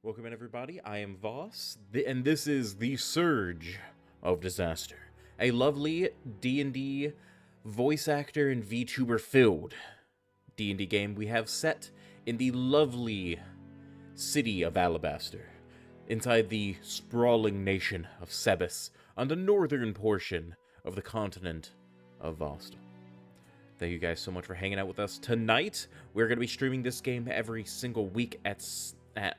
Welcome in, everybody. I am Voss, and this is The Surge of Disaster, a lovely D&D voice actor and VTuber-filled D&D game we have set in the lovely city of Alabaster, inside the sprawling nation of Sebes, on the northern portion of the continent of Vostok. Thank you guys so much for hanging out with us tonight. We're going to be streaming this game every single week at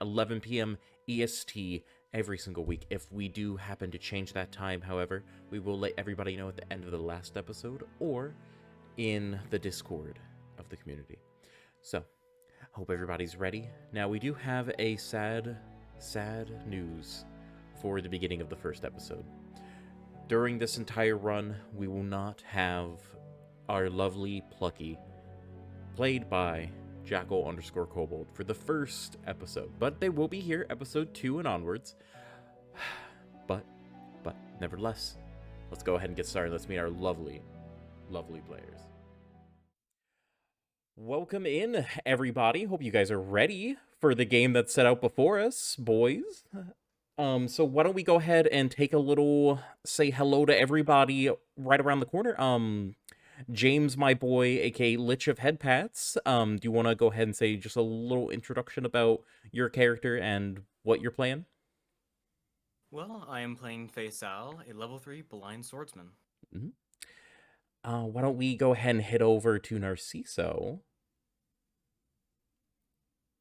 11 p.m. EST every single week. If we do happen to change that time, however, we will let everybody know at the end of the last episode or in the Discord of the community. So, hope everybody's ready. Now, we do have a sad news for the beginning of the first episode. During this entire run, we will not have our lovely Plucky, played by Jackal_Kobold, for the first episode. But they will be here, episode 2 and onwards. But, nevertheless, let's go ahead and get started. Let's meet our lovely players. Welcome in, everybody. Hope you guys are ready for the game that's set out before us, boys. So why don't we go ahead and take a little, say hello to everybody right around the corner. James, my boy, aka Lich of Headpats, do you want to go ahead and say just a little introduction about your character and what you're playing? Well, I am playing Faisal, a level 3 blind swordsman. Why don't we go ahead and head over to Narciso?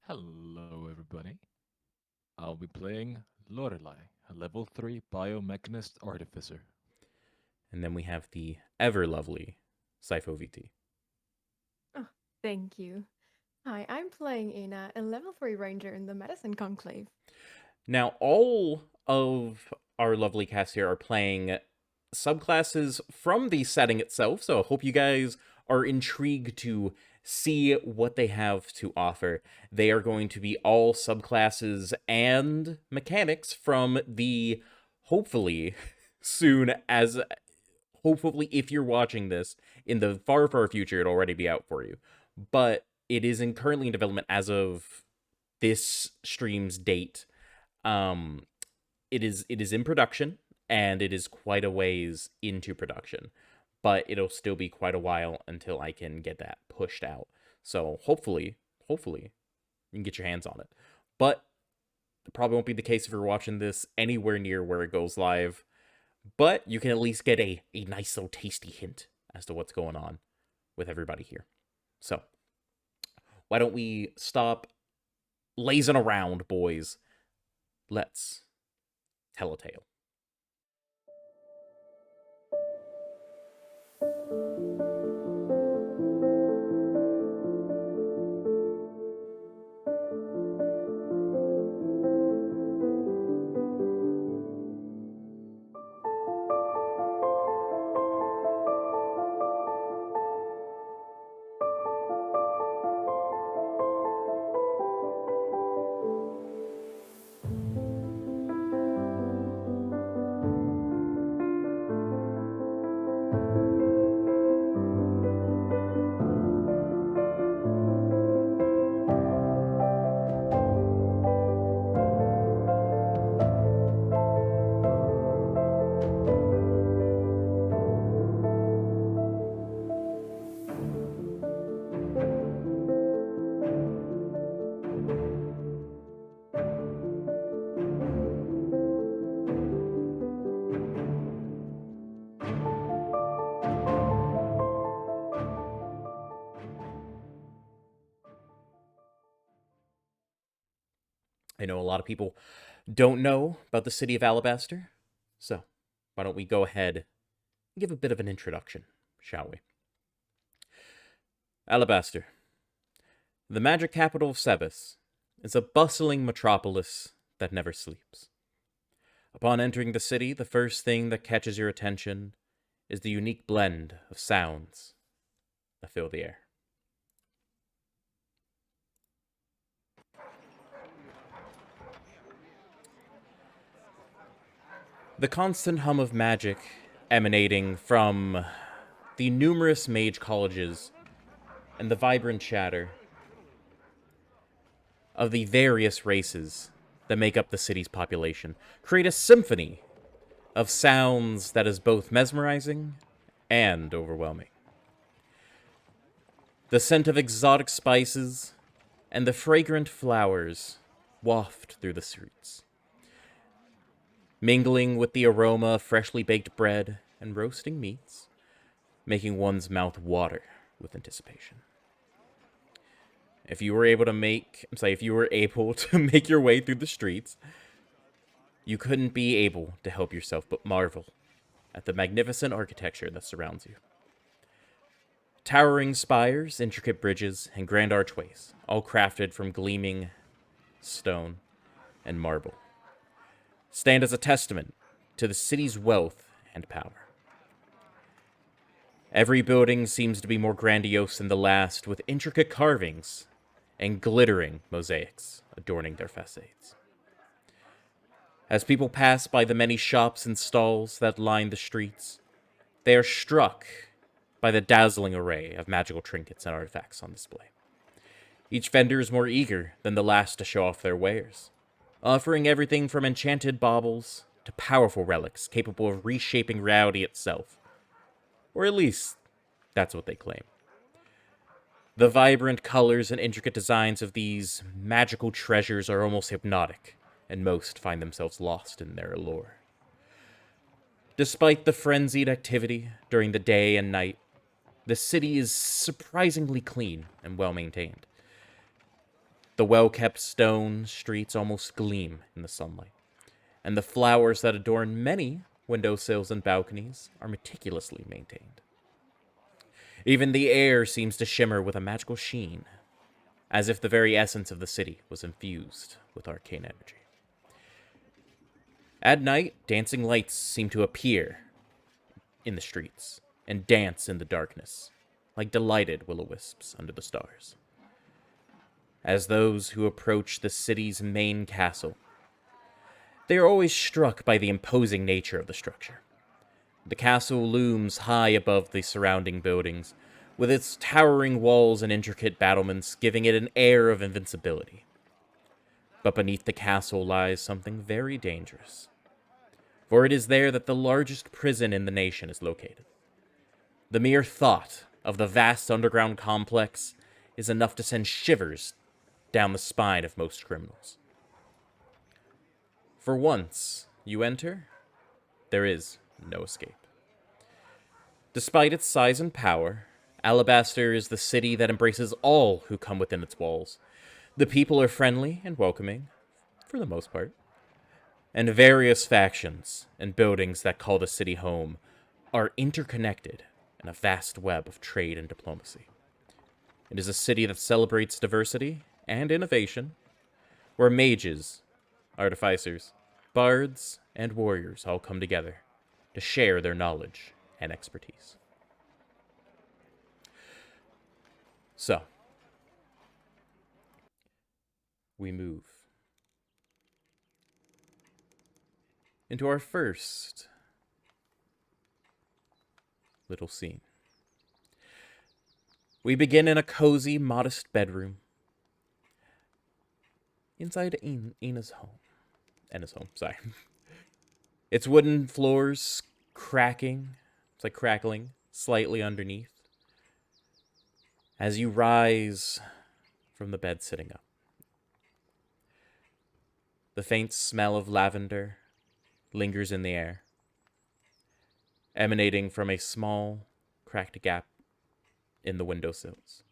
Hello, everybody. I'll be playing Lorelei, a level 3 biomechanist artificer. And then we have the ever-lovely Sifo VT. Oh, thank you. Hi, I'm playing Ina, a level 3 ranger in the Medicine Conclave. Now, all of our lovely cast here are playing subclasses from the setting itself, so I hope you guys are intrigued to see what they have to offer. They are going to be all subclasses and mechanics from the, hopefully, if you're watching this in the far future, it'll already be out for you. But it is currently in development as of this stream's date. It is in production, and it is quite a ways into production. But it'll still be quite a while until I can get that pushed out. So hopefully, you can get your hands on it. But it probably won't be the case if you're watching this anywhere near where it goes live. But you can at least get a nice little tasty hint as to what's going on with everybody here. So, why don't we stop lazing around, boys? Let's tell a tale. I know a lot of people don't know about the city of Alabaster, so why don't we go ahead and give a bit of an introduction, shall we? Alabaster, the magic capital of Sebes, is a bustling metropolis that never sleeps. Upon entering the city, the first thing that catches your attention is the unique blend of sounds that fill the air. The constant hum of magic emanating from the numerous mage colleges and the vibrant chatter of the various races that make up the city's population create a symphony of sounds that is both mesmerizing and overwhelming. The scent of exotic spices and the fragrant flowers waft through the streets, mingling with the aroma of freshly baked bread and roasting meats, making one's mouth water with anticipation. If you were able to make your way through the streets, you couldn't be able to help yourself but marvel at the magnificent architecture that surrounds you. Towering spires, intricate bridges, and grand archways, all crafted from gleaming stone and marble, stand as a testament to the city's wealth and power. Every building seems to be more grandiose than the last, with intricate carvings and glittering mosaics adorning their facades. As people pass by the many shops and stalls that line the streets, they are struck by the dazzling array of magical trinkets and artifacts on display. Each vendor is more eager than the last to show off their wares, offering everything from enchanted baubles to powerful relics capable of reshaping reality itself. Or at least, that's what they claim. The vibrant colors and intricate designs of these magical treasures are almost hypnotic, and most find themselves lost in their allure. Despite the frenzied activity during the day and night, the city is surprisingly clean and well-maintained. The well-kept stone streets almost gleam in the sunlight, and the flowers that adorn many windowsills and balconies are meticulously maintained. Even the air seems to shimmer with a magical sheen, as if the very essence of the city was infused with arcane energy. At night, dancing lights seem to appear in the streets and dance in the darkness, like delighted will-o'-wisps under the stars. As those who approach the city's main castle, they are always struck by the imposing nature of the structure. The castle looms high above the surrounding buildings, with its towering walls and intricate battlements giving it an air of invincibility. But beneath the castle lies something very dangerous, for it is there that the largest prison in the nation is located. The mere thought of the vast underground complex is enough to send shivers down the spine of most criminals. For once you enter, there is no escape. Despite its size and power, Alabaster is the city that embraces all who come within its walls. The people are friendly and welcoming, for the most part, and various factions and buildings that call the city home are interconnected in a vast web of trade and diplomacy. It is a city that celebrates diversity and innovation, where mages, artificers, bards, and warriors all come together to share their knowledge and expertise. So, we move into our first little scene. We begin in a cozy, modest bedroom inside Ina's home. Enna's home, sorry. Its wooden floors cracking, it's like crackling slightly underneath as you rise from the bed sitting up. The faint smell of lavender lingers in the air, emanating from a small, cracked gap in the windowsills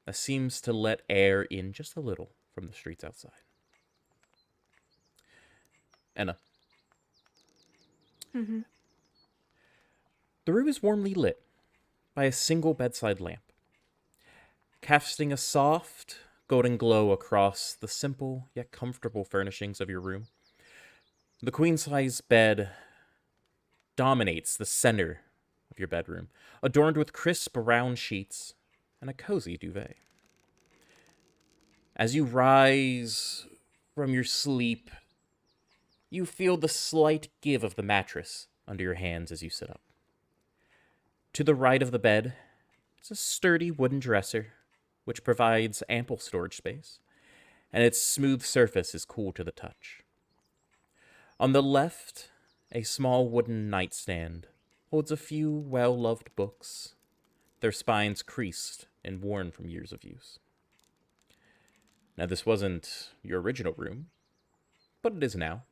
that seems to let air in just a little from the streets outside. Enna. Mm-hmm. The room is warmly lit by a single bedside lamp, casting a soft, golden glow across the simple yet comfortable furnishings of your room. The queen-size bed dominates the center of your bedroom, adorned with crisp brown sheets and a cozy duvet. As you rise from your sleep, you feel the slight give of the mattress under your hands as you sit up. To the right of the bed is a sturdy wooden dresser, which provides ample storage space, and its smooth surface is cool to the touch. On the left, a small wooden nightstand holds a few well-loved books, their spines creased and worn from years of use. Now, this wasn't your original room, but it is now.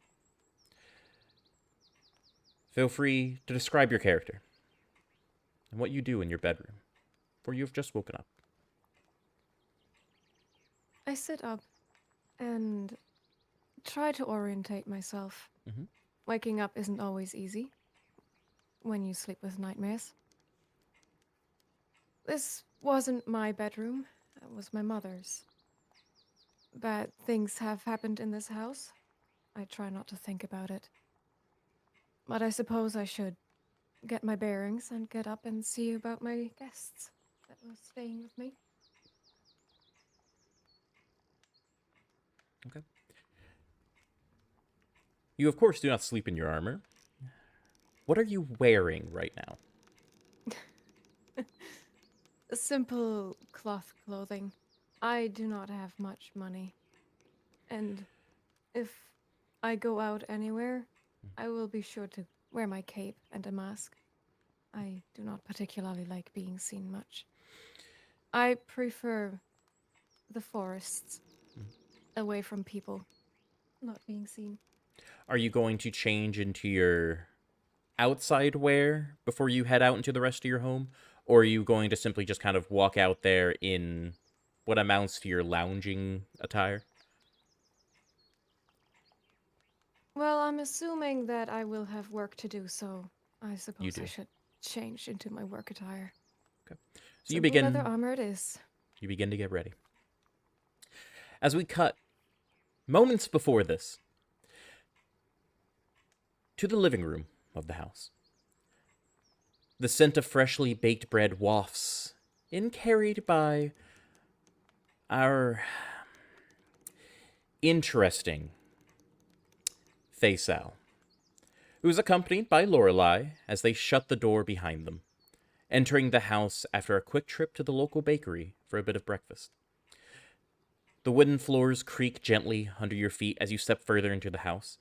Feel free to describe your character and what you do in your bedroom, for you have just woken up. I sit up and try to orientate myself. Mhm. Waking up isn't always easy when you sleep with nightmares. This wasn't my bedroom, it was my mother's. Bad things have happened in this house. I try not to think about it. But I suppose I should get my bearings and get up and see about my guests that were staying with me. Okay. You, of course, do not sleep in your armor. What are you wearing right now? Simple cloth clothing. I do not have much money. And if I go out anywhere, I will be sure to wear my cape and a mask. I do not particularly like being seen much. I prefer the forests, away from people, not being seen. Are you going to change into your outside wear before you head out into the rest of your home? Or are you going to simply just kind of walk out there in what amounts to your lounging attire? Well, I'm assuming that I will have work to do, so I suppose do. I should change into my work attire. Okay. So Simple leather armor it is. You begin to get ready. As we cut moments before this to the living room of the house. The scent of freshly baked bread wafts in, carried by our interesting Faisal, who is accompanied by Lorelei as they shut the door behind them, entering the house after a quick trip to the local bakery for a bit of breakfast. The wooden floors creak gently under your feet as you step further into the house.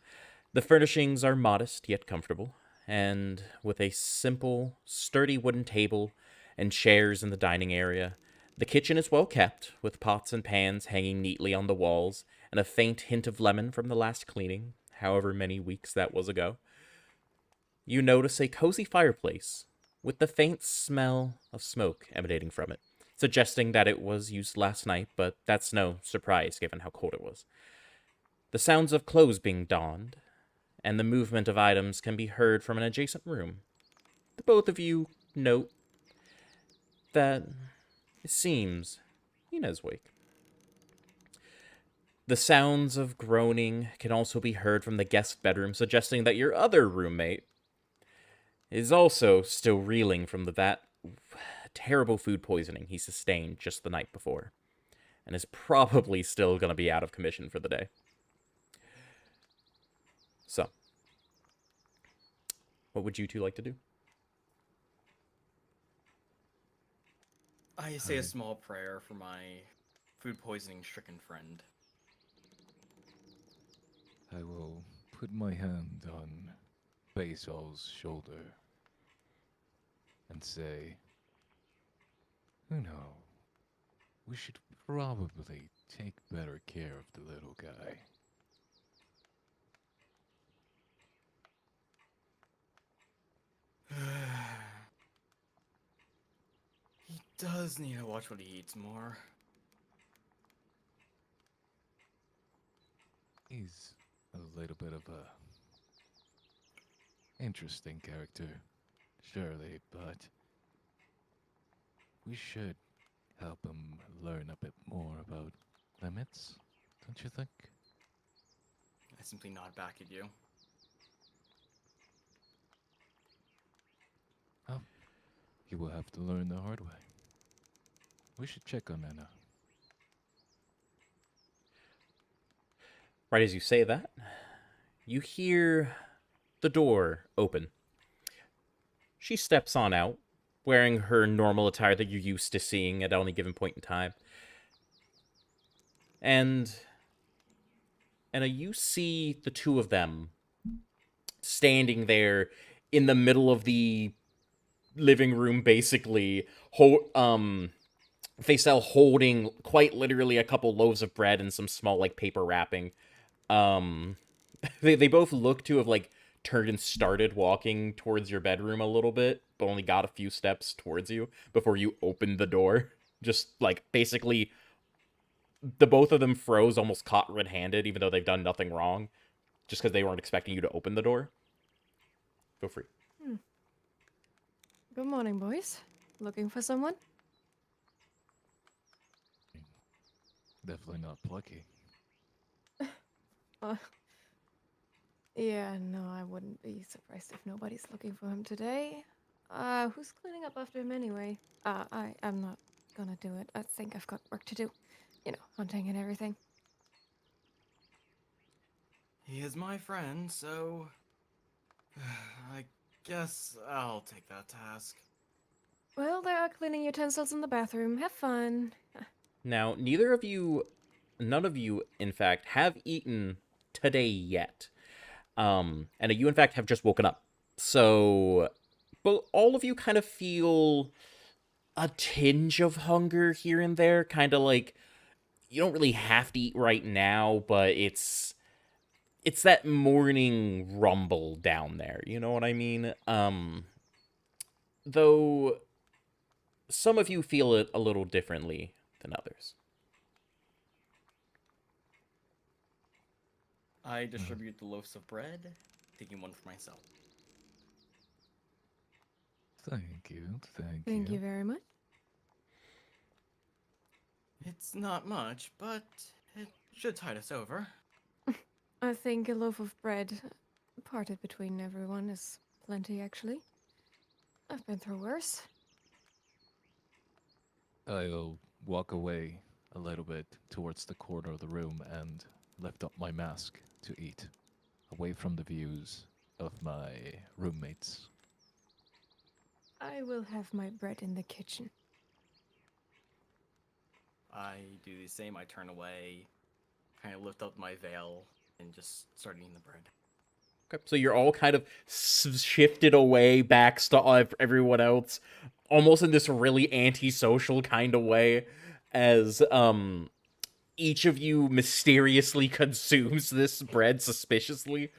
The furnishings are modest yet comfortable, and with a simple, sturdy wooden table and chairs in the dining area, the kitchen is well kept, with pots and pans hanging neatly on the walls and a faint hint of lemon from the last cleaning, however many weeks that was ago. You notice a cozy fireplace with the faint smell of smoke emanating from it, suggesting that it was used last night, but that's no surprise given how cold it was. The sounds of clothes being donned and the movement of items can be heard from an adjacent room. The both of you note that it seems Ina's awake. The sounds of groaning can also be heard from the guest bedroom, suggesting that your other roommate is also still reeling from that terrible food poisoning he sustained just the night before, and is probably still going to be out of commission for the day. So, what would you two like to do? I say a small prayer for my food poisoning stricken friend. I will put my hand on Basil's shoulder and say, we should probably take better care of the little guy. He does need to watch what he eats more. He's a little bit of a interesting character, surely, but we should help him learn a bit more about limits, don't you think? I simply nod back at you. Oh, he will have to learn the hard way. We should check on Anna. Right as you say that, you hear the door open. She steps on out, wearing her normal attire that you're used to seeing at any given point in time. And and you see the two of them standing there in the middle of the living room, basically, Faisal holding quite literally a couple loaves of bread and some small like paper wrapping. Um, they both look to have like turned and started walking towards your bedroom a little bit, but only got a few steps towards you before you opened the door. Just like basically, the both of them froze, almost caught red-handed, even though they've done nothing wrong, just because they weren't expecting you to open the door. Feel free. Good morning, boys. Looking for someone? Definitely not plucky. Uh, yeah, no, I wouldn't be surprised if nobody's looking for him today. Who's cleaning up after him anyway? I'm not gonna do it. I think I've got work to do. You know, hunting and everything. He is my friend, so I guess I'll take that task. Well, there are cleaning utensils in the bathroom. Have fun. Now, none of you, in fact, have eaten today yet. And you, in fact, have just woken up. So, but all of you kind of feel a tinge of hunger here and there. Kind of like, you don't really have to eat right now, but it's that morning rumble down there. You know what I mean? Though some of you feel it a little differently than others. I distribute the loaves of bread, taking one for myself. Thank you. Thank you very much. It's not much, but it should tide us over. I think a loaf of bread parted between everyone is plenty, actually. I've been through worse. I'll walk away a little bit towards the corner of the room and lift up my mask to eat, away from the views of my roommates. I will have my bread in the kitchen. I do the same. I turn away, kind of lift up my veil, and just start eating the bread. Okay, so you're all kind of shifted away, back to everyone else, almost in this really antisocial kind of way, as each of you mysteriously consumes this bread suspiciously.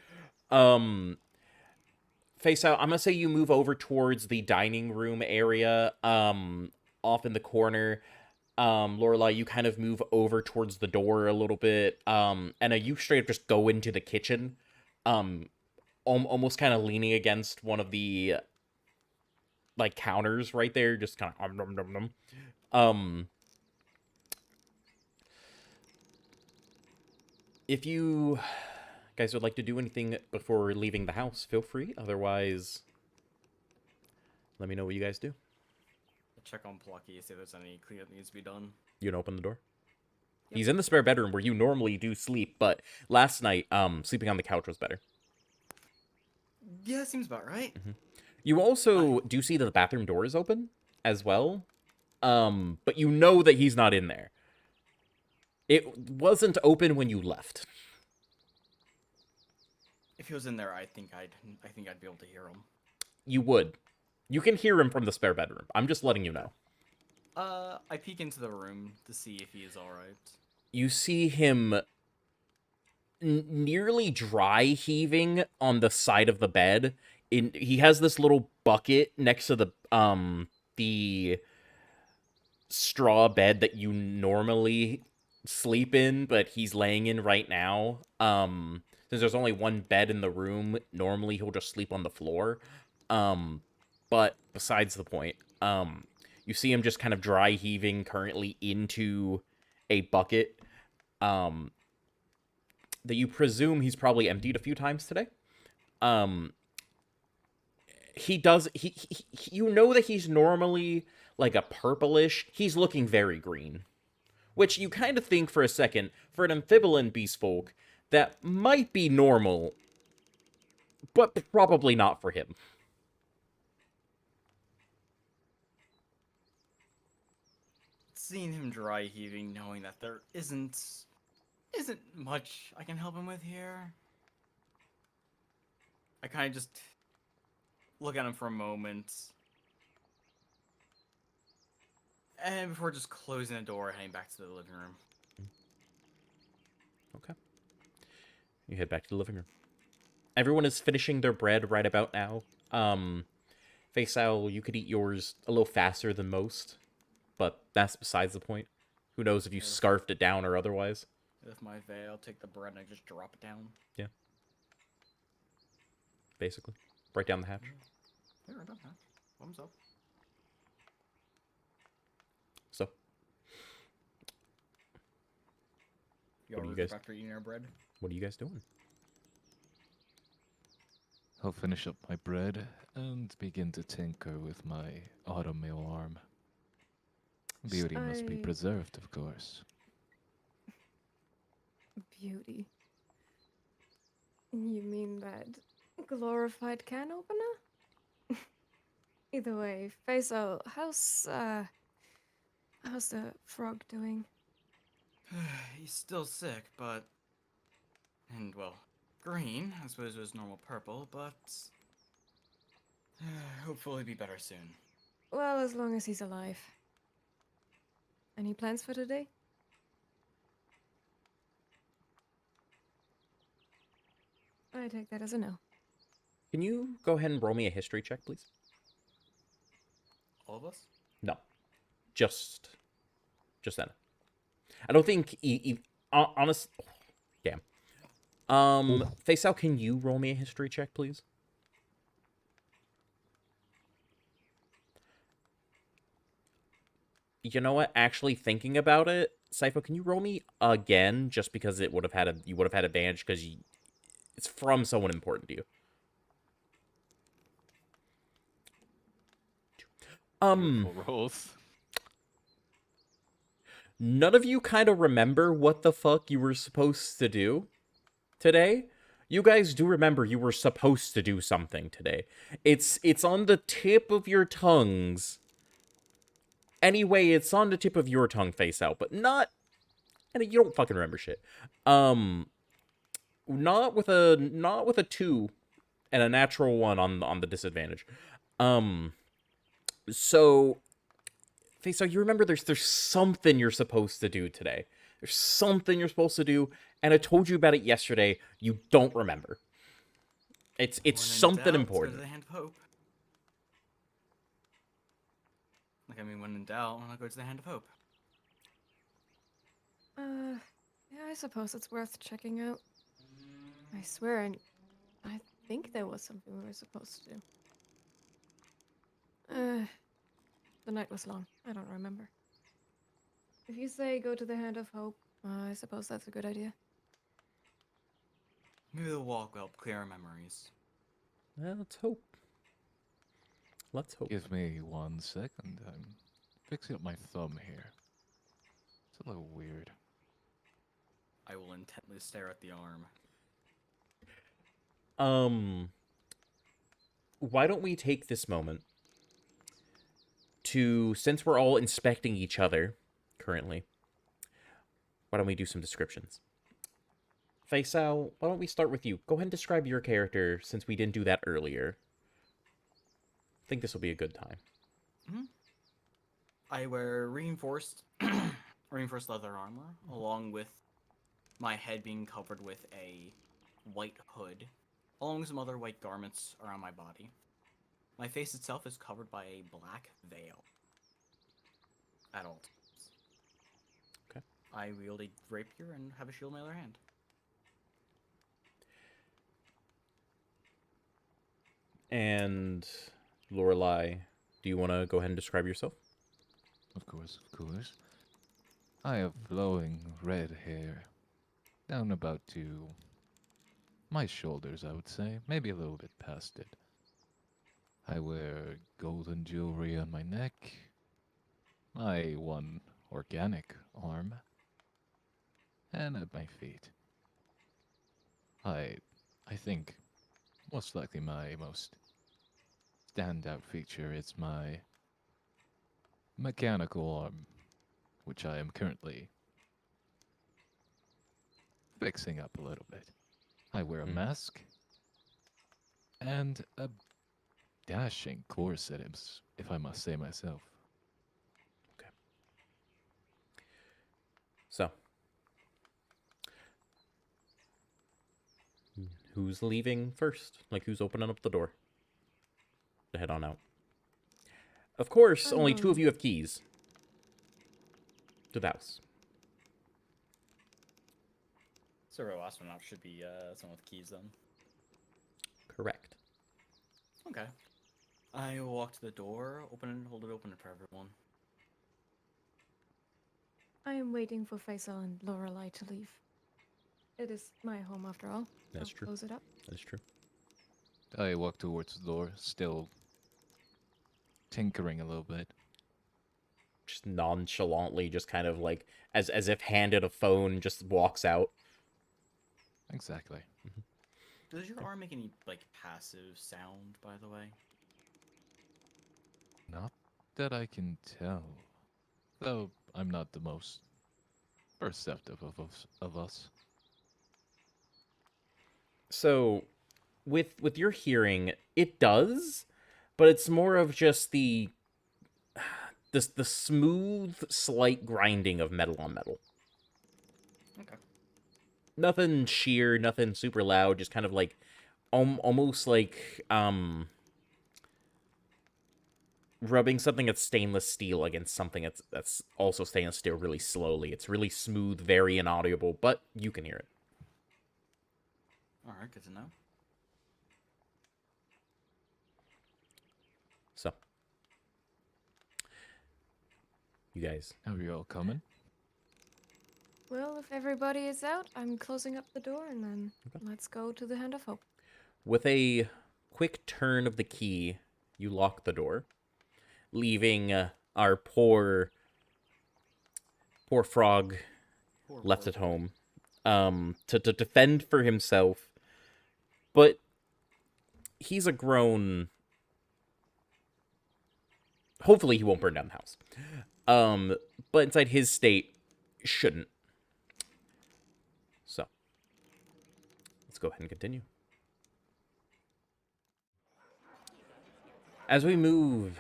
Face out. I'm gonna say you move over towards the dining room area, off in the corner. Lorelai, you kind of move over towards the door a little bit, and you straight up just go into the kitchen, almost kind of leaning against one of the like counters right there, just kind of nom nom nom. If you guys would like to do anything before leaving the house, feel free. Otherwise, let me know what you guys do. Check on Plucky, see if there's any cleanup that needs to be done. You can open the door. Yep. He's in the spare bedroom where you normally do sleep, but last night, sleeping on the couch was better. Yeah, seems about right. You also do see that the bathroom door is open as well, but you know that he's not in there. It wasn't open when you left. If he was in there, I think I'd be able to hear him. You would. You can hear him from the spare bedroom. I'm just letting you know. I peek into the room to see if he is alright. You see him nearly dry heaving on the side of the bed. He has this little bucket next to the straw bed that you normally sleep in, but he's laying in right now. Since there's only one bed in the room, normally he'll just sleep on the floor. But besides the point, you see him just kind of dry heaving currently into a bucket, that you presume he's probably emptied a few times today. He does, you know that he's normally like a purplish, he's looking very green. Which you kind of think for a second, for an amphibian beast folk, that might be normal, but probably not for him. Seeing him dry heaving, knowing that there isn't isn't much I can help him with here. I kind of just look at him for a moment. And before just closing the door, heading back to the living room. Okay. You head back to the living room. Everyone is finishing their bread right about now. Faisal, you could eat yours a little faster than most, but that's besides the point. Who knows if you Yeah. scarfed it down or otherwise. With my veil, take the bread and I just drop it down. Yeah. Basically. Right down the hatch. Yeah, right on that. Thumbs up. So, You What do you all guys- after eating our bread? what are you guys doing? I'll finish up my bread and begin to tinker with my automail arm. Beauty must be I- preserved, of course. Beauty. You mean that glorified can opener? Either way, Faisal, how's the frog doing? He's still sick, but... And, well, green. I suppose it was normal purple, but... hopefully be better soon. Well, as long as he's alive. Any plans for today? I take that as a no. Can you go ahead and roll me a history check, please? All of us? No. Just then. I don't think... honest... Damn. Faisal, can you roll me a history check, please? You know what? Actually, thinking about it, Sypho, can you roll me again? Just because you would have had advantage because it's from someone important to you. Beautiful rolls. None of you kind of remember what the fuck you were supposed to do today. You guys do remember you were supposed to do something today. It's on the tip of your tongues. Anyway, it's on the tip of your tongue, face out, but not... And you don't fucking remember shit. Not with a 2 and a natural 1 on the disadvantage. So Face out, you remember there's something you're supposed to do today. There's something you're supposed to do, and I told you about it yesterday. You don't remember. It's When in something doubt, important. Go to the Hand of Hope. Like, I mean, when in doubt, I'll go to the Hand of Hope. Yeah, I suppose it's worth checking out. I swear, I think there was something we were supposed to do. The night was long. I don't remember. If you say go to the Hand of Hope, I suppose that's a good idea. Maybe the walk will help clear our memories. Well, let's hope. Let's hope. Give me 1 second. I'm fixing up my thumb here. It's a little weird. I will intently stare at the arm. Why don't we take this moment to, since we're all inspecting each other currently, why don't we do some descriptions? Faisal, why don't we start with you? Go ahead and describe your character since we didn't do that earlier. I think this will be a good time. I wear reinforced leather armor, along with my head being covered with a white hood, along with some other white garments around my body. My face itself is covered by a black veil at all times. Okay. I wield a rapier and have a shield in my other hand. And Lorelai, do you want to go ahead and describe yourself? Of course, of course. I have flowing red hair. Down about to my shoulders, I would say. Maybe a little bit past it. I wear golden jewelry on my neck. My one organic arm. And at my feet. I think most likely my most standout feature is my mechanical arm, which I am currently fixing up a little bit. I wear a Mm. mask and a dashing corset, if I must say myself. So, who's leaving first? Like, who's opening up the door to head on out? Of course, I only 2 of will. you have keys to the house. So our last one out should be someone with keys then. Correct. Okay. I will walk to the door, open it, hold it open for everyone. I am waiting for Faisal and Lorelei to leave. It is my home after all. That's I'll true. close it up. That's true. I walk towards the door, still tinkering a little bit. Just nonchalantly, just kind of like, as if handed a phone, just walks out. Exactly. Does your arm make any, like, passive sound, by the way? Not that I can tell. Though I'm not the most perceptive of us. So, with your hearing, it does, but it's more of just the smooth, slight grinding of metal on metal. Okay. Nothing sheer, nothing super loud, just kind of like almost like rubbing something that's stainless steel against something that's also stainless steel really slowly. It's really smooth, very inaudible, but you can hear it. Alright, good to know. So, you guys. How are you all coming? Well, if everybody is out, I'm closing up the door and then let's go to the Hand of Hope. With a quick turn of the key, you lock the door, leaving our poor frog left at home to defend for himself. But he's a grown... Hopefully he won't burn down the house. But inside his state, shouldn't. So, let's go ahead and continue. As we move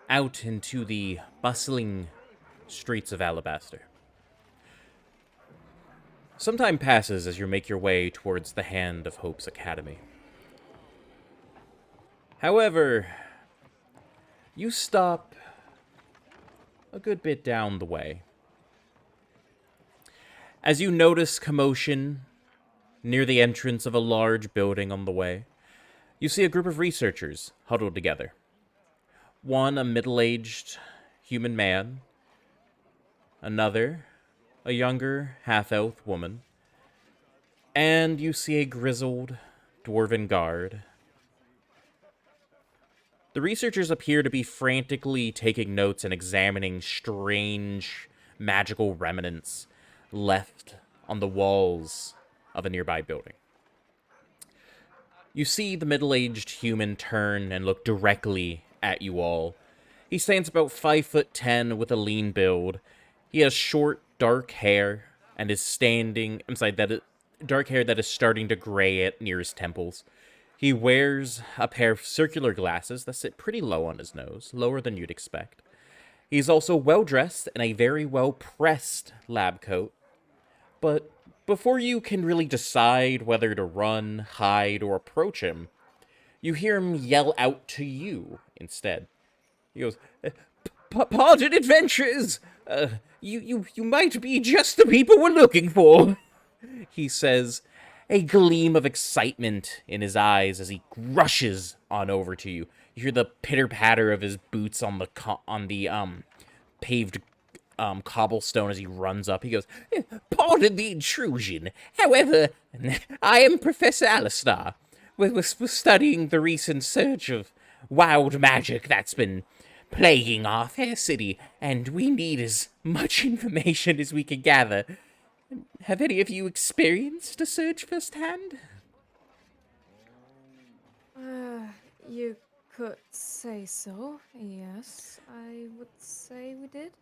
out into the bustling streets of Alabaster, some time passes as you make your way towards the Hand of Hope's Academy. However, you stop a good bit down the way as you notice commotion near the entrance of a large building on the way. You see a group of researchers huddled together. One, a middle-aged human man. Another, a younger, half-elf woman. And you see a grizzled, dwarven guard. The researchers appear to be frantically taking notes and examining strange, magical remnants left on the walls of a nearby building. You see the middle-aged human turn and look directly at you all. He stands about 5'10" with a lean build. He has short, dark hair and is standing... dark hair that is starting to gray at near his temples. He wears a pair of circular glasses that sit pretty low on his nose, lower than you'd expect. He's also well-dressed in a very well-pressed lab coat. But before you can really decide whether to run, hide, or approach him, you hear him yell out to you instead. He goes, "Pardon adventures! You might be just the people we're looking for," he says, a gleam of excitement in his eyes as he rushes on over to you. You hear the pitter-patter of his boots on the paved cobblestone as he runs up. He goes, "Pardon the intrusion. However, I am Professor Alistar. We're studying the recent surge of wild magic that's been plaguing our fair city, and we need as much information as we can gather. Have any of you experienced a surge firsthand?" You could say so. Yes, I would say we did.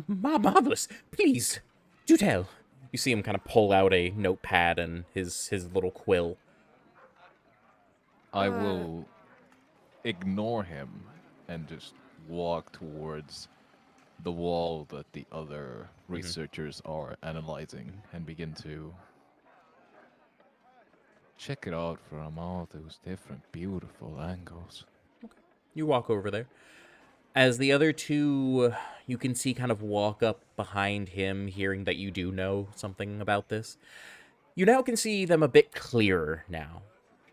Marvelous. Please, do tell. You see him kind of pull out a notepad and his little quill. I will ignore him and just walk towards the wall that the other researchers are analyzing and begin to check it out from all those different beautiful angles. You walk over there. As the other two, you can see kind of walk up behind him, hearing that you do know something about this. You now can see them a bit clearer now.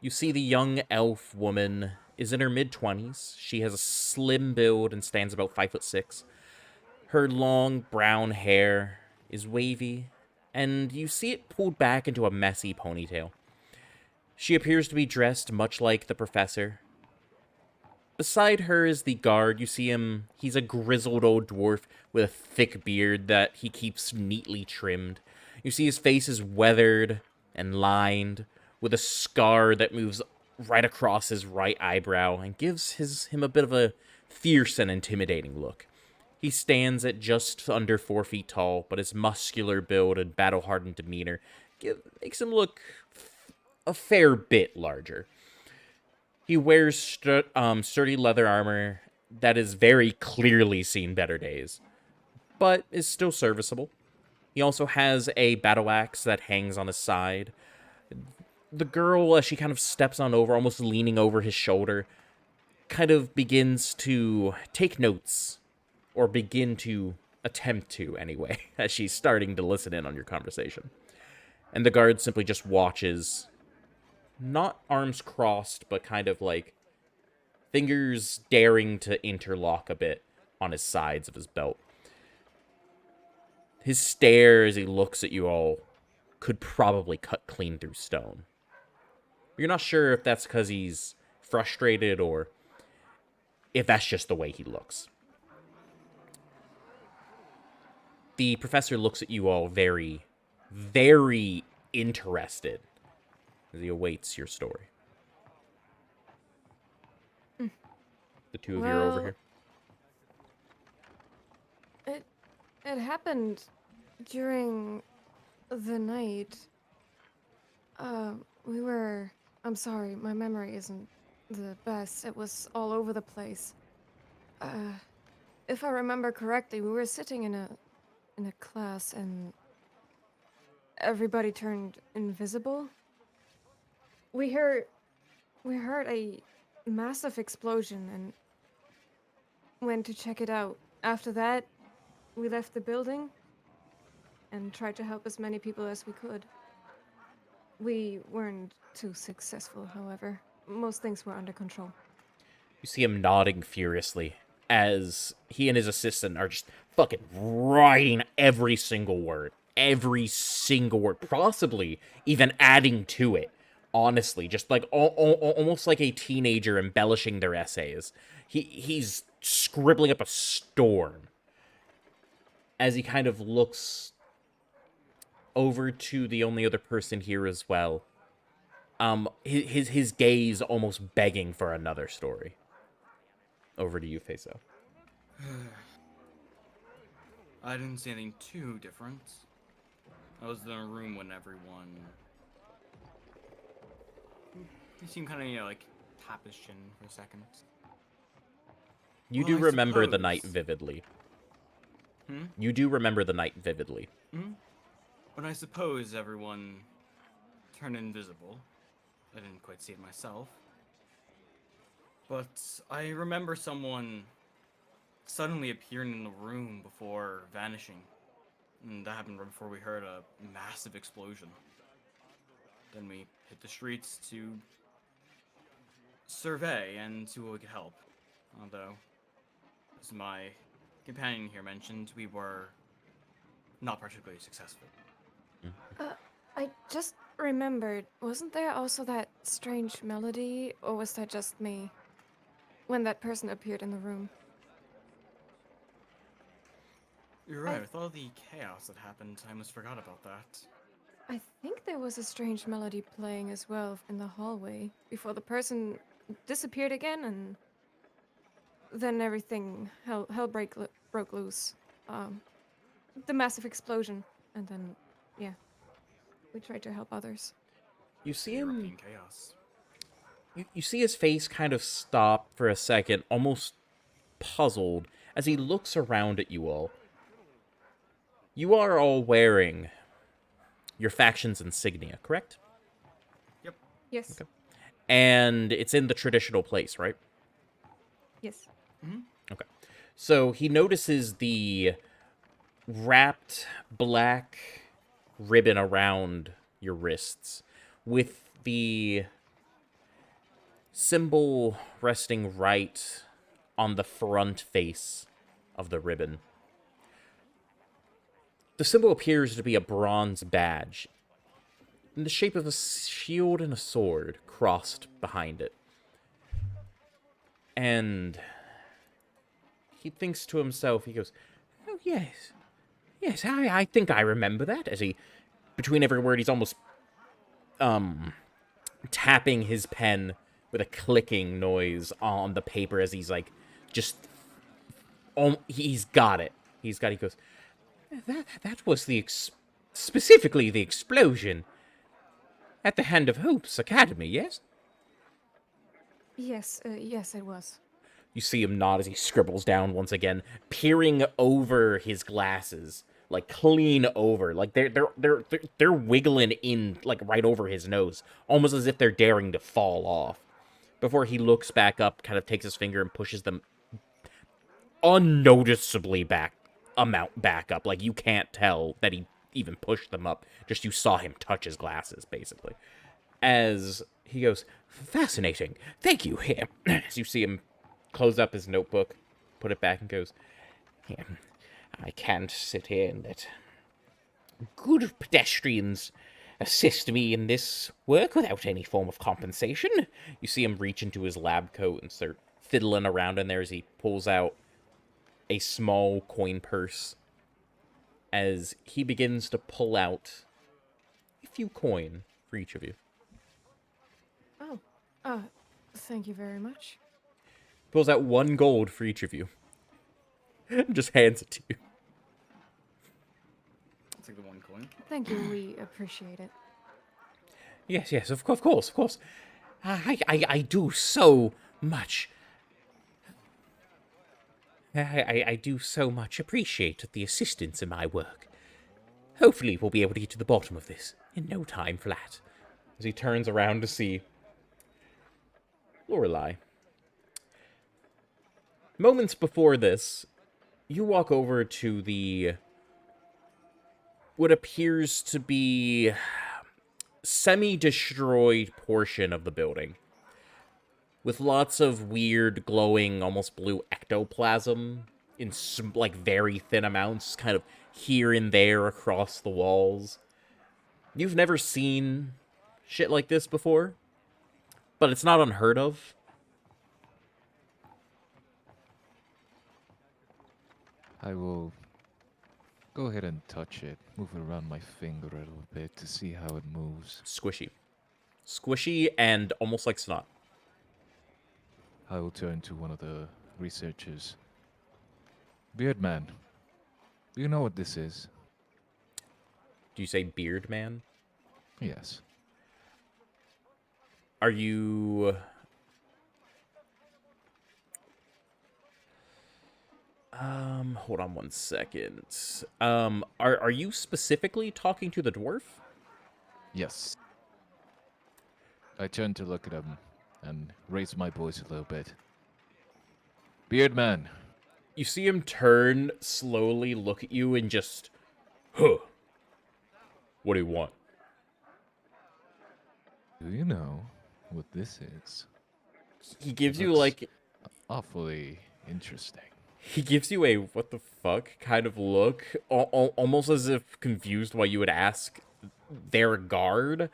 You see the young elf woman is in her mid-20s. She has a slim build and stands about 5'6". Her long brown hair is wavy, and you see it pulled back into a messy ponytail. She appears to be dressed much like the professor. Beside her is the guard. You see him, he's a grizzled old dwarf with a thick beard that he keeps neatly trimmed. You see his face is weathered and lined, with a scar that moves right across his right eyebrow and gives him a bit of a fierce and intimidating look. He stands at just under 4 feet tall, but his muscular build and battle-hardened demeanor makes him look a fair bit larger. He wears sturdy leather armor that has very clearly seen better days, but is still serviceable. He also has a battle axe that hangs on his side. The girl, as she kind of steps on over, almost leaning over his shoulder, kind of begins to take notes, or begin to attempt to, anyway, as she's starting to listen in on your conversation. And the guard simply just watches, not arms crossed, but kind of like fingers daring to interlock a bit on his sides of his belt. His stare as he looks at you all could probably cut clean through stone. You're not sure if that's because he's frustrated or if that's just the way he looks. The professor looks at you all very, very interested as he awaits your story. The two of you are over here. It happened during the night. I'm sorry, my memory isn't the best. It was all over the place. If I remember correctly, we were sitting in a class and everybody turned invisible. We heard a massive explosion and went to check it out. After that, we left the building and tried to help as many people as we could. We weren't too successful, however. Most things were under control. You see him nodding furiously as he and his assistant are just fucking writing every single word. Every single word. Possibly even adding to it. Honestly, just like almost like a teenager embellishing their essays. He's scribbling up a storm as he kind of looks over to the only other person here as well. His gaze almost begging for another story. Over to you, Feso. I didn't see anything too different. I was in a room when everyone... He seemed kind of, like, tap his chin for a second. You Well, do I remember the night suppose- vividly. Hmm? You do remember the night vividly. But I suppose everyone turned invisible. I didn't quite see it myself. But I remember someone suddenly appearing in the room before vanishing. And that happened right before we heard a massive explosion. Then we hit the streets to survey and see what we could help. Although, as my companion here mentioned, we were not particularly successful. I just remembered, wasn't there also that strange melody, or was that just me? When that person appeared in the room. You're right, with all the chaos that happened, I almost forgot about that. I think there was a strange melody playing as well in the hallway before the person disappeared again, and then everything broke loose. The massive explosion, and then yeah, we try to help others. You see Erupting him. chaos. You see his face kind of stop for a second, almost puzzled, as he looks around at you all. You are all wearing your faction's insignia, correct? Yep. Yes, Okay. And it's in the traditional place, right? yes. Okay. So he notices the wrapped black ribbon around your wrists with the symbol resting right on the front face of the ribbon. The symbol appears to be a bronze badge in the shape of a shield and a sword crossed behind it. And he thinks to himself, he goes, "Oh, yes. Yes, I think I remember that." As he, between every word, he's almost, tapping his pen with a clicking noise on the paper as he's, like, just, he's got it. He goes, that was specifically the explosion at the Hand of Hope's Academy, yes? Yes, yes, it was. You see him nod as he scribbles down once again, peering over his glasses, like clean over, like they're wiggling in like right over his nose, almost as if they're daring to fall off. Before he looks back up, kind of takes his finger and pushes them unnoticeably back up. Like you can't tell that he even pushed them up. Just you saw him touch his glasses, basically. As he goes, "Fascinating. Thank you." Here, as you see him close up his notebook, put it back, and goes, "Yeah, I can't sit here and let good pedestrians assist me in this work without any form of compensation." You see him reach into his lab coat and start fiddling around in there as he pulls out a small coin purse. As he begins to pull out a few coin for each of you. Oh, thank you very much. Pulls out 1 gold for each of you. And just hands it to you. I'll take the 1 coin. Thank you, we appreciate it. Yes, of course. I do so much. I do so much appreciate the assistance in my work. Hopefully we'll be able to get to the bottom of this in no time flat. As he turns around to see Lorelei. Moments before this, you walk over to the what appears to be semi-destroyed portion of the building, with lots of weird, glowing, almost blue ectoplasm in like very thin amounts, kind of here and there across the walls. You've never seen shit like this before, but it's not unheard of. I will go ahead and touch it, move it around my finger a little bit to see how it moves. Squishy and almost like snot. I will turn to one of the researchers. Beardman, do you know what this is? Do you say beard man? Yes. Are you... hold on 1 second. Are you specifically talking to the dwarf? Yes. I turn to look at him and raise my voice a little bit. Beardman, You see him turn, slowly look at you, and just... Huh. What do you want? do you know what this is? He gives you, Looks like... awfully interesting. He gives you a what the fuck kind of look, almost as if confused why you would ask their guard,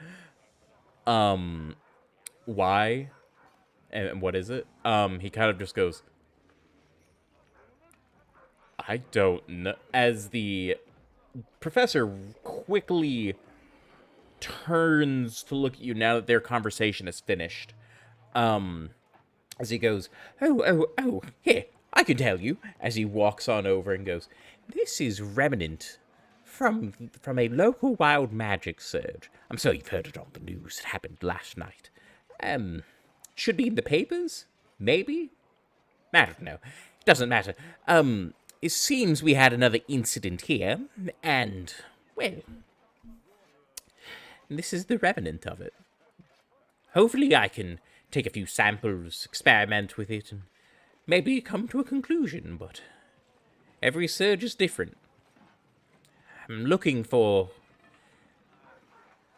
why, and what is it? He kind of just goes, "I don't know," as the professor quickly turns to look at you now that their conversation is finished. As he goes, "Oh, here, I can tell you," as he walks on over and goes, "This is remnant from a local wild magic surge. I'm sure you've heard it on the news. It happened last night. Should be in the papers? Maybe? I don't know. It doesn't matter. It seems we had another incident here, and, well, this is the remnant of it. Hopefully I can take a few samples, experiment with it, and maybe come to a conclusion, but every surge is different. I'm looking for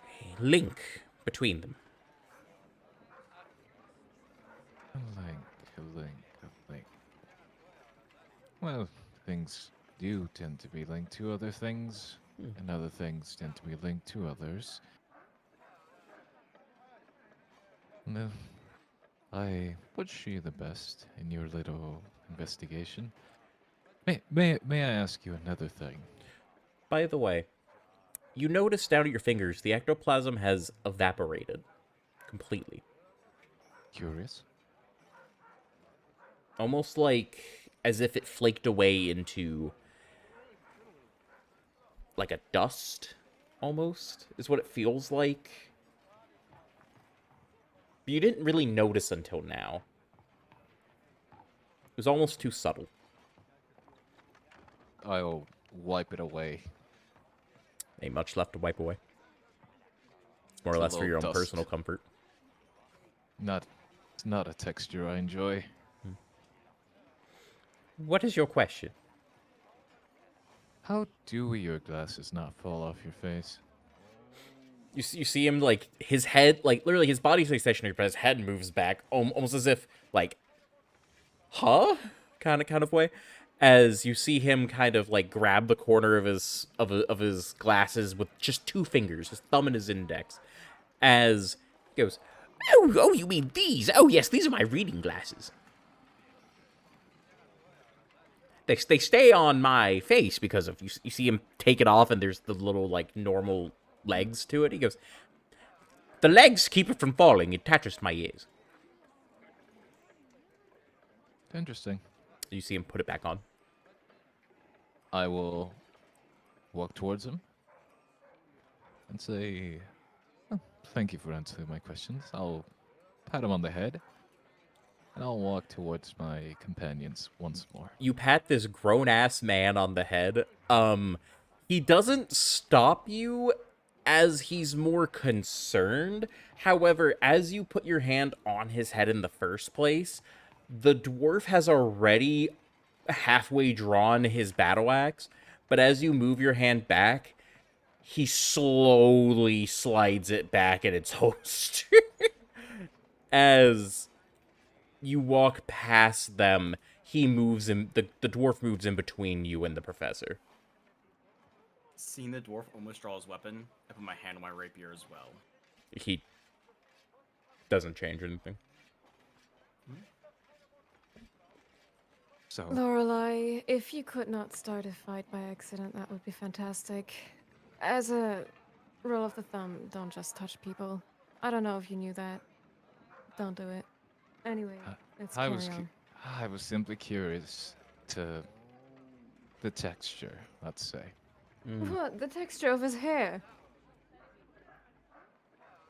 a link between them. A link. Well, things do tend to be linked to other things, and other things tend to be linked to others. No, I wish you the best in your little investigation. May I ask you another thing? By the way, you notice down at your fingers the ectoplasm has evaporated completely. Curious. Almost like as if it flaked away into like a dust, almost, is what it feels like. But you didn't really notice until now. It was almost too subtle. I'll wipe it away. Ain't much left to wipe away. It's more or It's a less for little your own dust. personal comfort. It's not a texture I enjoy. What is your question? How do your glasses not fall off your face? You see him, like, his head, like, literally his body stays stationary, but his head moves back, almost as if, like, huh? Kind of way. As you see him kind of, like, grab the corner of his glasses with just 2 fingers, his thumb and his index, as he goes, oh, you mean these? Oh, yes, these are my reading glasses. They stay on my face because of, you see him take it off, and there's the little, like, normal legs to it. He goes, the legs keep it from falling. It attaches to my ears. Interesting. You see him put it back on. I will walk towards him and say, "Oh, thank you for answering my questions." I'll pat him on the head, and I'll walk towards my companions once more. You pat this grown-ass man on the head. He doesn't stop you as he's more concerned. However, as you put your hand on his head in the first place, the dwarf has already halfway drawn his battle axe, but as you move your hand back, he slowly slides it back in its holster. As you walk past them, he moves in, the dwarf moves in between you and the professor. Seeing the dwarf almost draw his weapon, I put my hand on my rapier as well. He doesn't change anything. So, Lorelei, if you could not start a fight by accident, that would be fantastic. As a rule of the thumb, don't just touch people. I don't know if you knew that. Don't do it. Anyway, let's I carry was on. I was simply curious to the texture, let's say. What? The texture of his hair?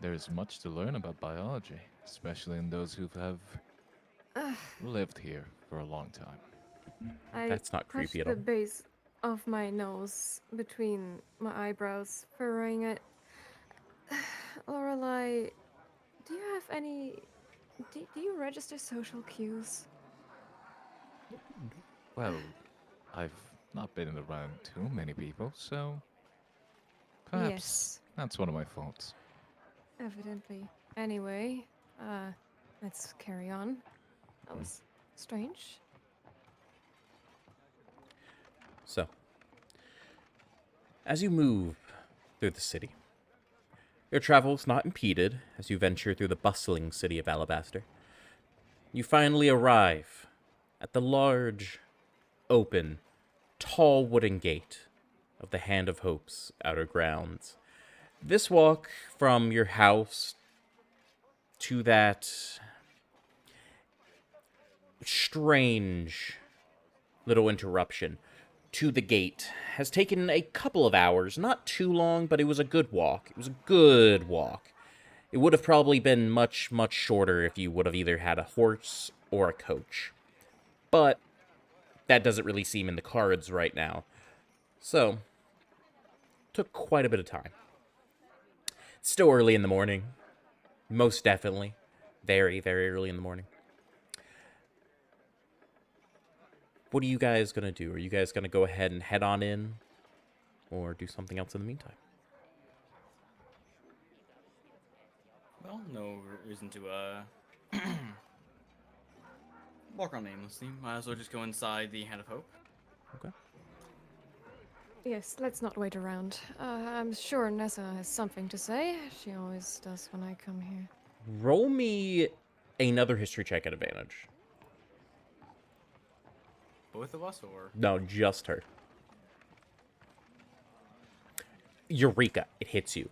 There's much to learn about biology, especially in those who have lived here for a long time. I That's not creepy touched at all. the base of my nose between my eyebrows, furrowing it. Lorelei, do you have any... Do you register social cues? Well, I've not been around too many people, so perhaps Yes, that's one of my faults. evidently. Anyway, let's carry on. That was strange. So, as you move through the city, your travel's not impeded as you venture through the bustling city of Alabaster. You finally arrive at the large, open, tall wooden gate of the Hand of Hope's outer grounds. This walk from your house to that strange little interruption to the gate has taken a couple of hours. Not too long, but it was a good walk. It was a good walk. It would have probably been much, much shorter if you would have either had a horse or a coach. But that doesn't really seem in the cards right now. So, took quite a bit of time. It's still early in the morning. Most definitely. Very, very early in the morning. What are you guys going to do? Are you guys going to go ahead and head on in? Or do something else in the meantime? Well, no reason to walk on aimlessly. Might as well just go inside the Hand of Hope. Okay. Yes, let's not wait around. I'm sure Nessa has something to say. She always does when I come here. Roll me another history check at advantage. Both of us, or No, just her. Eureka, it hits you.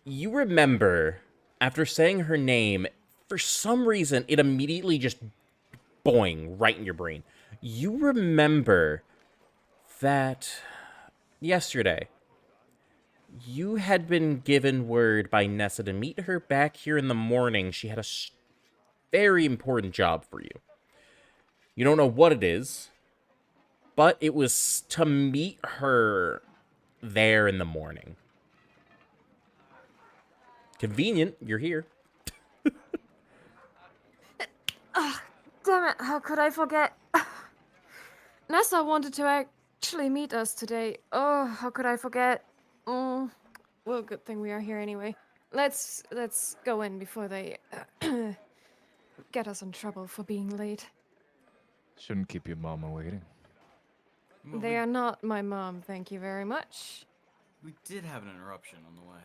You remember, after saying her name, for some reason, it immediately just boing right in your brain. You remember that yesterday, you had been given word by Nessa to meet her back here in the morning. She had a very important job for you. You don't know what it is, but it was to meet her there in the morning. Convenient, you're here. Damn it, how could I forget? Nessa wanted to actually meet us today. Oh, how could I forget? Well, good thing we are here anyway. Let's go in before they get us in trouble for being late. Shouldn't keep your mama waiting. well, They are not my mom, thank you very much. we did have an interruption on the way.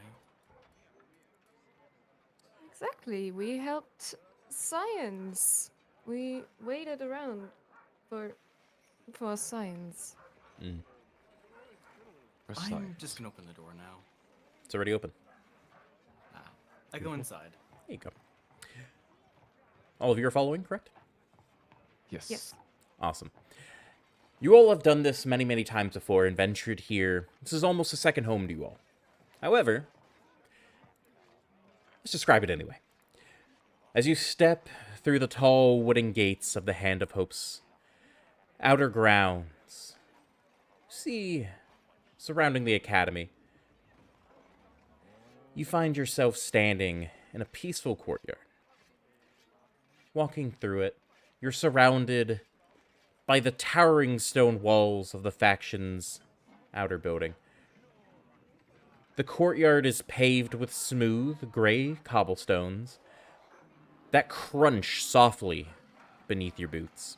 Exactly, we helped science. We waited around for science. For I'm science. just gonna open the door now. It's already open. I go inside. There you go. All of you are following, correct? Yes. Yes. Awesome. You all have done this many, many times before and ventured here. This is almost a second home to you all. However, let's describe it anyway. As you step through the tall wooden gates of the Hand of Hope's outer grounds, see, surrounding the academy, you find yourself standing in a peaceful courtyard. Walking through it, you're surrounded by the towering stone walls of the faction's outer building. The courtyard is paved with smooth, gray cobblestones that crunch softly beneath your boots.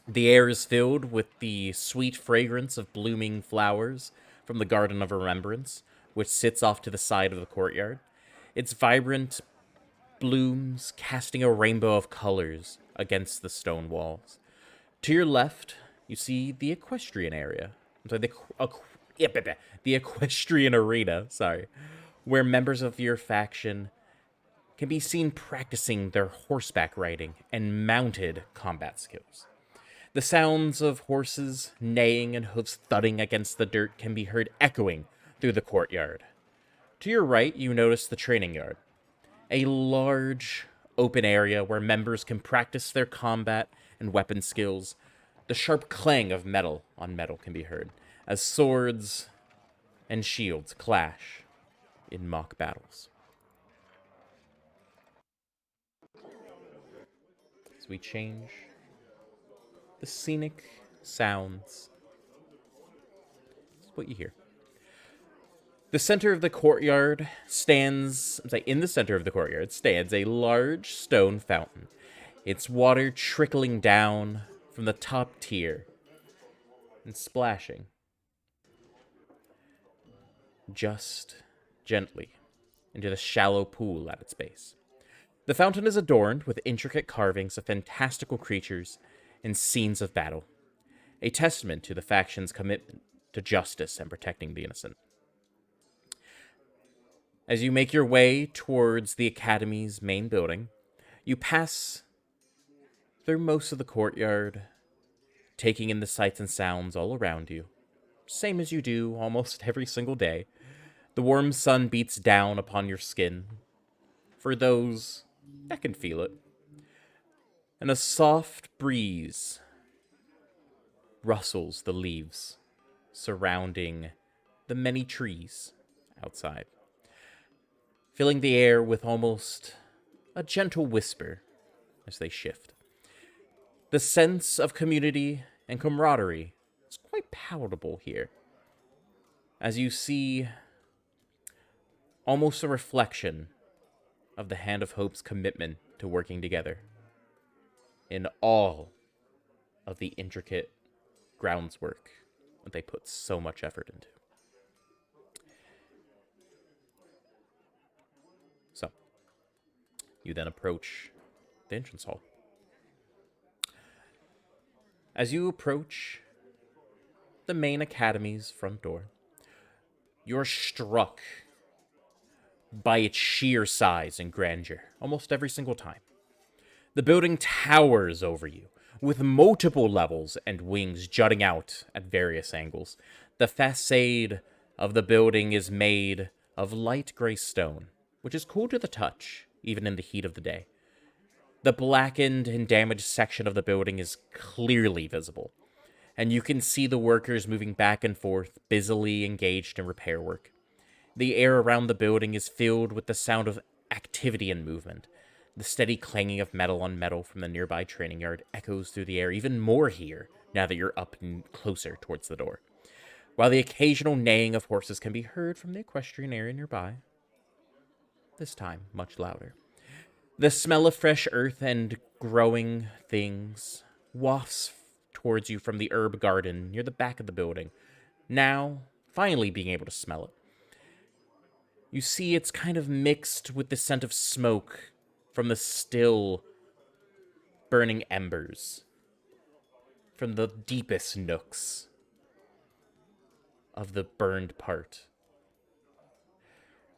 The air is filled with the sweet fragrance of blooming flowers from the Garden of Remembrance, which sits off to the side of the courtyard. Its vibrant blooms casting a rainbow of colors against the stone walls. To your left, you see the equestrian area. I'm sorry, the equestrian arena, where members of your faction can be seen practicing their horseback riding and mounted combat skills. The sounds of horses neighing and hooves thudding against the dirt can be heard echoing through the courtyard. To your right, you notice the training yard, a large open area where members can practice their combat and weapon skills. The sharp clang of metal on metal can be heard as swords and shields clash in mock battles. As we change the scenic sounds, this is what you hear. The center of the courtyard stands, in the center of the courtyard stands a large stone fountain, its water trickling down from the top tier and splashing just gently into the shallow pool at its base. The fountain is adorned with intricate carvings of fantastical creatures and scenes of battle, a testament to the faction's commitment to justice and protecting the innocent. As you make your way towards the Academy's main building, you pass through most of the courtyard, taking in the sights and sounds all around you. same as you do almost every single day. The warm sun beats down upon your skin, for those that can feel it, and a soft breeze rustles the leaves surrounding the many trees outside, filling the air with almost a gentle whisper as they shift. The sense of community and camaraderie is quite palatable here, as you see almost a reflection of the Hand of Hope's commitment to working together in all of the intricate groundswork that they put so much effort into. So, you then approach the entrance hall. As you approach the main academy's front door, you're struck by its sheer size and grandeur almost every single time. The building towers over you, with multiple levels and wings jutting out at various angles. The facade of the building is made of light gray stone, which is cool to the touch, even in the heat of the day. The blackened and damaged section of the building is clearly visible, and you can see the workers moving back and forth, busily engaged in repair work. The air around the building is filled with the sound of activity and movement. The steady clanging of metal on metal from the nearby training yard echoes through the air even more here, now that you're up and closer towards the door. While the occasional neighing of horses can be heard from the equestrian area nearby, this time much louder. The smell of fresh earth and growing things wafts towards you from the herb garden near the back of the building, now finally being able to smell it. You see it's kind of mixed with the scent of smoke from the still burning embers from the deepest nooks of the burned part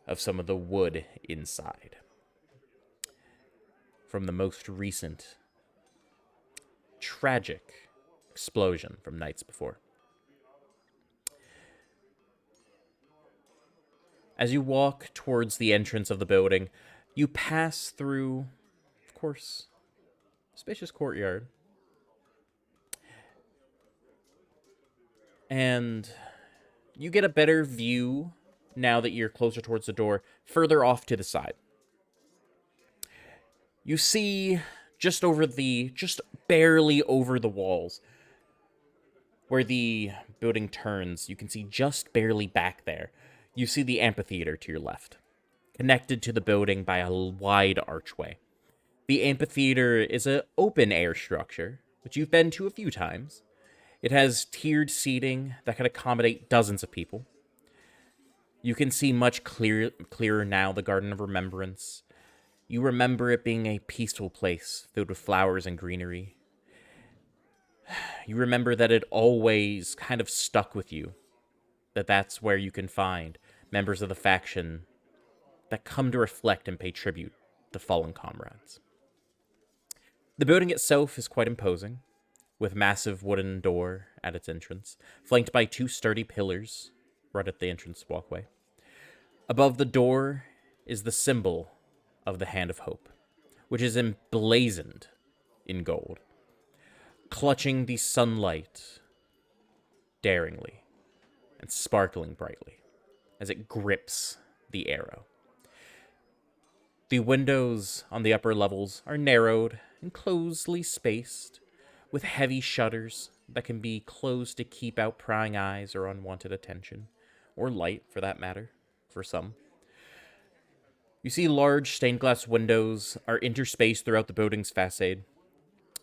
of some of the wood inside from the most recent tragic explosion from nights before. As you walk towards the entrance of the building, you pass through, of course, a spacious courtyard. And you get a better view now that you're closer towards the door, further off to the side. You see just barely over the walls, where the building turns, you can see just barely back there. You see the amphitheater to your left, connected to the building by a wide archway. The amphitheater is an open-air structure, which you've been to a few times. It has tiered seating that can accommodate dozens of people. You can see much clearer now the Garden of Remembrance. You remember it being a peaceful place filled with flowers and greenery. You remember that it always kind of stuck with you, that's where you can find members of the faction that come to reflect and pay tribute to fallen comrades. The building itself is quite imposing, with massive wooden door at its entrance, flanked by two sturdy pillars right at the entrance walkway. Above the door is the symbol of the Hand of Hope, which is emblazoned in gold, clutching the sunlight daringly and sparkling brightly as it grips the arrow. The windows on the upper levels are narrowed and closely spaced, with heavy shutters that can be closed to keep out prying eyes or unwanted attention, or light for that matter, for some. You see large stained glass windows are interspaced throughout the building's facade,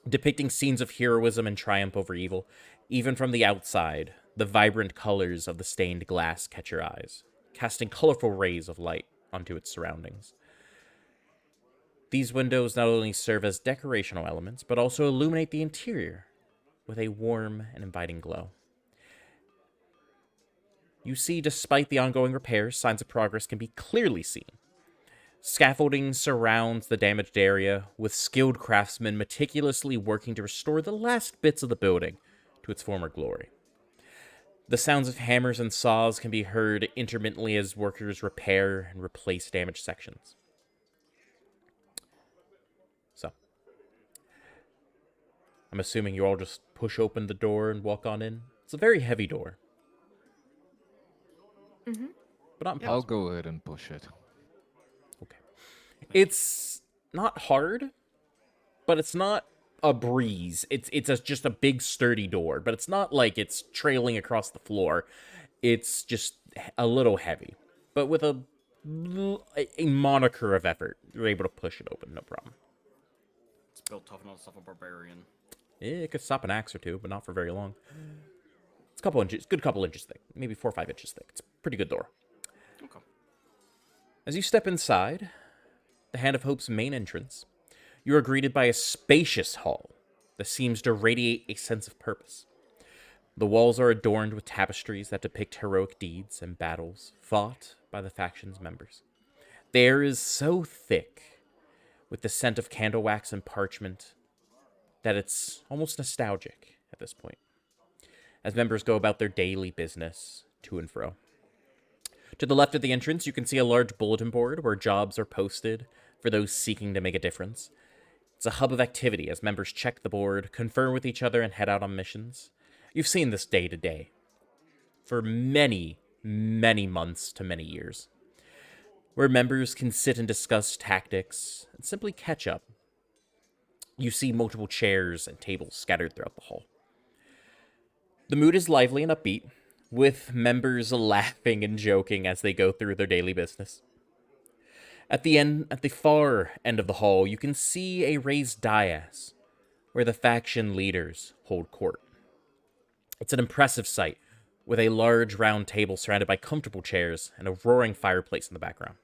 depicting scenes of heroism and triumph over evil. Even from the outside, the vibrant colors of the stained glass catch your eyes, casting colorful rays of light onto its surroundings. These windows not only serve as decorational elements, but also illuminate the interior with a warm and inviting glow. You see, despite the ongoing repairs, signs of progress can be clearly seen. Scaffolding surrounds the damaged area, with skilled craftsmen meticulously working to restore the last bits of the building to its former glory. The sounds of hammers and saws can be heard intermittently as workers repair and replace damaged sections. So, I'm assuming you all just push open the door and walk on in. It's a very heavy door, Mm-hmm. but not I'll impossible. go ahead and push it. Okay. It's not hard, but it's not a breeze. Just a big sturdy door, but it's not like it's trailing across the floor. It's just a little heavy, but with a moniker of effort, you're able to push it open, no problem. It's built tough enough to stop a barbarian. It could stop an axe or two, but not for very long. It's a couple inches, good couple inches thick, maybe 4 or 5 inches thick. It's a pretty good door. Okay. As you step inside the Hand of Hope's main entrance, you are greeted by a spacious hall that seems to radiate a sense of purpose. The walls are adorned with tapestries that depict heroic deeds and battles fought by the faction's members. The air is so thick with the scent of candle wax and parchment that it's almost nostalgic at this point, as members go about their daily business to and fro. To the left of the entrance, you can see a large bulletin board where jobs are posted for those seeking to make a difference. It's a hub of activity as members check the board, confer with each other, and head out on missions. You've seen this day to day for many, many months to many years, where members can sit and discuss tactics and simply catch up. You see multiple chairs and tables scattered throughout the hall. The mood is lively and upbeat, with members laughing and joking as they go through their daily business. At the far end of the hall, you can see a raised dais where the faction leaders hold court. It's an impressive sight, with a large round table surrounded by comfortable chairs and a roaring fireplace in the background.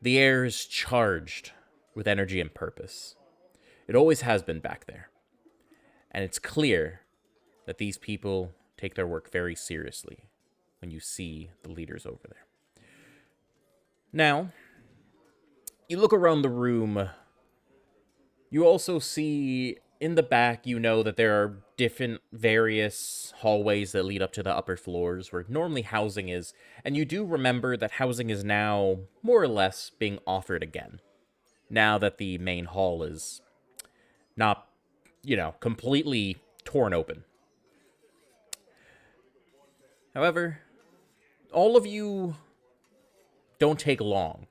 The air is charged with energy and purpose. It always has been back there. And it's clear that these people take their work very seriously when you see the leaders over there. Now, you look around the room. You also see in the back, you know that there are different various hallways that lead up to the upper floors where normally housing is. And you do remember that housing is now more or less being offered again. Now that the main hall is not, completely torn open. However, all of you don't take long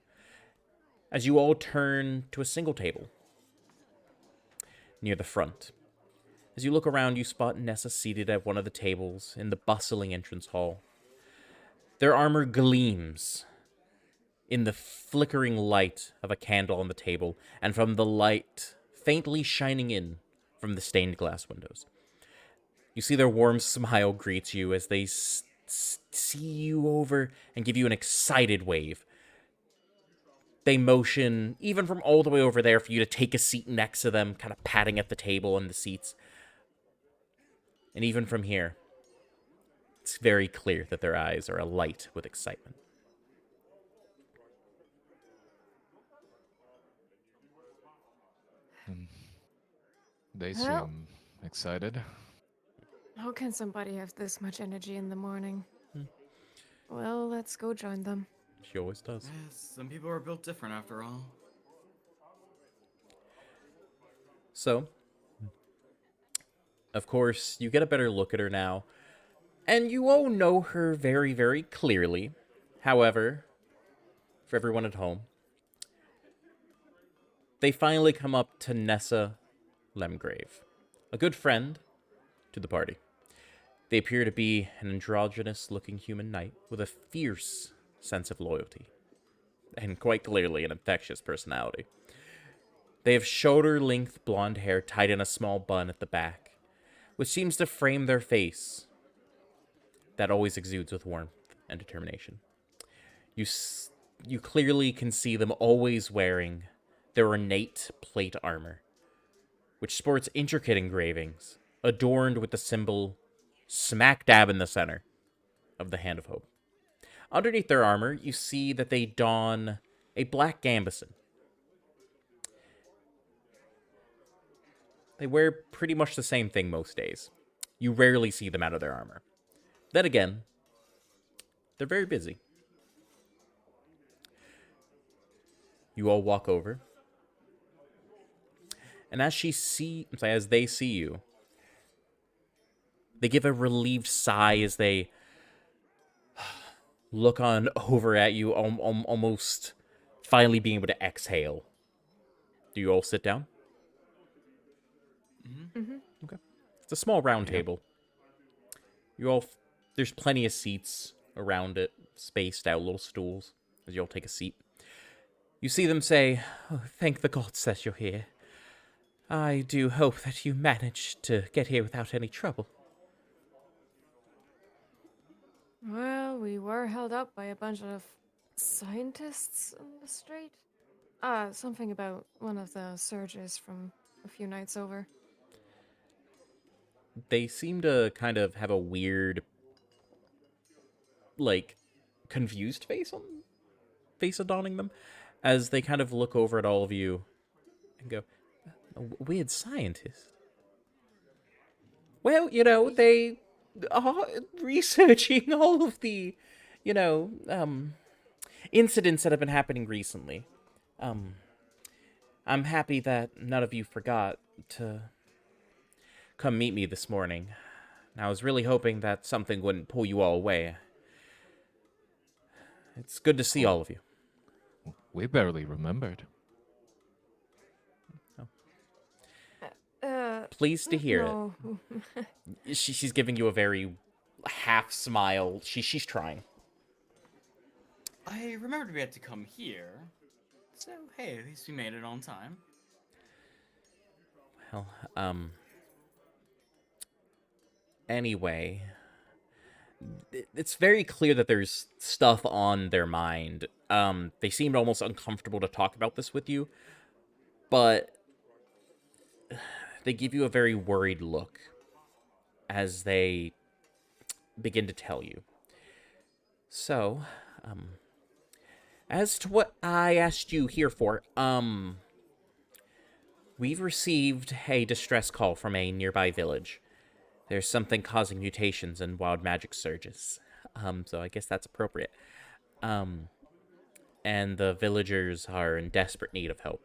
as you all turn to a single table near the front. As you look around, you spot Nessa seated at one of the tables in the bustling entrance hall. Their armor gleams in the flickering light of a candle on the table and from the light faintly shining in from the stained glass windows. You see their warm smile greets you as they see you over and give you an excited wave. They motion, even from all the way over there, for you to take a seat next to them, kind of patting at the table and the seats. And even from here, it's very clear that their eyes are alight with excitement. They Well- seem excited. How can somebody have this much energy in the morning? Hmm. Well, let's go join them. She always does. Yes, some people are built different after all. So, of course, you get a better look at her now, and you all know her very, very clearly. However, for everyone at home, they finally come up to Nessa Lemgrave, a good friend to the party. They appear to be an androgynous-looking human knight with a fierce sense of loyalty, and quite clearly an infectious personality. They have shoulder-length blonde hair tied in a small bun at the back, which seems to frame their face that always exudes with warmth and determination. You clearly can see them always wearing their ornate plate armor, which sports intricate engravings adorned with the symbol smack dab in the center of the Hand of Hope. Underneath their armor, you see that they don a black gambeson. They wear pretty much the same thing most days. You rarely see them out of their armor. Then again, they're very busy. You all walk over, and as they see you, they give a relieved sigh as they look on over at you, almost finally being able to exhale. Do you all sit down? Mm-hmm. Okay. It's a small round Yeah. table. You all, there's plenty of seats around it, spaced out, little stools, as you all take a seat. You see them say, "Oh, thank the gods that you're here. I do hope that you managed to get here without any trouble." Well, we were held up by a bunch of scientists in the street. Something about one of the surges from a few nights over. They seem to kind of have a weird, like, confused face adorning them, as they kind of look over at all of you and go, "A weird scientist." Well, they are researching all of the, you know, incidents that have been happening recently. I'm happy that none of you forgot to come meet me this morning. I was really hoping that something wouldn't pull you all away. It's good to see Oh. all of you. We barely remembered. Pleased to hear no. it. She's giving you a very half smile. She's trying. I remembered we had to come here. So, hey, at least we made it on time. Well, anyway, it's very clear that there's stuff on their mind. They seemed almost uncomfortable to talk about this with you, but they give you a very worried look as they begin to tell you. So, as to what I asked you here for, we've received a distress call from a nearby village. There's something causing mutations and wild magic surges. So I guess that's appropriate. And the villagers are in desperate need of help.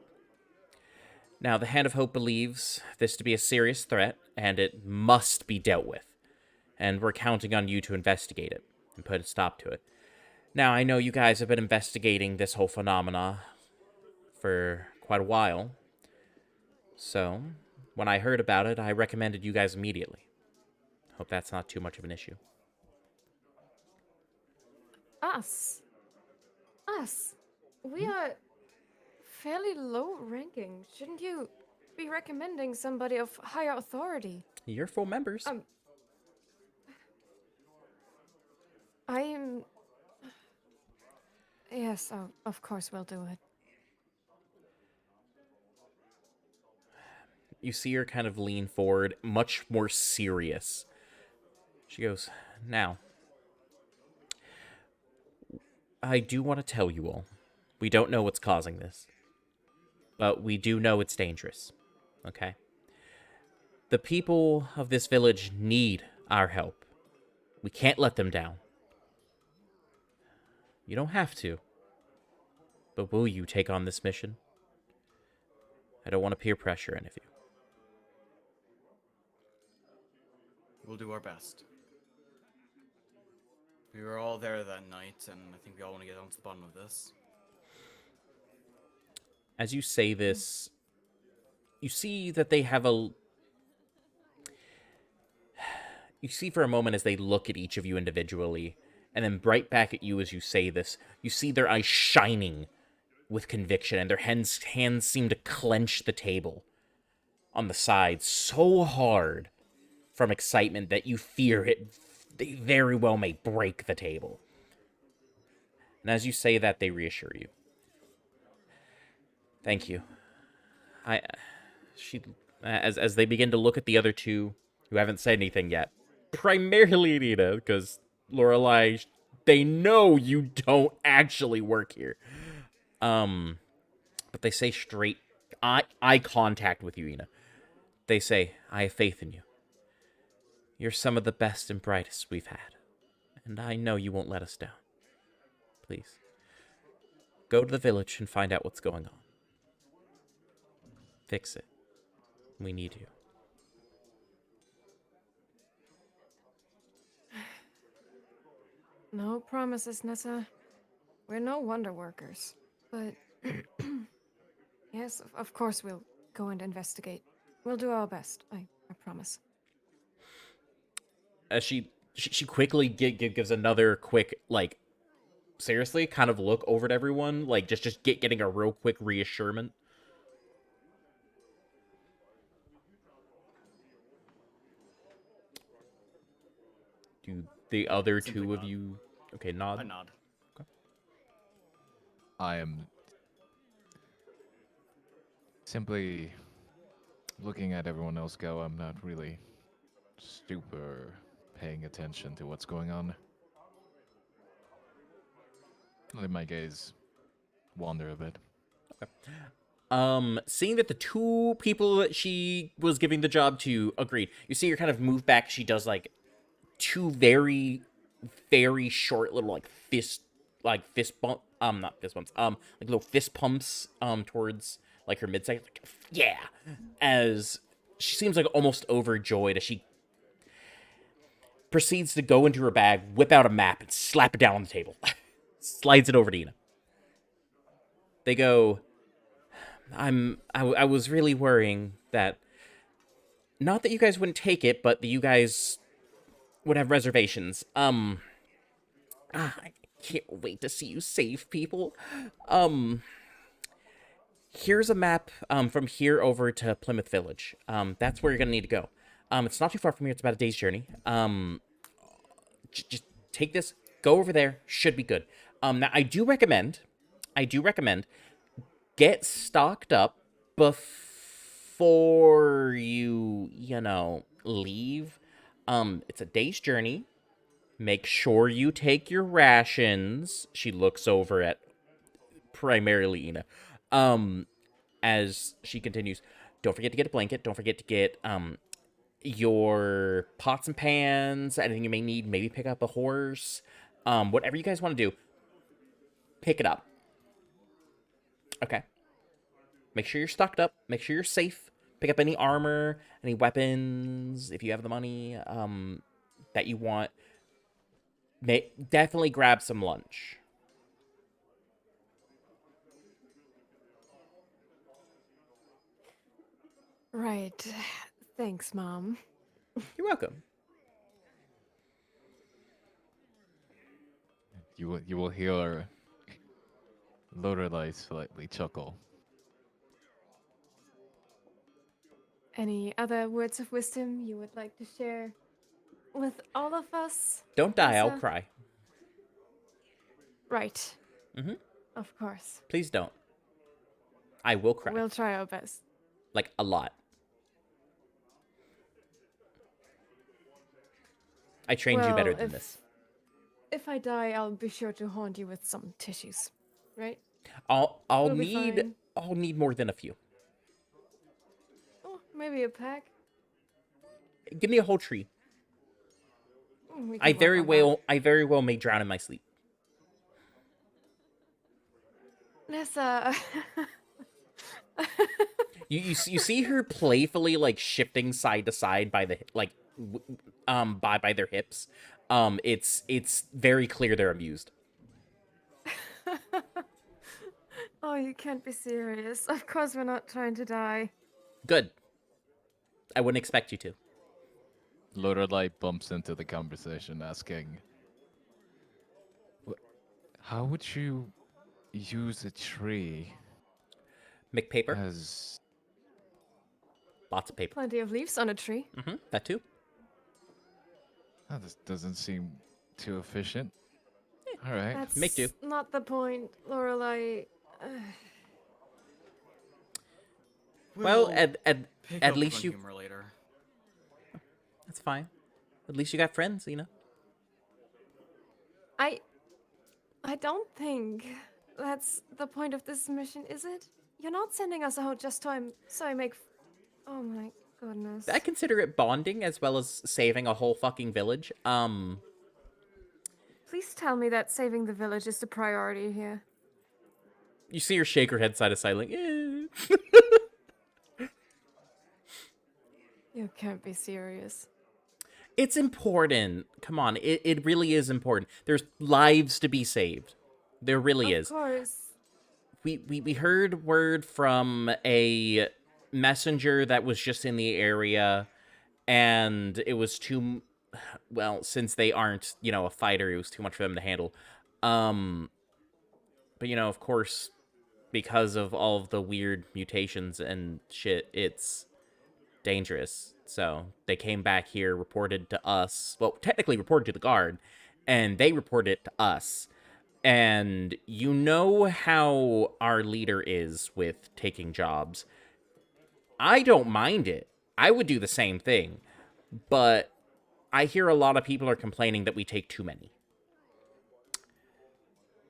Now, the Hand of Hope believes this to be a serious threat, and it must be dealt with. And we're counting on you to investigate it and put a stop to it. Now, I know you guys have been investigating this whole phenomena for quite a while. So, when I heard about it, I recommended you guys immediately. Hope that's not too much of an issue. Us. Us. We are fairly low ranking. Shouldn't you be recommending somebody of higher authority? You're full members. I am. Yes, oh, of course we'll do it. You see her kind of lean forward, much more serious. She goes, "Now, I do want to tell you all, we don't know what's causing this, but we do know it's dangerous, okay? The people of this village need our help. We can't let them down. You don't have to, but will you take on this mission? I don't want to peer pressure any of you." We'll do our best. We were all there that night, and I think we all want to get on to the bottom of this. As you say this, you see that they have a... You see for a moment as they look at each of you individually, and then right back at you as you say this, you see their eyes shining with conviction, and their hands seem to clench the table on the side so hard from excitement that you fear they very well may break the table. And as you say that, they reassure you. "Thank you." As they begin to look at the other two who haven't said anything yet, primarily Anita, because Lorelai, they know you don't actually work here. But they say straight eye contact with you, Ina. They say, "I have faith in you. You're some of the best and brightest we've had." And I know you won't let us down. Please. Go to the village and find out what's going on. Fix it. We need you. No promises, Nessa. We're no wonder workers. But yes, of course we'll go and investigate. We'll do our best. I promise. As she quickly gives another quick, like, seriously kind of look over at everyone, like just getting a real quick reassurance. Do the other Simply two of nod. you okay I nod? nod. I am simply looking at everyone else go. I'm not really super paying attention to what's going on. Let my gaze wander a bit. Seeing that the two people that she was giving the job to agreed, you see her kind of move back. She does like two very, very short little fist bump, not fist bumps, like little fist pumps, towards like her midsection, like, yeah, as she seems like almost overjoyed as she proceeds to go into her bag, whip out a map, and slap it down on the table. Slides it over to Ina. They go, I was really worrying that, not that you guys wouldn't take it, but that you guys would have reservations. I can't wait to see you save people. Here's a map, from here over to Plymouth Village. That's where you're gonna need to go. It's not too far from here. It's about a day's journey. Just take this, go over there. Should be good. Now I do recommend, get stocked up before you leave. It's a day's journey. Make sure you take your rations. She looks over at primarily Ina. As she continues, don't forget to get a blanket. Don't forget to get your pots and pans, anything you may need. Maybe pick up a horse. Whatever you guys want to do, pick it up. Okay. Make sure you're stocked up. Make sure you're safe. Pick up any armor, any weapons, if you have the money that you want. Definitely grab some lunch. Right. Thanks, Mom. You're welcome. You will hear Lorelei slightly chuckle. Any other words of wisdom you would like to share with all of us? Don't die, I'll Nessa? cry. Right. Mm-hmm. Of course. Please don't. I will cry. We'll try our best. Like, a lot. I trained you better than this. If I die, I'll be sure to haunt you with some tissues. Right? I'll We'll be need fine. I'll need more than a few. Oh, maybe a pack. Give me a whole tree. We I can very work on well may drown in my sleep. that. Nessa. You see her playfully like shifting side to side by the by their hips. It's very clear they're amused. Oh, you can't be serious. Of course we're not trying to die. Good. I wouldn't expect you to. Lorelei bumps into the conversation, asking, "How would you use a tree Make paper. as?" Lots of paper. Plenty of leaves on a tree. Mm-hmm. That too. Oh, this doesn't seem too efficient. All right. That's Make do. not the point, Lorelei. Well, We'll pick at up least on you. humor later. That's fine. At least you got friends, I don't think that's the point of this mission, is it? You're not sending us out just so I make. Oh my goodness. I consider it bonding as well as saving a whole fucking village. Please tell me that saving the village is the priority here. You see her shake her head side to side, like, eh. You can't be serious. It's important. Come on, it really is important. There's lives to be saved. There really Of is. course. We heard word from a messenger that was just in the area, and it was too, well, since they aren't, a fighter, it was too much for them to handle. But of course, because of all of the weird mutations and shit, it's dangerous. So they came back here, reported to us. Well, technically reported to the guard, and they reported it to us. And you know how our leader is with taking jobs. I don't mind it. I would do the same thing. But I hear a lot of people are complaining that we take too many.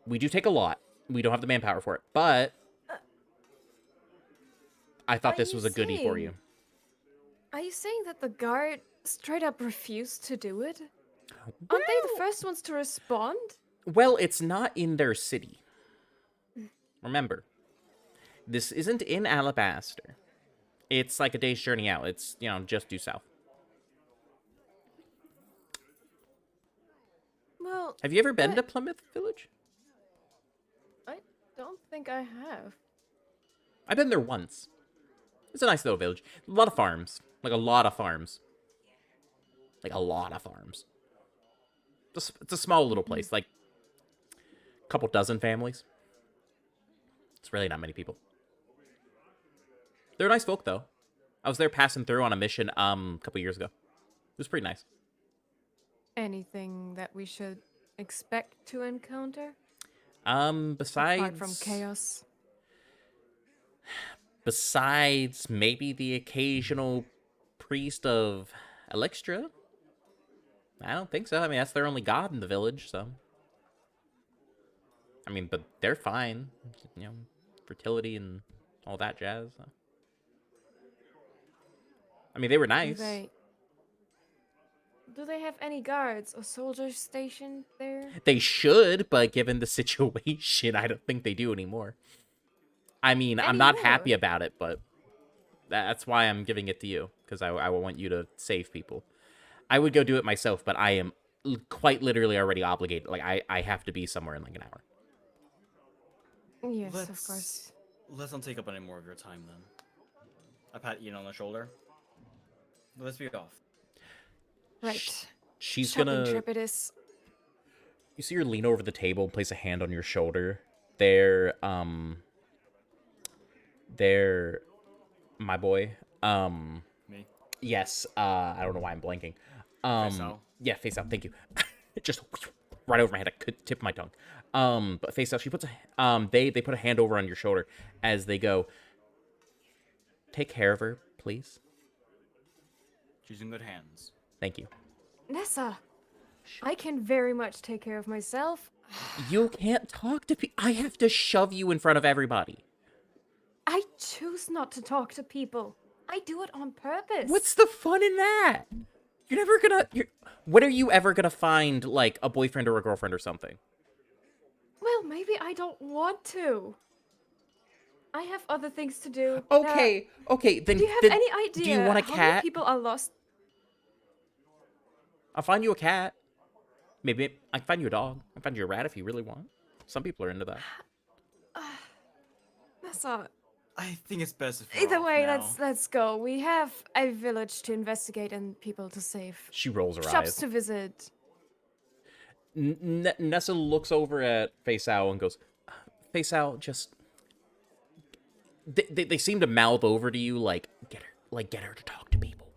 We do take a lot. We don't have the manpower for it. But I thought Are this you was a goodie for saying- you. Are you saying that the guard straight up refused to do it? Aren't they the first ones to respond? Well, it's not in their city. Remember, this isn't in Alabaster. It's like a day's journey out. It's, just due south. Well, Have you ever been but- to Plymouth Village? I don't think I have. I've been there once. It's a nice little village. A lot of farms. Like, a lot of farms. Like, a lot of farms. It's a small little place. Like, a couple dozen families. It's really not many people. They're nice folk, though. I was there passing through on a mission a couple years ago. It was pretty nice. Anything that we should expect to encounter? Besides... Apart from chaos. Besides maybe the occasional priest of Elixtra? I don't think so. I mean, that's their only god in the village, so... I mean, but they're fine. Fertility and all that jazz. So. I mean, they were nice. Do they have any guards or soldiers stationed there? They should, but given the situation, I don't think they do anymore. I mean, I'm not happy Anymore? about it, but that's why I'm giving it to you, because I want you to save people. I would go do it myself, but I am quite literally already obligated. Like, I have to be somewhere in like an hour. Yes, of course. Let's not take up any more of your time then. I pat Ian on the shoulder. Let's be off. Right. She's Shut gonna... Intrepidus. You see her lean over the table and place a hand on your shoulder. They're my boy. Me? Yes, I don't know why I'm blanking. Face out? Yeah, face out, thank you. Just right over my head, I could tip my tongue. But face out, she puts they put a hand over on your shoulder as they go, take care of her, please. She's in good hands. Thank you. Nessa, I can very much take care of myself. You can't talk to people. I have to shove you in front of everybody. I choose not to talk to people. I do it on purpose. What's the fun in that? You're never gonna... When are you ever gonna find, like, a boyfriend or a girlfriend or something? Well, maybe I don't want to. I have other things to do. Okay, then... Do you have then, any idea do you want a how many cat? people are lost? I'll find you a cat. Maybe I can find you a dog. I can find you a rat if you really want. Some people are into that. Nessa, I think it's best if we're either off way, now. let's go. We have a village to investigate and people to save. She rolls her Shops eyes. to visit. Nessa looks over at Faceow and goes, Faceow, just... They seem to mouth over to you, get her to talk to people.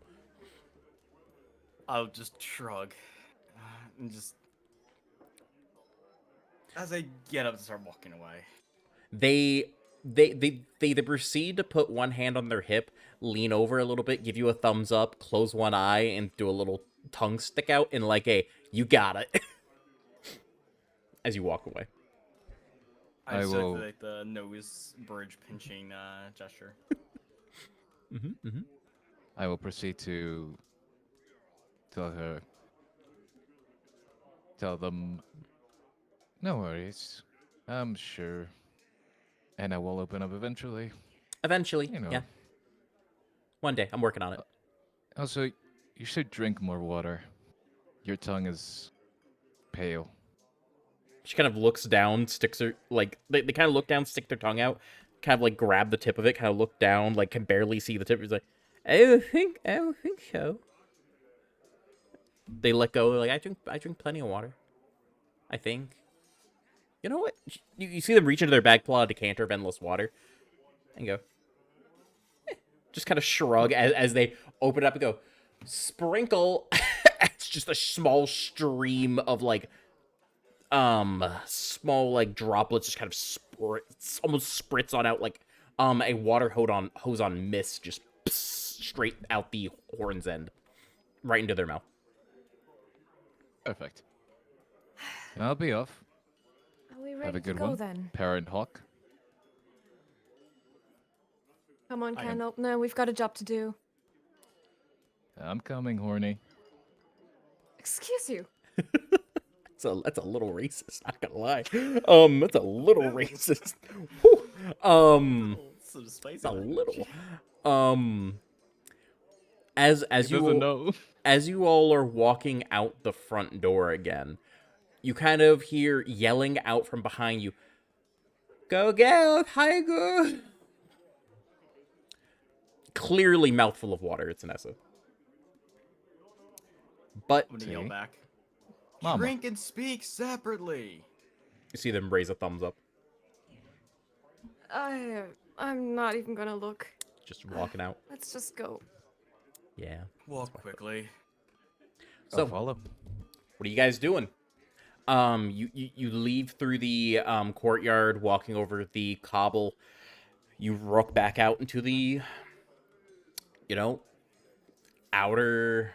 I'll just shrug. And just... As I get up to start walking away. They proceed to put one hand on their hip, lean over a little bit, give you a thumbs up, close one eye, and do a little tongue stick out in like a, you got it, as you walk away. I just will- like the nose bridge pinching gesture. I will proceed to tell them No worries. I'm sure. And I will open up eventually. Eventually, You know. yeah. One day, I'm working on it. Also, you should drink more water. Your tongue is pale. She kind of looks down, sticks her like they kind of look down, stick their tongue out, kind of like grab the tip of it, kind of look down, like can barely see the tip. He's like, I don't think so. They let go. Like I drink plenty of water. I think. You know what? You see them reach into their bag, pull out a decanter of endless water, and go. Just kind of shrug as they open it up and go, sprinkle. It's just a small stream of like small like droplets just kind of almost spritz on out like a water hose on mist, just straight out the horn's end right into their mouth. Perfect. I'll be off. Are we Have ready a to good go one, then? Parent Hawk. Come on, I am. Kendall. No, we've got a job to do. I'm coming, horny. Excuse you. That's a little racist, not gonna lie. That's a little racist. Whew. Some spicy It's a language. little. Um, as He doesn't know. as you all are walking out the front door again, you kind of hear yelling out from behind you. Go get Tiger! Clearly mouthful of water. It's Nessa. But I'm gonna yell See? back. Mama. Drink and speak separately. you see them raise a thumbs up. I'm not even gonna look. Just walking out. Let's just go. Yeah. Walk quickly. So, I'll follow. what are you guys doing? You leave through the courtyard, walking over the cobble. You rook back out into the, outer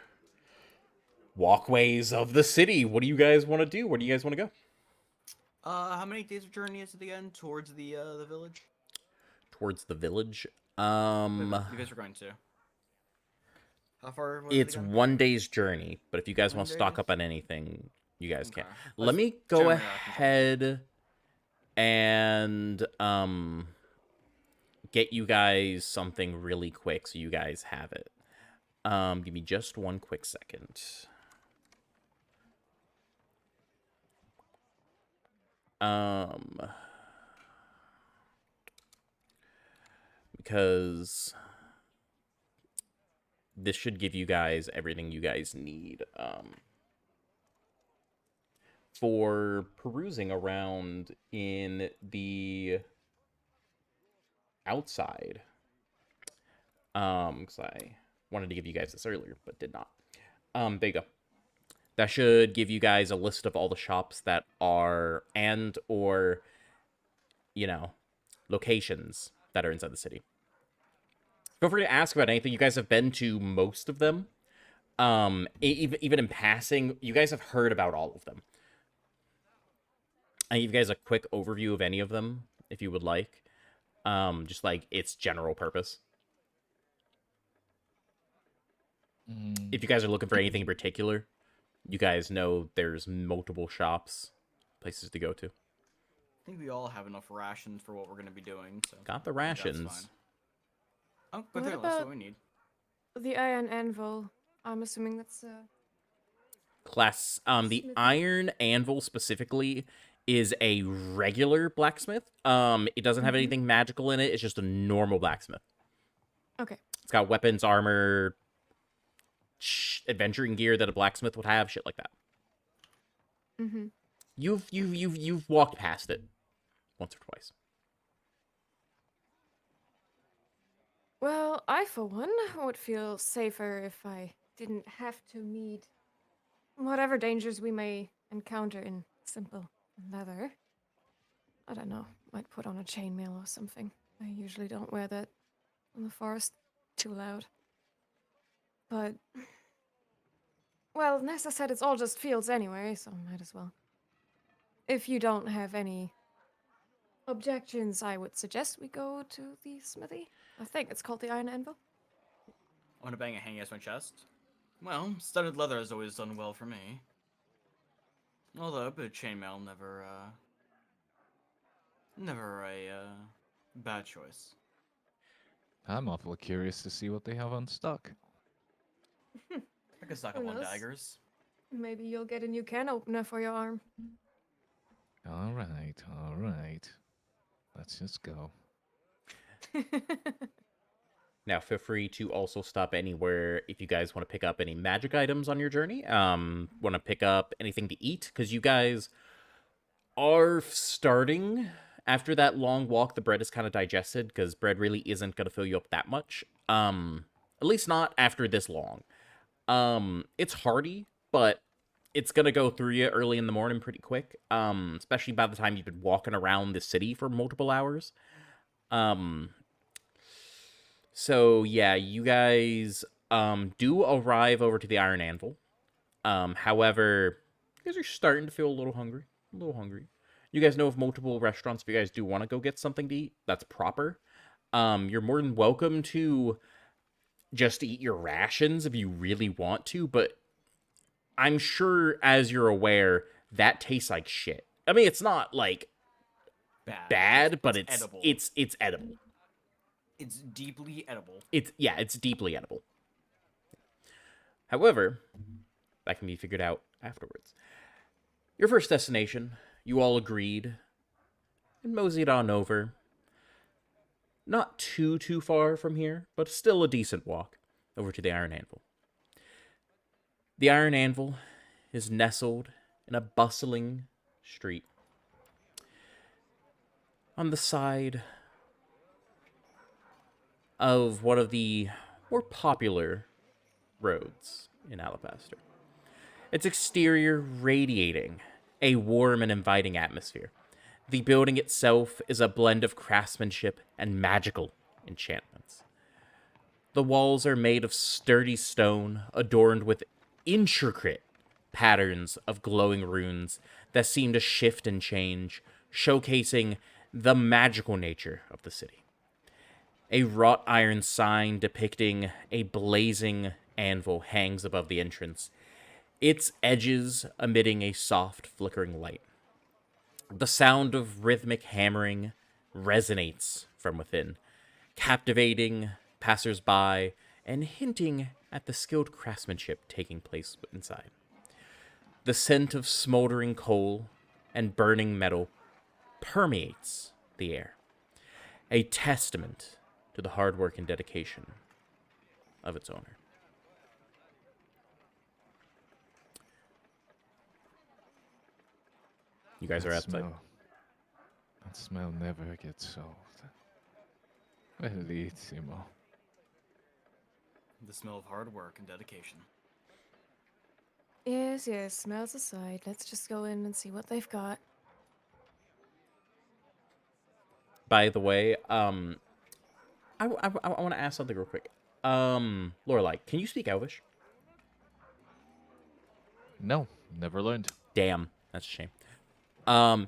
walkways of the city. What do you guys want to do? Where do you guys want to go? How many days of journey is it again towards the village? Towards the village. You guys are going to. How far was It's it again? 1 day's journey, but if you guys want to 1 stock day? up on anything, you guys can. Okay. Let Let's me go generally not ahead and get you guys something really quick so you guys have it. Give me just one quick second. Because this should give you guys everything you guys need for perusing around in the outside. Because I wanted to give you guys this earlier, but did not. There you go. That should give you guys a list of all the shops that are or locations that are inside the city. Feel free to ask about anything. You guys have been to most of them. Even in passing, you guys have heard about all of them. I give you guys a quick overview of any of them, if you would like. Just like its general purpose. If you guys are looking for anything in particular, you guys know there's multiple shops, places to go to. I think we all have enough rations for what we're gonna be doing. So Got the I think that's rations. fine. Oh, What good thing. That's about- what we need. The iron anvil. I'm assuming that's Class. The Smithing. iron anvil specifically is a regular blacksmith. It doesn't have anything magical in it. It's just a normal blacksmith. okay. It's got weapons, armor, adventuring gear that a blacksmith would have, shit like that. Mm-hmm. You've walked past it once or twice. Well, I for one would feel safer if I didn't have to meet whatever dangers we may encounter in simple leather. I don't know. Might put on a chainmail or something. I usually don't wear that in the forest. Too loud. But well, Nessa said it's all just fields anyway, so might as well. If you don't have any objections, I would suggest we go to the smithy. I think it's called the Iron Anvil. I want to bang a hang against my chest. Well, studded leather has always done well for me. Although a bit of chainmail never a bad choice. I'm awfully curious to see what they have on stock. I could stock Who up on knows? daggers. Maybe you'll get a new can opener for your arm. All right, all right. Let's just go. Now, feel free to also stop anywhere if you guys want to pick up any magic items on your journey. Want to pick up anything to eat, because you guys are starting. After that long walk, the bread is kind of digested, because bread really isn't going to fill you up that much. At least not after this long. It's hearty, but it's gonna go through you early in the morning pretty quick. Especially by the time you've been walking around the city for multiple hours. Um, so yeah, you guys do arrive over to the Iron Anvil. However, you guys are starting to feel a little hungry. A little hungry. You guys know of multiple restaurants if you guys do want to go get something to eat that's proper. You're more than welcome to just eat your rations if you really want to, but I'm sure, as you're aware, that tastes like shit. I mean, it's not like bad, but it's edible. it's edible. It's deeply edible. It's deeply edible. However, that can be figured out afterwards. Your first destination, you all agreed, and moseyed on over. Not too far from here, but still a decent walk over to the Iron Anvil. The Iron Anvil is nestled in a bustling street. On the side of one of the more popular roads in Alabaster. Its exterior radiating a warm and inviting atmosphere. The building itself is a blend of craftsmanship and magical enchantments. The walls are made of sturdy stone, adorned with intricate patterns of glowing runes that seem to shift and change, showcasing the magical nature of the city. A wrought iron sign depicting a blazing anvil hangs above the entrance, its edges emitting a soft, flickering light. The sound of rhythmic hammering resonates from within, captivating passersby and hinting at the skilled craftsmanship taking place inside. The scent of smoldering coal and burning metal permeates the air, a testament to the hard work and dedication of its owner. You guys are outside. That smell never gets old. Bellissimo. The smell of hard work and dedication. Yes, smells aside. Let's just go in and see what they've got. By the way, I want to ask something real quick. Lorelai, can you speak Elvish? No, never learned. Damn, that's a shame.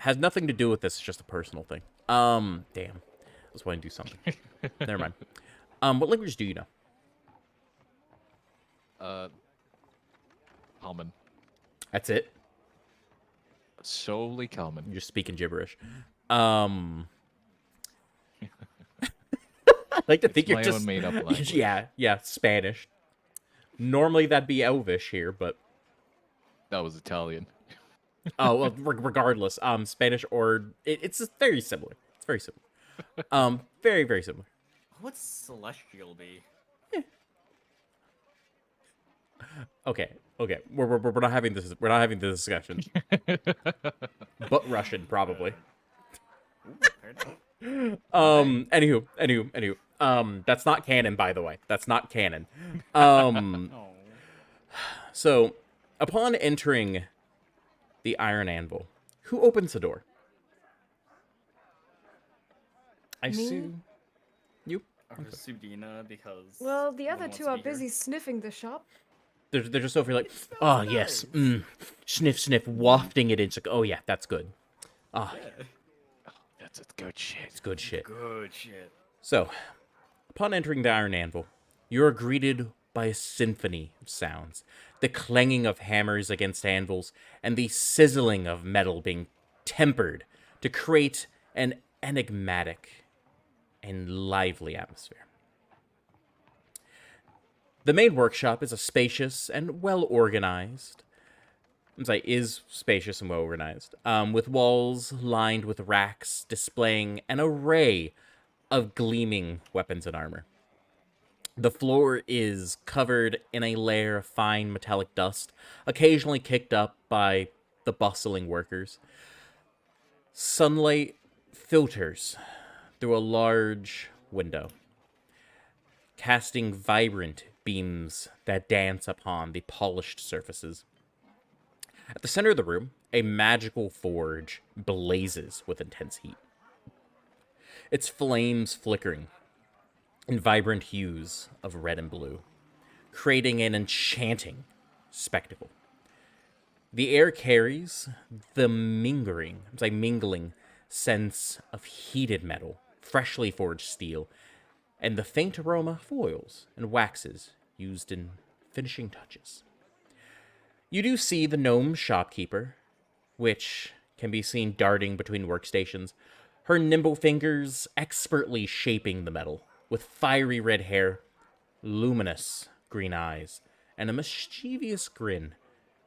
Has nothing to do with this. It's just a personal thing. Damn. I was wanting to do something. Never mind. What language do you know? Common. That's it? Solely common. You're just speaking gibberish. I like to think It's you're my just own made-up language. yeah, Spanish. Normally that'd be Elvish here, but That was Italian. oh well, regardless, Spanish or it's just very similar. It's very similar. Very similar. What's celestial be? Okay. We're not having this. We're not having this discussion. But Russian probably. Ooh, fair enough. Anywho. That's not canon, by the way. That's not canon. Oh. So, upon entering the Iron Anvil, who opens the door? I Me? assume you. Or Sudina, because. Well, the no other one two wants are to be here. busy sniffing the shop. They're just over here like, oh yes, sniff, wafting it in. It's like, oh yeah, that's good. Ah, Yeah. That's a good shit. it's good shit. Good shit. So, upon entering the Iron Anvil, you are greeted by a symphony of sounds, the clanging of hammers against anvils, and the sizzling of metal being tempered to create an enigmatic and lively atmosphere. The main workshop is a spacious and well-organized. Is spacious and well-organized, with walls lined with racks displaying an array of gleaming weapons and armor. The floor is covered in a layer of fine metallic dust, occasionally kicked up by the bustling workers. Sunlight filters through a large window, casting vibrant beams that dance upon the polished surfaces. At the center of the room, a magical forge blazes with intense heat, its flames flickering in vibrant hues of red and blue, creating an enchanting spectacle. The air carries the mingling sense of heated metal, freshly forged steel, and the faint aroma of oils and waxes used in finishing touches. You do see the gnome shopkeeper, which can be seen darting between workstations, her nimble fingers expertly shaping the metal, with fiery red hair, luminous green eyes, and a mischievous grin.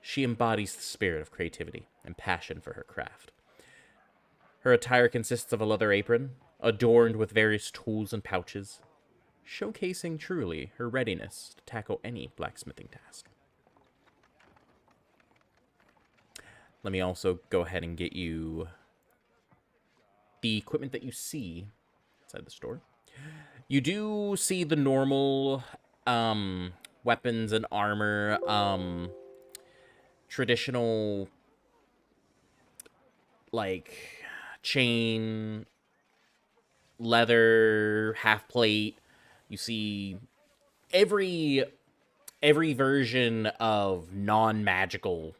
She embodies the spirit of creativity and passion for her craft. Her attire consists of a leather apron, adorned with various tools and pouches, showcasing truly her readiness to tackle any blacksmithing task. Let me also go ahead and get you the equipment that you see inside the store. You do see the normal weapons and armor, traditional, like, chain, leather, half plate. You see every version of non-magical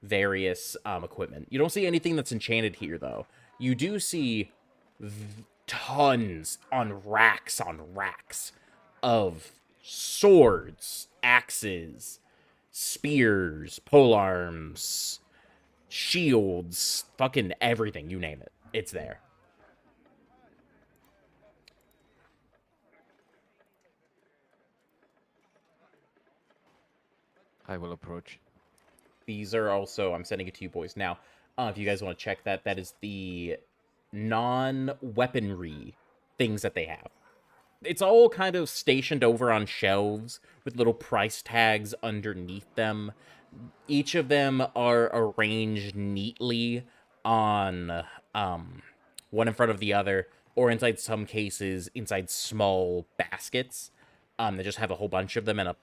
various equipment. You don't see anything that's enchanted here, though. You do see tons on racks of swords, axes, spears, polearms, shields, fucking everything, you name it. It's there. I will approach. These are also, I'm sending it to you boys now. If you guys want to check that, that is the non-weaponry things that they have. It's all kind of stationed over on shelves with little price tags underneath them. Each of them are arranged neatly on one in front of the other, or inside some cases, inside small baskets. They just have a whole bunch of them and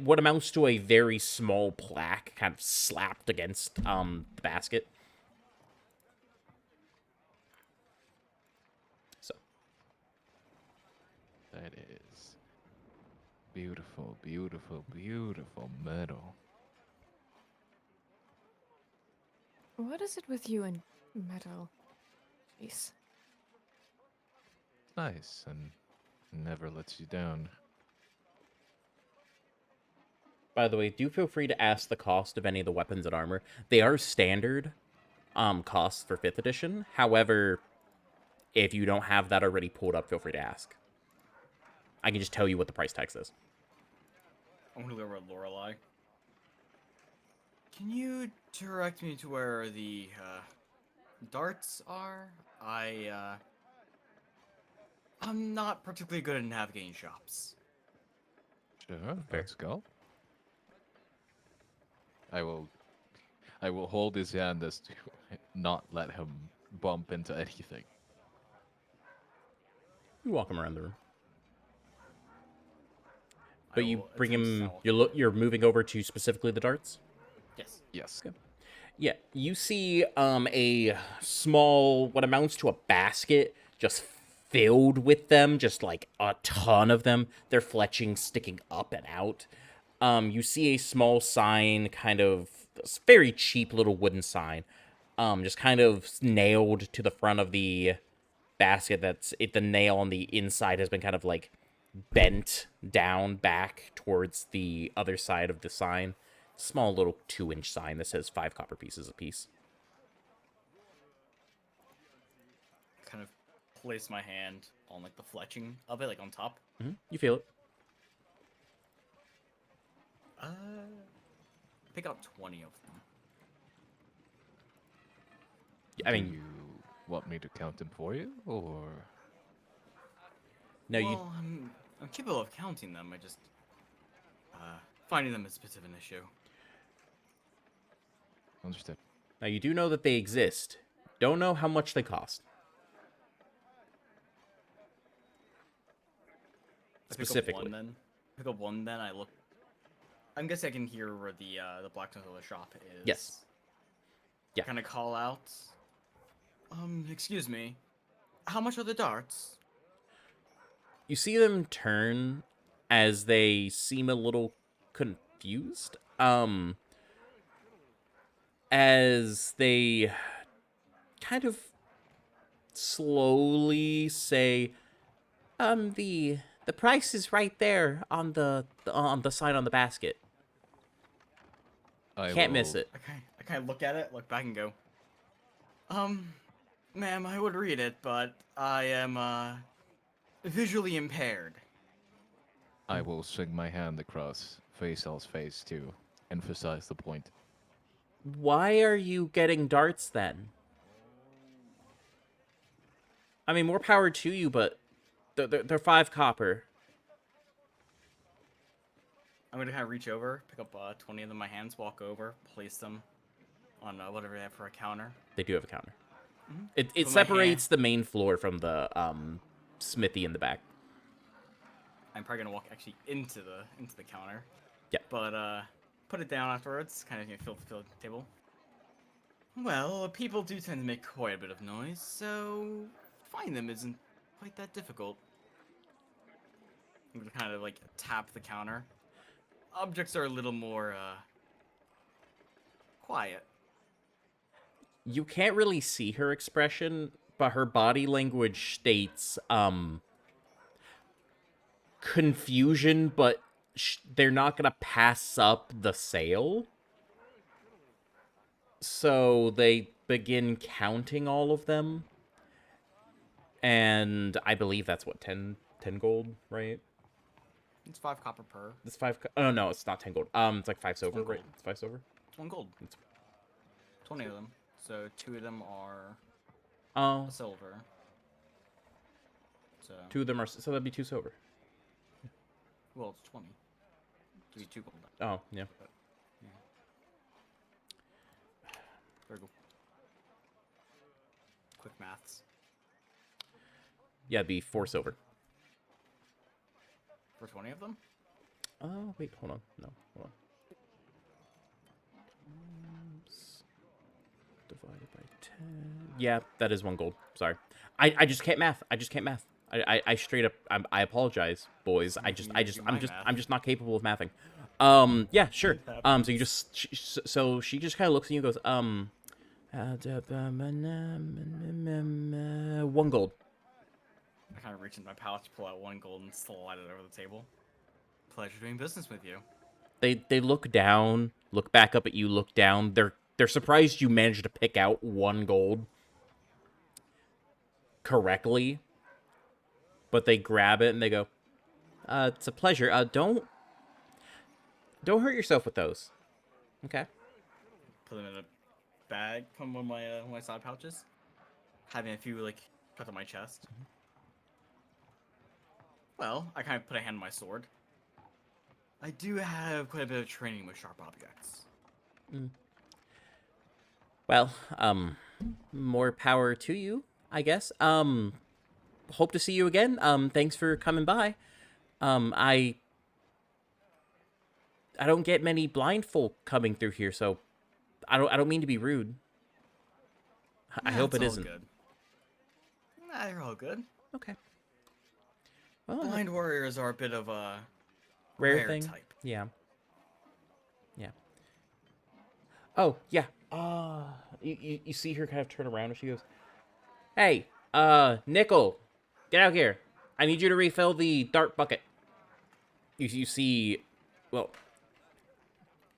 what amounts to a very small plaque kind of slapped against the basket. So. That is beautiful, beautiful, beautiful metal. What is it with you and metal? Jeez. Nice and never lets you down. By the way, do feel free to ask the cost of any of the weapons and armor. They are standard costs for 5th edition. However, if you don't have that already pulled up, feel free to ask. I can just tell you what the price tag says. I want to go over Lorelei. Can you direct me to where the darts are? I'm not particularly good at navigating shops. Sure, Fair. let's go. I will hold his hand as to not let him bump into anything. You walk him around the room. But I you will bring attempt him. stealth. You're moving over to specifically the darts. Yes. Yes. Okay. Yeah, you see a small, what amounts to a basket, just filled with them, just like a ton of them. They're fletching, sticking up and out. You see a small sign, kind of very cheap little wooden sign, just kind of nailed to the front of the basket. The nail on the inside has been kind of like bent down back towards the other side of the sign. Small little 2-inch sign that says 5 copper pieces apiece. Kind of place my hand on like the fletching of it, like on top. You feel it. Pick out 20 of them. I Do mean, you want me to count them for you, or no, you. Well, I'm capable of counting them. I just finding them is a bit of an issue. understood? Now you do know that they exist. Don't know how much they cost. I pick up Specifically. one then. Pick up one then. I look. I'm guessing I can hear where the blacksmith of the shop is. Yes. Yeah. Kind of call out. Excuse me. How much are the darts? You see them turn as they seem a little confused. As they kind of slowly say, the price is right there on the sign on the basket. I Can't miss will- it. I kind of look at it, look back, and go. Ma'am, I would read it, but I am visually impaired. I will swing my hand across Faisal's face to emphasize the point. Why are you getting darts then? I mean, more power to you, but they're 5 copper. I'm gonna kind of reach over, pick up 20 of them in my hands, walk over, place them on whatever they have for a counter. They do have a counter. Put It my hand- separates the main floor from the smithy in the back. I'm probably gonna walk actually into the counter. Yeah. But put it down afterwards, kind of fill the table. Well, people do tend to make quite a bit of noise, so find them isn't quite that difficult. I'm gonna kind of like tap the counter. Objects are a little more quiet. You can't really see her expression, but her body language states confusion, but they're not gonna pass up the sale. So they begin counting all of them, and I believe that's what 10 gold, right? It's 5 copper per. It's 5. Oh no, it's not 10 gold. It's like 5 silver, 1 right? gold. It's 5 silver. It's 1 gold. It's 20 of them. So 2 of them are oh, a silver. So 2 of them are, so that'd be 2 silver. well, it's 20. Give you 2 gold. Oh yeah. Very good. Quick maths. Yeah, it'd be 4 silver. For 20 of them? Oh, wait, hold on. No, hold on. Divided by 10. Yeah, that is 1 gold. Sorry. I just can't math. I just can't math. I straight up I apologize, boys. I'm just not capable of mathing. Yeah, sure. So you just so she just kind of looks at you and goes, 1 gold. I kind of reach into my pouch, pull out 1 gold, and slide it over the table. Pleasure doing business with you. They look down, look back up at you, look down. They're surprised you managed to pick out 1 gold correctly. But they grab it and they go, it's a pleasure. Don't hurt yourself with those. Okay. Put them in a bag from one of my side pouches. Having a few like cut on my chest. Well, I kind of put a hand on my sword. I do have quite a bit of training with sharp objects. Well, more power to you, I guess. Hope to see you again. Thanks for coming by. I don't get many blind folk coming through here, so I don't mean to be rude. I hope it it's all isn't. good. Nah, they're all good. Okay. Well, Blind warriors are a bit of a rare thing. type. Yeah. Yeah. Oh, yeah. You see her kind of turn around and she goes, "Hey, Nickel, get out here. I need you to refill the dart bucket." you see, well,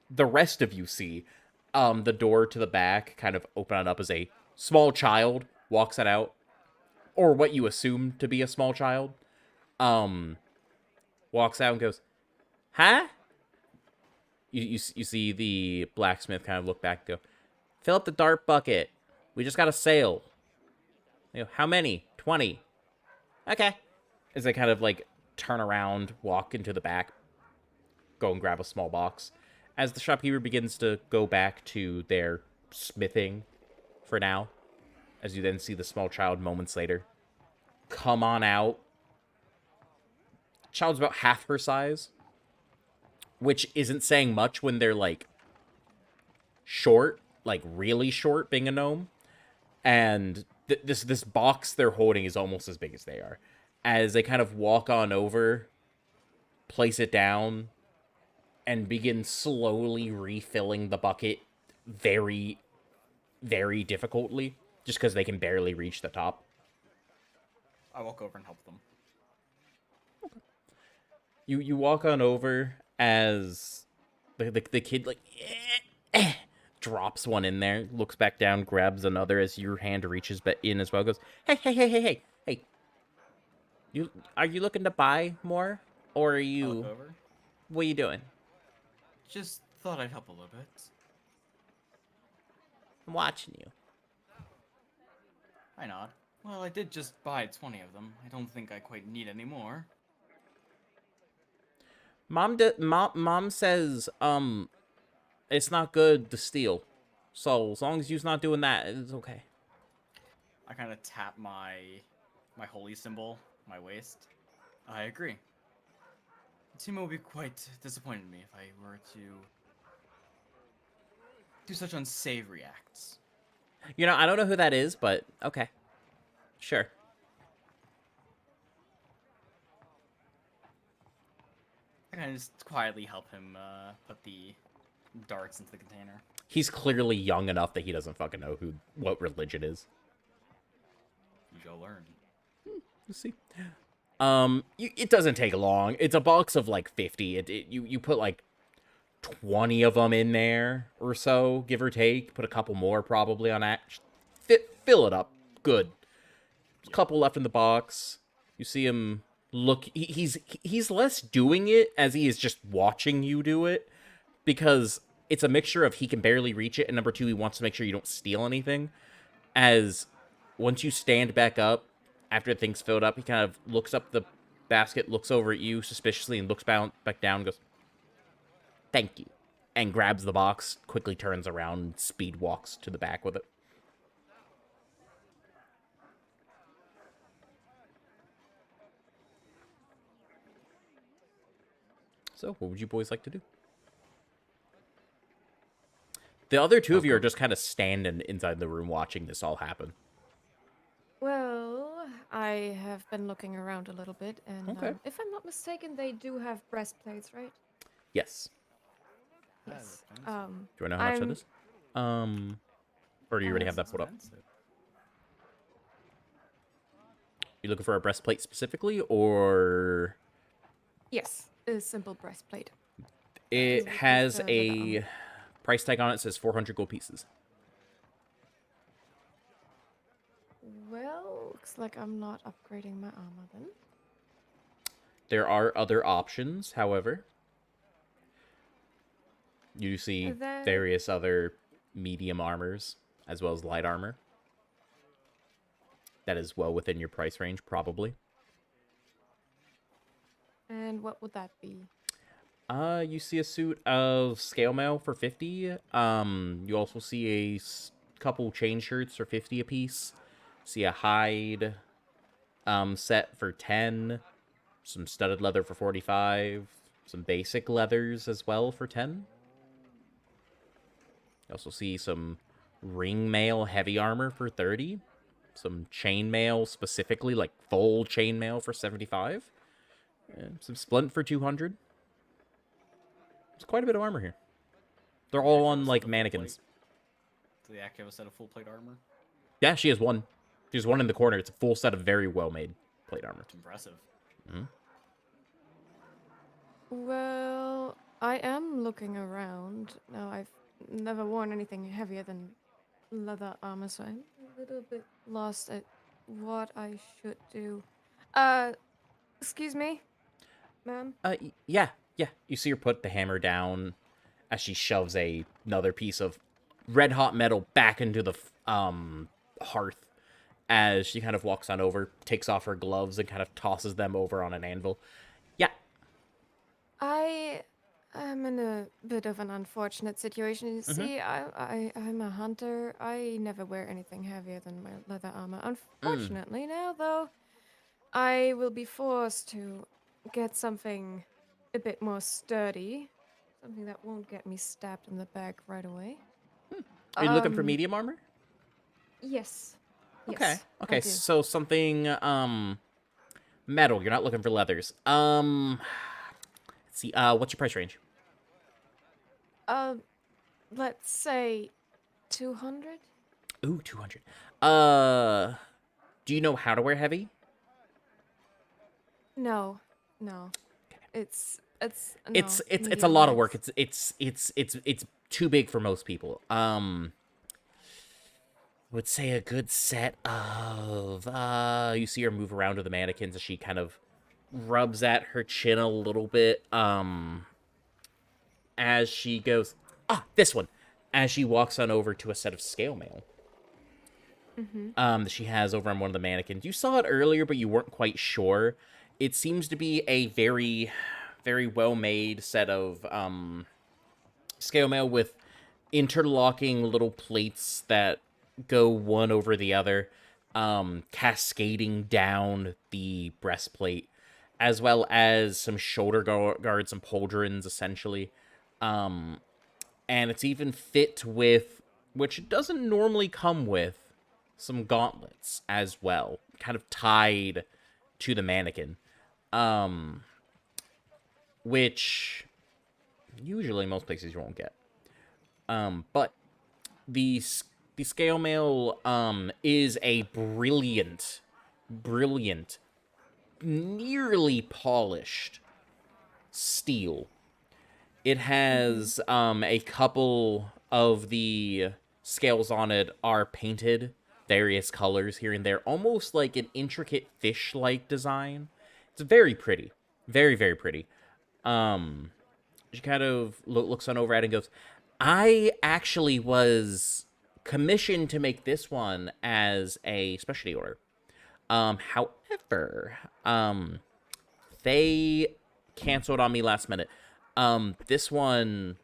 the rest of you see, the door to the back kind of open up as a small child walks it out, or what you assume to be a small child, walks out and goes, "Huh?" You see the blacksmith kind of look back and go, "Fill up the dart bucket. We just got a sale." You know, how many? 20. Okay. As they kind of like turn around, walk into the back, go and grab a small box. As the shopkeeper begins to go back to their smithing for now, as you then see the small child moments later come on out. Child's about half her size, which isn't saying much when they're like short, like really short, being a gnome. And this box they're holding is almost as big as they are. As they kind of walk on over, place it down, and begin slowly refilling the bucket very, very difficultly, just because they can barely reach the top. I walk over and help them. You walk on over as the kid like drops one in there, looks back down, grabs another as your hand reaches in as well, goes, hey, are you looking to buy more, or are I you, look over. what are you doing? Just thought I'd help a little bit. I'm watching you. I nod. Well, I did just buy 20 of them. I don't think I quite need any more. Mom says it's not good to steal, so as long as you's not doing that, it's okay. I kind of tap my holy symbol, my waist. I agree. Timo would be quite disappointed in me if I were to do such unsavory acts. You know, I don't know who that is, but okay, sure. I kind of just quietly help him put the darts into the container. He's clearly young enough that he doesn't fucking know what religion is. You shall learn. Let's see. It doesn't take long. It's a box of like 50. You put like 20 of them in there or so, give or take. Put a couple more probably on that. Fill it up. Good. There's a couple left in the box. You see him look. He's less doing it as he is just watching you do it, because it's a mixture of he can barely reach it, and number two, he wants to make sure you don't steal anything. As once you stand back up, after things filled up, he kind of looks up the basket, looks over at you suspiciously, and looks back down and goes, "Thank you," and grabs the box, quickly turns around, and speed walks to the back with it. So, what would you boys like to do? The other two of you are just kind of standing inside the room watching this all happen. Well, I have been looking around a little bit, and Okay. If I'm not mistaken, they do have breastplates, right? Yes. Yes. Do you want to know how much that is? Or do you already have that put up? Expensive. You looking for a breastplate specifically, or Yes, a simple breastplate. it Is it has just, leather a armor? price tag on it, says 400 gold pieces. Well, looks like I'm not upgrading my armor then. There are other options, however. You see Then- various other medium armors, as well as light armor. That is well within your price range, probably. And what would that be? You see a suit of scale mail for 50. You also see a couple chain shirts for 50 apiece. See a hide set for 10. Some studded leather for 45. Some basic leathers as well for 10. You also see some ring mail heavy armor for 30. Some chain mail specifically, like full chain mail for 75. And some splint for 200. There's quite a bit of armor here. They're all on, like, mannequins. Do they actually have a set of full plate armor? Yeah, she has one. She has one in the corner. It's a full set of very well-made plate armor. It's impressive. Mhm. Well, I am looking around. Now, I've never worn anything heavier than leather armor, so I'm a little bit lost at what I should do. Uh, excuse me, ma'am? Yeah, yeah. You see her put the hammer down as she shoves another piece of red hot metal back into the hearth as she kind of walks on over, takes off her gloves, and kind of tosses them over on an anvil. Yeah. I am in a bit of an unfortunate situation. You Mm-hmm. see, I'm a hunter. I never wear anything heavier than my leather armor. Mm. Unfortunately, now, though, I will be forced to get something a bit more sturdy. Something that won't get me stabbed in the back right away. Are you looking for Um, medium armor? yes. Okay. Yes, I Okay, do. so something metal. You're not looking for leathers. Let's see. What's your price range? Uh, let's say 200? Ooh, 200. Do you know how to wear heavy? No. No. It's It's no, it's it's a medium lot of work. max. It's too big for most people. I would say a good set of you see her move around to the mannequins as she kind of rubs at her chin a little bit as she goes, this one, as she walks on over to a set of scale mail Mhm. that she has over on one of the mannequins. You saw it earlier, but you weren't quite sure. It seems to be a very, very well made set of scale mail with interlocking little plates that go one over the other, cascading down the breastplate, as well as some shoulder guards and pauldrons, essentially. Um, and it's even fit with, which it doesn't normally come with, some gauntlets as well, kind of tied to the mannequin. Um, which usually most places you won't get. But the the scale mail is a brilliant, nearly polished steel. It Mhm. has a couple of the scales on it are painted various colors here and there, almost like an intricate fish-like design. It's very pretty, very pretty. Um, she kind of looks on over at it and goes, I actually was commissioned to make this one as a specialty order. However, they canceled on me last minute. This one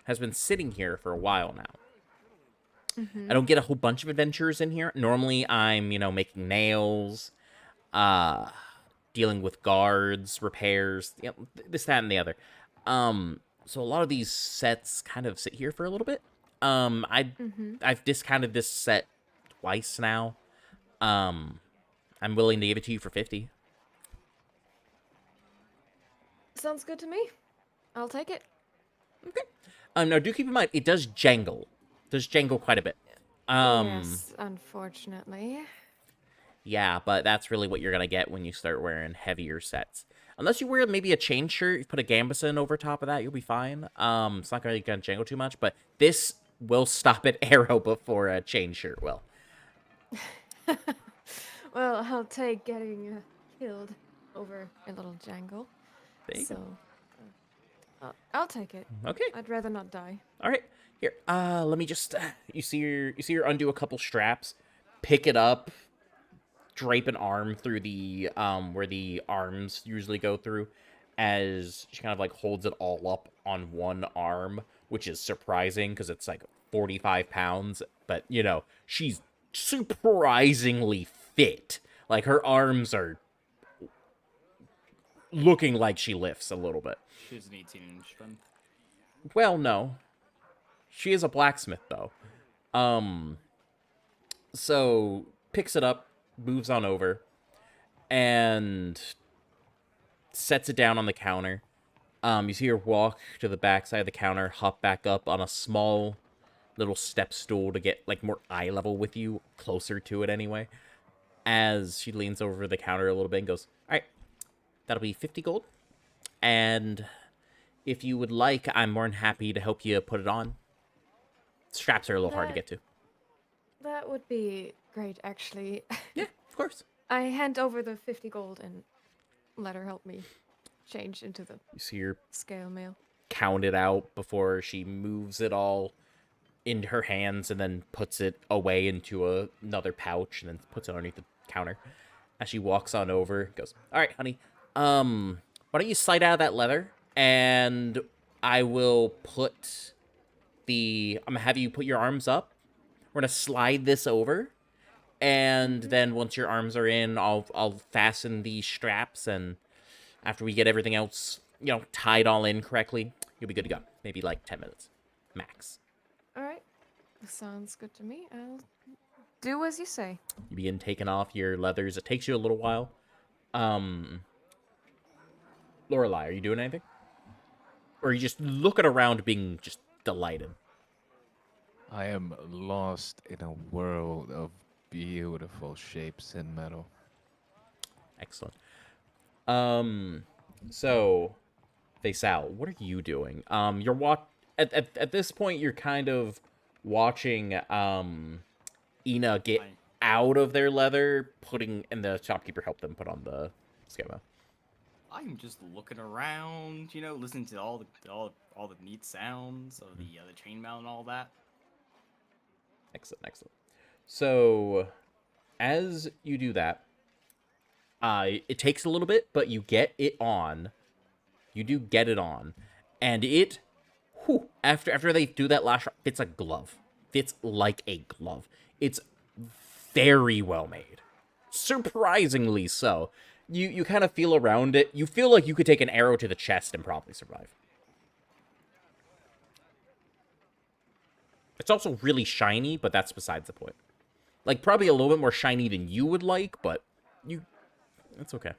has been sitting here for a while now. I Mhm. don't get a whole bunch of adventures in here. Normally, I'm, making nails, uh, dealing with guards, repairs, this, that, and the other. So a lot of these sets kind of sit here for a little bit. Mhm. I've discounted this set twice now. Um, I'm willing to give it to you for 50. Sounds good to me. I'll take it. Now do keep in mind it does jangle. It does jangle quite a bit. Um, Yes, unfortunately. yeah, but that's really what you're gonna get when you start wearing heavier sets. Unless you wear maybe a chain shirt, you put a gambeson over top of that, you'll be fine. It's not really gonna jangle too much, but this will stop at arrow before a chain shirt will. Well, I'll take getting killed over a little jangle. There you go. So, I'll take it. Okay. I'd rather not die. All right. Here. Let me just. You see her undo a couple straps, pick it up, drape an arm through the where the arms usually go through, as she kind of like holds it all up on one arm, which is surprising because it's like 45 pounds, but she's surprisingly fit. Like her arms are looking like she lifts a little bit. She's an 18-inch strength. Well, no. She is a blacksmith though. Um so picks it up, moves on over, and sets it down on the counter. You see her walk to the back side of the counter, hop back up on a small little step stool to get like more eye level with you, closer to it anyway. As she leans over the counter a little bit and goes, "All right, that'll be 50 gold, and if you would like, I'm more than happy to help you put it on. Straps are a little hard to get to. That would be great, actually. Yeah, of course. I hand over the 50 gold and let her help me change into the You see her scale mail. count it out before she moves it all into her hands and then puts it away into another pouch and then puts it underneath the counter. As she walks on over, goes, "All right, honey. Why don't you slide out of that leather and I will put I'm gonna have you put your arms up. We're gonna slide this over, and then once your arms are in, I'll fasten these straps, and after we get everything else, tied all in correctly, you'll be good to go. Maybe like 10 minutes, max." All right. Sounds good to me. I'll do as you say. You begin taking off your leathers. It takes you a little while. Lorelei, are you doing anything? Or are you just looking around being just delighted? I am lost in a world of beautiful shapes and metal. Excellent. So, Faisal, what are you doing? You're at this point, you're kind of watching, Ina get I- out of their leather, and the shopkeeper helped them put on the schema. I'm just looking around, listening to all the neat sounds of the chainmail and all that. Excellent, excellent. So, as you do that, it takes a little bit, but you get it on. You do get it on, and it, after they do that last shot, fits a glove. Fits like a glove. It's very well made, surprisingly so. You kind of feel around it. You feel like you could take an arrow to the chest and probably survive. It's also really shiny, but that's besides the point. Like, probably a little bit more shiny than you would like, but it's okay.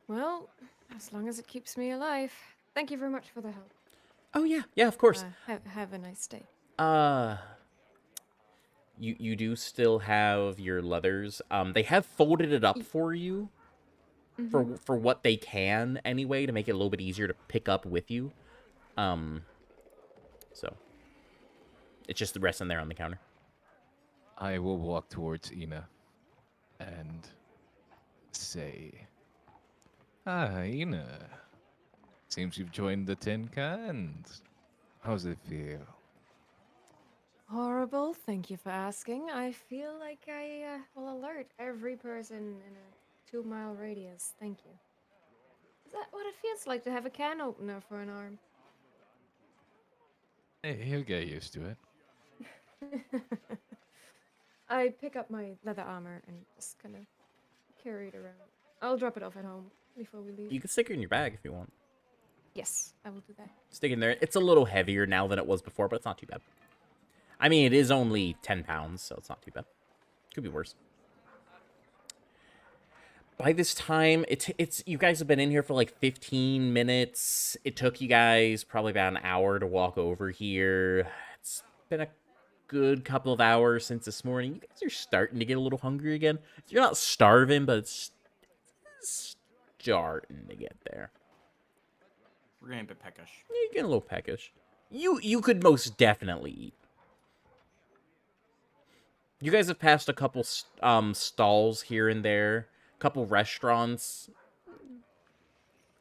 Well, as long as it keeps me alive. Thank you very much for the help. Oh, yeah, of course. Have a nice day. You do still have your leathers. They have folded it up for you for what they can anyway, to make it a little bit easier to pick up with you. So it's just the rest in there on the counter. I will walk towards Ina and say, "Ah, Ina. Seems you've joined the Tin Cans. How's it feel?" Horrible. Thank you for asking. I feel like I will alert every person in a 2-mile radius. Thank you. Is that what it feels like to have a can opener for an arm? Hey, he'll get used to it. I pick up my leather armor and just kind of carry it around. I'll drop it off at home before we leave. You can stick it in your bag if you want. Yes, I will do that. Stick it in there. It's a little heavier now than it was before, but it's not too bad. I mean, it is only 10 pounds, so it's not too bad. Could be worse. By this time, it's you guys have been in here for like 15 minutes. It took you guys probably about an hour to walk over here. It's been a good couple of hours since this morning. You guys are starting to get a little hungry again. You're not starving, but it's starting to get there. We're getting a bit peckish. You're getting a little peckish. You could most definitely eat. You guys have passed a couple stalls here and there, a couple restaurants.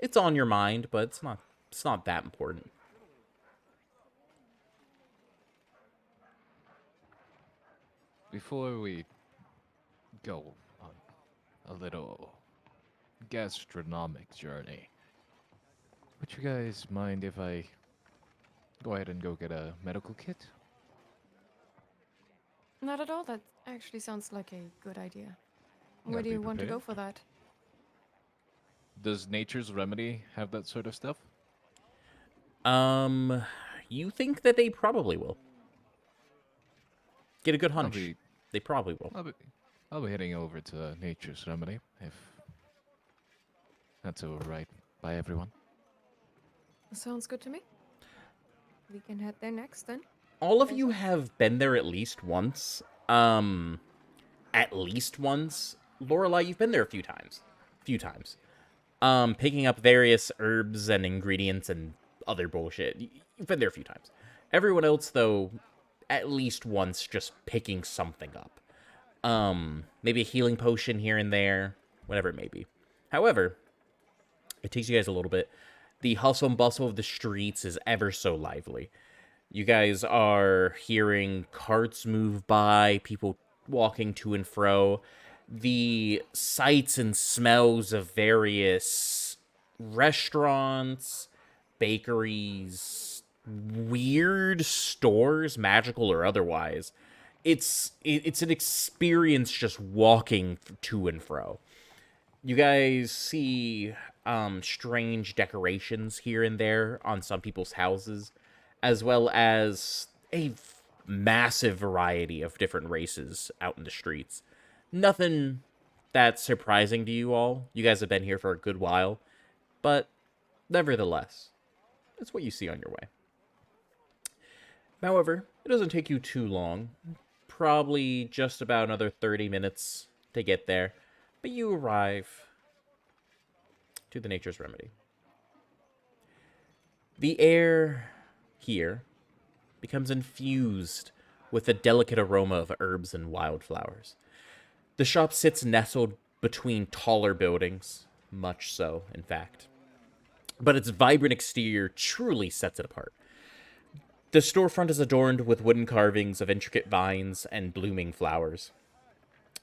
It's on your mind, but it's not that important. Before we go on a little gastronomic journey, would you guys mind if I go ahead and go get a medical kit? Not at all. That actually sounds like a good idea. Where I'll do be you want to go prepared. for that? Does Nature's Remedy have that sort of stuff? You think that they probably will. Get a good I'll hunch. be, They probably will. I'll be heading over to Nature's Remedy if that's all right by everyone. Sounds good to me. We can head there next then. All of you have been there at least once. At least once. Lorelei, you've been there a few times. picking up various herbs and ingredients and other bullshit. You've been there a few times. Everyone else, though, at least once just picking something up. Maybe a healing potion here and there, whatever it may be. However, it takes you guys a little bit. The hustle and bustle of the streets is ever so lively. You guys are hearing carts move by, people walking to and fro. The sights and smells of various restaurants, bakeries, weird stores, magical or otherwise. It's an experience just walking to and fro. You guys see strange decorations here and there on some people's houses, as well as a massive variety of different races out in the streets. Nothing that's surprising to you all. You guys have been here for a good while, but nevertheless, it's what you see on your way. However, it doesn't take you too long. Probably just about another 30 minutes to get there, but you arrive to the Nature's Remedy. The air here becomes infused with a delicate aroma of herbs and wildflowers. The shop sits nestled between taller buildings, much so, in fact. But its vibrant exterior truly sets it apart. The storefront is adorned with wooden carvings of intricate vines and blooming flowers,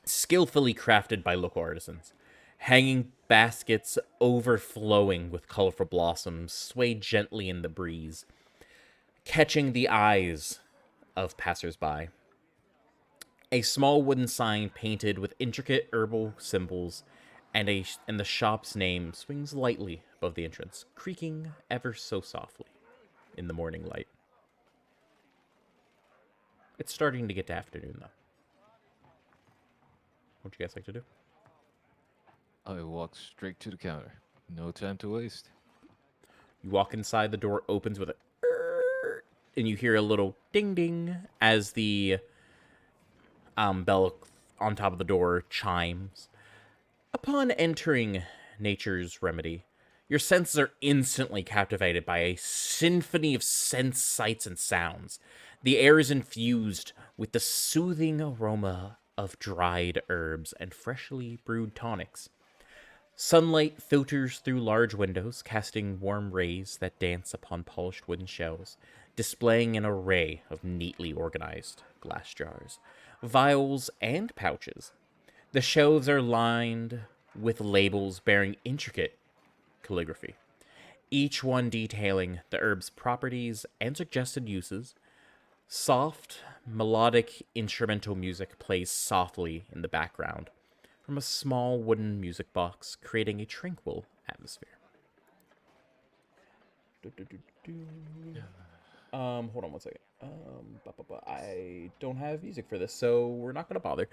skillfully crafted by local artisans. Hanging baskets overflowing with colorful blossoms sway gently in the breeze, catching the eyes of passersby. A small wooden sign painted with intricate herbal symbols and the shop's name swings lightly above the entrance, creaking ever so softly in the morning light. It's starting to get to afternoon, though. What'd you guys like to do? I walk straight to the counter. No time to waste. You walk inside, the door opens with a and you hear a little ding ding as the bell on top of the door chimes. Upon entering Nature's Remedy, your senses are instantly captivated by a symphony of scents, sights, and sounds. The air is infused with the soothing aroma of dried herbs and freshly brewed tonics. Sunlight filters through large windows, casting warm rays that dance upon polished wooden shelves, displaying an array of neatly organized glass jars, vials, and pouches. The shelves are lined with labels bearing intricate calligraphy, each one detailing the herb's properties and suggested uses. Soft, melodic instrumental music plays softly in the background from a small wooden music box, creating a tranquil atmosphere. Hold on one second. I don't have music for this, so we're not gonna bother.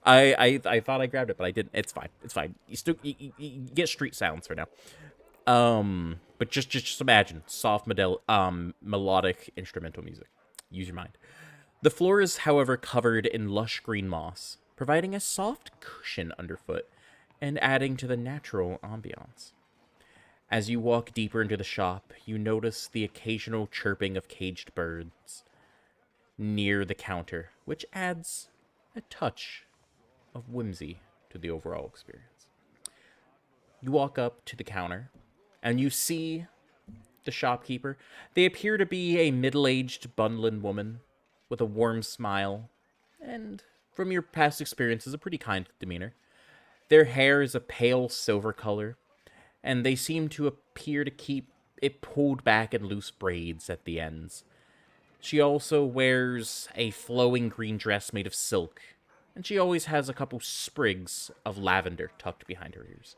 I thought I grabbed it, but I didn't. It's fine. It's fine. You get street sounds for now. But just imagine soft melodic instrumental music. Use your mind. The floor is, however, covered in lush green moss, providing a soft cushion underfoot and adding to the natural ambiance. As you walk deeper into the shop, you notice the occasional chirping of caged birds near the counter, which adds a touch of whimsy to the overall experience. You walk up to the counter, and you see the shopkeeper. They appear to be a middle-aged Bunlin woman with a warm smile, and from your past experiences, a pretty kind demeanor. Their hair is a pale silver color, and they seem to appear to keep it pulled back in loose braids at the ends. She also wears a flowing green dress made of silk, and she always has a couple sprigs of lavender tucked behind her ears.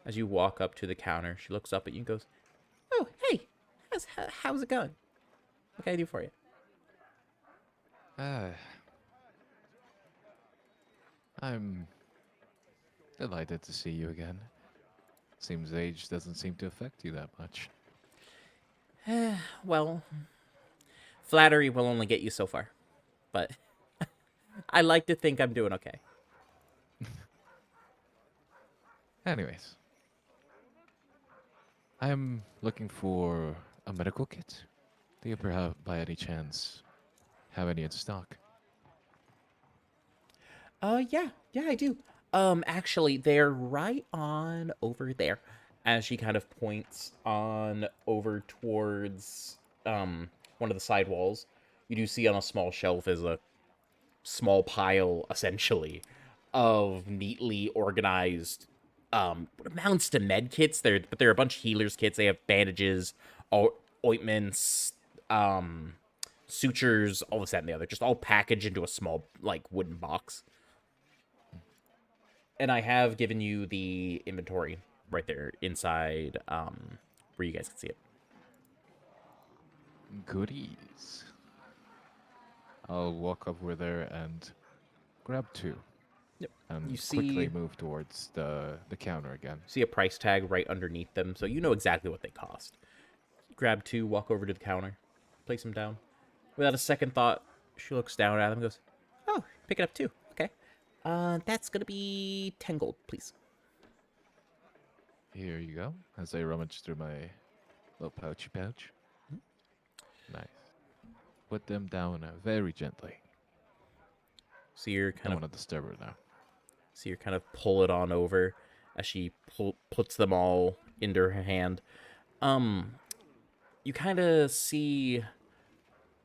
As you walk up to the counter, she looks up at you and goes, "Oh, hey, how's it going? What can I do for you?" I'm delighted to see you again. Seems age doesn't seem to affect you that much. Well, flattery will only get you so far, but I like to think I'm doing okay. Anyways, I'm looking for a medical kit. Do you perhaps, by any chance, have any in stock? Yeah, I do. Actually, they're right on over there. As she kind of points on over towards one of the side walls, you do see on a small shelf is a small pile, essentially, of neatly organized what amounts to med kits. But they're a bunch of healers kits. They have bandages, ointments, sutures, all this that and the other, just all packaged into a small like wooden box. And I have given you the inventory right there inside, where you guys can see it. Goodies. I'll walk over there and grab two Yep. and You quickly see move towards the counter again. see a price tag right underneath them, so you know exactly what they cost. Grab two, walk over to the counter, place them down. Without a second thought, she looks down at them and goes, "Oh, pick it up too. Okay. That's gonna be 10 gold, please." Here you go, as I rummage through my little pouch. Nice. Put them down very gently. So you're Don't kind of want to disturb her now. pull it on over as she puts them all into her hand. Um, you kind of see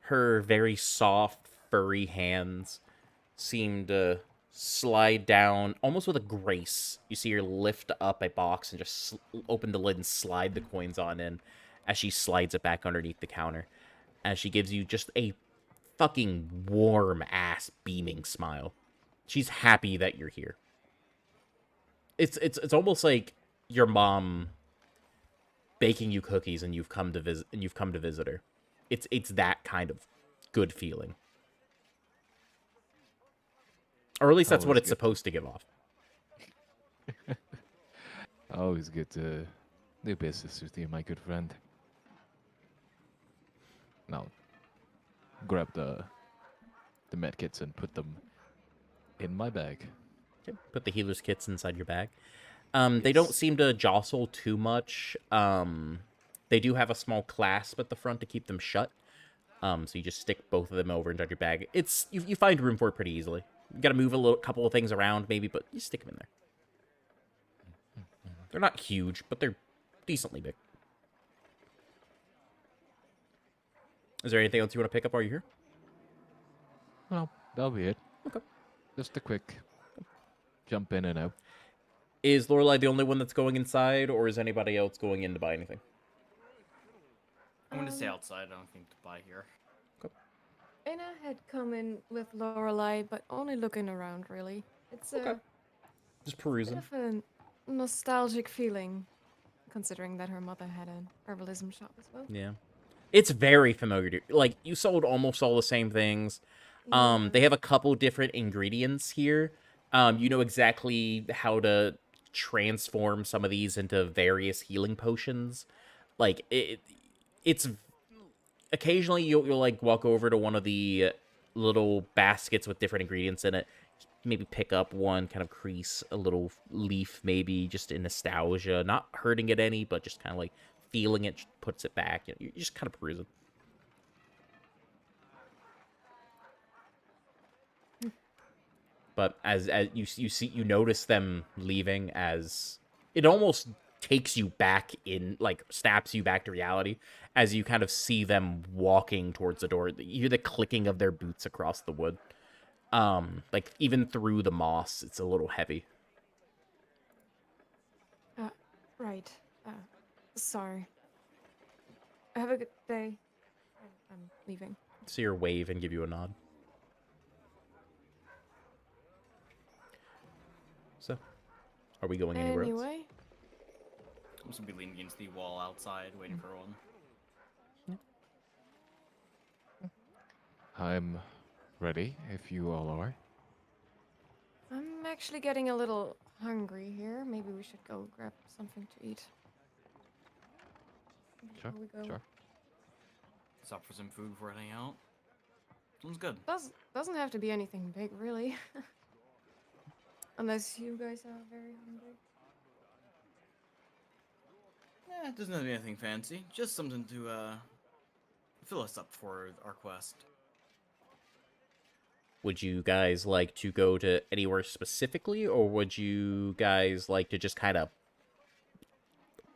her very soft, furry hands seem to slide down almost with a grace. You see her lift up a box and just open the lid and slide the coins on in as she slides it back underneath the counter. As she gives you just a fucking warm ass beaming smile. She's happy that you're here. It's almost like your mom baking you cookies and you've come to visit her. It's that kind of good feeling. Or at least that's what Always it's good. supposed to give off. Always good to do business with you, my good friend. Now, grab the medkits and put them in my bag. Okay. Put the healer's kits inside your bag. They don't Yes. seem to jostle too much. They do have a small clasp at the front to keep them shut. So you just stick both of them over inside your bag. It's you find room for it pretty easily. You gotta move a couple of things around maybe, but you stick them in there. They're not huge, but they're decently big. Is there anything else you want to pick up while you're here? Well, that'll be it. Okay. Just a quick jump in and out. Is Lorelai the only one that's going inside, or is anybody else going in to buy anything? I'm gonna stay outside. I don't think to buy here. Anna had come in with Lorelai, but only looking around, really. It's Okay. a Just bit perusing. of a nostalgic feeling, considering that her mother had an herbalism shop as well. Yeah. It's very familiar to like you sold almost all the same things. Yeah. They have a couple different ingredients here. You know exactly how to transform some of these into various healing potions. Like it's occasionally you'll like walk over to one of the little baskets with different ingredients in it. Maybe pick up one, kind of crease a little leaf, maybe just in nostalgia, not hurting it any, but just kind of like feeling it, puts it back. You're just kind of perusing. But as you notice them leaving, as it almost takes you back in, like snaps you back to reality, as you kind of see them walking towards the door. You hear the clicking of their boots across the wood. Like even through the moss, it's a little heavy. Right. Sorry. Have a good day. I'm leaving. See her wave and give you a nod. So, are we going anywhere else? Anyway, I'm just gonna be leaning against the wall outside, waiting for one. I'm ready if you all are. I'm actually getting a little hungry here. Maybe we should go grab something to eat. Sure, Before we go. sure. Stop for some food before heading out. Sounds good. Doesn't have to be anything big, really. Unless you guys are very hungry. It doesn't have to be anything fancy. Just something to fill us up for our quest. Would you guys like to go to anywhere specifically, or would you guys like to just kind of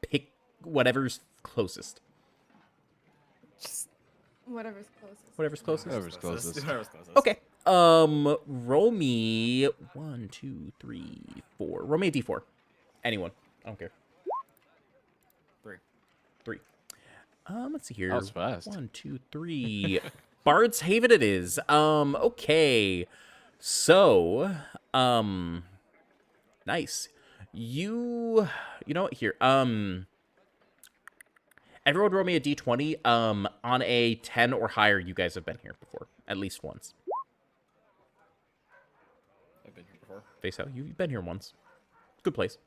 pick whatever's closest? Just whatever's closest. Whatever's closest. Whatever's closest. Whoever's closest. Okay. Roll me 1, 2, 3, 4. Roll me a d4. Anyone. I don't care. 3. 3. Let's see here. That was fast. 1, 2, 3. Bard's Haven it is. Okay. So, nice. You know what? Here. Everyone roll me a d20. On a 10 or higher, you guys have been here before. At least once. I've been here before. Face out. You've been here once. Good place.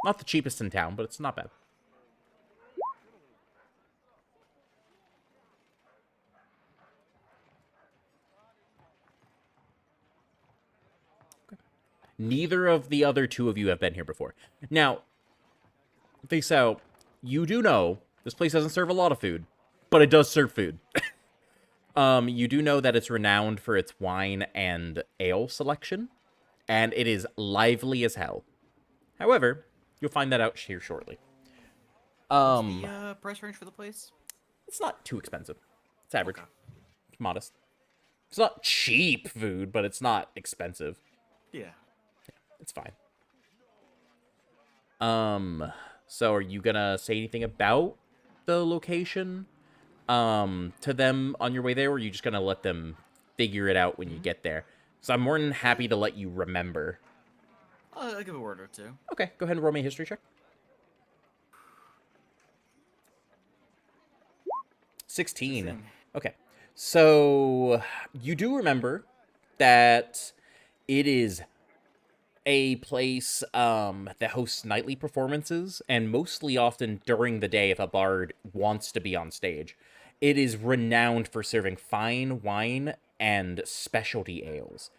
Not the cheapest in town, but it's not bad. Neither of the other two of you have been here before. Now, face out, you do know this place doesn't serve a lot of food, but it does serve food. You do know that it's renowned for its wine and ale selection, and it is lively as hell. However, you'll find that out here shortly. The price range for the place? It's not too expensive. It's average. Okay. It's modest. It's not cheap food, but it's not expensive. Yeah. It's fine. So are you gonna say anything about the location, to them on your way there, or are you just gonna let them figure it out when you get there? So I'm more than happy to let you remember. I'll give a word or two. Okay, go ahead and roll me a history check. 16. Okay. So you do remember that it is a place that hosts nightly performances, and mostly often during the day if a bard wants to be on stage. It is renowned for serving fine wine and specialty ales.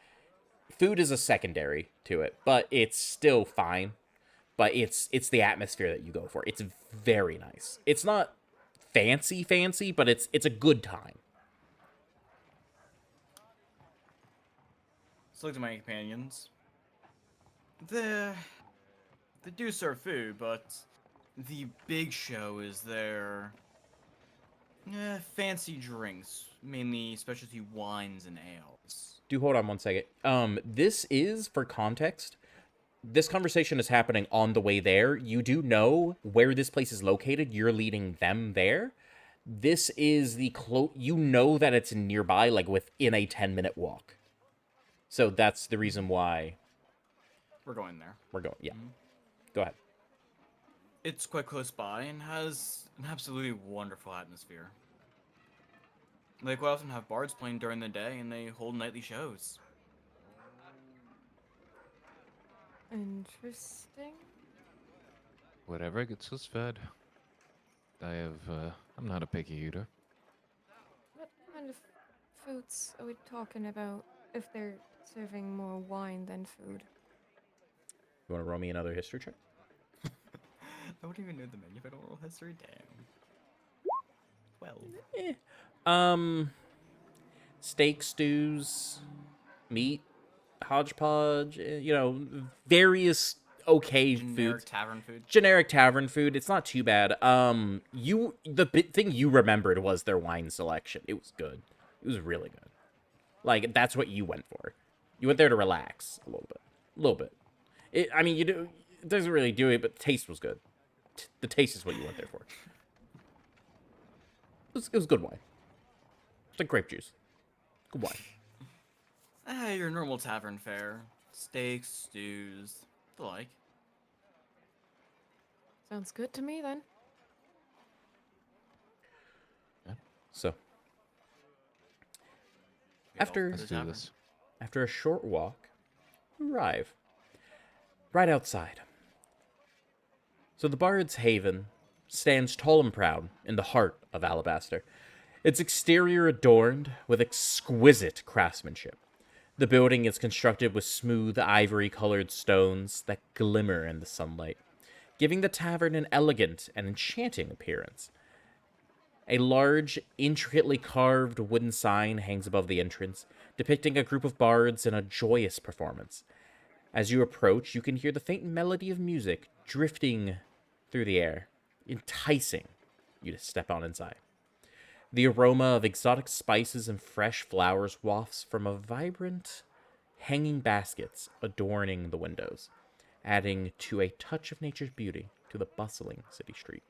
Food is a secondary to it, but it's still fine. But it's the atmosphere that you go for. It's very nice. It's not fancy, but it's a good time. So look to my companions. They do serve food, but the big show is their fancy drinks, mainly specialty wines and ales. Do hold on one second. This is, for context, this conversation is happening on the way there. You do know where this place is located. You're leading them there. This is the you know that it's nearby, like within a 10-minute walk. So that's the reason why We're going there. we're going. Yeah. Go ahead. It's quite close by and has an absolutely wonderful atmosphere. They quite often have bards playing during the day, and they hold nightly shows. Interesting. Whatever gets us fed. I'm not a picky eater. What kind of foods are we talking about if they're serving more wine than food? You want to roll me another history check? I wouldn't even know the menu if I don't roll history. Damn. 12. Steak, stews, meat, hodgepodge, various okay Generic foods. tavern food. Generic tavern food. It's not too bad. The thing you remembered was their wine selection. It was good. It was really good. Like, that's what you went for. You went there to relax a little bit. A little bit. It doesn't really do it, but the taste was good. The taste is what you went there for. It was good wine. It's like grape juice. Good wine. Your normal tavern fare. Steaks, stews, the like. Sounds good to me then. So, Get off After- to the Let's do tavern. this. after a short walk, you arrive right outside. So the Bard's Haven stands tall and proud in the heart of Alabaster, its exterior adorned with exquisite craftsmanship. The building is constructed with smooth ivory-colored stones that glimmer in the sunlight. giving the tavern an elegant and enchanting appearance. A large, intricately carved wooden sign hangs above the entrance, depicting a group of bards in a joyous performance. As you approach, you can hear the faint melody of music drifting through the air, enticing you to step on inside. The aroma of exotic spices and fresh flowers wafts from a vibrant hanging baskets adorning the windows, adding to a touch of nature's beauty to the bustling city street.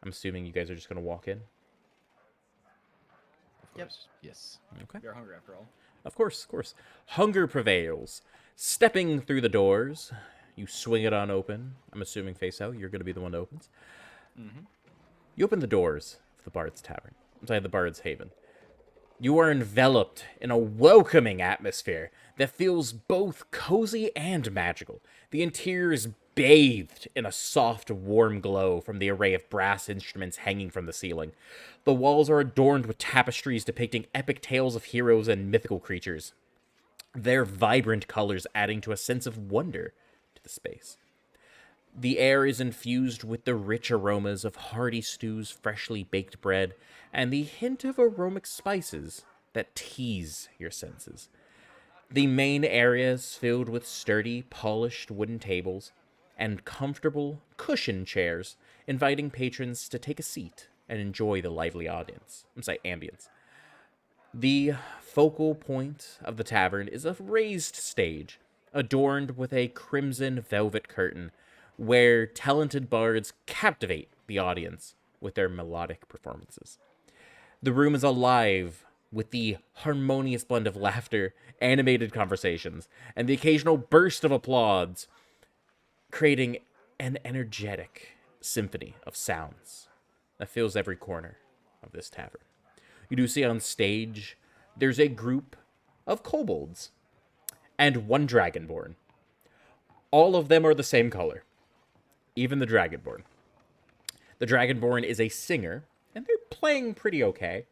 I'm assuming you guys are just going to walk in. Of Yep. course. Yes. Okay. You're hungry after all. Of course, of course. Hunger prevails. Stepping through the doors, you swing it on open. I'm assuming face out, you're going to be the one that opens. Mm-hmm. You open the doors of the Bard's Tavern. I'm sorry, the Bard's Haven. You are enveloped in a welcoming atmosphere that feels both cozy and magical. The interior is bathed in a soft, warm glow from the array of brass instruments hanging from the ceiling. The walls are adorned with tapestries depicting epic tales of heroes and mythical creatures, their vibrant colors adding to a sense of wonder to the space. The air is infused with the rich aromas of hearty stews, freshly baked bread, and the hint of aromatic spices that tease your senses. The main area is filled with sturdy, polished wooden tables and comfortable, cushioned chairs, inviting patrons to take a seat and enjoy the lively ambience. The focal point of the tavern is a raised stage, adorned with a crimson velvet curtain, where talented bards captivate the audience with their melodic performances. The room is alive with the harmonious blend of laughter, animated conversations, and the occasional burst of applause, creating an energetic symphony of sounds that fills every corner of this tavern. You do see on stage, there's a group of kobolds and one dragonborn. All of them are the same color, even the dragonborn. The dragonborn is a singer, and they're playing pretty okay.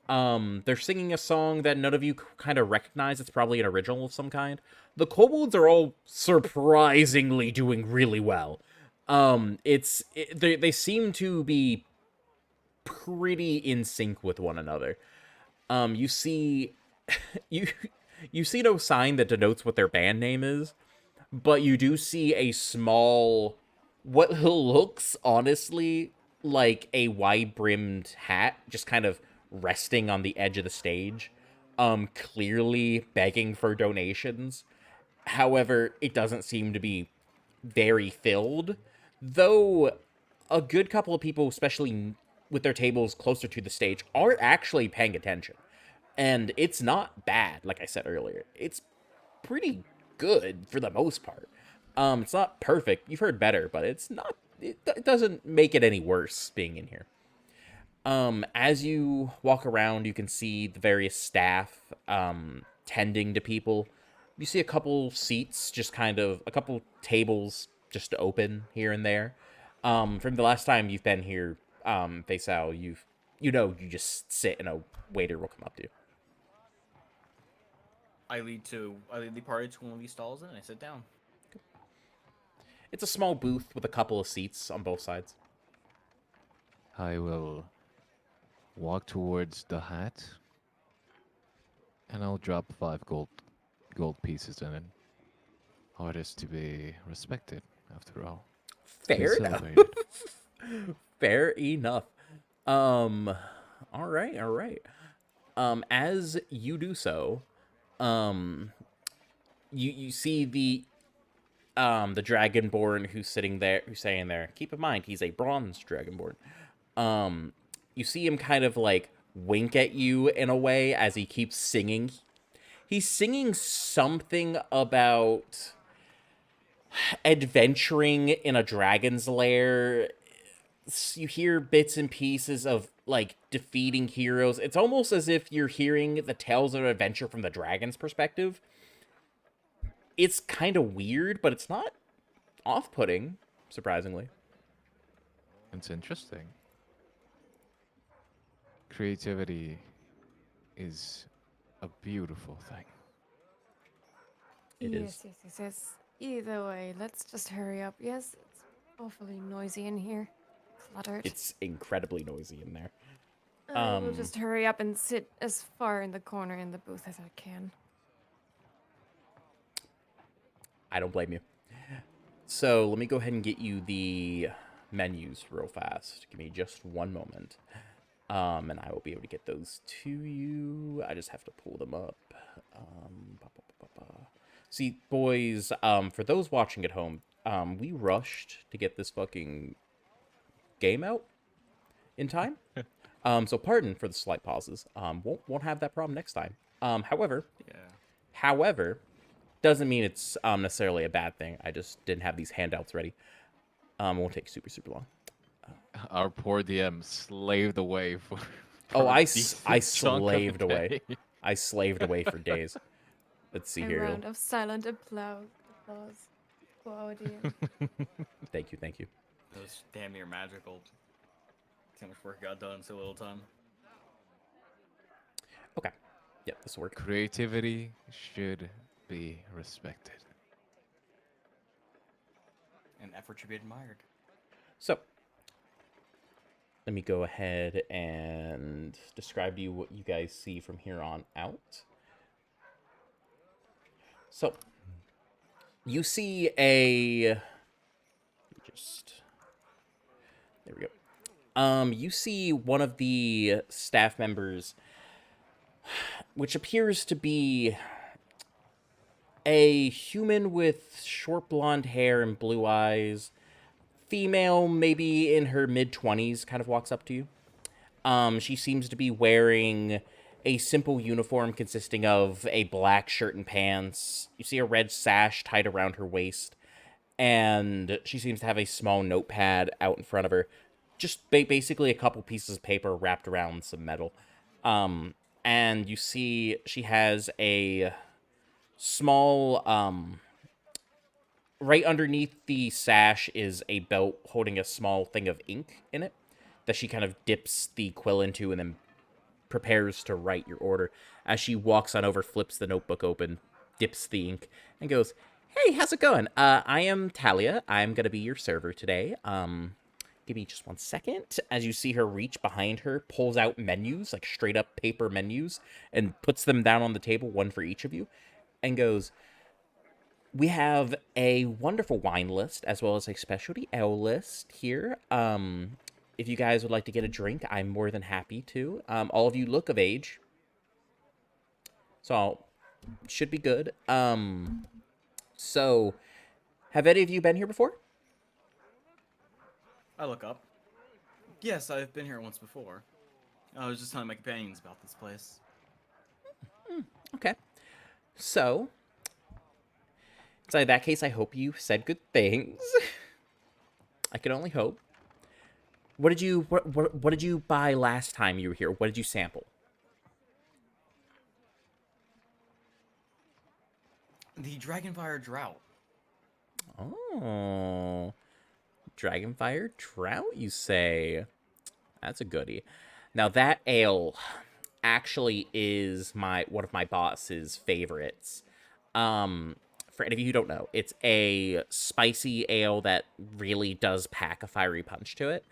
They're singing a song that none of you kind of recognize. It's probably an original of some kind. The kobolds are all surprisingly doing really well. They seem to be pretty in sync with one another. You see, you you see no sign that denotes what their band name is, but you do see a small, what looks honestly like a wide-brimmed hat, just kind of resting on the edge of the stage, clearly begging for donations. However, it doesn't seem to be very filled, though a good couple of people, especially with their tables closer to the stage, are actually paying attention. And it's not bad, like I said earlier. It's pretty good for the most part. It's not perfect. You've heard better, but it's not. It doesn't make it any worse being in here. As you walk around, you can see the various staff tending to people. You see a couple seats, just kind of a couple tables just open here and there. From the last time you've been here, Faisal, you just sit and a waiter will come up to you. I lead the party to one of these stalls and I sit down. It's a small booth with a couple of seats on both sides. I will walk towards the hat, and I'll drop 5 gold pieces in it. Artist to be respected, after all. To be Fair enough. celebrated. Fair enough. All right, all right. As you do so, you see the dragonborn who's saying there. Keep in mind, he's a bronze dragonborn. You see him kind of like wink at you in a way as he keeps singing. He's singing something about adventuring in a dragon's lair. You hear bits and pieces of like defeating heroes. It's almost as if you're hearing the tales of adventure from the dragon's perspective. It's kind of weird, but it's not off-putting, surprisingly. It's interesting. Creativity is a beautiful thing. It yes, is. yes, yes, yes. Either way, let's just hurry up. Yes, it's awfully noisy in here. Cluttered. It's incredibly noisy in there. I will just hurry up and sit as far in the corner in the booth as I can. I don't blame you. So let me go ahead and get you the menus real fast. Give me just one moment. And I will be able to get those to you. I just have to pull them up. See, boys, for those watching at home, we rushed to get this fucking game out in time. So pardon for the slight pauses. Won't have that problem next time. However, doesn't mean it's necessarily a bad thing. I just didn't have these handouts ready. It won't take super long. Our poor DM slaved away for. Oh, a I decent chunk of slaved the away. day. I slaved away for days. Let's see A here. round of silent applause for our dear. Thank you. It was damn near magical. So much work got done in so little time. Okay. Yep, this will work. Creativity should be respected. And effort should be admired. So, let me go ahead and describe to you what you guys see from here on out. So, you see there we go. You see one of the staff members, which appears to be a human with short blonde hair and blue eyes, female, maybe in her mid-20s, kind of walks up to you. She seems to be wearing a simple uniform consisting of a black shirt and pants. You see a red sash tied around her waist, and she seems to have a small notepad out in front of her. Just basically a couple pieces of paper wrapped around some metal. And you see she has a small, right underneath the sash is a belt holding a small thing of ink in it that she kind of dips the quill into and then prepares to write your order. As she walks on over, flips the notebook open, dips the ink, and goes, "Hey, how's it going? I am Talia. I'm gonna be your server today. Give me just one second." As you see her reach behind her, pulls out menus, like straight up paper menus, and puts them down on the table, one for each of you, and goes, "We have a wonderful wine list as well as a specialty ale list here. If you guys would like to get a drink, I'm more than happy to. All of you look of age, so should be good. So have any of you been here before?" I look up. Yes, I've been here once before. I was just telling my companions about this place. Okay. So in that case, I hope you said good things. I can only hope. What did you buy last time you were here? What did you sample? The Dragonfire Drought. Oh, Dragonfire Trout, you say? That's a goodie. Now that ale actually is one of my boss's favorites. For any of you who don't know, it's a spicy ale that really does pack a fiery punch to it.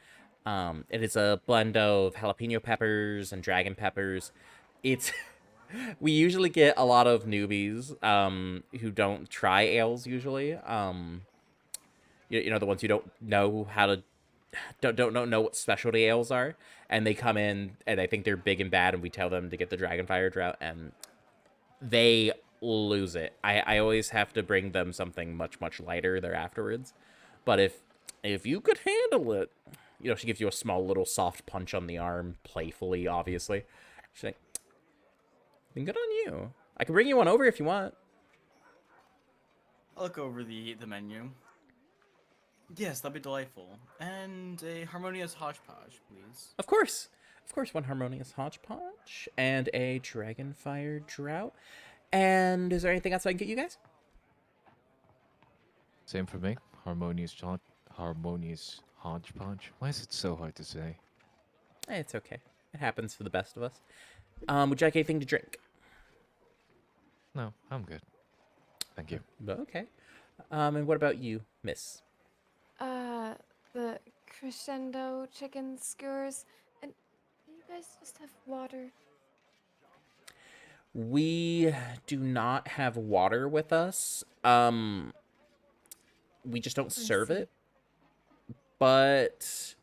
It is a blend of jalapeno peppers and dragon peppers. It's we usually get a lot of newbies who don't try ales usually. You know, the ones who don't know how to don't know what specialty ales are, and they come in and they think they're big and bad, and we tell them to get the Dragonfire Drought, and they lose it. I always have to bring them something much lighter there afterwards. But if you could handle it, you know, she gives you a small little soft punch on the arm, playfully, obviously. She's like, "Been good on you. I can bring you one over if you want." I'll look over the menu. Yes, that'd be delightful. And a harmonious hodgepodge, please. Of course, one harmonious hodgepodge and a Dragonfire Drought. And is there anything else I can get you guys? Same for me. Harmonious hodgepodge. Why is it so hard to say? It's okay. It happens for the best of us. Would you like anything to drink? No, I'm good. Thank you. Okay. And what about you, miss? The crescendo chicken skewers. And do you guys just have water? We do not have water with us. We just don't I serve see. it. But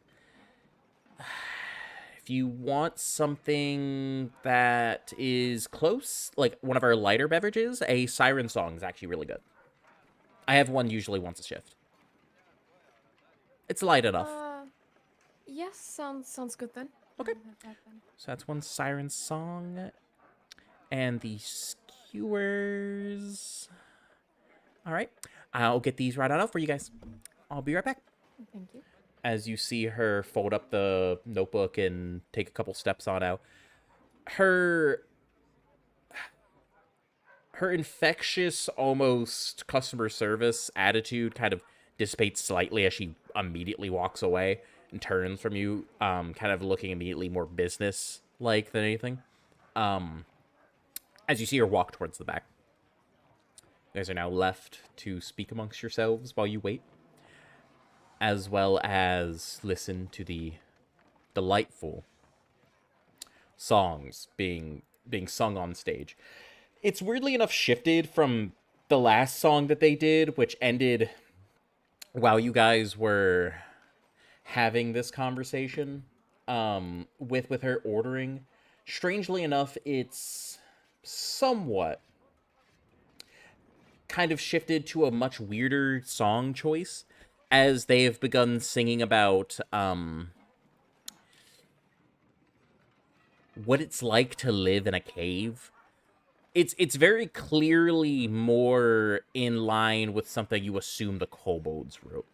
if you want something that is close, like one of our lighter beverages, a siren song is actually really good. I have one usually once a shift. It's light enough. Yes, sounds good then. Okay. I'll have that then. So that's one siren song. And the skewers. All right. I'll get these right on out for you guys. I'll be right back. Thank you. As you see her fold up the notebook and take a couple steps on out, her infectious, almost customer service attitude kind of dissipates slightly as she immediately walks away and turns from you, kind of looking immediately more business like than anything. As you see her walk towards the back. You guys are now left to speak amongst yourselves while you wait, as well as listen to the delightful songs being sung on stage. It's weirdly enough shifted from the last song that they did, which ended while you guys were having this conversation with her ordering. Strangely enough, it's somewhat kind of shifted to a much weirder song choice as they have begun singing about what it's like to live in a cave. It's very clearly more in line with something you assume the kobolds wrote.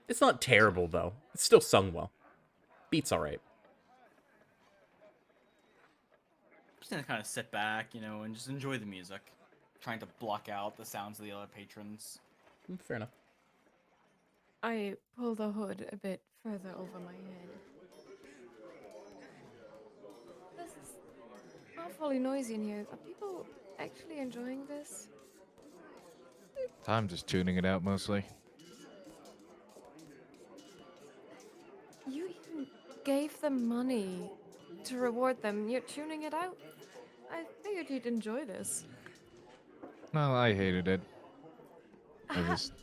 It's not terrible though. It's still sung well. Beats all right. Just gonna kind of sit back, and just enjoy the music, trying to block out the sounds of the other patrons. Fair enough. I pull the hood a bit further over my head. This is awfully noisy in here. Are people actually enjoying this? I'm just tuning it out mostly. You even gave them money to reward them. You're tuning it out? I figured you'd enjoy this. Well, I hated it. I just,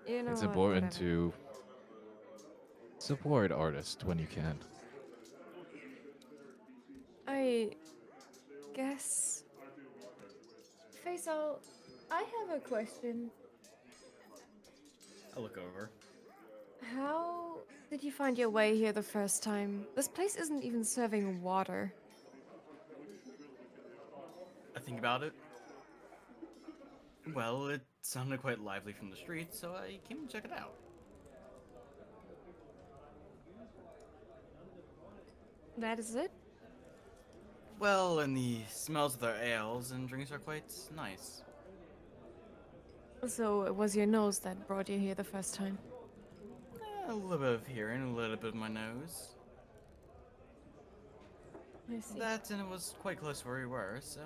You know it's what, important whatever. to support artists when you can. I guess. Faisal, I have a question. I look over. How did you find your way here the first time? This place isn't even serving water. I think about it. Well, it sounded quite lively from the street, so I came to check it out. That is it? Well, and the smells of their ales and drinks are quite nice. So it was your nose that brought you here the first time. A little bit of hearing, a little bit of my nose. I see. That, and it was quite close to where we were, so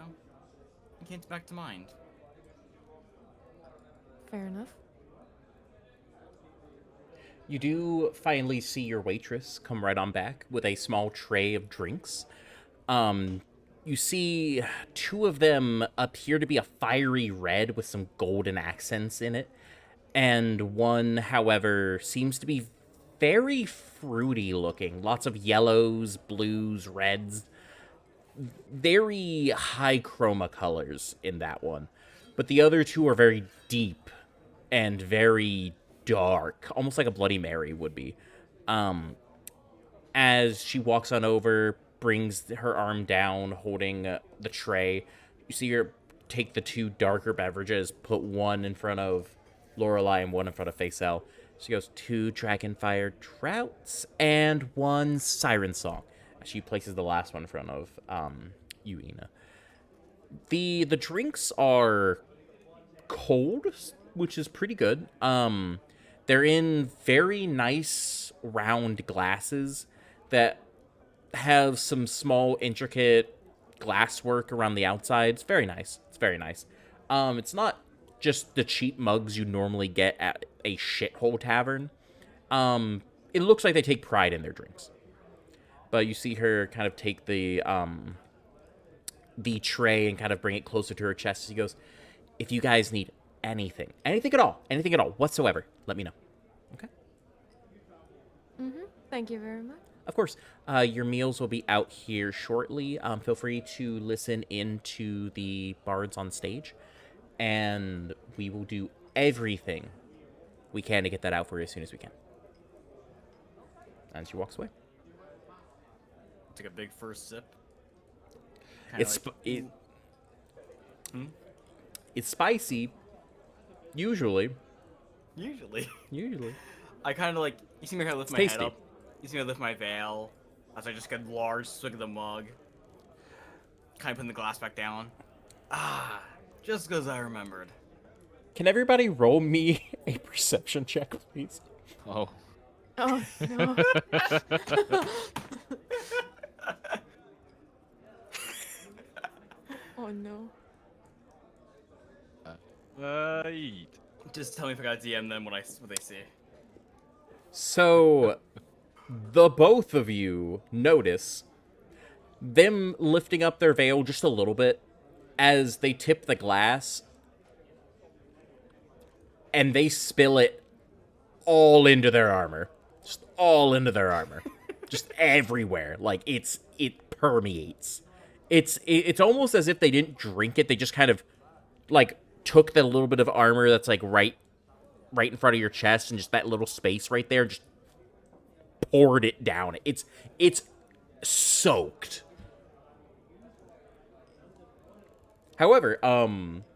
it came back to mind. Fair enough. You do finally see your waitress come right on back with a small tray of drinks. You see two of them appear to be a fiery red with some golden accents in it. And one, however, seems to be very fruity looking. Lots of yellows, blues, reds. Very high chroma colors in that one. But the other two are very deep and very dark, almost like a Bloody Mary would be. As she walks on over, brings her arm down, holding the tray, you see her take the two darker beverages, put one in front of Lorelei and one in front of Faisal. She goes, 2 Dragonfire Trouts and 1 Siren Song. She places the last one in front of you, Ina. The drinks are cold, which is pretty good. They're in very nice round glasses that have some small intricate glasswork around the outside. It's very nice. It's very nice. It's not just the cheap mugs you normally get at a shithole tavern. It looks like they take pride in their drinks. But you see her kind of take the tray and kind of bring it closer to her chest. She goes, "If you guys need anything at all, whatsoever, let me know." Okay. Thank you very much. Of course. Your meals will be out here shortly. Feel free to listen into the bards on stage, and we will do everything we can to get that out for you as soon as we can. And she walks away. Take a big first sip. It's it's spicy. Usually. Usually. I kind of like, you see me kind of lift my tasty. head up. You see me lift my veil as I just get a large swig of the mug. Kind of putting the glass back down. Ah, just because I remembered. Can everybody roll me a perception check, please? Oh. Oh no. Oh no. Eat. Just tell me if I gotta DM them what they see. So, the both of you notice them lifting up their veil just a little bit as they tip the glass, and they spill it all into their armor. Just all into their armor. Just everywhere. Like, it permeates. It's almost as if they didn't drink it. They just kind of, like, took the little bit of armor that's, like, right in front of your chest and just that little space right there, just poured it down. It's soaked. However,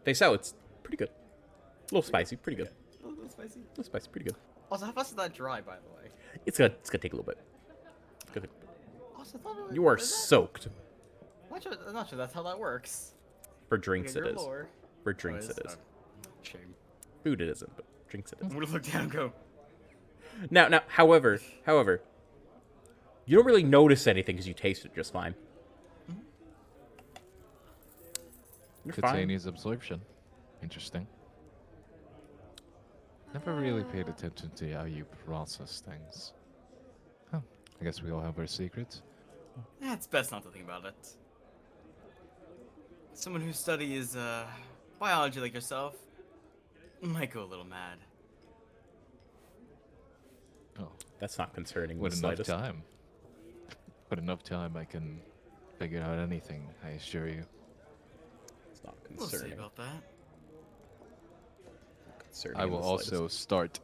face out, it's pretty good. A little spicy, pretty good. A little spicy. A little spicy, pretty good. Also, how fast is that dry, by the way? It's gonna take a little bit. It's gonna take a bit. Also, I thought it was, You are is that- soaked. I'm not sure that's how that works. For drinks Okay, it your is. lore. For drinks Oh, it is. Shame. Food it isn't, but drinks it is. I'm gonna look down and go, Now, however, you don't really notice anything because you taste it just fine. You're fine. Cutaneous absorption. Interesting. Never really paid attention to how you process things. Huh. I guess we all have our secrets. it's best not to think about it. Someone who studies biology like yourself might go a little mad. Oh, That's not concerning in with the enough slightest. time. With enough time, I can figure out anything, I assure you. It's not We'll see concerning. about that. Concerning I in will the slightest. also start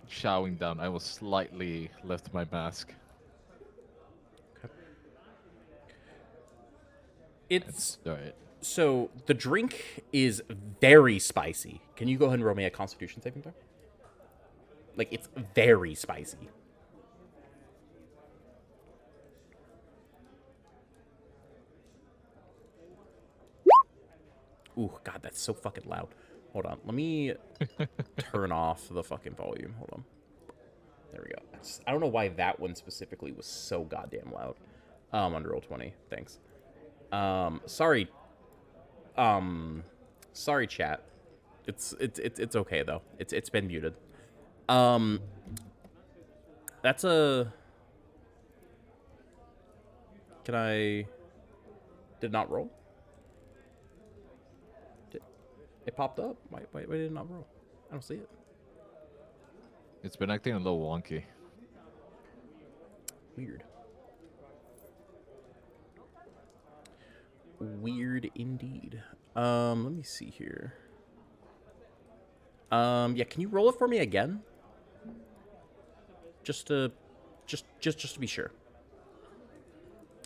chowing down. I will slightly lift my mask. It's Alright. so the drink is very spicy. Can you go ahead and roll me a Constitution saving throw? Like, it's very spicy. Ooh, God, that's so fucking loud. Hold on, let me turn off the fucking volume. Hold on. There we go. I don't know why that one specifically was so goddamn loud. Under roll 20. Thanks. Sorry. Sorry, chat. It's okay though. It's been muted. That's a. Can I? Did not roll. It popped up. Why did it not roll? I don't see it. It's been acting a little wonky. Weird. Weird indeed. Let me see here. Yeah, can you roll it for me again? Just to be sure.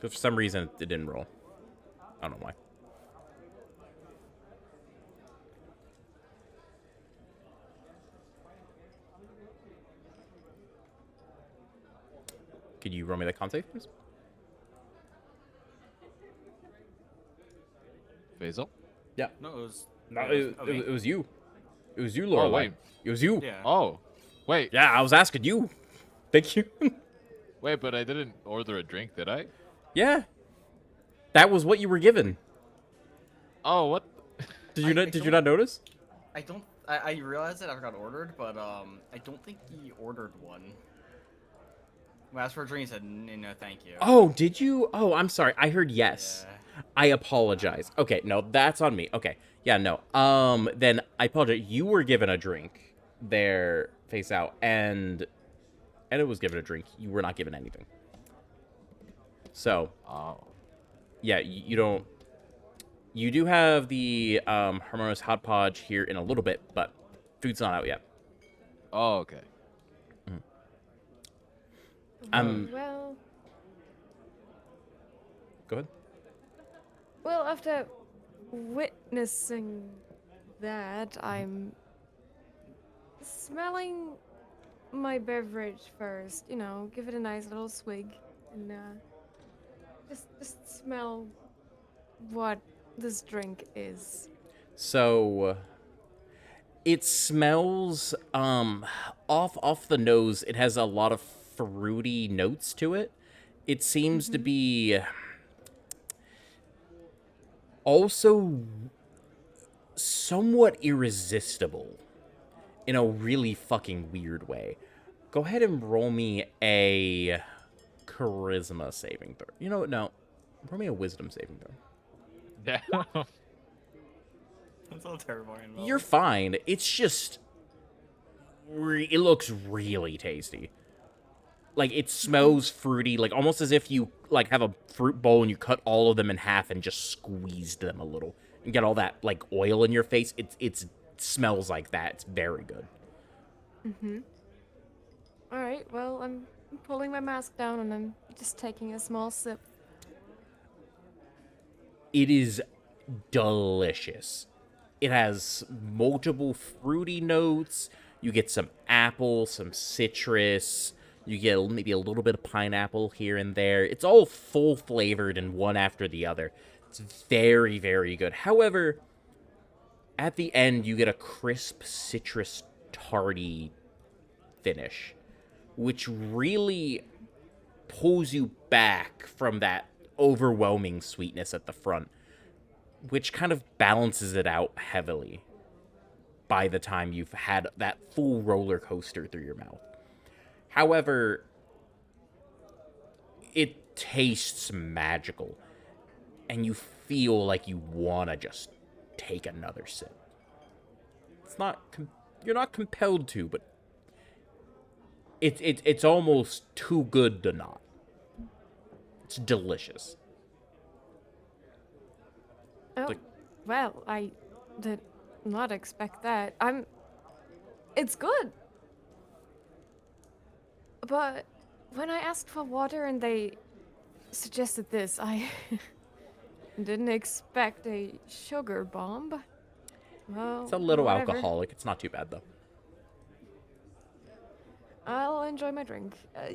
'Cause for some reason it didn't roll. I don't know why. Could you roll me the con save, please? Basil? Yeah. No, it was. No, me. it was you. It was you, Laura. Oh, wait. It was you. Yeah. Oh, wait. Yeah, I was asking you. Thank you. Wait, but I didn't order a drink, did I? Yeah. That was what you were given. Oh, what? Did I- you I not? Did you don't- not notice? I don't. I realized that I got ordered, but I don't think he ordered one. When I asked for a drink, he said, No, thank you." Oh, did you? Oh, I'm sorry. I heard yes. Yeah. I apologize. Okay, no, that's on me. Okay, yeah, no. Then I apologize. You were given a drink there, face out, and it was given a drink. You were not given anything. So, Oh. yeah, you don't. You do have the harmonious hot podge here in a little bit, but food's not out yet. Oh, okay. Um, Well, go ahead. well, after witnessing that, I'm smelling my beverage first. You know, give it a nice little swig, and just smell what this drink is. So it smells off the nose. It has a lot of fruity notes to it. It seems to be also somewhat irresistible in a really fucking weird way. Go ahead and roll me a charisma saving throw. You know what? No. Roll me a wisdom saving throw. Yeah. That's all terrifying. You're fine. It's just it looks really tasty. Like it smells fruity, like almost as if you like have a fruit bowl and you cut all of them in half and just squeezed them a little and get all that like oil in your face. It smells like that. It's very good. All right. Well, I'm pulling my mask down and I'm just taking a small sip. It is delicious. It has multiple fruity notes. You get some apple, some citrus. You get maybe a little bit of pineapple here and there. It's all full flavored and one after the other. It's very, very good. However, at the end, you get a crisp citrus tarty finish, which really pulls you back from that overwhelming sweetness at the front, which kind of balances it out heavily by the time you've had that full roller coaster through your mouth. However, it tastes magical, and you feel like you want to just take another sip. It's not you're not compelled to, but it's almost too good to not. It's delicious. Oh, Like- well, I did not expect that. It's good. But when I asked for water and they suggested this, I didn't expect a sugar bomb. Well, It's a little whatever. alcoholic. It's not too bad though. I'll enjoy my drink. Are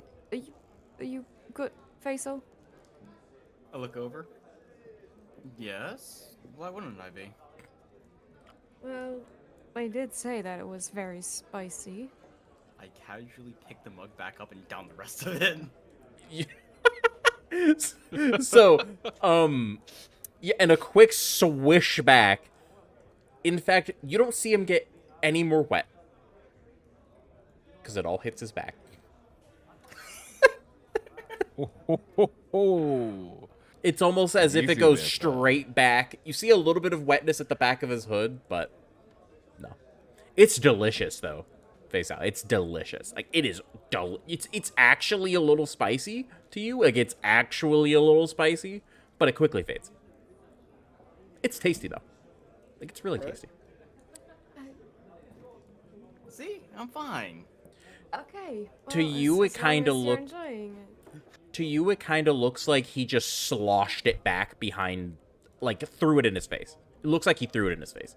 you good, Faisal? I look over. Yes. Why wouldn't I be? Well, I did say that it was very spicy. I casually pick the mug back up and down the rest of it. So, yeah, and a quick swish back. In fact, you don't see him get any more wet. Because it all hits his back. Oh. It's almost as if it Easy goes there, straight back. You see a little bit of wetness at the back of his hood, but no. It's delicious, though. Face out. It's delicious. Like, it is it's actually a little spicy to you. Like, it's actually a little spicy, but it quickly fades. It's tasty, though. Like, it's really tasty. See? I'm fine. Okay. To well, you, as it long kinda as you're look- enjoying it. To you, it kind of looks like he just sloshed it back behind, like, threw it in his face. It looks like he threw it in his face.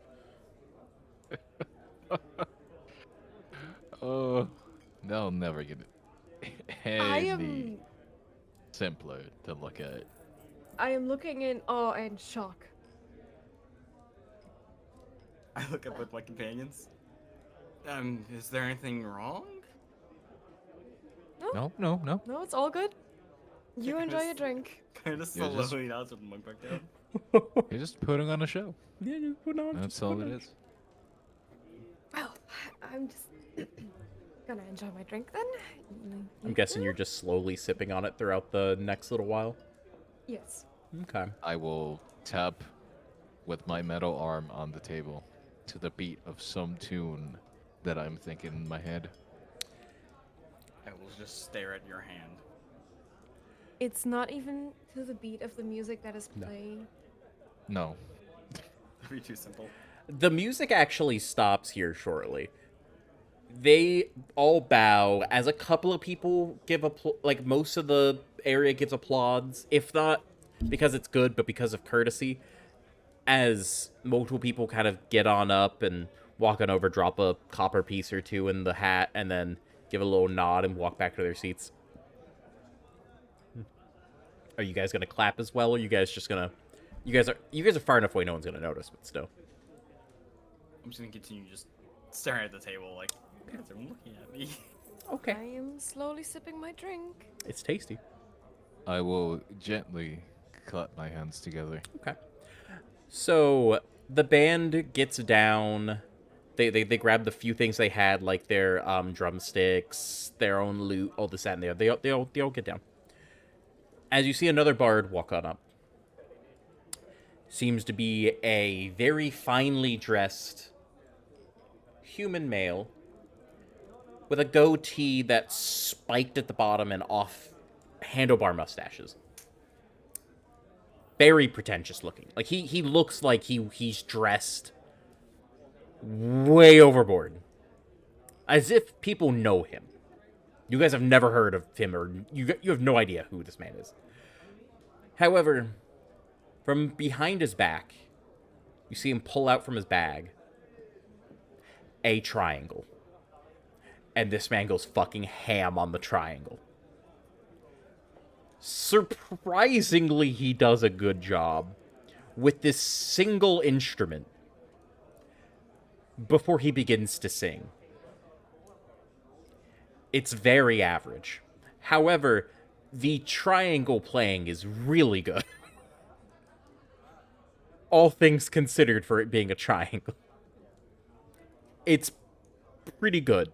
Oh, they'll never get it I any am simpler to look at. I am looking in awe and shock. I look up with my companions. Is there anything wrong? No, no, no. No, it's all good. You enjoy your drink. Kind of You're just- slowly nods with the mug back down. You're just putting on a show. Yeah, just put on. That's all it is. Well, I'm just gonna enjoy my drink then. I'm guessing you're just slowly sipping on it throughout the next little while. Yes. Okay. I will tap with my metal arm on the table to the beat of some tune that I'm thinking in my head. I will just stare at your hand. It's not even to the beat of the music that is playing. No. That'd be too simple. The music actually stops here shortly. They all bow as a couple of people give like most of the area gives applause, if not because it's good, but because of courtesy. As multiple people kind of get on up and walk on over, drop a copper piece or two in the hat, and then give a little nod and walk back to their seats. Are you guys gonna clap as well, or are you guys just gonna? You guys are far enough away, no one's gonna notice, but still. I'm just gonna continue just staring at the table like, you guys are looking at me. Okay. I am slowly sipping my drink. It's tasty. I will gently clap my hands together. Okay. So the band gets down. They grab the few things they had, like their drumsticks, their own lute, all this, that, and the other. They all get down. As you see another bard walk on up. Seems to be a very finely dressed human male with a goatee that's spiked at the bottom and off handlebar mustaches. Very pretentious looking. Like he looks like he's dressed way overboard. As if people know him. You guys have never heard of him, or you have no idea who this man is. However, from behind his back, you see him pull out from his bag a triangle. And this man goes fucking ham on the triangle. Surprisingly, he does a good job with this single instrument before he begins to sing. It's very average. However, the triangle playing is really good. All things considered for it being a triangle. It's pretty good.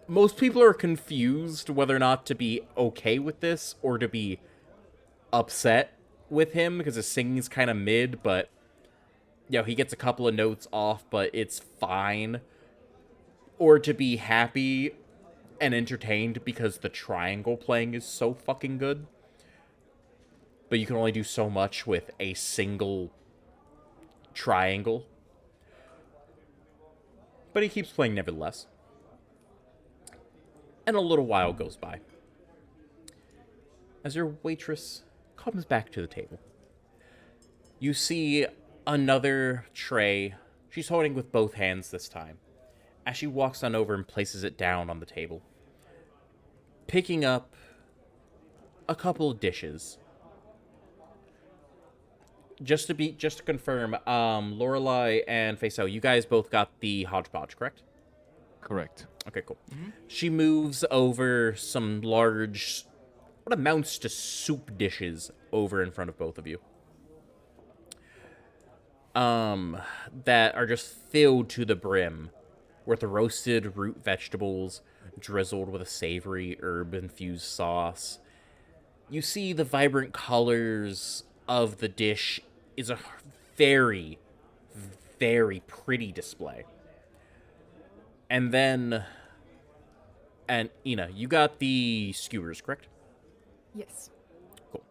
Most people are confused whether or not to be okay with this or to be upset with him because his singing's kind of mid, but you know, he gets a couple of notes off, but it's fine. Or to be happy and entertained because the triangle playing is so fucking good. But you can only do so much with a single triangle. But he keeps playing nevertheless. And a little while goes by. As your waitress comes back to the table, you see another tray. She's holding with both hands this time. As she walks on over and places it down on the table, picking up a couple of dishes. Just to confirm, Lorelei and Faisal, you guys both got the hodgepodge, correct? Correct. Okay, cool. She moves over some large, what amounts to soup dishes over in front of both of you. That are just filled to the brim with roasted root vegetables drizzled with a savory herb-infused sauce. You see the vibrant colors of the dish is a very, very pretty display. And then, and Ina, you got the skewers, correct? Yes. Cool.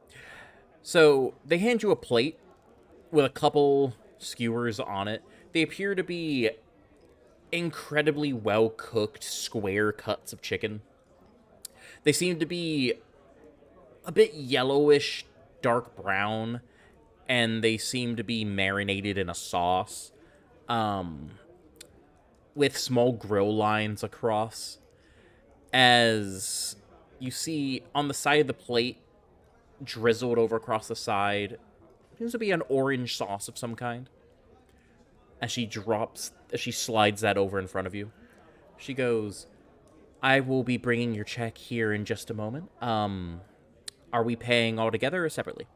So they hand you a plate with a couple skewers on it. They appear to be incredibly well-cooked square cuts of chicken. They seem to be a bit yellowish, dark brown, and they seem to be marinated in a sauce, with small grill lines across. As you see on the side of the plate, drizzled over across the side, seems to be an orange sauce of some kind. As she slides that over in front of you, she goes, I will be bringing your check here in just a moment. Are we paying all together or separately?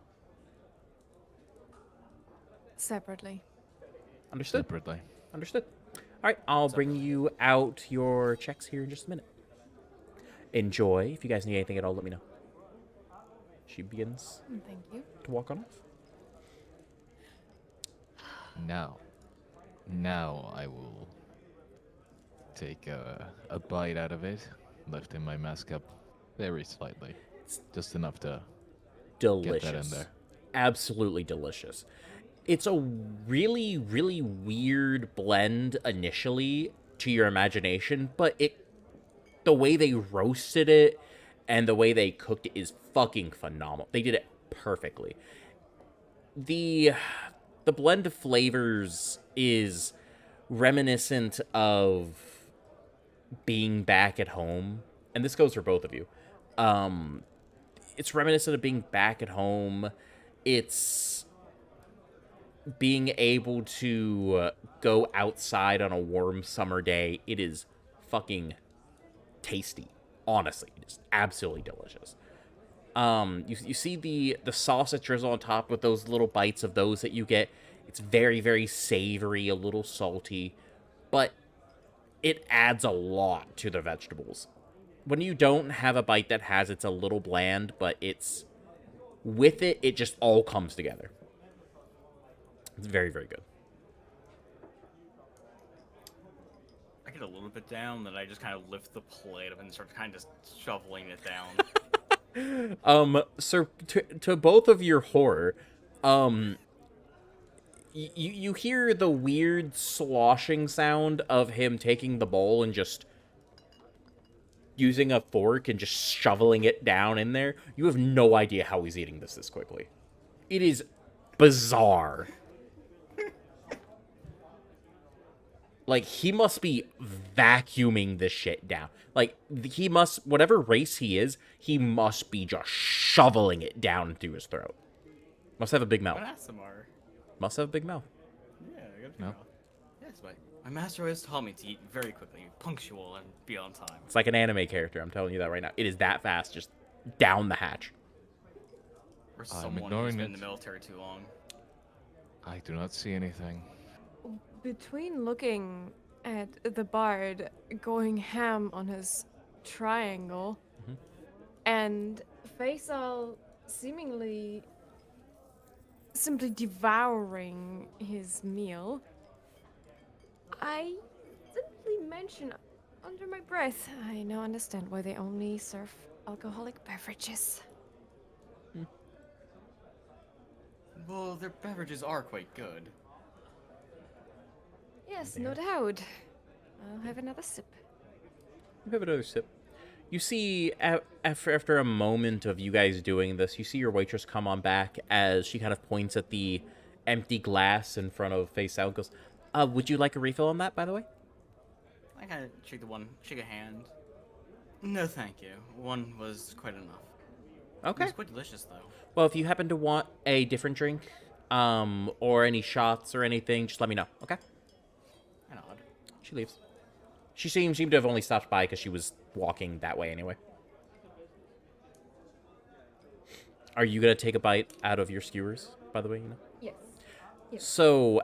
Separately. Understood. Separately. Understood. All right, I'll bring you out your checks here in just a minute. Enjoy. If you guys need anything at all, let me know. She begins Thank you. to walk on off. Now I will take a bite out of it, lifting my mask up very slightly, just enough to Delicious. get that in there. Absolutely delicious. It's a really, really weird blend initially to your imagination, but the way they roasted it and the way they cooked it is fucking phenomenal. They did it perfectly. The blend of flavors is reminiscent of being back at home, and this goes for both of you. It's reminiscent of being back at home. It's being able to go outside on a warm summer day. It is fucking tasty. Honestly, it is absolutely delicious. You see the sauce that drizzle on top with those little bites of those that you get. It's very, very savory, a little salty, but it adds a lot to the vegetables. When you don't have a bite that has, it's a little bland, but it's with it, it just all comes together. It's very, very good. I get a little bit down, then I just kind of lift the plate up and start kind of shoveling it down. So to both of your horror, you hear the weird sloshing sound of him taking the bowl and just using a fork and just shoveling it down in there. You have no idea how he's eating this quickly. It is bizarre. Like, he must be vacuuming this shit down. Like, he must, whatever race he is, he must be just shoveling it down through his throat. Must have a big mouth. What ASMR? Must have a big mouth. Yeah, I gotta No. figure out. Yes, but my master always taught me to eat very quickly, punctual, and be on time. It's like an anime character, I'm telling you that right now. It is that fast, just down the hatch. Or I'm someone who's ignoring been in it. the military too long. I do not see anything. Between looking at the bard going ham on his triangle and Faisal seemingly simply devouring his meal, I simply mention under my breath, I now understand why they only serve alcoholic beverages. Well, their beverages are quite good. Yes, no doubt. I'll have another sip. You have another sip. You see, after a moment of you guys doing this, you see your waitress come on back as she kind of points at the empty glass in front of Faisal and goes, would you like a refill on that, by the way? I kind of shake a hand. No, thank you. One was quite enough. It Okay. was quite delicious, though. Well, if you happen to want a different drink, or any shots or anything, just let me know, okay? I nod. She leaves. She seemed to have only stopped by because she was walking that way anyway. Are you gonna take a bite out of your skewers, by the way, you know? Yes. So,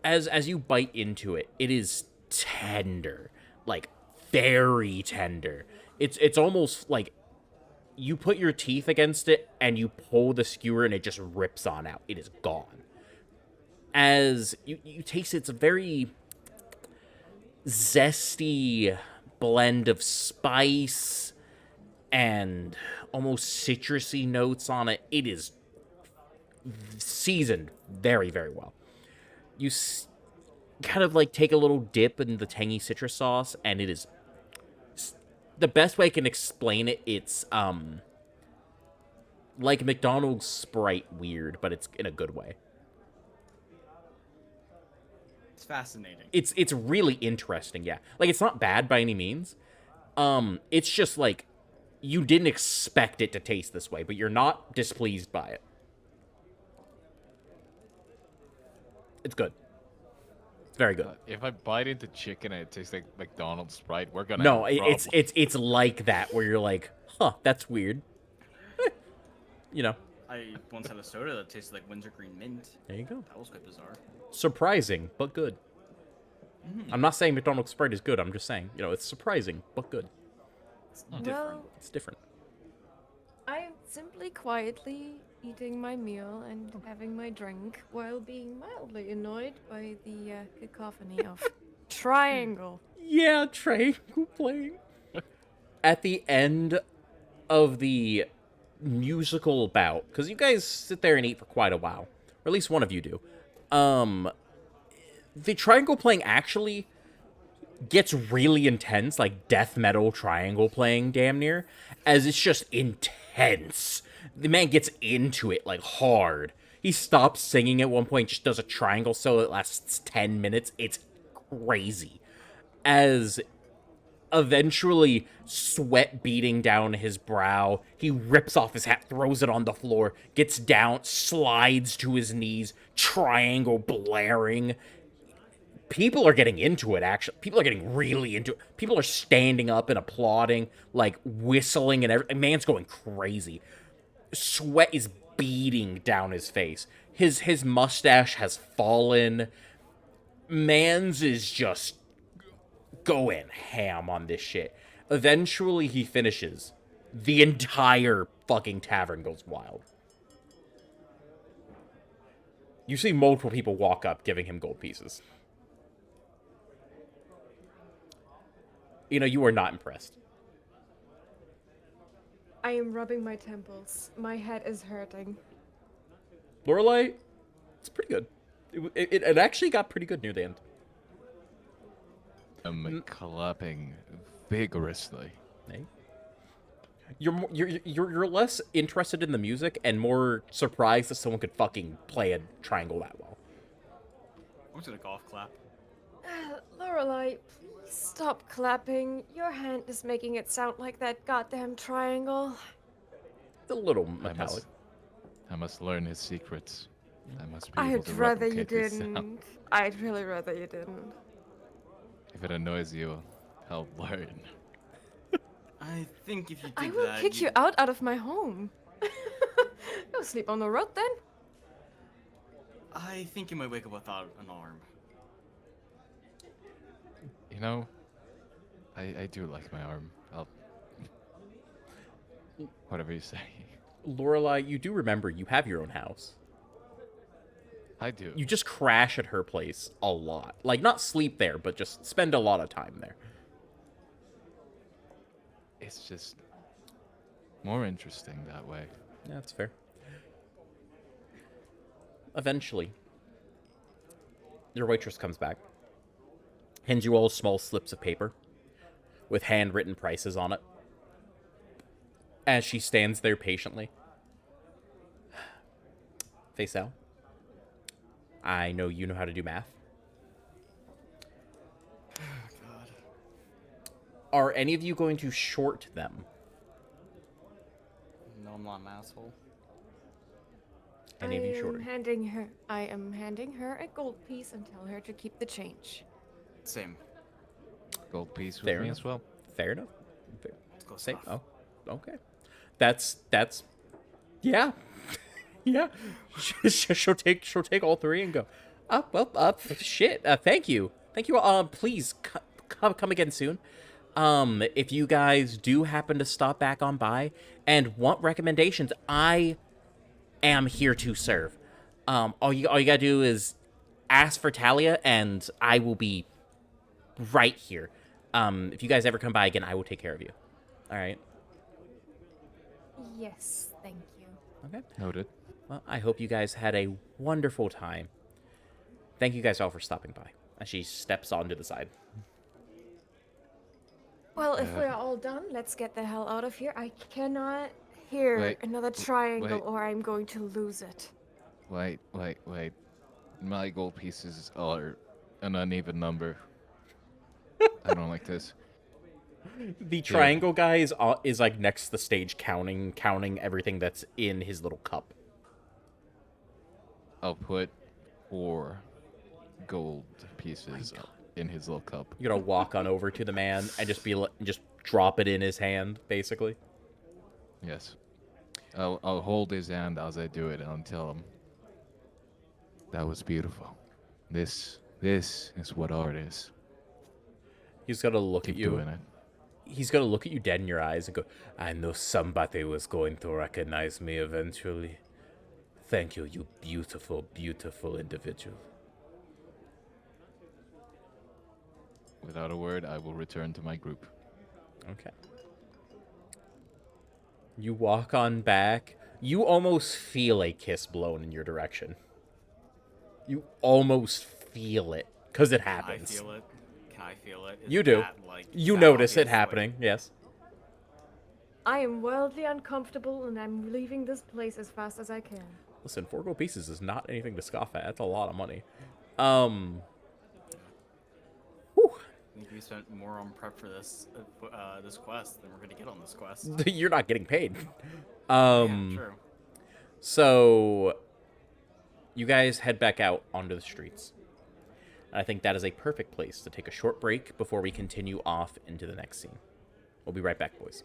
as you bite into it, it is tender, like very tender. It's almost like you put your teeth against it and you pull the skewer and it just rips on out. It is gone. As you taste it, it's a very zesty blend of spice and almost citrusy notes on it. It is seasoned very, very well. You kind of like take a little dip in the tangy citrus sauce, and it is the best way I can explain it. It's like McDonald's Sprite weird, but it's in a good way. It's fascinating. It's really interesting, yeah. Like, it's not bad by any means. It's just like you didn't expect it to taste this way, but you're not displeased by it. It's good. It's very good. If I bite into chicken and it tastes like McDonald's Sprite, we're gonna No, have a problem. it's like that where you're like, huh, that's weird. You know, I once had a soda that tasted like Windsor Green Mint. there you go. That was quite bizarre. Surprising, but good. I'm not saying McDonald's Sprite is good. I'm just saying, it's surprising, but good. It's Huh. different. Well, It's different. I'm simply quietly eating my meal and having my drink while being mildly annoyed by the cacophony of triangle. Yeah, triangle playing. At the end of the musical bout, because you guys sit there and eat for quite a while, or at least one of you do, the triangle playing actually gets really intense, like death metal triangle playing damn near, as it's just intense. The man gets into it like hard. He stops singing at one point, just does a triangle solo that lasts 10 minutes. It's crazy. As eventually sweat beating down his brow, he rips off his hat, throws it on the floor, gets down, slides to his knees, triangle blaring. People are getting into it, actually. People are getting really into it. People are standing up and applauding, like whistling, and everything. Man's going crazy. Sweat is beading down his face. His mustache has fallen. Man's is just going ham on this shit. Eventually, he finishes. The entire fucking tavern goes wild. You see multiple people walk up, giving him gold pieces. You are not impressed. I am rubbing my temples. My head is hurting. Lorelei, it's pretty good. It actually got pretty good near the end. I'm clapping vigorously. Hey. You're less interested in the music and more surprised that someone could fucking play a triangle that well. I'm just gonna golf clap. Lorelei, please stop clapping. Your hand is making it sound like that goddamn triangle. It's a little metallic. I must learn his secrets. I must be able I'd to rather you replicate his sound. didn't. I'd really rather you didn't. If it annoys you, I'll learn. I think if you did I will that, kick you out of my home. Go sleep on the road then. I think you might wake up without an arm. You know, I do like my arm. I'll... Whatever you say. Lorelei, you do remember you have your own house. I do. You just crash at her place a lot. Like, not sleep there, but just spend a lot of time there. It's just more interesting that way. Yeah, that's fair. Eventually, your waitress comes back, hands you all small slips of paper with handwritten prices on it. As she stands there patiently. Faisal, I know you know how to do math. God. Are any of you going to short them? No, I'm not an asshole. Any of you short? I am handing her a gold piece and tell her to keep the change. Same. Gold piece with Fair me enough. as well. Fair enough. Fair. Let's go Same. stuff. Oh, okay. That's yeah. Yeah. she'll take all three and go. Shit. Thank you. Please come again soon. If you guys do happen to stop back on by and want recommendations, I am here to serve. All you gotta do is ask for Talia, and I will be right here. If you guys ever come by again, I will take care of you. All right. Yes, thank you. Okay. Noted. Well, I hope you guys had a wonderful time. Thank you guys all for stopping by. As she steps onto the side. Well, if we're all done, let's get the hell out of here. I cannot hear Wait, another triangle wait. or I'm going to lose it. Wait. My gold pieces are an uneven number. I don't like this. The triangle guy is like next to the stage counting everything that's in his little cup. I'll put 4 gold pieces in his little cup. You're gonna walk on over to the man and just drop it in his hand, basically. Yes. I'll hold his hand as I do it, and I'll tell him, "That was beautiful. This is what art is. He's gonna look at Keep you. doing it." He's gonna look at you dead in your eyes and go, "I know somebody was going to recognize me eventually. Thank you, you beautiful, beautiful individual." Without a word, I will return to my group. Okay. You walk on back. You almost feel a kiss blown in your direction. You almost feel it, because it Can I happens. feel it? Can I feel it? Is You do. that, like, You that notice it obvious? happening, yes. I am wildly uncomfortable and I'm leaving this place as fast as I can. Listen, 4 gold pieces is not anything to scoff at. That's a lot of money. Whew. I think we spent more on prep for this this quest than we're gonna get on this quest. You're not getting paid. Yeah, true. So you guys head back out onto the streets. And I think that is a perfect place to take a short break before we continue off into the next scene. We'll be right back, boys.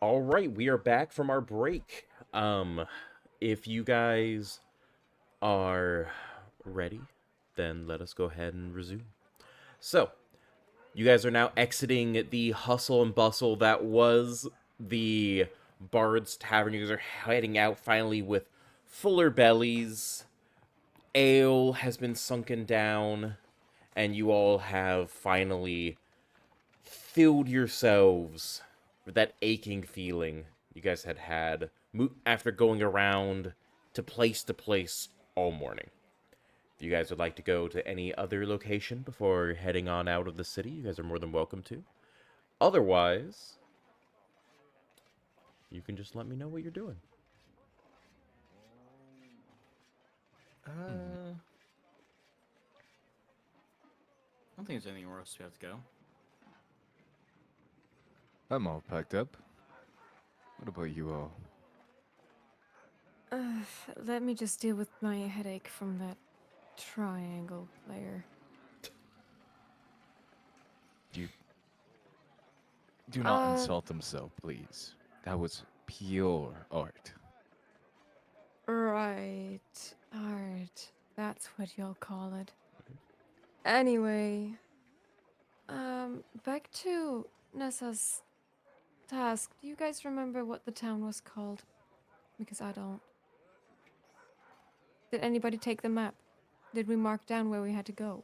All right, we are back from our break. If you guys are ready, then let us go ahead and resume. So, you guys are now exiting the hustle and bustle that was the Bard's Tavern. You guys are heading out finally with fuller bellies. Ale has been sunken down, and you all have finally filled yourselves with that aching feeling you guys had after going around to place all morning. If you guys would like to go to any other location before heading on out of the city, you guys are more than welcome to. Otherwise, you can just let me know what you're doing. I don't think there's anywhere else we have to go. I'm all packed up. What about you all? Let me just deal with my headache from that triangle player. Do not Uh, insult him so, please. That was pure art. Right. Art. That's what you'll call it. Anyway, back to Nessa's task. Do you guys remember what the town was called? Because I don't. Did anybody take the map? Did we mark down where we had to go?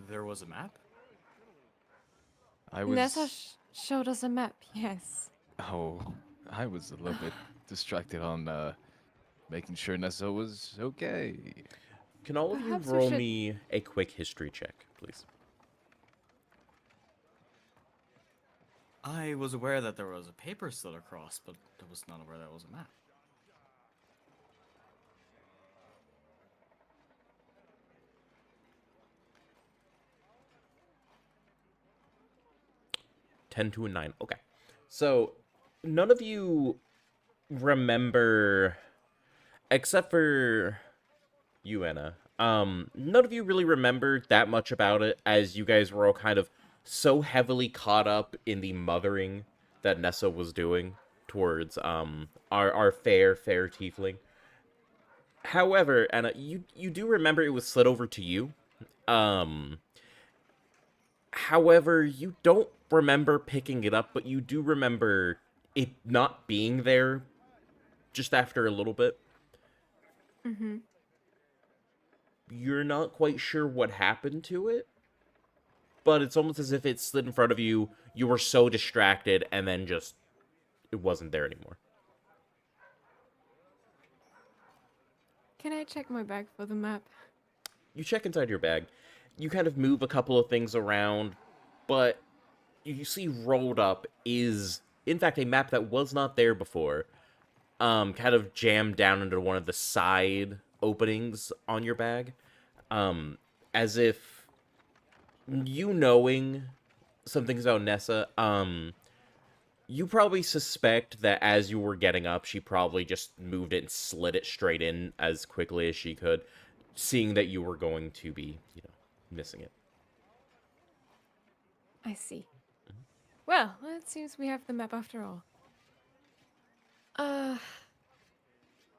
There was a map? I was. Nessa showed us a map, yes. Oh, I was a little bit distracted on making sure Nessa was okay. Can all of you Perhaps we roll should- me a quick history check, please? I was aware that there was a paper slid across, but I was not aware that was a map. Ten to a 9. Okay. So, none of you remember, except for you, Anna. None of you really remember that much about it, as you guys were all kind of so heavily caught up in the mothering that Nessa was doing towards our fair tiefling. However, Anna, you do remember it was slid over to you. However, you don't remember picking it up, but you do remember it not being there just after a little bit. Mm-hmm. You're not quite sure what happened to it, but it's almost as if it slid in front of you. You were so distracted, and then just it wasn't there anymore. Can I check my bag for the map? You check inside your bag. You kind of move a couple of things around, but you see rolled up is, in fact, a map that was not there before. Kind of jammed down into one of the side openings on your bag. As if you knowing some things about Nessa, You probably suspect that as you were getting up, she probably just moved it and slid it straight in as quickly as she could, seeing that you were going to be, missing it. I see. Well, it seems we have the map after all. Uh,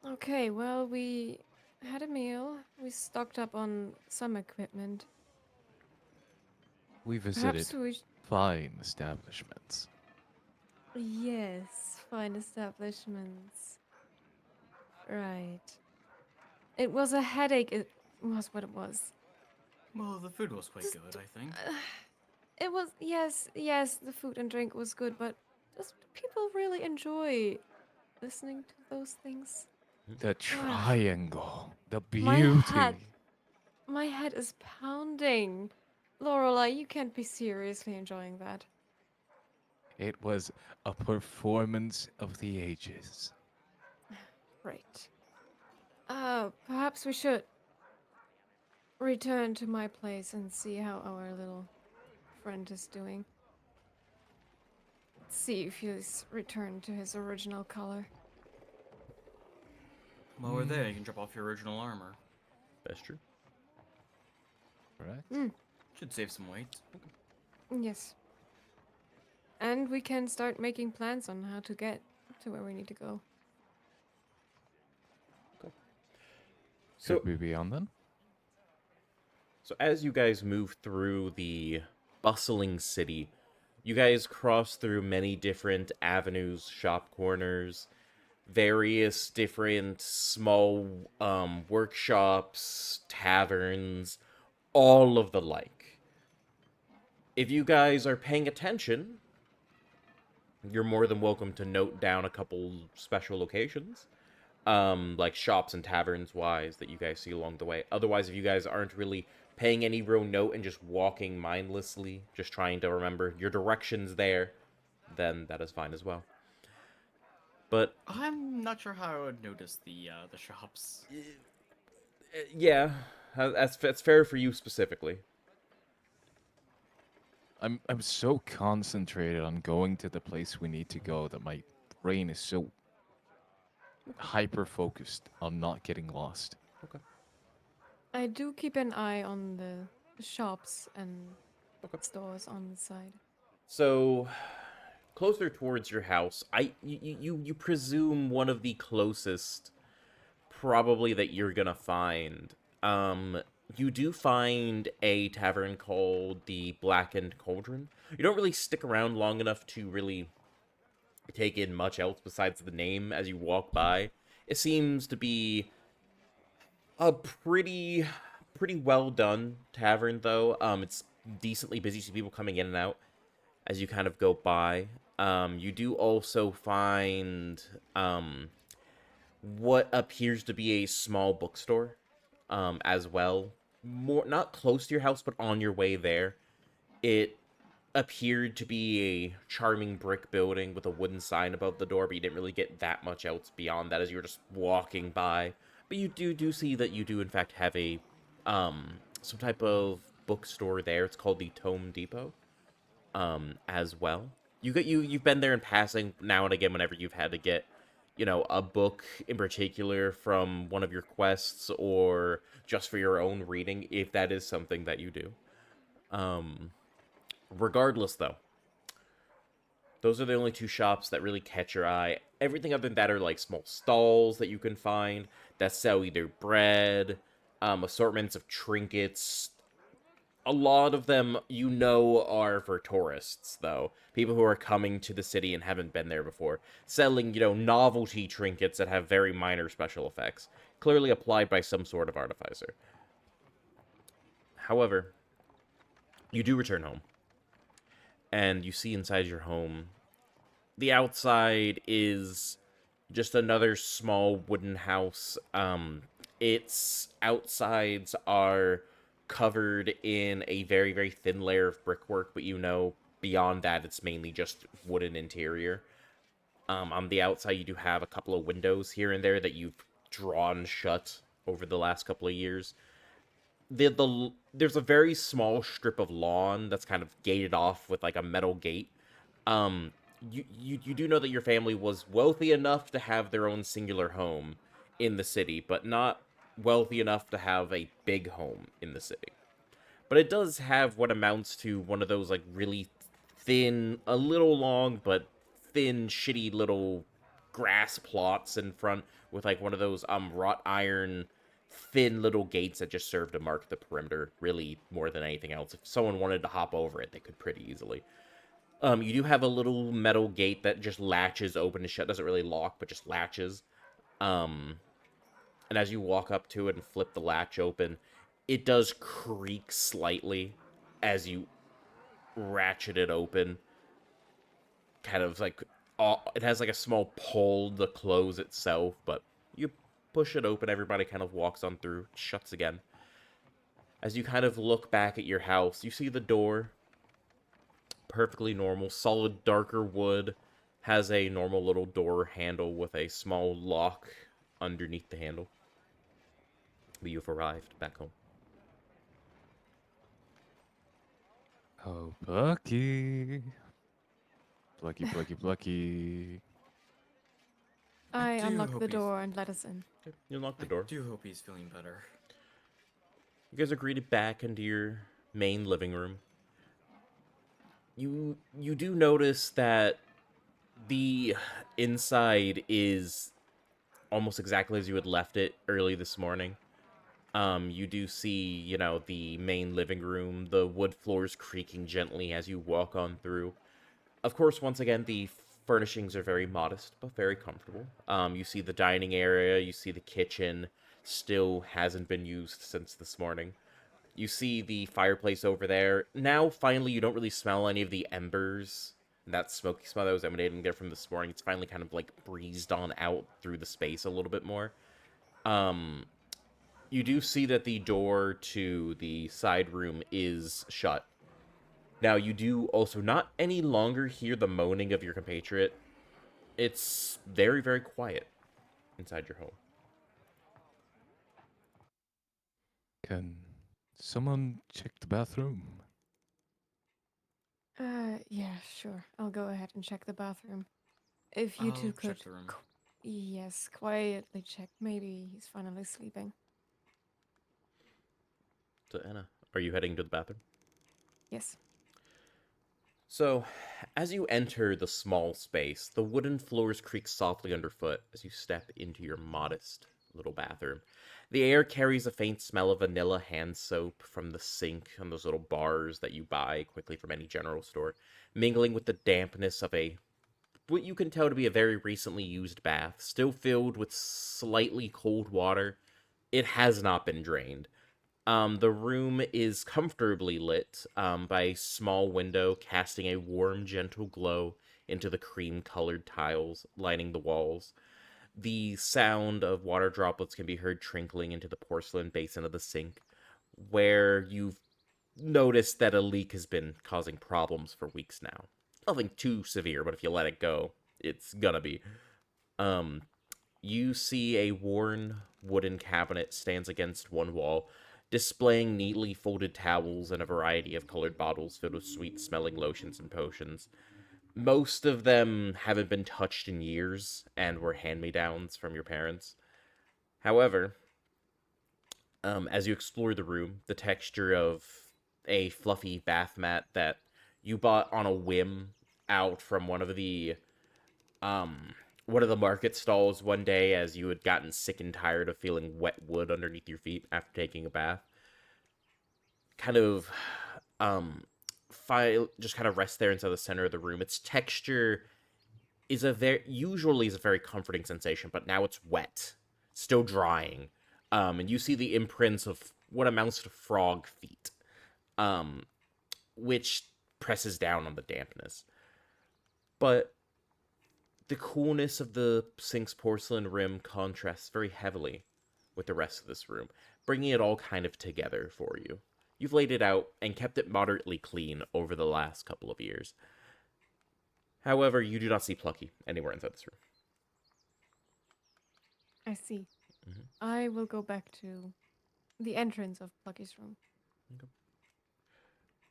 okay, well, we had a meal. We stocked up on some equipment. We visited Perhaps we. fine establishments. Yes, fine establishments. Right. It was a headache. It was what it was. Well, the food was quite Just- good, I think. It was, yes, the food and drink was good, but just people really enjoy listening to those things. The triangle, the My beauty. head. My head is pounding. Lorelei, you can't be seriously enjoying that. It was a performance of the ages. Right. Perhaps we should return to my place and see how our little friend is doing. See if he's returned to his original color. While we're there, you can drop off your original armor. That's true. Correct? Should save some weight. Yes. And we can start making plans on how to get to where we need to go. So, Could we be on then? So as you guys move through the bustling city, you guys cross through many different avenues, shop corners, various different small workshops, taverns, all of the like. If you guys are paying attention, you're more than welcome to note down a couple special locations. Like shops and taverns wise that you guys see along the way. Otherwise, if you guys aren't really paying any real note and just walking mindlessly, just trying to remember your directions there, then that is fine as well. But I'm not sure how I would notice the shops. yeah, that's fair for you specifically. I'm so concentrated on going to the place we need to go that my brain is so hyper focused on not getting lost. Okay. I do keep an eye on the shops and Okay. stores on the side. So closer towards your house, you presume one of the closest probably that you're gonna find. You do find a tavern called the Blackened Cauldron. You don't really stick around long enough to really take in much else besides the name as you walk by. It seems to be a pretty well done tavern though. It's decently busy, so people coming in and out as you kind of go by. You do also find what appears to be a small bookstore as well. More not close to your house, but on your way there. It appeared to be a charming brick building with a wooden sign above the door, but you didn't really get that much else beyond that as you were just walking by. But you do see that you do in fact have a some type of bookstore there. It's called the Tome Depot as well. You've been there in passing now and again whenever you've had to get a book in particular from one of your quests or just for your own reading, if that is something that you do. Regardless, though, those are the only two shops that really catch your eye. Everything other than that are like small stalls that you can find that sell either bread, assortments of trinkets. A lot of them, are for tourists, though. People who are coming to the city and haven't been there before. Selling, novelty trinkets that have very minor special effects. Clearly applied by some sort of artificer. However, you do return home. And you see inside your home, the outside is just another small wooden house. Its outsides are covered in a very, very thin layer of brickwork, but beyond that, it's mainly just wooden interior. On the outside, you do have a couple of windows here and there that you've drawn shut over the last couple of years. There's a very small strip of lawn that's kind of gated off with like a metal gate. you do know that your family was wealthy enough to have their own singular home in the city, but not wealthy enough to have a big home in the city. But it does have what amounts to one of those, like, really thin, a little long, but thin, shitty little grass plots in front with, like, one of those, wrought iron, thin little gates that just serve to mark the perimeter, really, more than anything else. If someone wanted to hop over it, they could pretty easily. You do have a little metal gate that just latches open and shut. Doesn't really lock, but just latches. Um, and as you walk up to it and flip the latch open, it does creak slightly as you ratchet it open. Kind of like it has like a small pull to close itself, but you push it open, everybody kind of walks on through, shuts again. As you kind of look back at your house, you see the door, perfectly normal, solid darker wood, has a normal little door handle with a small lock underneath the handle. But you've arrived back home. Oh, Plucky. Plucky, Plucky, Plucky. I do unlock hope the he's- door and let us in. Okay, you unlock the I door. do hope he's feeling better. You guys are greeted back into your main living room. You do notice that the inside is almost exactly as you had left it early this morning. You do see, you know, the main living room, the wood floors creaking gently as you walk on through. Of course, once again, the furnishings are very modest, but very comfortable. You see the dining area, you see the kitchen, still hasn't been used since this morning. You see the fireplace over there. Now, finally, you don't really smell any of the embers. That smoky smell that was emanating there from this morning. It's finally kind of, like, breezed on out through the space a little bit more. Um, you do see that the door to the side room is shut. Now, you do also not any longer hear the moaning of your compatriot. It's very, very quiet inside your home. Can someone check the bathroom? Yeah, sure. I'll go ahead and check the bathroom. If you I'll two check could, the room. yes, quietly check. Maybe he's finally sleeping. So, Anna, are you heading to the bathroom? Yes. So, as you enter the small space, the wooden floors creak softly underfoot as you step into your modest little bathroom. The air carries a faint smell of vanilla hand soap from the sink on those little bars that you buy quickly from any general store, mingling with the dampness of what you can tell to be a very recently used bath, still filled with slightly cold water. It has not been drained. The room is comfortably lit by a small window, casting a warm, gentle glow into the cream-colored tiles lining the walls. The sound of water droplets can be heard trickling into the porcelain basin of the sink, where you've noticed that a leak has been causing problems for weeks now. Nothing too severe, but if you let it go, it's gonna be. Um, you see a worn wooden cabinet stands against one wall, displaying neatly folded towels and a variety of colored bottles filled with sweet-smelling lotions and potions. Most of them haven't been touched in years and were hand-me-downs from your parents. However, as you explore the room, the texture of a fluffy bath mat that you bought on a whim out from um one of the market stalls one day as you had gotten sick and tired of feeling wet wood underneath your feet after taking a bath. Kind of just kind of rests there inside the center of the room. Its texture is usually is a very comforting sensation, but now it's wet, still drying. And you see the imprints of what amounts to frog feet, um, which presses down on the dampness. But the coolness of the sink's porcelain rim contrasts very heavily with the rest of this room, bringing it all kind of together for you. You've laid it out and kept it moderately clean over the last couple of years. However, you do not see Plucky anywhere inside this room. I see. Mhm. I will go back to the entrance of Plucky's room.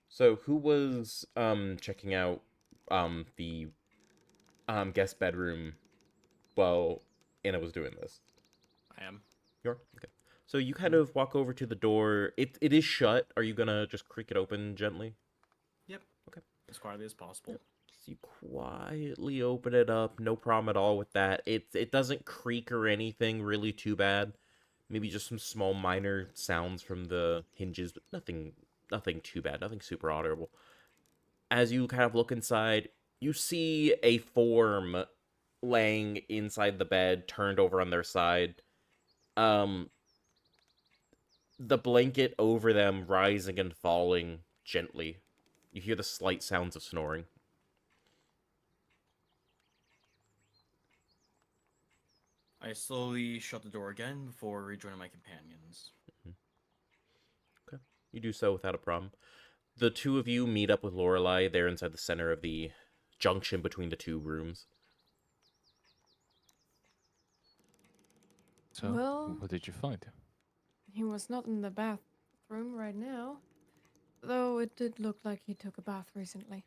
So, who was checking out the guest bedroom while Anna was doing this? I am. You are? Okay. So you kind of walk over to the door. It is shut. Are you gonna just creak it open gently? Yep. Okay. As quietly as possible. So you quietly open it up. No problem at all with that. It doesn't creak or anything really too bad. Maybe just some small minor sounds from the hinges, but nothing too bad. Nothing super audible. As you kind of look inside, you see a form laying inside the bed, turned over on their side. Um, the blanket over them rising and falling gently. You hear the slight sounds of snoring. I slowly shut the door again before rejoining my companions. Okay. You do so without a problem. The two of you meet up with Lorelei there inside the center of the junction between the two rooms. So, Well, what did you find? he was not in the bathroom right now, though it did look like he took a bath recently.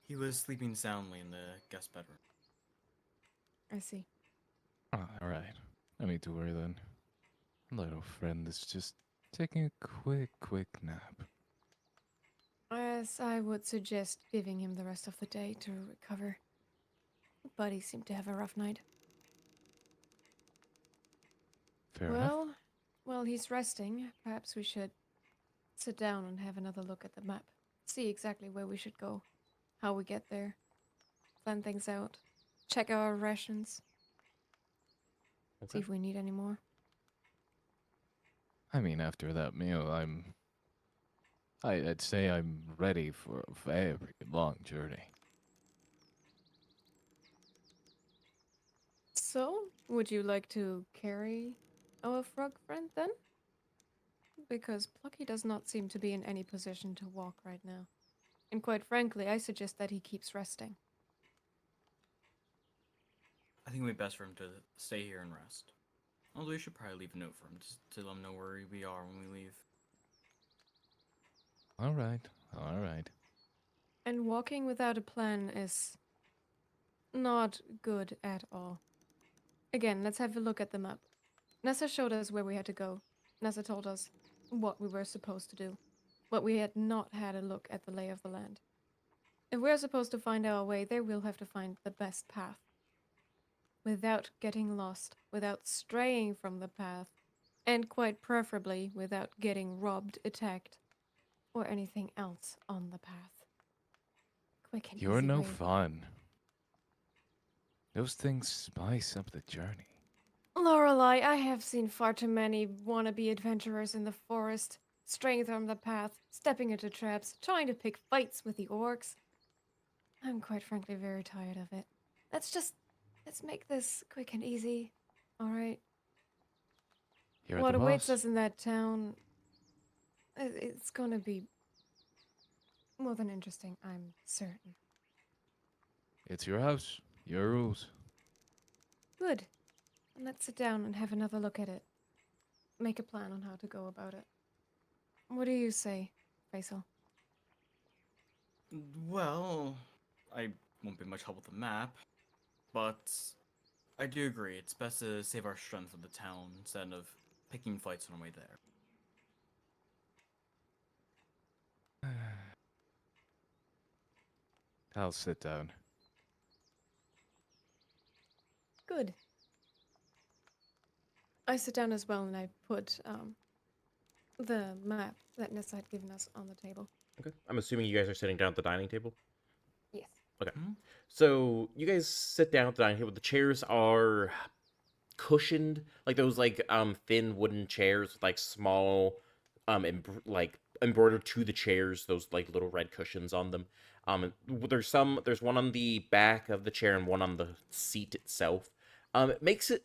He was sleeping soundly in the guest bedroom. I see. Alright. No need to worry then. Little friend is just taking a quick nap. Yes, I would suggest giving him the rest of the day to recover. But he seemed to have a rough night. Fair enough. Well, while he's resting, perhaps we should sit down and have another look at the map. See exactly where we should go, how we get there, plan things out, check our rations, see Okay. if we need any more. I mean, after that meal, I'd say I'm ready for a very long journey. So, would you like to carry our frog friend then? Because Plucky does not seem to be in any position to walk right now. And quite frankly, I suggest that he keeps resting. I think it would be best for him to stay here and rest. Although we should probably leave a note for him to let him know where we are when we leave. Alright. And walking without a plan is not good at all. Again, let's have a look at the map. Nessa showed us where we had to go. Nessa told us what we were supposed to do, but we had not had a look at the lay of the land. If we're supposed to find our way there, we'll have to find the best path. Without getting lost, without straying from the path, and quite preferably without getting robbed, attacked, or anything else on the path. Quick and You're easy no way. fun. Those things spice up the journey. Lorelei, I have seen far too many wannabe adventurers in the forest, straying from the path, stepping into traps, trying to pick fights with the orcs. I'm quite frankly very tired of it. Let's make this quick and easy, alright? You're What the awaits boss. us in that town, it's gonna be more than interesting, I'm certain. It's your house, your rules. Good. And let's sit down and have another look at it. Make a plan on how to go about it. What do you say, Faisal? Well, I won't be much help with the map, but I do agree it's best to save our strength for the town instead of picking fights on our way there. I'll sit down. Good. I sit down as well and I put the map that Nessa had given us on the table. Okay. I'm assuming you guys are sitting down at the dining table. Yes. Okay. Hmm? So you guys sit down at the dining table. The chairs are cushioned, like those thin wooden chairs with like small embroidered to the chairs, those like little red cushions on them. There's one on the back of the chair and one on the seat itself. It makes it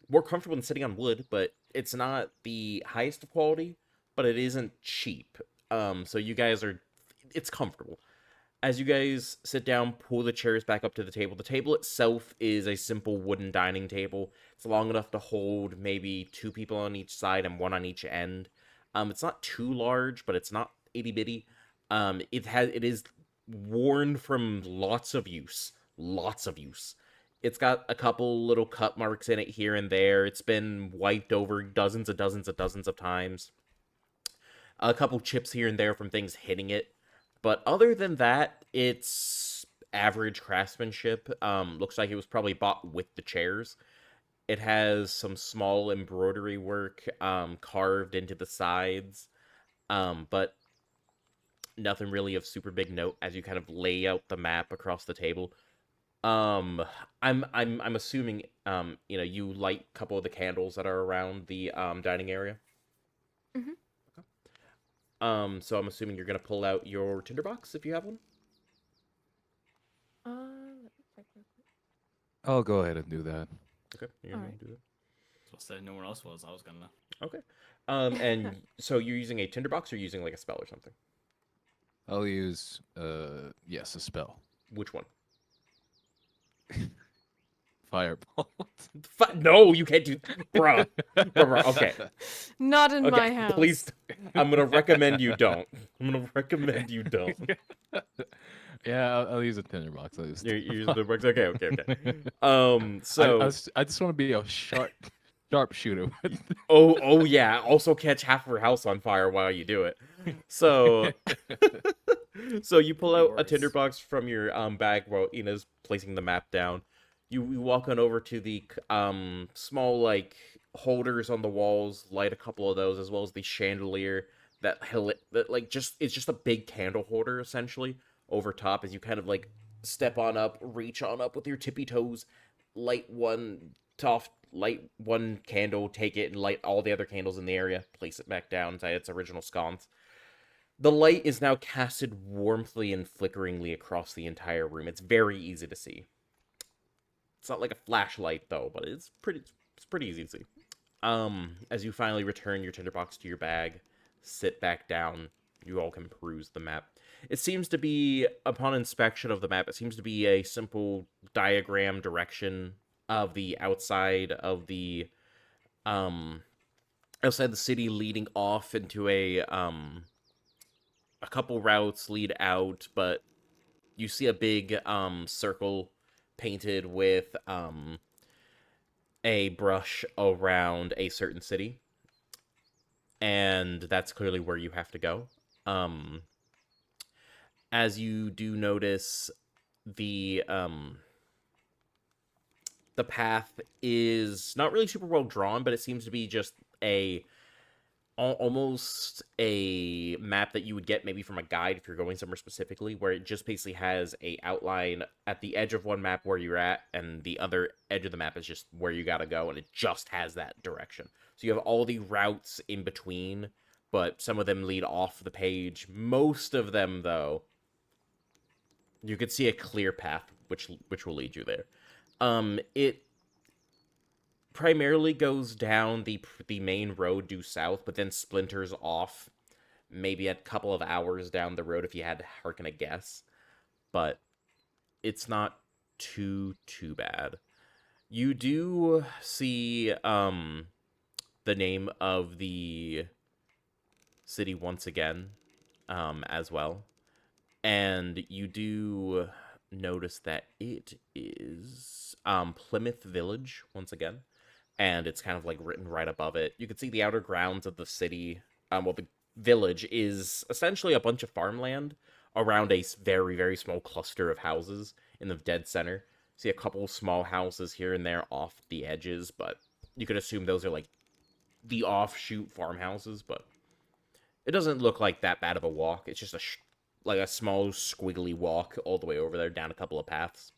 more comfortable than sitting on wood, but it's not the highest of quality, but it isn't cheap. So you guys are, it's comfortable. As you guys sit down, pull the chairs back up to the table. The table itself is a simple wooden dining table. It's long enough to hold maybe two people on each side and one on each end. It's not too large, but it's not itty bitty. It is worn from lots of use. Lots of use. It's got a couple little cut marks in it here and there. It's been wiped over dozens and dozens and dozens of times. A couple chips here and there from things hitting it. But other than that, it's average craftsmanship. Looks like it was probably bought with the chairs. It has some small embroidery work carved into the sides, but nothing really of super big note as you kind of lay out the map across the table. Um, I'm assuming you light a couple of the candles that are around the dining area. Mhm. So I'm assuming you're gonna pull out your tinderbox if you have one. Let me check real quick. I'll go ahead and do that. Okay, you're gonna Alright. do that. So said no one else was. I was gonna. Okay. And so you're using a tinderbox or using like a spell or something? I'll use, yes, a spell. Which one? Firebolt. No, you can't do, bruh. Bruh, okay. Not in my Okay, house. please. I'm gonna recommend you don't. I'm gonna recommend you don't. Yeah, I'll use a tinderbox. I'll use You're tinderbox. using the works. Okay, okay, okay. I So, I just want to be a sharpshooter. oh yeah. Also catch half of her house on fire while you do it. So, so you pull Could be out a worse. tinderbox from your bag while Ina's placing the map down. You walk on over to the small like holders on the walls, light a couple of those, as well as the chandelier that like just it's just a big candle holder essentially over top as you kind of like step on up, reach on up with your tippy toes, light one candle, take it, and light all the other candles in the area, place it back down inside its original sconce. The light is now casted warmly and flickeringly across the entire room. It's very easy to see. It's not like a flashlight though, but it's pretty easy to see. As you finally return your tinderbox to your bag, sit back down, you all can peruse the map. It seems to be, upon inspection of the map, it seems to be a simple diagram direction of the um outside the city leading off into a couple routes lead out, but you see a big circle painted with a brush around a certain city, and that's clearly where you have to go. Um, as you do notice, the um, the path is not really super well drawn, but it seems to be just almost a map that you would get maybe from a guide if you're going somewhere specifically, where it just basically has a outline at the edge of one map where you're at, and the other edge of the map is just where you gotta go, and it just has that direction. So you have all the routes in between, but some of them lead off the page. Most of them, though, you could see a clear path which will lead you there. It primarily goes down the main road due south, but then splinters off maybe a couple of hours down the road if you had to harken a guess. But it's not too bad. You do see the name of the city once again as well. And you do notice that it is Plymouth Village once again, and it's kind of like written right above it. You can see the outer grounds of the city. Well, the village is essentially a bunch of farmland around a very, very small cluster of houses in the dead center. See a couple small houses here and there off the edges, but you could assume those are like the offshoot farmhouses, but it doesn't look like that bad of a walk. It's just like a small squiggly walk all the way over there down a couple of paths.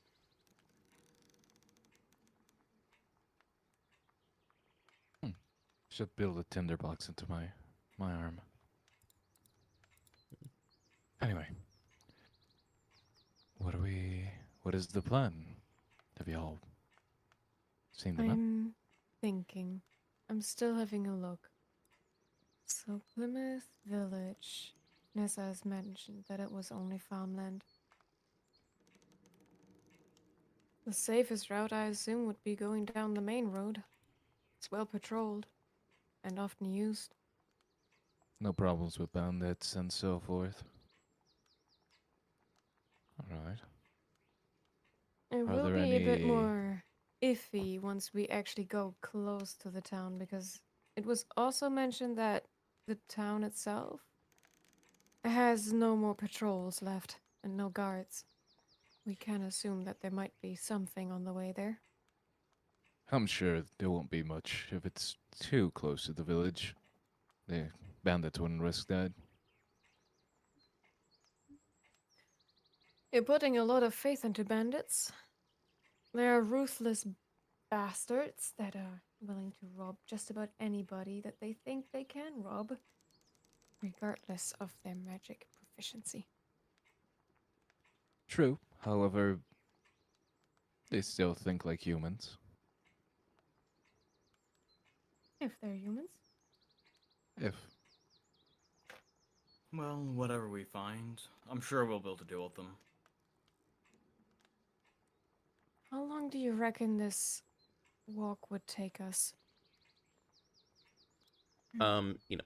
Should build a tinderbox into my arm. Anyway, what is the plan? Have you all seen the map? I'm thinking. I'm still having a look. So Plymouth Village. Nessa has mentioned that it was only farmland. The safest route, I assume, would be going down the main road. It's well patrolled and often used. No problems with bandits and so forth. Right. It Are will there be a bit any? more iffy once we actually go close to the town because it was also mentioned that the town itself has no more patrols left and no guards. We can assume that there might be something on the way there. I'm sure there won't be much if it's too close to the village. The bandits wouldn't risk that. You're putting a lot of faith into bandits. They are ruthless bastards that are willing to rob just about anybody that they think they can rob, regardless of their magic proficiency. True. However, they still think like humans. If they're humans. If Well, whatever we find, I'm sure we'll be able to deal with them. How long do you reckon this walk would take us? You know,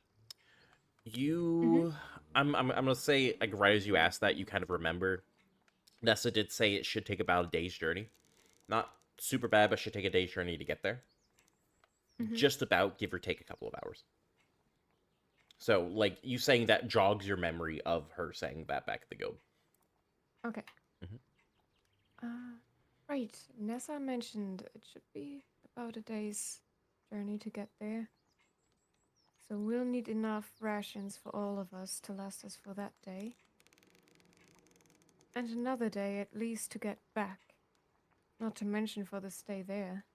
Mm-hmm. I'm gonna say, like, right as you asked that, you kind of remember Nessa did say it should take about a day's journey. Not super bad, but should take a day's journey to get there. Mm-hmm. Just about, give or take a couple of hours. So, like, you saying that jogs your memory of her saying that back at the guild. Okay. Mhm. Right. Nessa mentioned it should be about a day's journey to get there. So we'll need enough rations for all of us to last us for that day. And another day at least to get back. Not to mention for the stay there.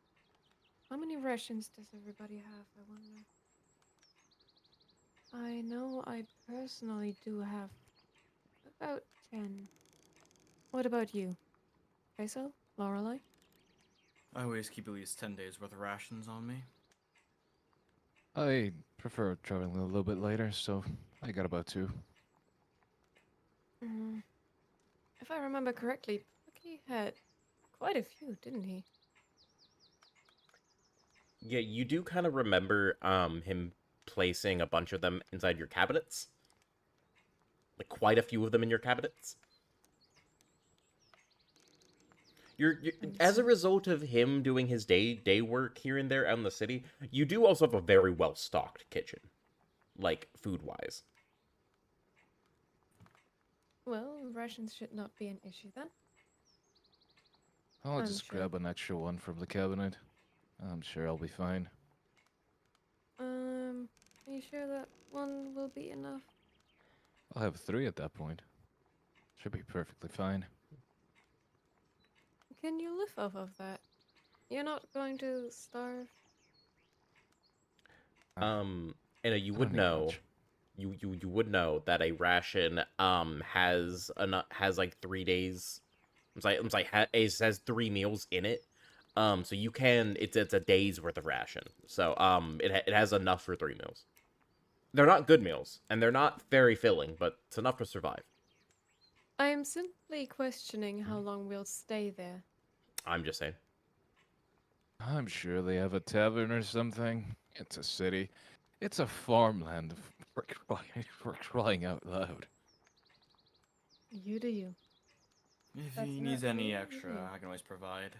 How many rations does everybody have, I wonder? I know I personally do have about 10. What about you? Faisal? Lorelei? I always keep at least 10 days worth of rations on me. I prefer traveling a little bit later, so I got about 2. Mm, if I remember correctly, Bucky had quite a few, didn't he? Yeah, you do kind of remember him placing a bunch of them inside your cabinets. Like, quite a few of them in your cabinets. You're I as a see. result of him doing his day work here and there out in the city, you do also have a very well stocked kitchen, like food wise. Well, rations should not be an issue then. I'll I'm just sure. grab an extra one from the cabinet. I'm sure I'll be fine. Are you sure that one will be enough? I'll have 3 at that point. Should be perfectly fine. Can you live off of that? You're not going to starve? Um, and you I don't would need know, much. you would know that a ration has like 3 days. Has 3 meals in it. So you can it's a day's worth of ration. So it has enough for 3 meals. They're not good meals, and they're not very filling, but it's enough to survive. I am simply questioning how long we'll stay there. I'm just saying. I'm sure they have a tavern or something. It's a city. It's a farmland for crying out loud. You do you. If That's he not needs any me, extra, you. I can always provide.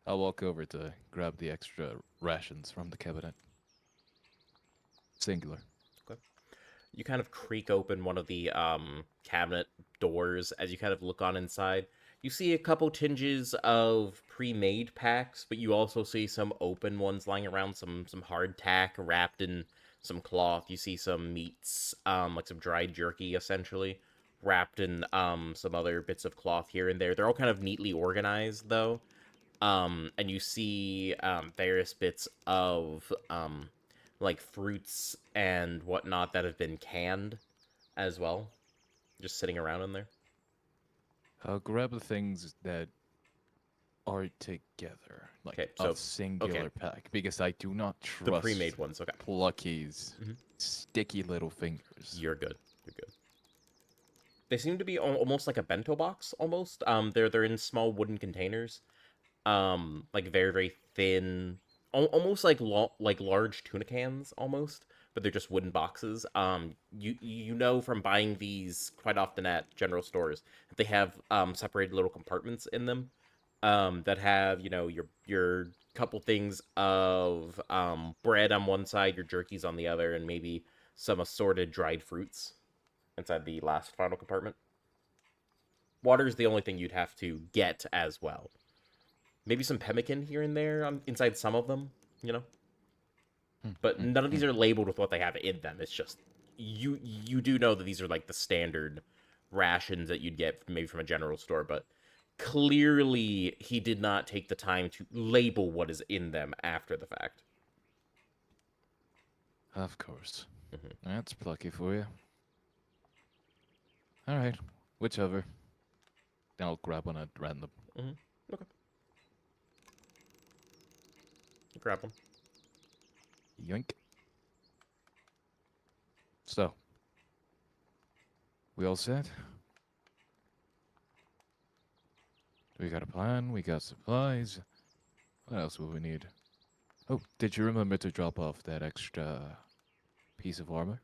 I'll walk over to grab the extra rations from the cabinet. Singular. Okay. You kind of creak open one of the cabinet doors as you kind of look on inside. You see a couple tinges of pre-made packs, but you also see some open ones lying around, some hardtack wrapped in some cloth. You see some meats, like some dried jerky, essentially, wrapped in some other bits of cloth here and there. They're all kind of neatly organized, though. And you see various bits of like fruits and whatnot that have been canned as well, just sitting around in there. I'll grab the things that are together, like Okay, a so okay, singular pack, because I do not the trust pre-made ones. Okay, Plucky's Mhm. sticky little fingers. You're good. You're good. They seem to be almost like a bento box. Almost. They're in small wooden containers. Like very thin, almost like like large tuna cans almost, but they're just wooden boxes. You know from buying these quite often at general stores that they have separated little compartments in them that have your couple things of bread on one side, your jerkies on the other, and maybe some assorted dried fruits inside the last final compartment. Water is the only thing you'd have to get as well. Maybe some pemmican here and there inside some of them, you know. But none of these are labeled with what they have in them. It's just you do know that these are like the standard rations that you'd get maybe from a general store, but clearly he did not take the time to label what is in them after the fact. Of course. Mhm. That's plucky for you. All right, whichever. Then I'll grab one at random. Okay. Grab them. Yoink. So, we all set? We got a plan, we got supplies. What else will we need? Oh, did you remember to drop off that extra piece of armor?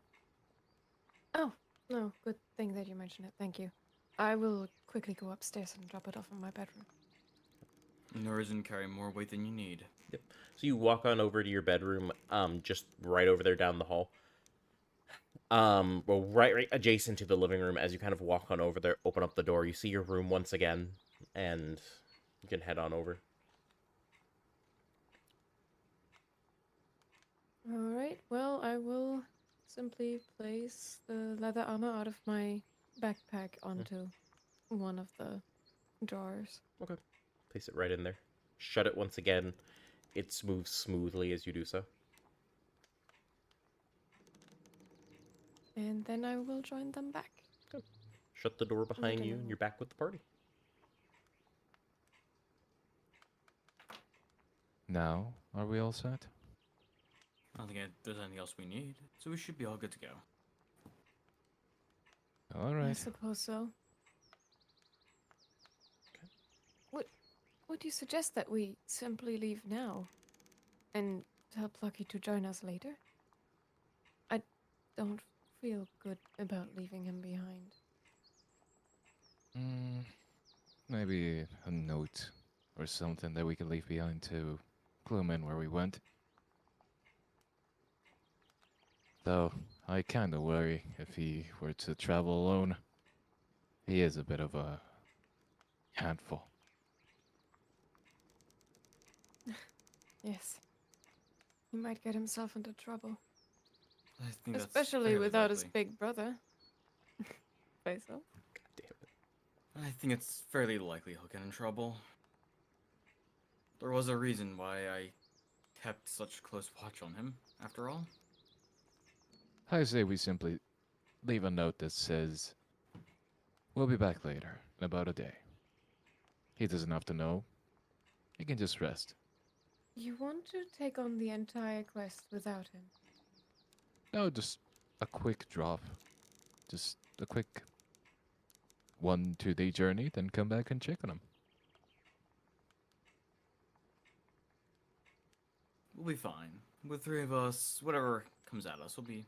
Oh, no, good thing that you mentioned it. Thank you. I will quickly go upstairs and drop it off in my bedroom. No reason to carry more weight than you need. Yep. So you walk on over to your bedroom, just right over there down the hall. Well, right adjacent to the living room. As you kind of walk on over there, open up the door, you see your room once again, and you can head on over. All right. Well, I will simply place the leather armor out of my backpack onto one of the drawers. Okay. Place it right in there. Shut it once again. It moves smoothly as you do so. And then I will join them back. Shut the door behind you, know. and you're back with the party. Now, are we all set? I don't think there's anything else we need, so we should be all good to go. All I right. suppose so. Would you suggest that we simply leave now and tell Plucky to join us later? I don't feel good about leaving him behind. Maybe a note or something that we can leave behind to clue him in where we went. Though, I kinda worry if he were to travel alone. He is a bit of a handful. Yes. He might get himself into trouble. I think that's Especially fairly without his likely. big brother. Faisal. God damn it. I think it's fairly likely he'll get in trouble. There was a reason why I kept such close watch on him, after all. I say we simply leave a note that says, "We'll be back later, in about a day." He doesn't have to know. He can just rest. You want to take on the entire quest without him? No, just a quick drop. Just a quick 1-2 day journey, then come back and check on him. We'll be fine. With three of us, whatever comes at us, we'll be.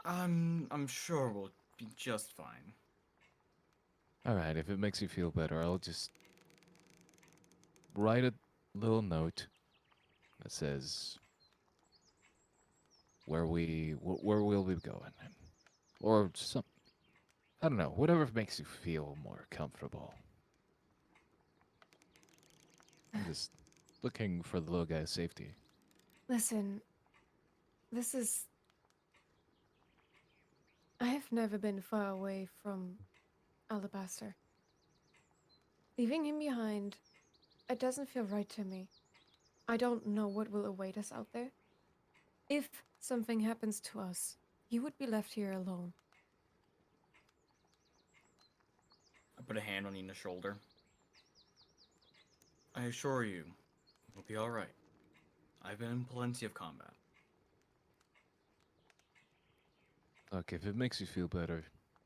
I'm sure we'll be just fine. Alright, if it makes you feel better, I'll just write a little note that says where we'll be going, or some, I don't know, whatever makes you feel more comfortable. I'm just looking for the little guy's safety. Listen, this is. I have never been far away from Alabaster. Leaving him behind, it doesn't feel right to me. I don't know what will await us out there. If something happens to us, he would be left here alone. I put a hand on Nina's shoulder. I assure you, we'll be alright. I've been in plenty of combat. Look, if it makes you feel better,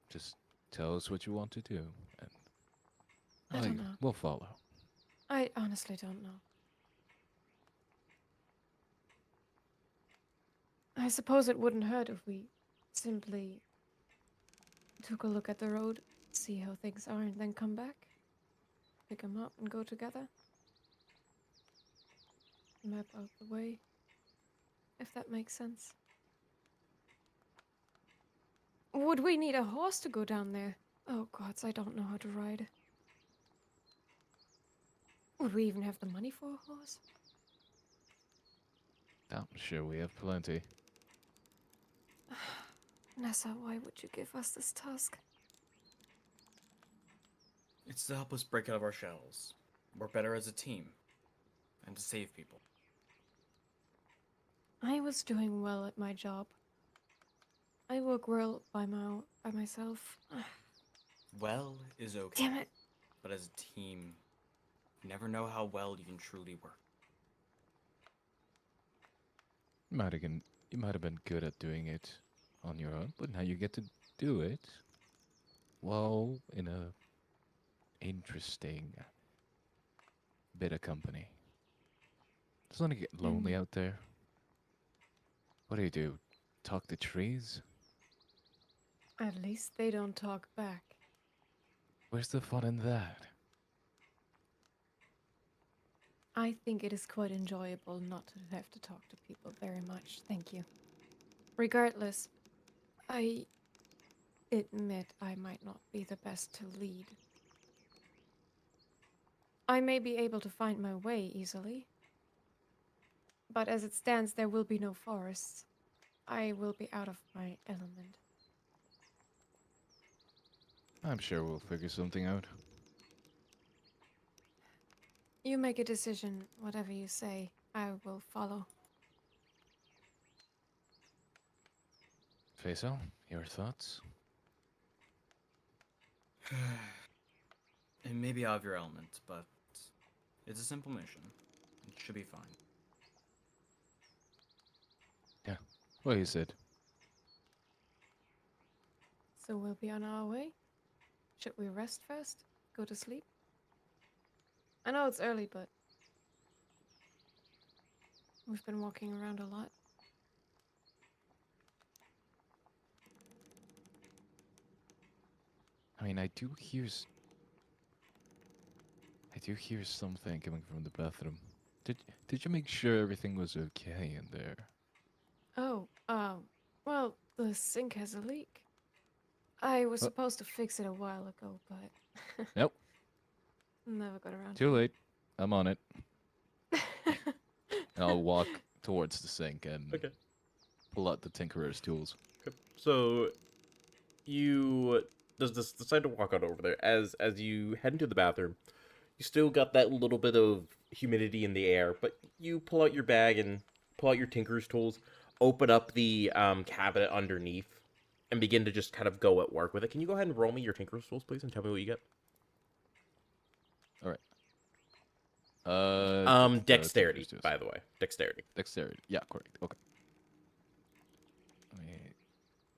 just tell us what you want to do, and I don't know. we'll follow. I honestly don't know. I suppose it wouldn't hurt if we simply took a look at the road, see how things are, and then come back. Pick 'em up and go together. Map out the way, if that makes sense. Would we need a horse to go down there? Oh gods, I don't know how to ride. Would we even have the money for a horse? I'm sure we have plenty. Nessa, why would you give us this task? It's to help us break out of our shells, work better as a team, and to save people. I was doing well at my job. I work well by myself. Well is okay, Damn it. but as a team, you never know how well you can truly work. You might have been good at doing it on your own, but now you get to do it, well, in a interesting bit of company. Doesn't it get lonely out there? What do? Talk to trees? At least they don't talk back. Where's the fun in that? I think it is quite enjoyable not to have to talk to people very much, thank you. Regardless, I admit I might not be the best to lead. I may be able to find my way easily, but as it stands, there will be no forests. I will be out of my element. I'm sure we'll figure something out. You make a decision, whatever you say, I will follow. Faisal, your thoughts? It may be out of your element, but it's a simple mission. It should be fine. Yeah, what you said. So we'll be on our way? Should we rest first? Go to sleep? I know it's early, but we've been walking around a lot. I mean, I do hear something coming from the bathroom. Did you make sure everything was okay in there? Oh, well, the sink has a leak. I was supposed to fix it a while ago, but Nope, never got around too to late. I'm on it. it. And I'll walk towards the sink and Okay. pull out the tinkerer's tools. Okay. So you decide to walk on over there. As you head into the bathroom, you still got that little bit of humidity in the air, but you pull out your bag and pull out your tinker's tools, open up the cabinet underneath, and begin to just kind of go at work with it. Can you go ahead and roll me your tinker's tools, please, and tell me what you get? All right. Dexterity, tinker's tools. by the way. Dexterity. Dexterity. Yeah, correct. Okay. Let me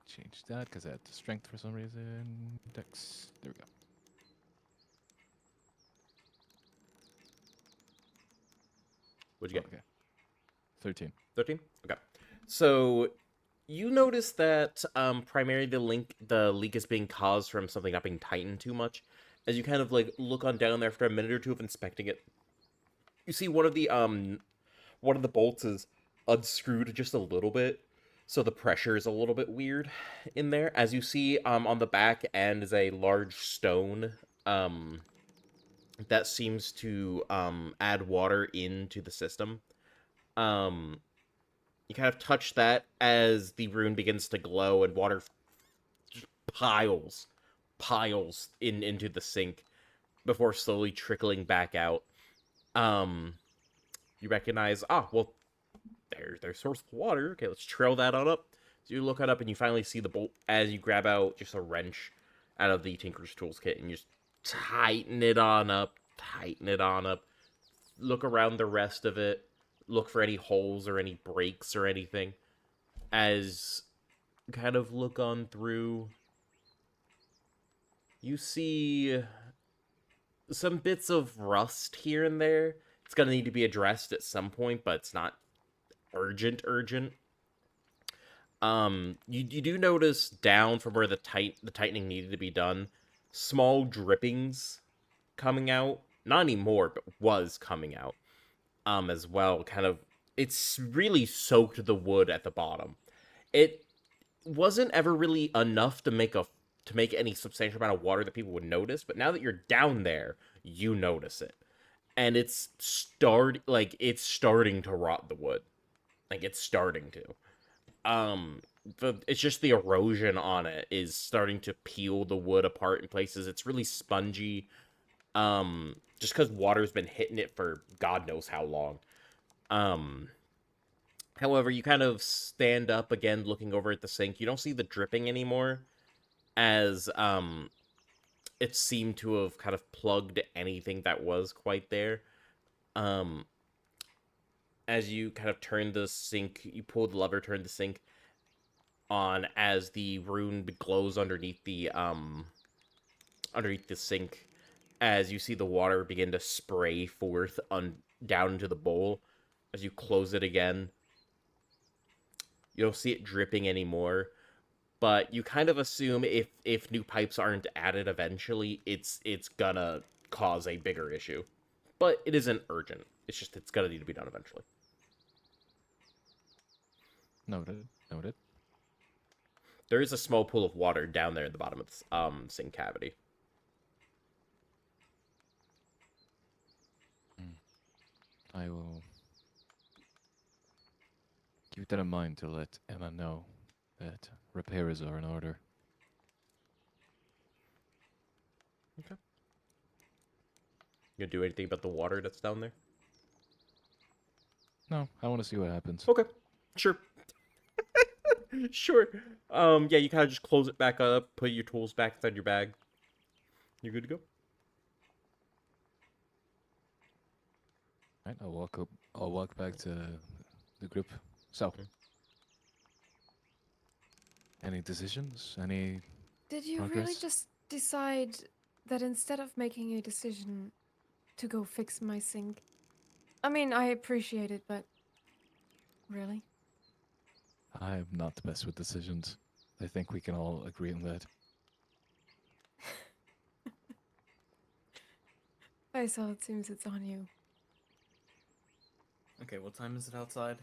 change that because I had the strength for some reason. Dex. There we go. What'd you get? Okay. 13. 13? Okay. So you notice that primarily the leak is being caused from something not being tightened too much. As you kind of like look on down there after a minute or two of inspecting it, you see one of the bolts is unscrewed just a little bit, so the pressure is a little bit weird in there. As you see on the back end is a large stone that seems to add water into the system. You kind of touch that as the rune begins to glow and water just piles into the sink before slowly trickling back out. You recognize, well, there's source of water. Okay, let's trail that on up. So you look it up and you finally see the bolt as you grab out just a wrench out of the Tinker's Tools kit and you just tighten it on up. Look around the rest of it. Look for any holes or any breaks or anything. As you kind of look on through, you see some bits of rust here and there. It's going to need to be addressed at some point, but it's not urgent. You do notice down from where the tightening needed to be done, small drippings coming out. Not anymore, but was coming out. As well, kind of. It's really soaked the wood at the bottom. It wasn't ever really enough to make any substantial amount of water that people would notice, but now that you're down there, you notice it. And it's starting to rot the wood. Like it's starting to. It's just the erosion on it is starting to peel the wood apart in places. It's really spongy. Just because water's been hitting it for God knows how long. Um, However, you kind of stand up again, looking over at the sink. You don't see the dripping anymore, as it seemed to have kind of plugged anything that was quite there. Um, as you kind of turn the sink, you pull the lever, turn the sink on as the rune glows underneath the sink, as you see the water begin to spray forth down into the bowl. As you close it again, you don't see it dripping anymore, but you kind of assume if new pipes aren't added eventually, it's gonna cause a bigger issue. But it isn't urgent. It's just it's gonna need to be done eventually. Noted. Noted. There is a small pool of water down there in the bottom of this sink cavity. I will keep that in mind to let Emma know that repairs are in order. Okay. You gonna do anything about the water that's down there? No, I want to see what happens. Okay. Sure. Sure. Yeah, you kind of just close it back up, put your tools back inside your bag. You're good to go. Right, I'll walk up. I'll walk back to the group. So, Okay. any decisions? Any Did you really progress? just decide that instead of making a decision to go fix my sink? I mean, I appreciate it, but really? I'm not the best with decisions. I think we can all agree on that. Faisal, it seems it's on you. Okay, what time is it outside?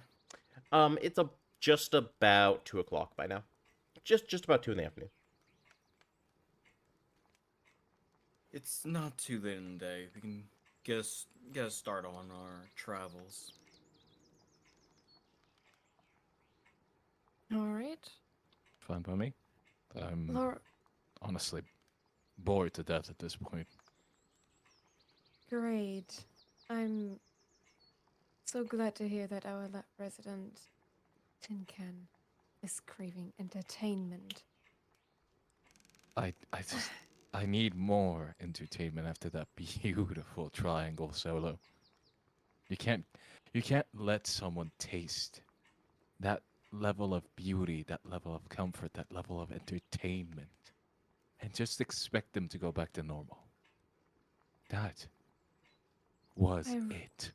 It's just about 2 o'clock by now. Just about 2 in the afternoon. It's not too late in the day. We can get a start on our travels. All right. Fine by me. I'm Laura, honestly bored to death at this point. great. I'm so glad to hear that our resident Tin Can is craving entertainment. I need more entertainment after that beautiful triangle solo. You can't you can't let someone taste that level of beauty, that level of comfort, that level of entertainment, and just expect them to go back to normal. That was I it.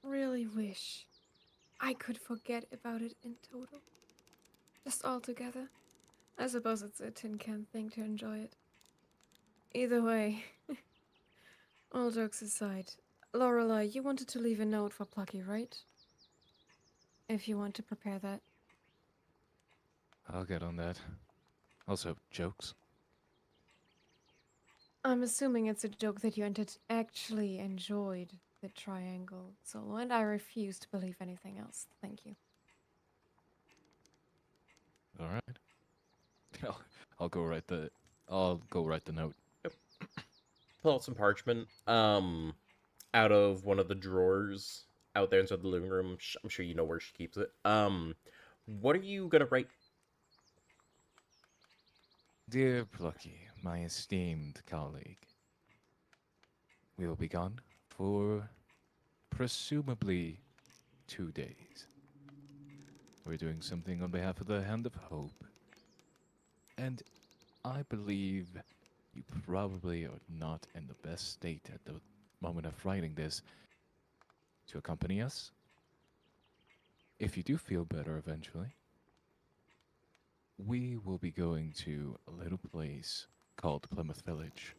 really wish I could forget about it in total. Just altogether. I suppose it's a tin can thing to enjoy it. Either way, all jokes aside, Lorelei, you wanted to leave a note for Plucky, right? If you want to prepare that. I'll get on that. Also, jokes. I'm assuming it's a joke that you actually enjoyed the triangle solo, and I refuse to believe anything else. Thank you. All right. I'll, I'll go write the I'll go write the note. Pull out some parchment. Out of one of the drawers out there inside the living room. I'm sure you know where she keeps it. What are you gonna write? Dear Plucky, my esteemed colleague, we will be gone for presumably 2 days. We're doing something on behalf of the Hand of Hope. And I believe you probably are not in the best state at the moment of writing this to accompany us. If you do feel better eventually, we will be going to a little place called Plymouth Village.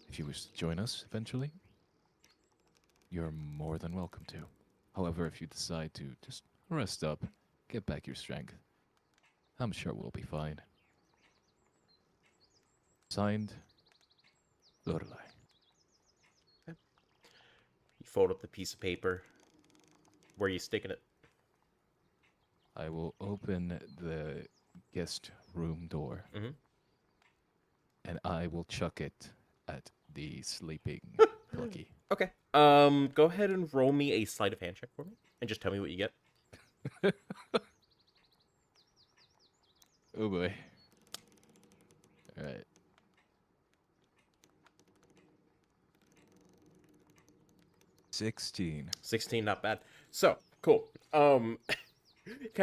If you wish to join us eventually, you're more than welcome to. However, if you decide to just rest up, get back your strength, I'm sure we'll be fine. Signed, Lorelei. You fold up the piece of paper. Where are you sticking it? I will open the guest room door Mhm. and I will chuck it at the sleeping Plucky. Okay. Go ahead and roll me a sleight of hand check for me, and just tell me what you get. Oh boy. Alright. 16. 16, not bad. So, cool. Kind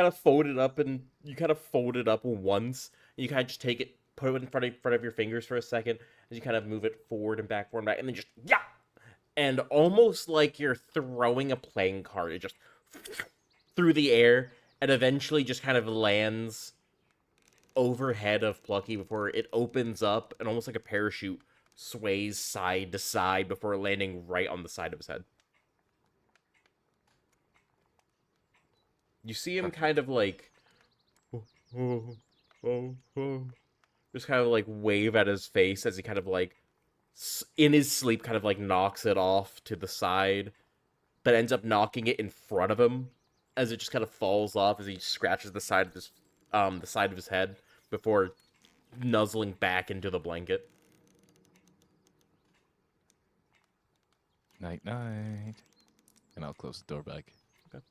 of fold it up, and you kind of fold it up once. And you kind of just take it, put it in front of your fingers for a second, and you kind of move it forward and back, and then just, yeah! And almost like you're throwing a playing card, it just through the air, and eventually just kind of lands overhead of Plucky before it opens up, and almost like a parachute sways side to side before landing right on the side of his head. You see him kind of like, just kind of like wave at his face as he kind of like, in his sleep, kind of like knocks it off to the side, but ends up knocking it in front of him as it just kind of falls off as he scratches the side of his head before nuzzling back into the blanket. Night night. And I'll close the door back. Okay.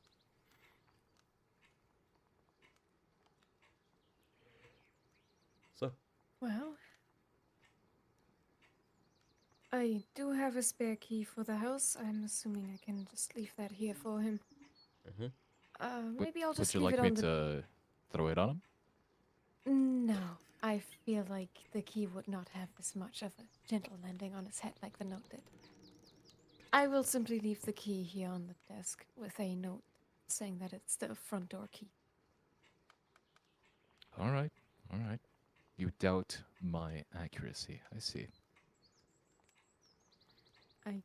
So, Well, I do have a spare key for the house. I'm assuming I can just leave that here for him. mhm. Maybe I'll just Would you leave like it me on the. to throw it on him? No, I feel like the key would not have as much of a gentle landing on his head like the note did. I will simply leave the key here on the desk with a note saying that it's the front door key. All right. All right. You doubt my accuracy. I see. I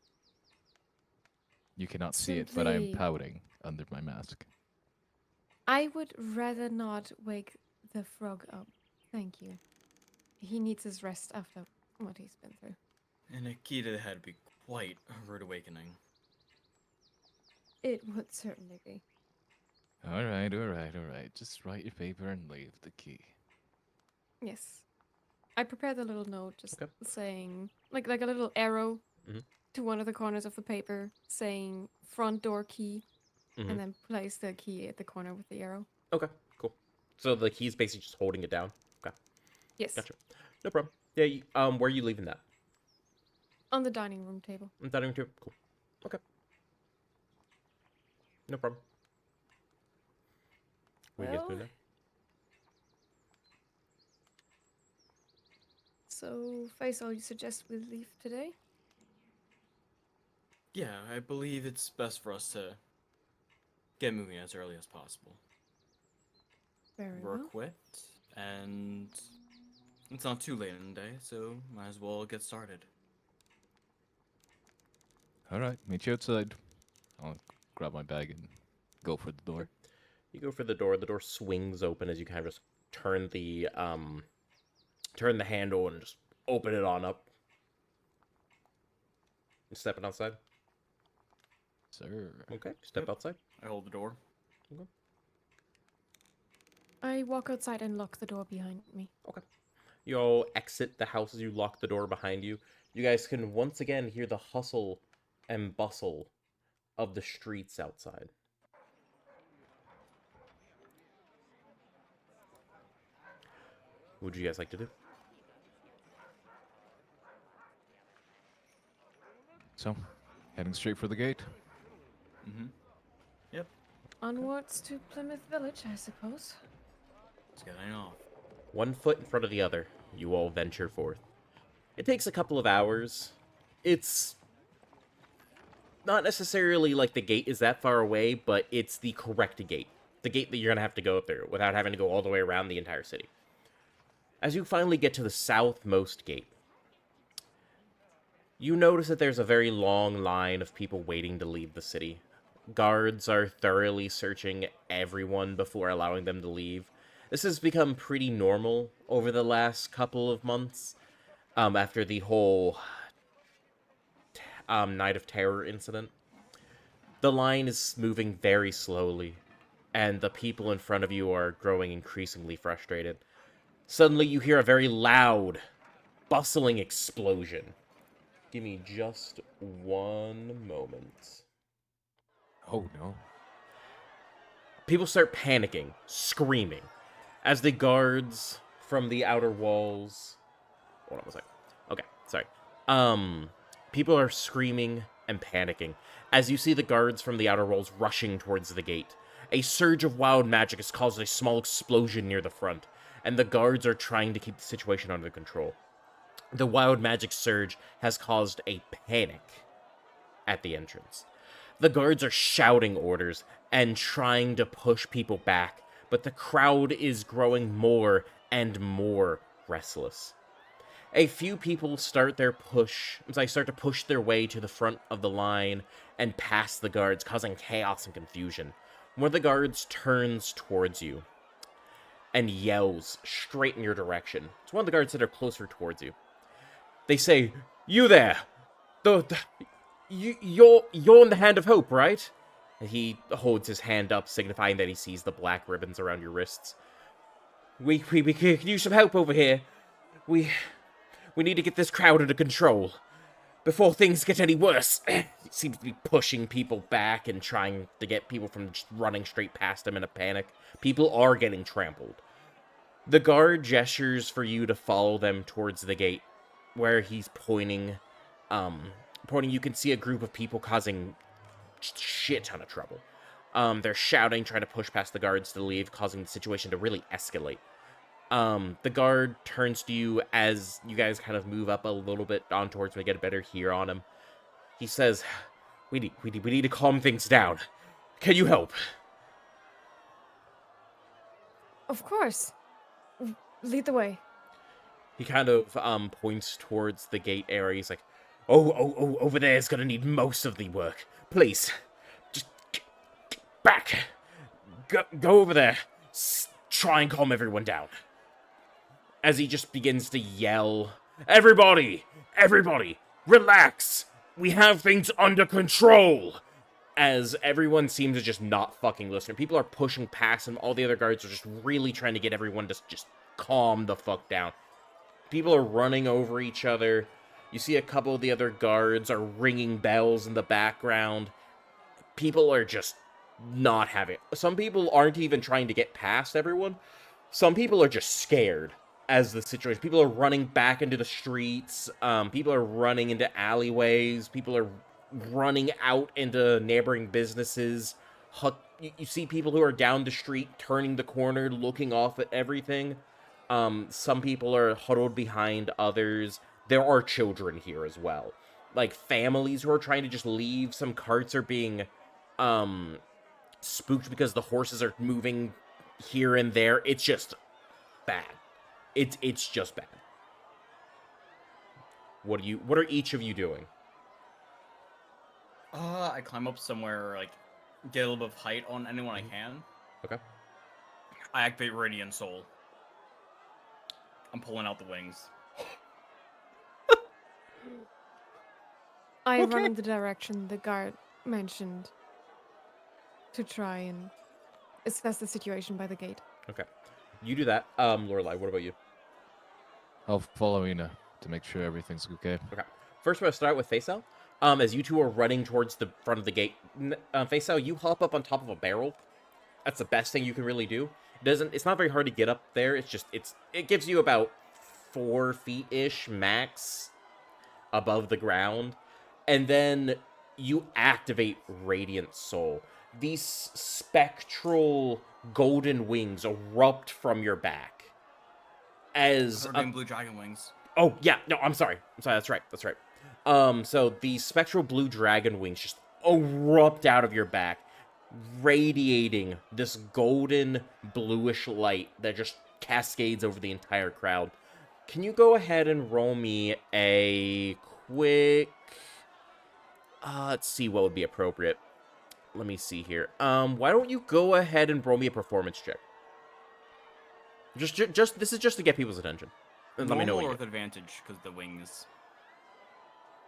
You cannot see it, but I'm simply- pouting under my mask. I would rather not wake the frog up. Thank you. He needs his rest after what he's been through. And a key to the head would be quite a rude awakening. It would certainly be. All right, all right, all right. Just write your paper and leave the key. Yes. I prepared a little note just Okay. saying, like a little arrow Mhm. to one of the corners of the paper saying front door key, Mhm. and then place the key at the corner with the arrow. Okay, cool. So the key's basically just holding it down. Okay, Yes. gotcha. No problem. Yeah, where are you leaving that? On the dining room table. On the dining room table? Cool. Okay. No problem. What are you guys doing Well, now? so, Faisal, you suggest we leave today? Yeah, I believe it's best for us to get moving as early as possible. Very We're well. equipped, and it's not too late in the day, so might as well get started. All right, meet you outside. I'll grab my bag and go for the door. You go for the door. The door swings open as you kind of just turn the handle and just open it on up. You stepping outside? Sir. Okay, step Yep. outside. I hold the door. I walk outside and lock the door behind me. Okay. You all exit the house as you lock the door behind you. You guys can once again hear the hustle and bustle of the streets outside. What would you guys like to do? So, heading straight for the gate. Mm-hmm. Yep. Onwards to Plymouth Village, I suppose. Let's get it off. One foot in front of the other, you all venture forth. It takes a couple of hours. It's not necessarily like the gate is that far away, but it's the correct gate. The gate that you're going to have to go through without having to go all the way around the entire city. As you finally get to the southmost gate, you notice that there's a very long line of people waiting to leave the city. Guards are thoroughly searching everyone before allowing them to leave. This has become pretty normal over the last couple of months, after the whole Night of Terror incident. The line is moving very slowly, and the people in front of you are growing increasingly frustrated. Suddenly you hear a very loud, bustling explosion. Give me just one moment. Oh no. People start panicking, screaming, as the guards from the outer walls... Hold on one second. Okay, sorry. People are screaming and panicking as you see the guards from the outer walls rushing towards the gate. A surge of wild magic has caused a small explosion near the front, and the guards are trying to keep the situation under control. The wild magic surge has caused a panic at the entrance. The guards are shouting orders and trying to push people back, but the crowd is growing more and more restless. A few people start to push their way to the front of the line and past the guards, causing chaos and confusion. One of the guards turns towards you and yells straight in your direction. It's one of the guards that are closer towards you. They say, "You there! You're in the Hand of Hope, right?" And he holds his hand up, signifying that he sees the black ribbons around your wrists. We could use some help over here. We need to get this crowd under control before things get any worse. He seems to be pushing people back and trying to get people from just running straight past him in a panic. People are getting trampled. The guard gestures for you to follow them towards the gate, where he's pointing. You can see a group of people causing shit ton of trouble. They're shouting, trying to push past the guards to leave, causing the situation to really escalate. The guard turns to you as you guys kind of move up a little bit on towards him to get a better hear on him. He says, we need to calm things down. Can you help?" Of course. Lead the way. He kind of points towards the gate area. He's like, oh, over there is gonna need most of the work. Please, just get back. Go over there. Try and calm everyone down." As he just begins to yell, Everybody, relax. We have things under control." As everyone seems to just not fucking listen. People are pushing past him. All the other guards are just really trying to get everyone to just calm the fuck down. People are running over each other. You see a couple of the other guards are ringing bells in the background. People are just not having it. Some people aren't even trying to get past everyone. Some people are just scared as the situation. People are running back into the streets. People are running into alleyways. People are running out into neighboring businesses. You see people who are down the street, turning the corner, looking off at everything. Some people are huddled behind others. There are children here as well. Like, families who are trying to just leave. Some carts are being, spooked because the horses are moving here and there. It's just bad. It's just bad. What are each of you doing? I climb up somewhere, like, get a little bit of height on anyone I can. Okay. I activate Radiant Soul. I'm pulling out the wings. I run in the direction the guard mentioned to try and assess the situation by the gate. Okay. You do that. Lorelai, what about you? I'll follow Ina to make sure everything's okay. Okay. First, we're going to start with Faisal. As you two are running towards the front of the gate, Faisal, you hop up on top of a barrel. That's the best thing you can really do. It's not very hard to get up there. It gives you about 4 feet-ish max above the ground. And then you activate Radiant Soul. These spectral golden wings erupt from your back. As Blue dragon wings. Oh, yeah, no, I'm sorry, that's right. So the spectral blue dragon wings just erupt out of your back, radiating this golden bluish light that just cascades over the entire crowd. Can you go ahead and roll me a quick... let's see what would be appropriate. Let me see here. Why don't you go ahead and roll me a performance check? Just this is just to get people's attention. And let me know Normal what or you with get. advantage, because the wings.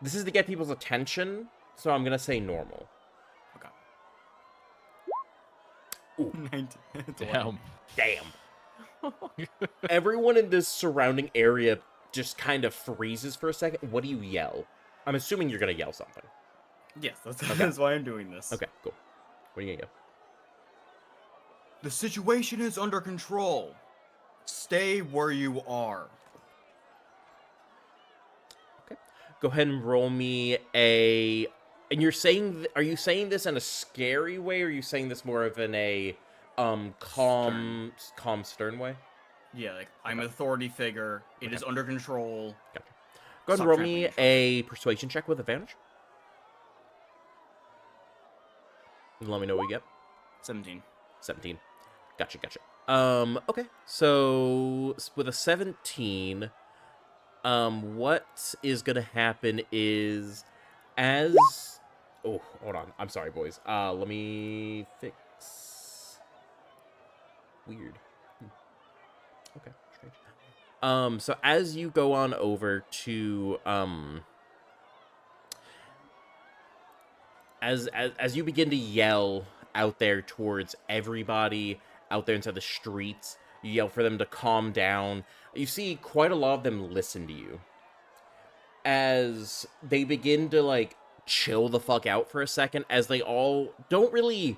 This is to get people's attention, so I'm gonna say normal. Okay. Ooh. 19. It's 11. Damn. Damn. Everyone in this surrounding area just kind of freezes for a second. What do you yell? I'm assuming you're gonna yell something. Yes, that's why I'm doing this. Okay, cool. What are you gonna yell? The situation is under control. Stay where you are. Okay. Go ahead and roll me a... And you're saying... Are you saying this in a scary way, or are you saying this more of in a calm, stern way? Yeah, like, I'm an authority figure. It is under control. Gotcha. Go ahead and Stop roll trampling me each other. a persuasion check with advantage. And let me know what you get. 17. 17. Gotcha. Okay. So with a 17, what is gonna happen is as... Oh, hold on. I'm sorry, boys. Let me fix... Weird. Okay, strange. So as you go on over to, as you begin to yell out there towards everybody out there inside the streets, you yell for them to calm down. You see quite a lot of them listen to you. As they begin to, like, chill the fuck out for a second, as they all don't really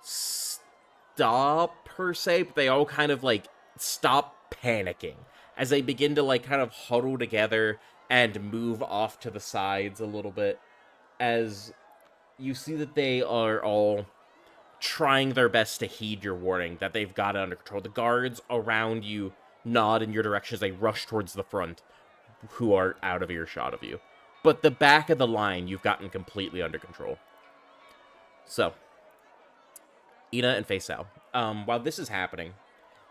stop, per se, but they all kind of, like, stop panicking. As they begin to, like, kind of huddle together and move off to the sides a little bit. As you see that they are all trying their best to heed your warning, that they've got it under control. The guards around you nod in your direction as they rush towards the front, who are out of earshot of you. But the back of the line, you've gotten completely under control. So, Ina and Faisal, while this is happening,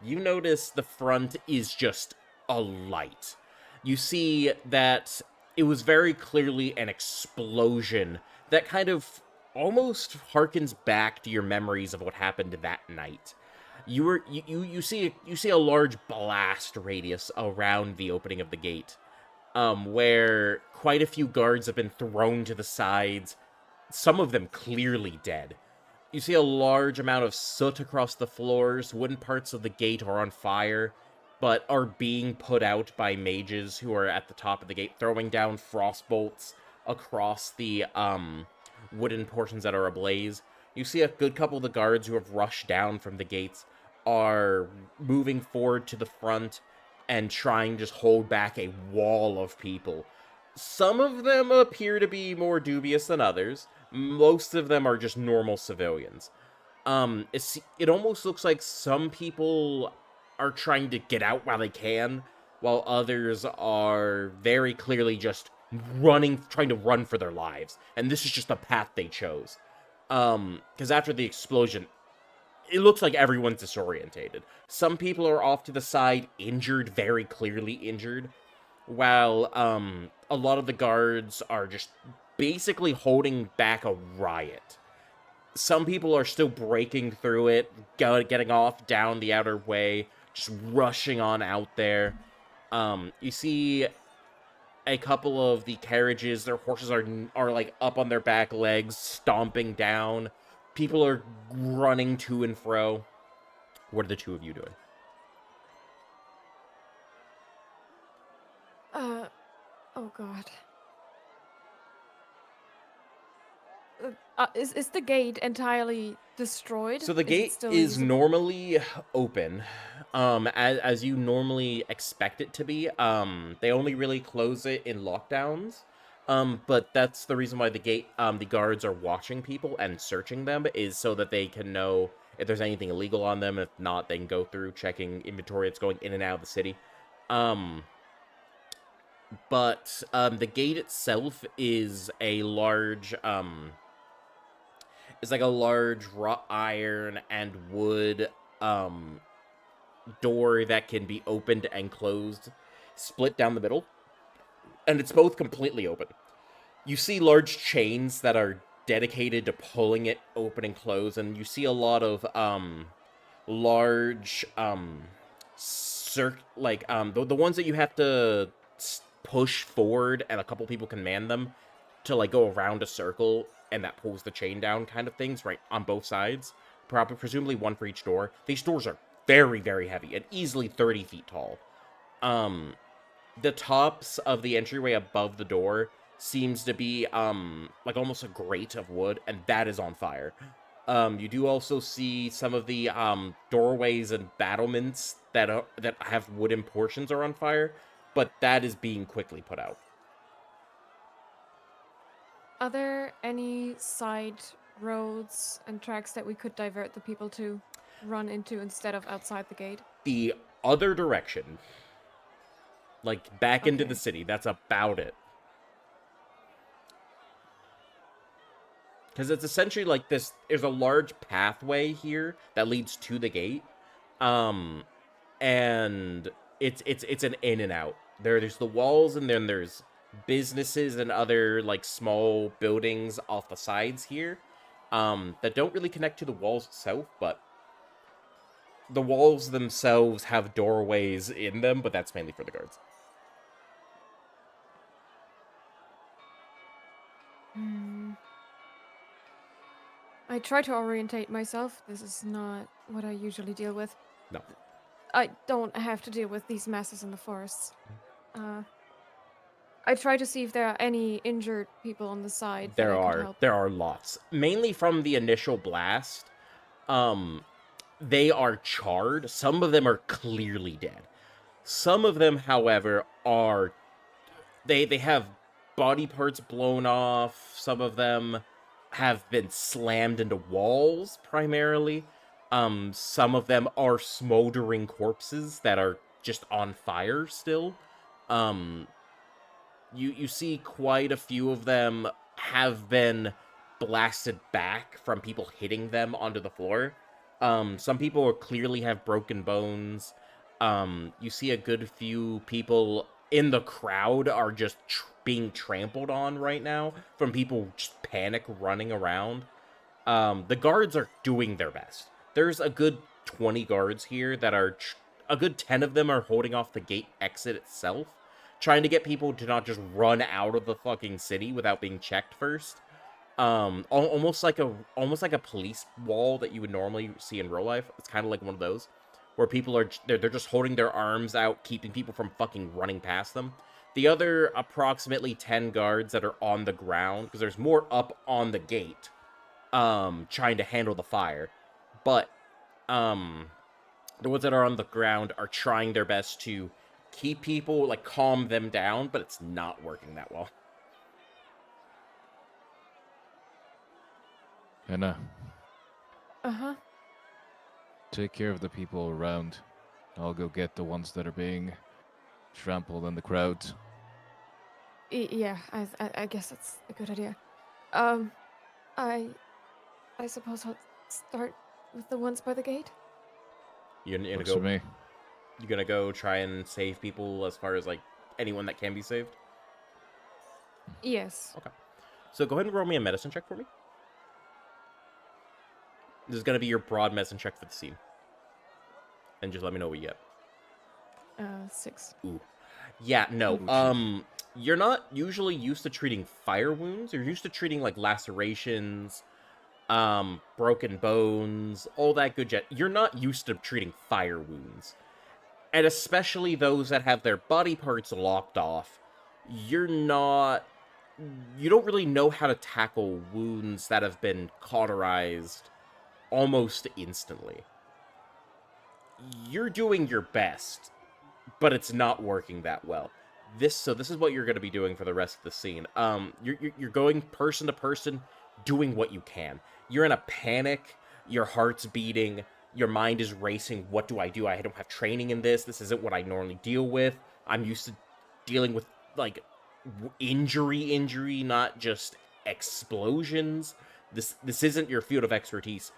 you notice the front is just alight. You see that it was very clearly an explosion that kind of almost harkens back to your memories of what happened that night. You see a large blast radius around the opening of the gate, where quite a few guards have been thrown to the sides, some of them clearly dead. You see a large amount of soot across the floors. Wooden parts of the gate are on fire, but are being put out by mages who are at the top of the gate, throwing down frost bolts across the wooden portions that are ablaze. You see a good couple of the guards who have rushed down from the gates are moving forward to the front and trying to just hold back a wall of people. Some of them appear to be more dubious than others. Most of them are just normal civilians. It almost looks like some people are trying to get out while they can, while others are very clearly just trying to run for their lives. And this is just the path they chose. Because after the explosion, it looks like everyone's disorientated. Some people are off to the side, injured, very clearly injured, while a lot of the guards are just basically holding back a riot. Some people are still breaking through it, getting off down the outer way, just rushing on out there. You see a couple of the carriages, their horses are like up on their back legs, stomping down. People are running to and fro. What are the two of you doing? Oh god. Is the gate entirely destroyed? So the Is it gate still is usable? normally open, as you normally expect it to be. They only really close it in lockdowns. But that's the reason why the guards are watching people and searching them, is so that they can know if there's anything illegal on them. If not, they can go through checking inventory that's going in and out of the city. But the gate itself is a large, it's like a large wrought iron and wood, door that can be opened and closed, split down the middle, and it's both completely open. You see large chains that are dedicated to pulling it open and close, and you see a lot of large the ones that you have to push forward and a couple people can man them to like go around a circle and that pulls the chain down kind of things right on both sides. Probably presumably one for each door. These doors are very, very heavy and easily 30 feet tall. The tops of the entryway above the door seems to be like almost a grate of wood, and that is on fire. You do also see some of the doorways and battlements that have wooden portions are on fire, but that is being quickly put out. Are there any side roads and tracks that we could divert the people to run into instead of outside the gate? The other direction, like back into Okay. the city, that's about it. Because it's essentially like this, there's a large pathway here that leads to the gate. And it's an in and out. There's the walls, and then there's businesses and other like small buildings off the sides here that don't really connect to the walls itself, but the walls themselves have doorways in them, but that's mainly for the guards. I try to orientate myself. This is not what I usually deal with. No. I don't have to deal with these masses in the forests. I try to see if there are any injured people on the side that I could help. There are lots. Mainly from the initial blast. They are charred. Some of them are clearly dead. Some of them, however, are they have body parts blown off. Some of them have been slammed into walls primarily. Some of them are smoldering corpses that are just on fire still. You see quite a few of them have been blasted back from people hitting them onto the floor. Some people clearly have broken bones. You see a good few people in the crowd are just being trampled on right now from people just panic running around. The guards are doing their best. There's a good 20 guards here that are... a good 10 of them are holding off the gate exit itself, trying to get people to not just run out of the fucking city without being checked first. Almost like a police wall that you would normally see in real life. It's kind of like one of those where people are they're just holding their arms out, keeping people from fucking running past them. The other approximately 10 guards that are on the ground, because there's more up on the gate, trying to handle the fire. But the ones that are on the ground are trying their best to keep people, like, calm them down, but it's not working that well. Anna, Uh-huh. take care of the people around. I'll go get the ones that are being trampled in the crowd. Yeah, I guess that's a good idea. I suppose I'll start with the ones by the gate. You're gonna Works for go. me. You're gonna go try and save people as far as like anyone that can be saved. Yes. Okay. So go ahead and roll me a medicine check for me. This is gonna be your broad medicine check for the scene, and just let me know what you get. 6. Ooh. Yeah, no. Oh, You're not usually used to treating fire wounds. You're used to treating like lacerations, broken bones, all that good jet. You're not used to treating fire wounds. And especially those that have their body parts lopped off. You don't really know how to tackle wounds that have been cauterized almost instantly. You're doing your best, but it's not working that well. This is what you're going to be doing for the rest of the scene. You're going person to person, doing what you can. You're in a panic. Your heart's beating. Your mind is racing. What do? I don't have training in this. This isn't what I normally deal with. I'm used to dealing with like injury, not just explosions. This isn't your field of expertise.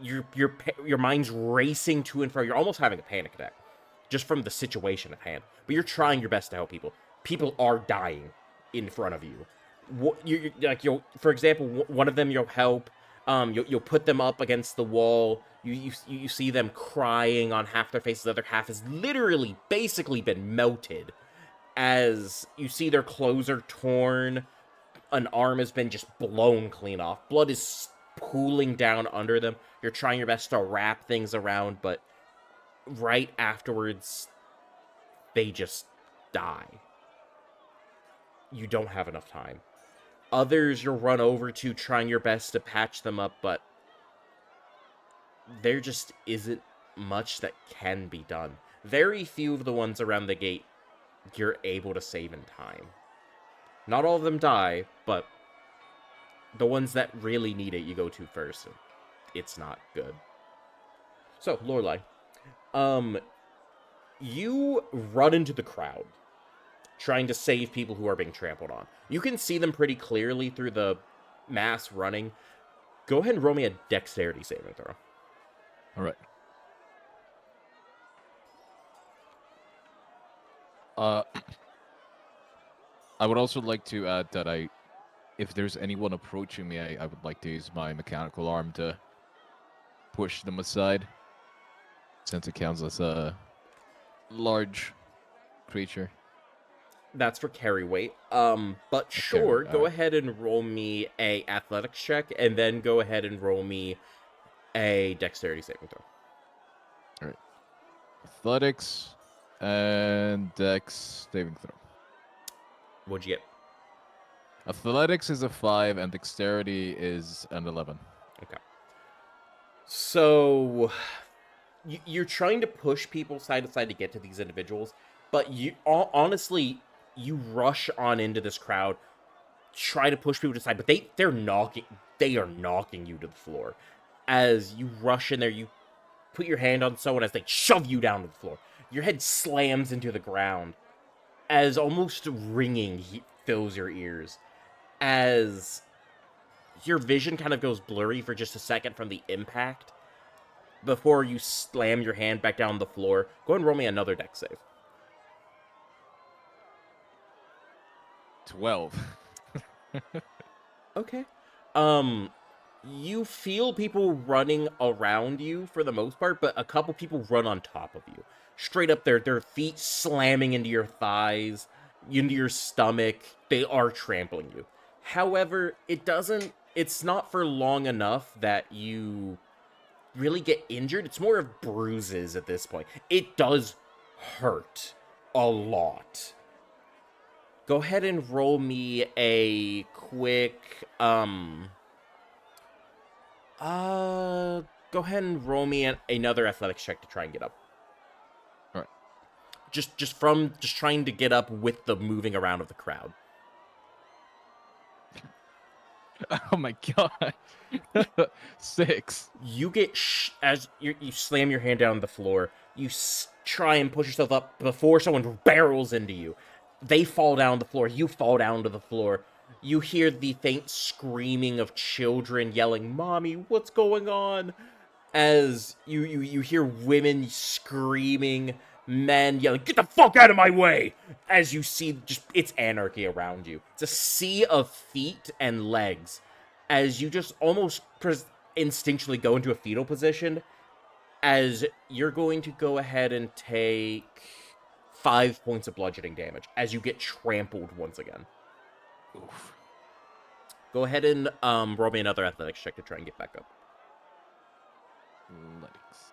your mind's racing to and fro. You're almost having a panic attack, just from the situation at hand. But you're trying your best to help people. People are dying in front of you. For example, one of them you'll help. You'll put them up against the wall. You see them crying on half their faces. The other half has literally, basically been melted. As you see their clothes are torn, an arm has been just blown clean off. Blood is pooling down under them. You're trying your best to wrap things around, but right afterwards, they just die. You don't have enough time. Others you'll run over to, trying your best to patch them up, but there just isn't much that can be done. Very few of the ones around the gate you're able to save in time. Not all of them die, but the ones that really need it, you go to first. And it's not good. So, Lorelai, you run into the crowd, trying to save people who are being trampled on. You can see them pretty clearly through the mass running. Go ahead and roll me a dexterity saving throw. All right. I would also like to add that if there's anyone approaching me, I would like to use my mechanical arm to push them aside, since it counts as a large creature. That's for carry weight. But sure, carry, go alright. ahead and roll me a athletics check, and then go ahead and roll me a dexterity saving throw. All right. Athletics and dex saving throw. What'd you get? Athletics is a 5 and dexterity is an 11. Okay. So, you're trying to push people side to side to get to these individuals, but honestly, you rush on into this crowd, try to push people to the side, but they are knocking you to the floor. As you rush in there, you put your hand on someone as they shove you down to the floor. Your head slams into the ground, as almost ringing fills your ears, as your vision kind of goes blurry for just a second from the impact, before you slam your hand back down the floor. Go ahead and roll me another dex save. 12. Okay. You feel people running around you for the most part, but a couple people run on top of you. Straight up their feet slamming into your thighs, into your stomach. They are trampling you. However, it's not for long enough that you really get injured. It's more of bruises at this point. It does hurt a lot. Go ahead and roll me a quick, go ahead and roll me another athletics check to try and get up. All right. Just trying to get up with the moving around of the crowd. Oh my god. 6. You get as you slam your hand down on the floor. You try and push yourself up before someone barrels into you. They fall down the floor. You fall down to the floor. You hear the faint screaming of children yelling, "Mommy, what's going on?" As you hear women screaming, men yelling, "Get the fuck out of my way!" As you see it's anarchy around you. It's a sea of feet and legs. As you just almost instinctually go into a fetal position, as you're going to go ahead and take 5 points of bludgeoning damage as you get trampled once again. Oof. Go ahead and roll me another athletics check to try and get back up. Athletics.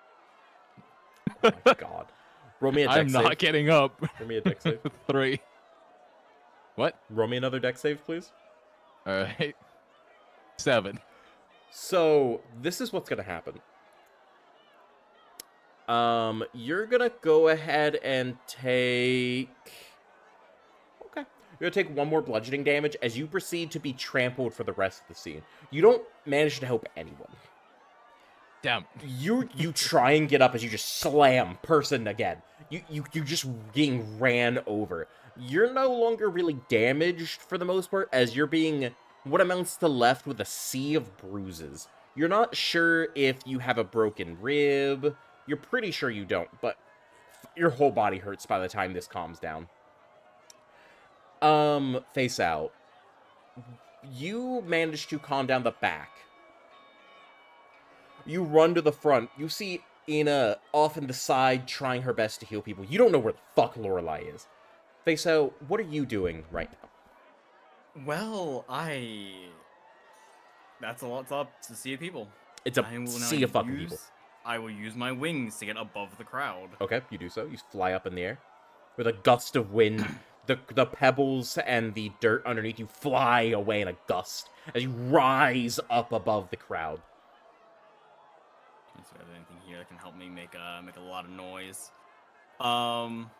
Oh my god. Roll me a dex I'm save. not getting up. Roll me a dex save. 3. What? Roll me another dex save, please. All right. 7. So, this is what's going to happen. You're going to go ahead and take... Okay. You're going to take 1 more bludgeoning damage as you proceed to be trampled for the rest of the scene. You don't manage to help anyone. Damn. You try and get up as you just slam person again. You just getting ran over. You're no longer really damaged for the most part, as you're being what amounts to left with a sea of bruises. You're not sure if you have a broken rib. You're pretty sure you don't, but your whole body hurts by the time this calms down. Face out. You manage to calm down the back. You run to the front. You see Ina off in the side trying her best to heal people. You don't know where the fuck Lorelei is. Face out, what are you doing right now? Well, that's a lot to see of people. It's a I will now sea of fucking people. I will use my wings to get above the crowd. Okay, you do so. You fly up in the air. With a gust of wind, the pebbles and the dirt underneath you fly away in a gust as you rise up above the crowd. Let's see if I have anything here that can help me make a lot of noise. And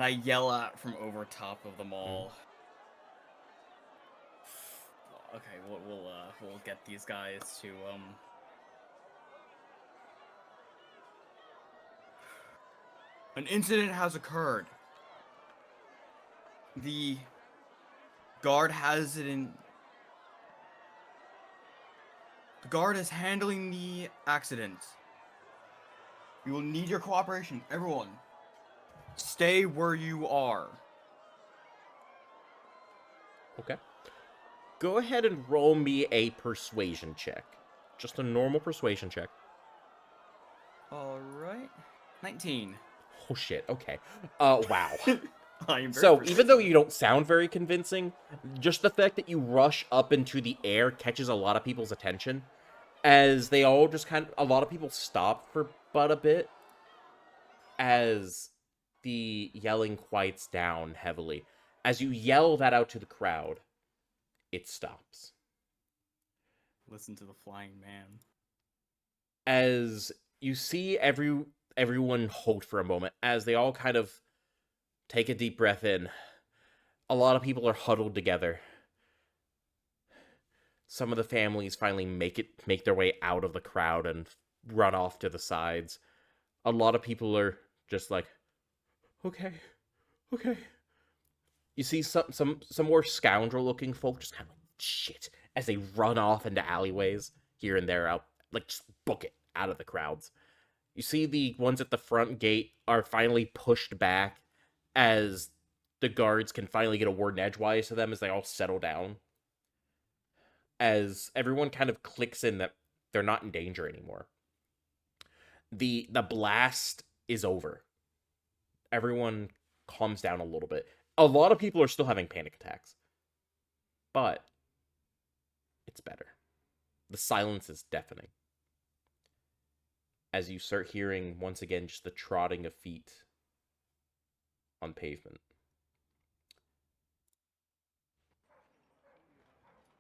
I yell out from over top of them all. Okay, we'll get these guys to An incident has occurred. The guard has it in. The guard is handling the accident. We will need your cooperation, everyone. Stay where you are. Okay. Go ahead and roll me a persuasion check. Just a normal persuasion check. Alright. 19. Oh shit, okay. Wow. I am very So, even though persuasive. you don't sound very convincing, just the fact that you rush up into the air catches a lot of people's attention. As they all just a lot of people stop for but a bit. As the yelling quiets down heavily. As you yell that out to the crowd, it stops. Listen to the flying man. As you see everyone hold for a moment, as they all kind of take a deep breath in. A lot of people are huddled together. Some of the families finally make their way out of the crowd and run off to the sides. A lot of people are just like, okay. You see some more scoundrel-looking folk just kind of like, shit, as they run off into alleyways here and there, out like just book it out of the crowds. You see the ones at the front gate are finally pushed back as the guards can finally get a word in edgewise to them as they all settle down. As everyone kind of clicks in that they're not in danger anymore. The blast is over. Everyone calms down a little bit. A lot of people are still having panic attacks. But it's better. The silence is deafening. As you start hearing, once again, just the trotting of feet on pavement.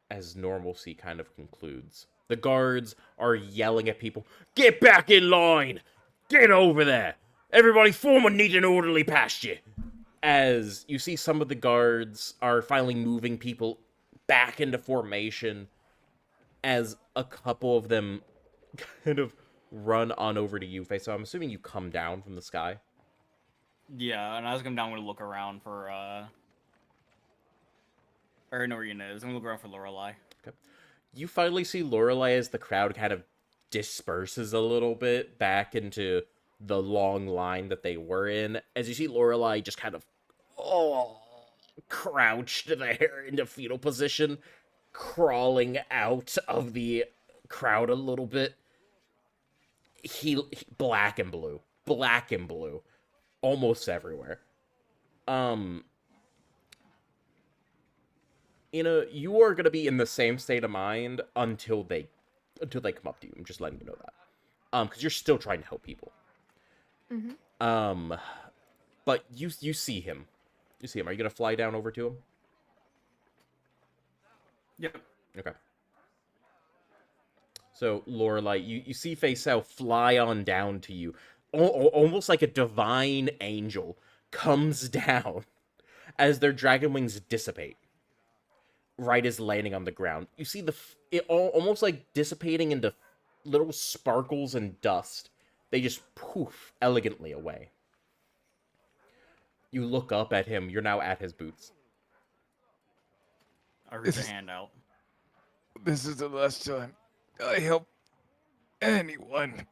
As normalcy kind of concludes. The guards are yelling at people, "Get back in line! Get over there! Everybody form a neat and orderly past you!" As you see some of the guards are finally moving people back into formation, as a couple of them kind of run on over to you, Face. So I'm assuming you come down from the sky. Yeah, and as I come down, I'm gonna look around for I already know where Ian is. I'm gonna look around for Lorelei. Okay. You finally see Lorelei as the crowd kind of disperses a little bit back into the long line that they were in. As you see Lorelei just kind of crouched there into fetal position, crawling out of the crowd a little bit. He black and blue, almost everywhere. You are gonna be in the same state of mind until they come up to you. I'm just letting you know that. Because you're still trying to help people. Mm-hmm. But you see him. You see him. Are you gonna fly down over to him? Yep. Okay. So, Lorelei, you see Faisal fly on down to you. Almost like a divine angel comes down as their dragon wings dissipate. Right as landing on the ground. You see it almost like dissipating into little sparkles and dust. They just poof elegantly away. You look up at him. You're now at his boots. I reach a hand out. This is the last time. I help anyone.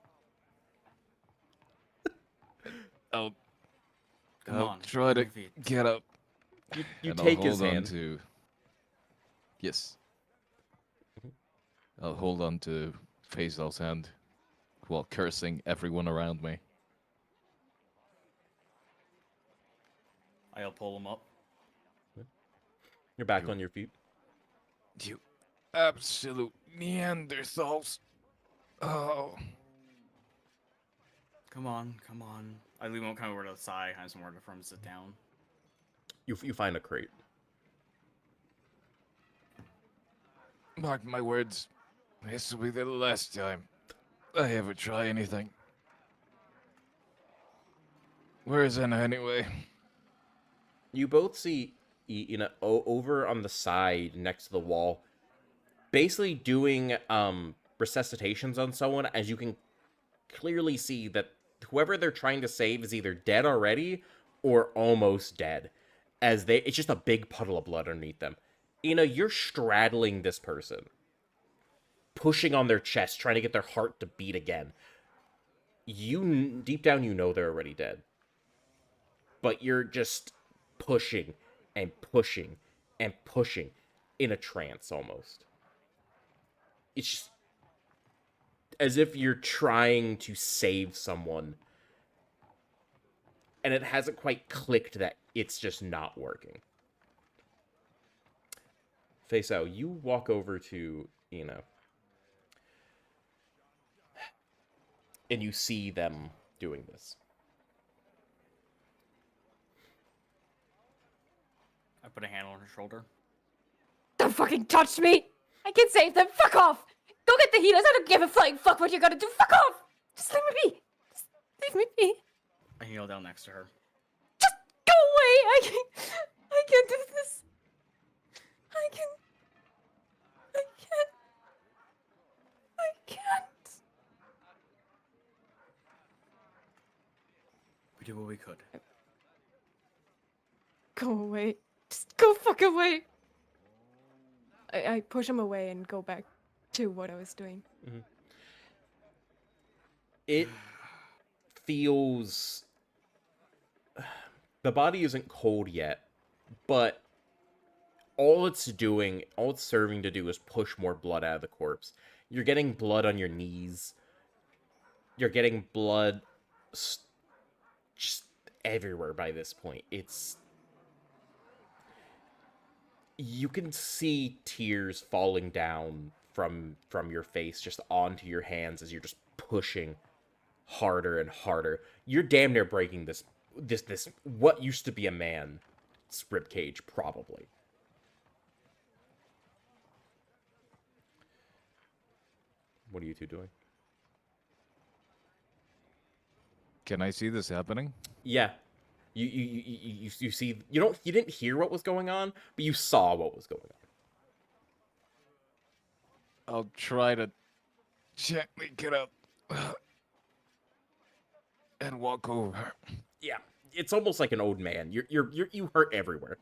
I'll, Come I'll on, try on to your feet. get up, You and I'll take his hold on hand. to. Yes. I'll hold on to Faisal's hand while cursing everyone around me. I'll pull him up. You're back You- on your feet. You absolute Neanderthals. Oh. Come on, come on. I leave him kind of over to the side, kind of somewhere for him to sit down. You find a crate. Mark my words. This will be the last time I ever try anything. Where is Anna anyway? You both see over on the side next to the wall, basically doing resuscitations on someone, as you can clearly see that whoever they're trying to save is either dead already or almost dead, as it's just a big puddle of blood underneath them. You're straddling this person, pushing on their chest, trying to get their heart to beat again. Deep down, you know they're already dead, but you're just pushing and pushing and pushing in a trance almost. It's just as if you're trying to save someone and it hasn't quite clicked that it's just not working. Faisal, you walk over to and you see them doing this. I put a hand on her shoulder. Don't fucking touch me! I can save them! Fuck off! Go get the heaters! I don't give a flying fuck what you're gonna do! Fuck off! Just leave me be! Just leave me be! I kneel down next to her. Just go away! I can't do this! I can't. We did what we could. Go away. Just go fuck away! I push him away and go back to what I was doing. Mm-hmm. It feels... The body isn't cold yet, but all it's serving to do is push more blood out of the corpse. You're getting blood on your knees. You're getting blood just everywhere by this point. You can see tears falling down from your face just onto your hands as you're just pushing harder and harder. You're damn near breaking this what used to be a man's rib cage, probably. What are you two doing? Can I see this happening? Yeah. You see, you didn't hear what was going on, but you saw what was going on. I'll try to gently get up and walk over. Yeah, it's almost like an old man. You hurt everywhere.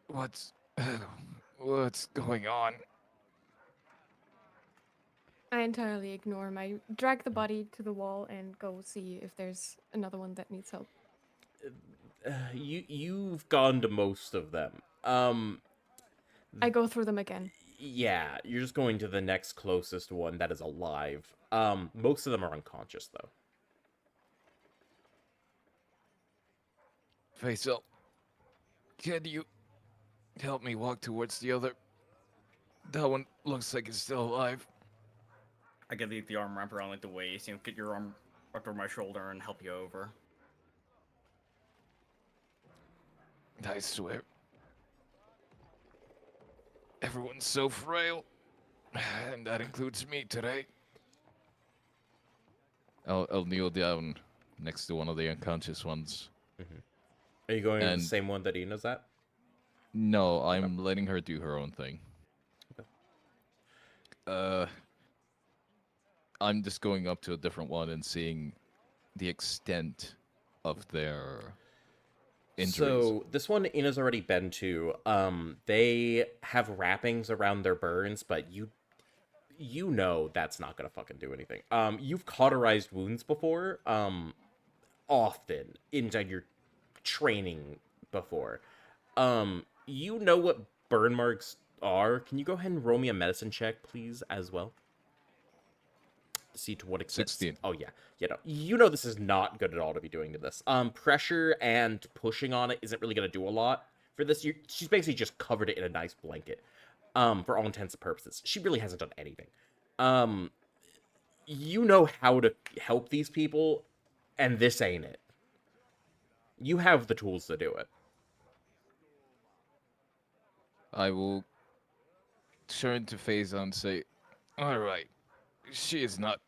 What's going on? I entirely ignore him. I drag the body to the wall and go see if there's another one that needs help. You've gone to most of them. I go through them again. Yeah, you're just going to the next closest one that is alive. Most of them are unconscious though. Faisal, can you help me walk towards the other? That one looks like it's still alive. I get the arm wrap around like the waist, get your arm wrapped over my shoulder and help you over. I swear. Everyone's so frail. And that includes me today. I'll kneel down next to one of the unconscious ones. Mm-hmm. Are you going to the same one that Ina's at? No, I'm letting her do her own thing. Okay. I'm just going up to a different one and seeing the extent of their injuries. So this one Ina's already been to. They have wrappings around their burns, but you know that's not gonna fucking do anything. You've cauterized wounds before, often inside your training before. You know what burn marks are. Can you go ahead and roll me a medicine check, please, as well? See to what extent. 16. Oh yeah, you know this is not good at all to be doing to this. Pressure and pushing on it isn't really gonna do a lot for this. She's basically just covered it in a nice blanket. For all intents and purposes, she really hasn't done anything. You know how to help these people, and this ain't it. You have the tools to do it. I will turn to Faison and say, all right, she is not.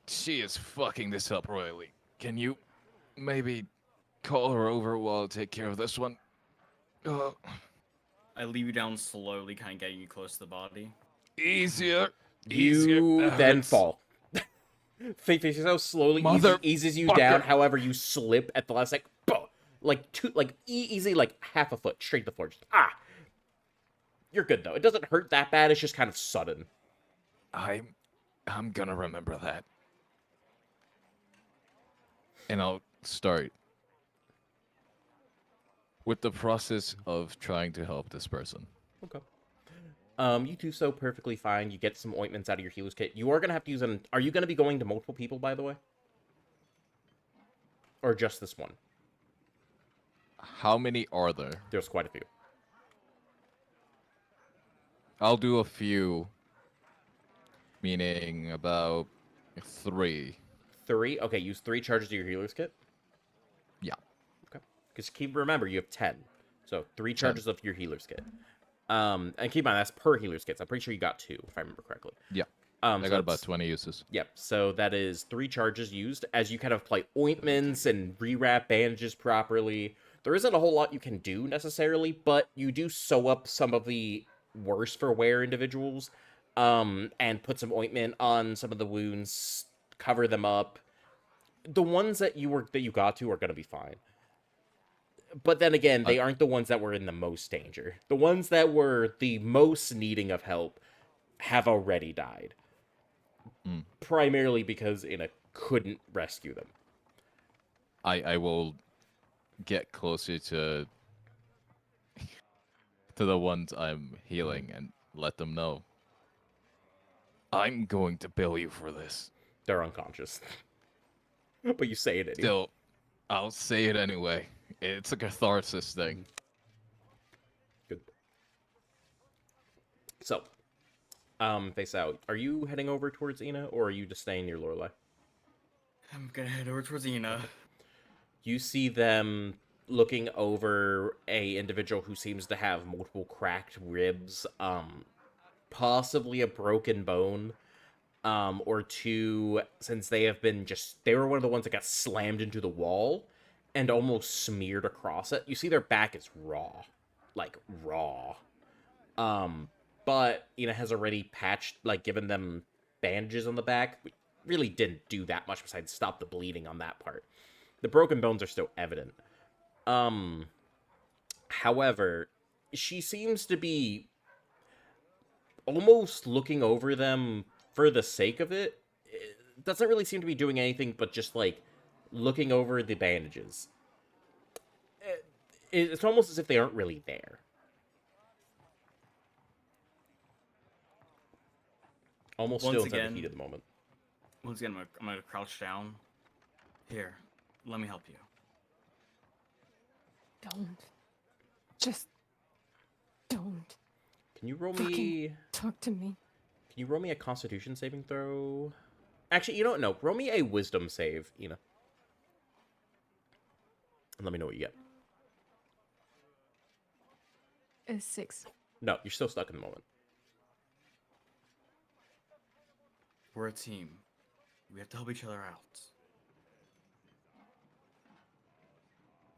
She is fucking this up royally. Can you maybe call her over while I take care of this one? I leave you down slowly, kind of getting you close to the body. Easier. You then It's- fall. Face how slowly Mother eases you fucker. down. However, you slip at the last second, easy, like half a foot straight to the floor. Just, you're good though. It doesn't hurt that bad. It's just kind of sudden. I'm gonna remember that. And I'll start with the process of trying to help this person. Okay. You do so perfectly fine. You get some ointments out of your healer's kit. You are gonna have to use them. Are you gonna be going to multiple people, by the way, or just this one? How many are there? There's quite a few. I'll do a few, meaning about 3. 3. Okay, use 3 charges of your healer's kit. Yeah. Okay. Because remember, you have 10. So 3 charges of your healer's kit. And keep in mind, that's per healer's kit. So I'm pretty sure you got 2, if I remember correctly. Yeah. I I got about 20 uses. Yep. So that is 3 charges used as you kind of apply ointments and rewrap bandages properly. There isn't a whole lot you can do necessarily, but you do sew up some of the worse for wear individuals, and put some ointment on some of the wounds, cover them up. The ones that you got to are gonna be fine. But then again, they aren't the ones that were in the most danger. The ones that were the most needing of help have already died. Primarily because Ina couldn't rescue them. I will get closer to the ones I'm healing and let them know. I'm going to bill you for this. They're unconscious. But you say it anyway. Still, I'll say it anyway. It's a catharsis thing. Good. So, face out. Are you heading over towards Ina, or are you just staying near Lorelei? I'm gonna head over towards Ina. You see them looking over a individual who seems to have multiple cracked ribs, possibly a broken bone, or 2, since they were one of the ones that got slammed into the wall and almost smeared across it. You see their back is raw. Like, raw. But Ina has already given them bandages on the back. We really didn't do that much besides stop the bleeding on that part. The broken bones are still evident. However, she seems to be almost looking over them for the sake of it. It doesn't really seem to be doing anything but just, looking over the bandages. It's almost as if they aren't really there. Almost Once still inside again- the heat of the moment. Once again, I'm gonna crouch down. Here, let me help you. Don't. Just don't. Can you roll Fucking me... talk to me. Can you roll me a Constitution saving throw? Actually, you don't know. Roll me a Wisdom save, Ina. And let me know what you get. A 6. No, you're still stuck in the moment. We're a team. We have to help each other out.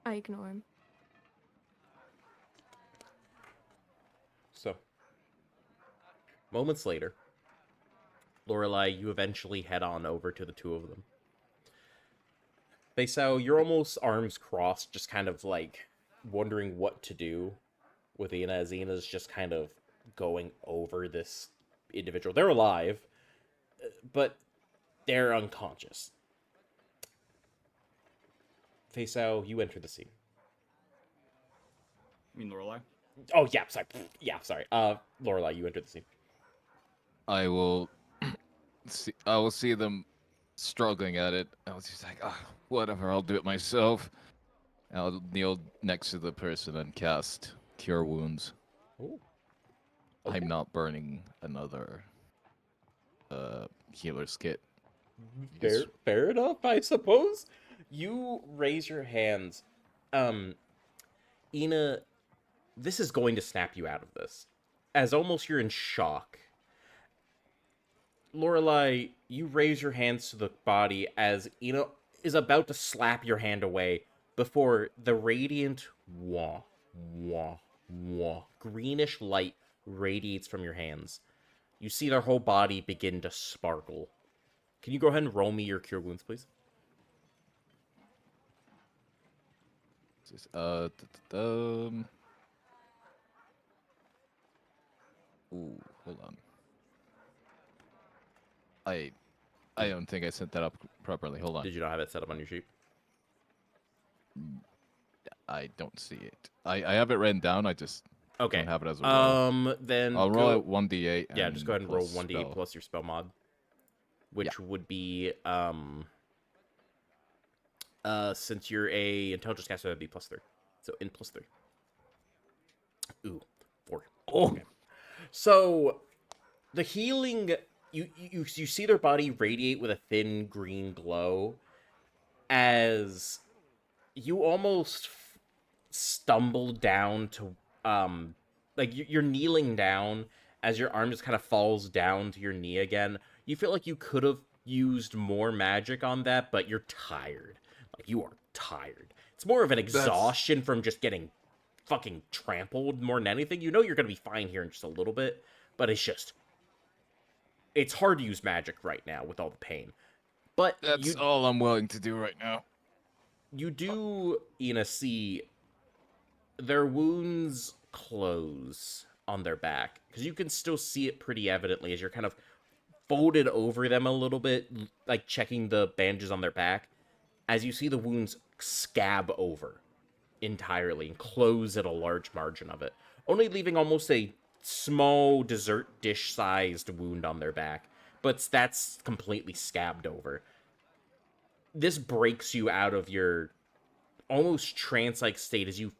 I ignore him. So, moments later, Lorelei, you eventually head on over to the 2 of them. Beisao, you're almost arms crossed, just kind of wondering what to do with Ina, as Ina's just kind of going over this individual. They're alive, but they're unconscious. Faisal, you enter the scene. You mean Lorelai? Oh, yeah, sorry. Yeah, sorry. Lorelai, you enter the scene. I will I will see them struggling at it. I was just like, whatever, I'll do it myself. I'll kneel next to the person and cast Cure Wounds. Ooh. Okay. I'm not burning another healer's kit. Fair enough, I suppose. You raise your hands. Ina, this is going to snap you out of this, as almost you're in shock. Lorelai, you raise your hands to the body as Ina is about to slap your hand away before the radiant greenish light radiates from your hands. You see their whole body begin to sparkle. Can you go ahead and roll me your cure wounds, please? Ooh, hold on. I don't think I set that up properly. Hold on. Did you not have it set up on your sheet? I don't see it. I have it written down. I just Okay. don't have it as a roll. Then I'll roll it 1d8. Yeah, just go ahead and roll plus 1d8 spell. plus your spell mod, which would be since you're a intelligence caster, that'd be +3. So in +3. Ooh, 4. Oh. Okay. So the healing, you see their body radiate with a thin green glow as you almost stumble down to like you're kneeling down as your arm just kind of falls down to your knee again. You feel like you could have used more magic on that, but you're tired. Like, you are tired. It's more of an exhaustion from just getting fucking trampled more than anything. You know you're gonna be fine here in just a little bit, but it's hard to use magic right now with all the pain. But That's all I'm willing to do right now. you do, Ina, see their wounds close on their back, because you can still see it pretty evidently as you're kind of folded over them a little bit, like checking the bandages on their back, as you see the wounds scab over entirely and close at a large margin of it, only leaving almost a small dessert dish sized wound on their back, but that's completely scabbed over. This breaks you out of your almost trance-like state as you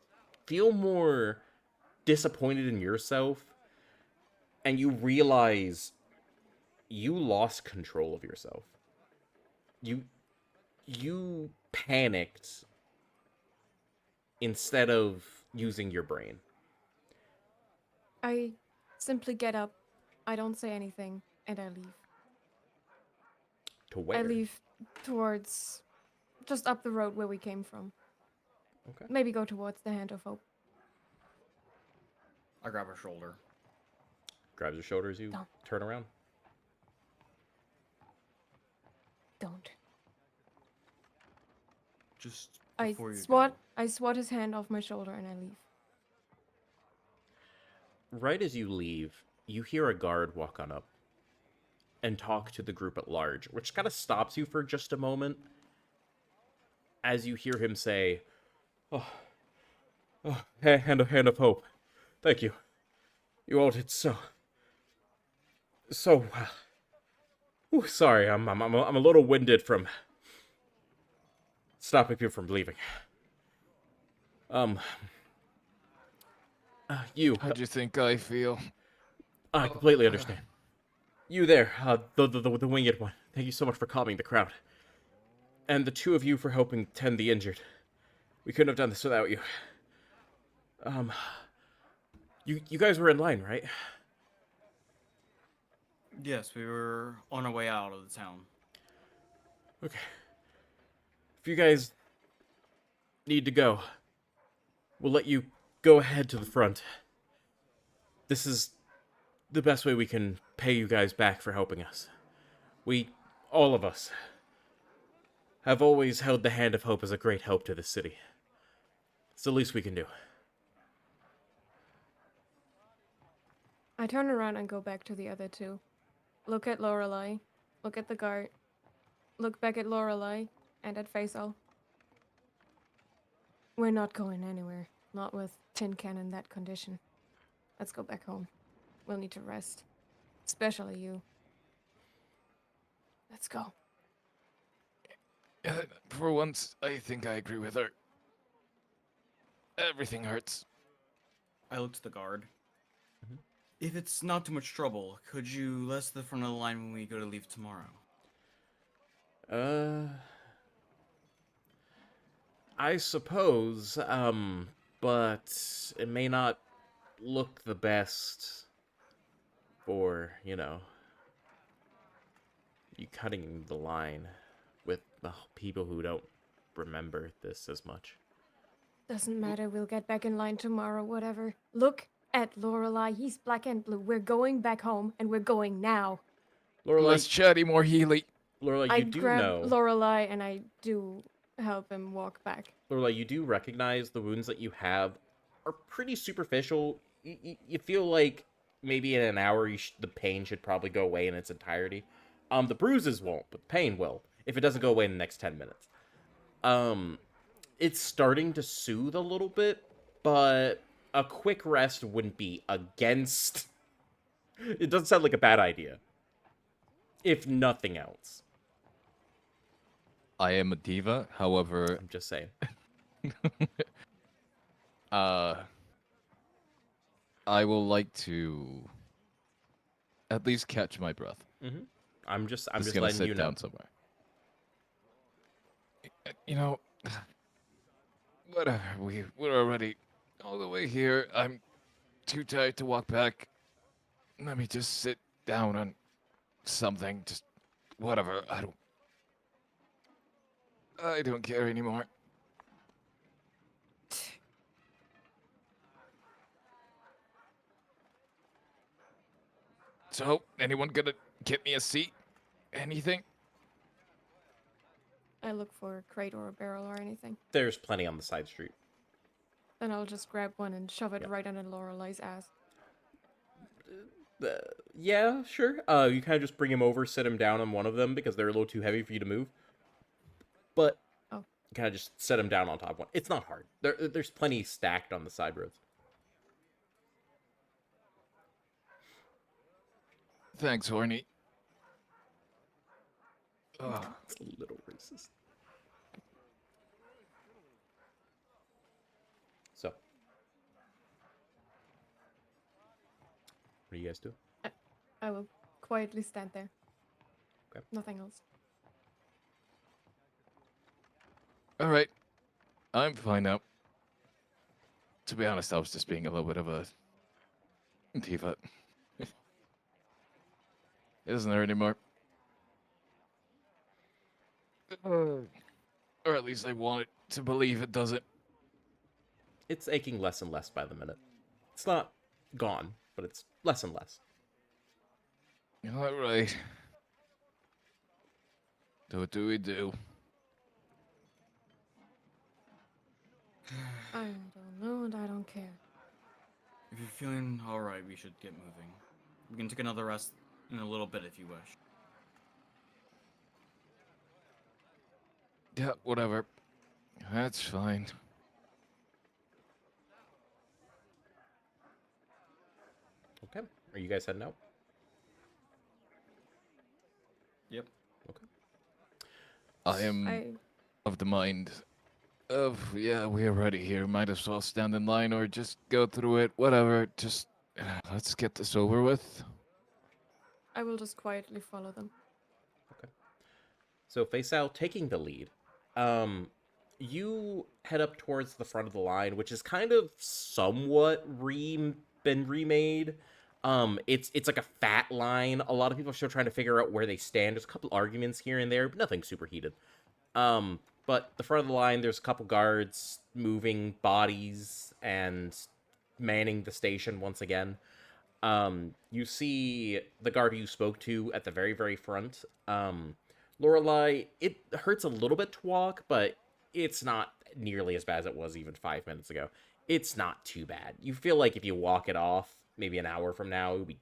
feel more disappointed in yourself, and you realize you lost control of yourself. You panicked instead of using your brain. I simply get up. I don't say anything, and I leave. To where? I leave towards just up the road where we came from. Okay. Maybe go towards the Hand of Hope. I grab her shoulder. Grabs your shoulders, you Don't. turn around. Don't. Just I before you swat. go. I swat his hand off my shoulder, and I leave. Right as you leave, you hear a guard walk on up and talk to the group at large, which kind of stops you for just a moment as you hear him say, hand of hope. Thank you. You all did so well. Ooh, sorry, I'm a little winded from stopping people from leaving. You. How do you think I feel? I completely understand. You there, the winged one. Thank you so much for calming the crowd. And the two of you for helping tend the injured. We couldn't have done this without you. You guys were in line, right? Yes, we were on our way out of the town. Okay. If you guys need to go, we'll let you go ahead to the front. This is the best way we can pay you guys back for helping us. We, all of us, have always held the Hand of Hope as a great help to the city. It's the least we can do. I turn around and go back to the other two. Look at Lorelei. Look at the guard. Look back at Lorelei and at Faisal. We're not going anywhere. Not with Tin Can in that condition. Let's go back home. We'll need to rest. Especially you. Let's go. For once, I think I agree with her. Everything hurts. I look to the guard. Mhm. If it's not too much trouble, could you let us to the front of the line when we go to leave tomorrow? I suppose, but it may not look the best for, you cutting the line with the people who don't remember this as much. Doesn't matter, we'll get back in line tomorrow, whatever. Look at Lorelei, he's black and blue. We're going back home, and we're going now. Lorelei, Less chatty, more Healy. Lorelei, I you do grab know. Lorelei and I do help him walk back. Lorelei, you do recognize the wounds that you have are pretty superficial. You feel like maybe in an hour the pain should probably go away in its entirety. The bruises won't, but the pain will if it doesn't go away in the next 10 minutes. It's starting to soothe a little bit, but a quick rest wouldn't be against. It doesn't sound like a bad idea, if nothing else. I am a diva, however, I'm just saying. I will like to at least catch my breath. Mm-hmm. I'm just Gonna letting sit you know. down somewhere. You know, whatever. We're already all the way here. I'm too tired to walk back. Let me just sit down on something. Just whatever. I don't care anymore. So, anyone gonna get me a seat? Anything? I look for a crate or a barrel or anything. There's plenty on the side street. Then I'll just grab one and shove it Yep. right under Lorelei's ass. Yeah, sure. You kind of just bring him over, sit him down on one of them because they're a little too heavy for you to move. But Oh. you kind of just set him down on top of one. It's not hard. There's plenty stacked on the side roads. Thanks, Horny. Ugh. It's a little racist. So, what do you guys do? I will quietly stand there. Okay. Nothing else. All right. I'm fine now. To be honest, I was just being a little bit of a diva. It doesn't hurt anymore. Or at least I want it to believe it doesn't. It's aching less and less by the minute. It's not gone, but it's less and less. All right. So what do we do? I don't know and I don't care. If you're feeling alright, we should get moving. We can take another rest in a little bit if you wish. Yeah, whatever. That's fine. Okay. Are you guys heading out? Yep. Okay. I am I of the mind of, yeah, we're already here. Might as well stand in line or just go through it. Whatever. Just let's get this over with. I will just quietly follow them. So Faisal taking the lead. You head up towards the front of the line, which is kind of somewhat been remade. It's like a fat line. A lot of people are still trying to figure out where they stand. There's a couple arguments here and there, but nothing super heated. But the front of the line, there's a couple guards moving bodies and manning the station once again. You see the guard you spoke to at the very, very front. Lorelei, it hurts a little bit to walk, but it's not nearly as bad as it was even 5 minutes ago. It's not too bad. You feel like if you walk it off, maybe an hour from now, it would be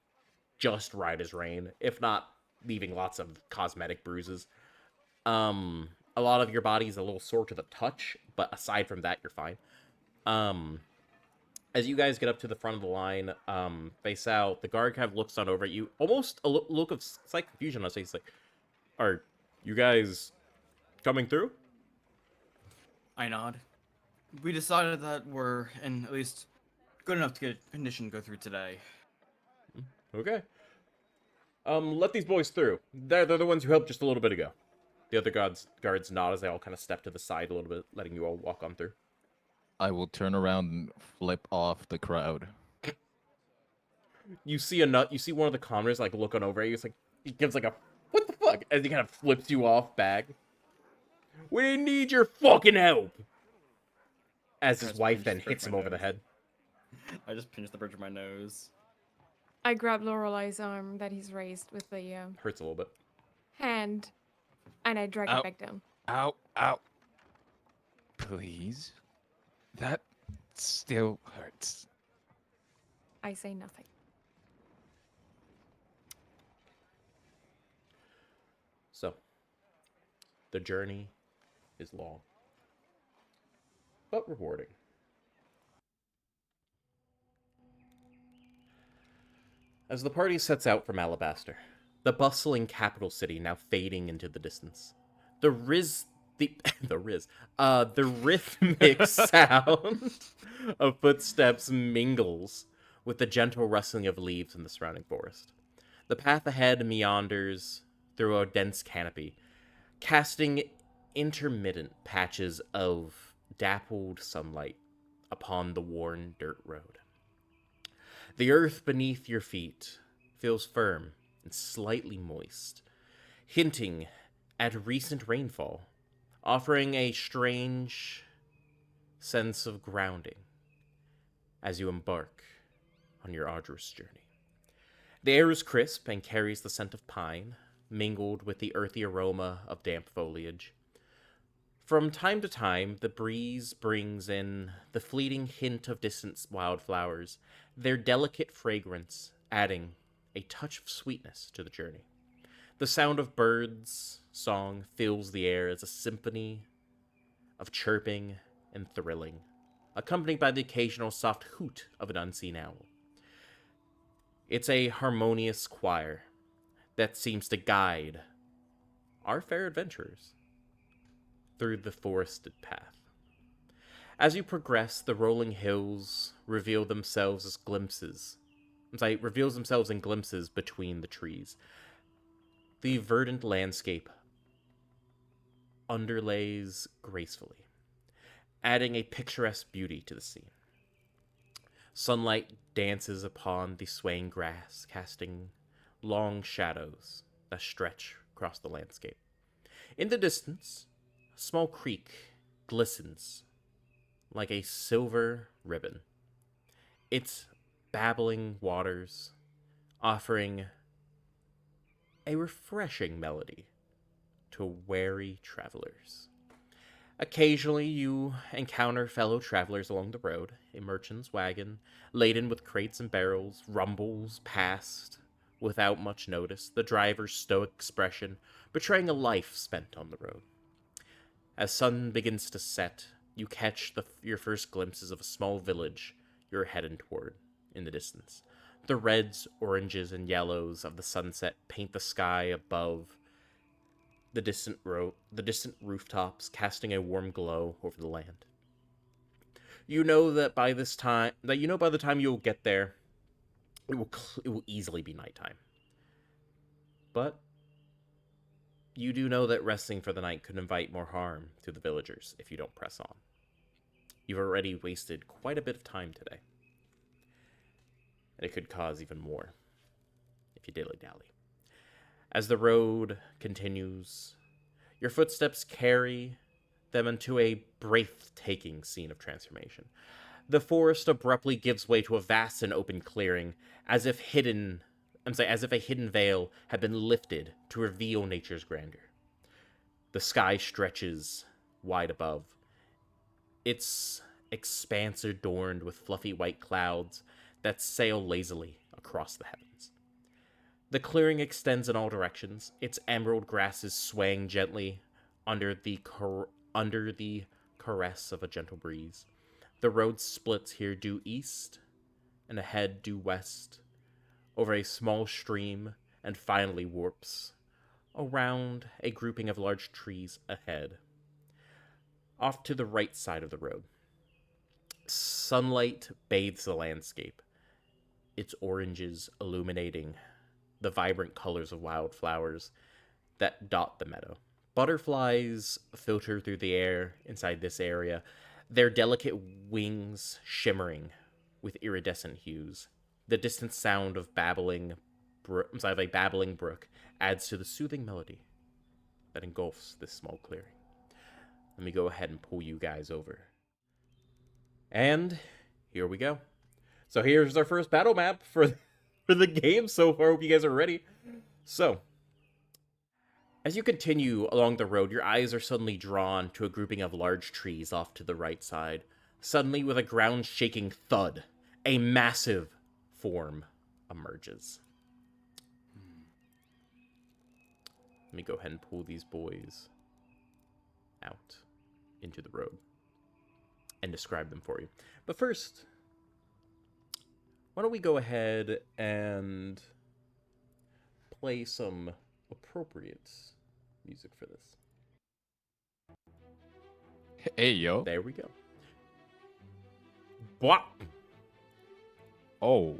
just right as rain, if not leaving lots of cosmetic bruises. A lot of your body's a little sore to the touch, but aside from that, you're fine. As you guys get up to the front of the line, face out, the guard kind of looks on over at you, almost a look of slight confusion on his face. Like, are you guys coming through? I nod. We decided that we're in at least good enough to get a condition to go through today. Okay. Let these boys through. They're the ones who helped just a little bit ago. The other guards nod as they all kind of step to the side a little bit, letting you all walk on through. I will turn around and flip off the crowd. You see you see one of the Conrads like looking over at you. It's like he gives like a what the fuck as he kind of flips you off back. We need your fucking help. As his Just wife pinch then the bridge hits of him my over the nose. head. I just pinched the bridge of my nose. I grab Lorelei's arm that he's raised with the Hurts a little bit. hand, and I drag Ow. it back down. Ow, ow. Please? That still hurts. I say nothing. So, the journey is long, but rewarding. As the party sets out from Alabaster, the bustling capital city now fading into the distance, the rhythmic sound of footsteps mingles with the gentle rustling of leaves in the surrounding forest. The path ahead meanders through a dense canopy, casting intermittent patches of dappled sunlight upon the worn dirt road. The earth beneath your feet feels firm and slightly moist, hinting at recent rainfall, offering a strange sense of grounding as you embark on your arduous journey. The air is crisp and carries the scent of pine, mingled with the earthy aroma of damp foliage. From time to time, the breeze brings in the fleeting hint of distant wildflowers, their delicate fragrance adding a touch of sweetness to the journey. The sound of birds' song fills the air as a symphony of chirping and thrilling, accompanied by the occasional soft hoot of an unseen owl. It's a harmonious choir that seems to guide our fair adventurers through the forested path. As you progress, the rolling hills reveals themselves in glimpses between the trees. The verdant landscape underlays gracefully, adding a picturesque beauty to the scene. Sunlight dances upon the swaying grass, casting long shadows that stretch across the landscape. In the distance, a small creek glistens like a silver ribbon, its babbling waters offering a refreshing melody to weary travelers. Occasionally, you encounter fellow travelers along the road. A merchant's wagon, laden with crates and barrels, rumbles past without much notice, the driver's stoic expression betraying a life spent on the road. As sun begins to set, you catch your first glimpses of a small village you're heading toward in the distance. The reds, oranges, and yellows of the sunset paint the sky above the distant rooftops, casting a warm glow over the land. You know that by the time you'll get there, it will easily be nighttime. But you do know that resting for the night could invite more harm to the villagers if you don't press on. You've already wasted quite a bit of time today, and it could cause even more if you dilly-dally. As the road continues, your footsteps carry them into a breathtaking scene of transformation. The forest abruptly gives way to a vast and open clearing, as if a hidden veil had been lifted to reveal nature's grandeur. The sky stretches wide above, its expanse adorned with fluffy white clouds that sail lazily across the heavens. The clearing extends in all directions, its emerald grasses swaying gently under the caress of a gentle breeze. The road splits here due east and ahead due west over a small stream and finally warps around a grouping of large trees ahead. Off to the right side of the road, sunlight bathes the landscape, its oranges illuminating the vibrant colors of wildflowers that dot the meadow. Butterflies filter through the air inside this area, their delicate wings shimmering with iridescent hues. The distant sound of a babbling brook adds to the soothing melody that engulfs this small clearing. Let me go ahead and pull you guys over. And here we go. So here's our first battle map for the game so far. Hope you guys are ready. So, as you continue along the road, your eyes are suddenly drawn to a grouping of large trees off to the right side. Suddenly, with a ground-shaking thud, a massive form emerges. Let me go ahead and pull these boys out into the road and describe them for you. But first, why don't we go ahead and play some appropriate music for this. Hey, yo. There we go. Bwah! Oh.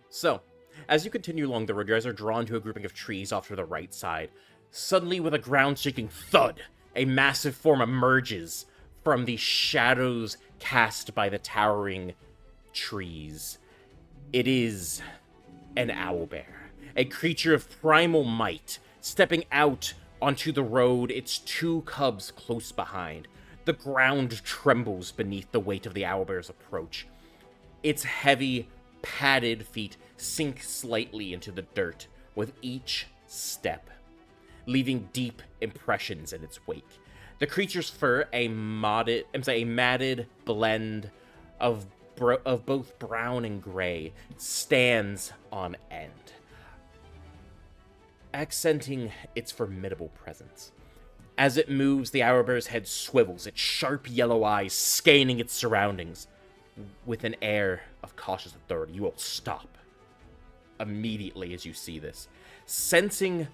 So, as you continue along the road, your eyes are drawn to a grouping of trees off to the right side. Suddenly, with a ground-shaking thud, a massive form emerges from the shadows cast by the towering trees. It is an owlbear, a creature of primal might, stepping out onto the road, its two cubs close behind. The ground trembles beneath the weight of the owlbear's approach. Its heavy, padded feet sink slightly into the dirt with each step, leaving deep impressions in its wake. The creature's fur, a matted blend of both brown and gray, stands on end, accenting its formidable presence. As it moves, the owlbear's head swivels, its sharp yellow eyes scanning its surroundings. With an air of cautious authority, you will stop immediately as you see this. Sensing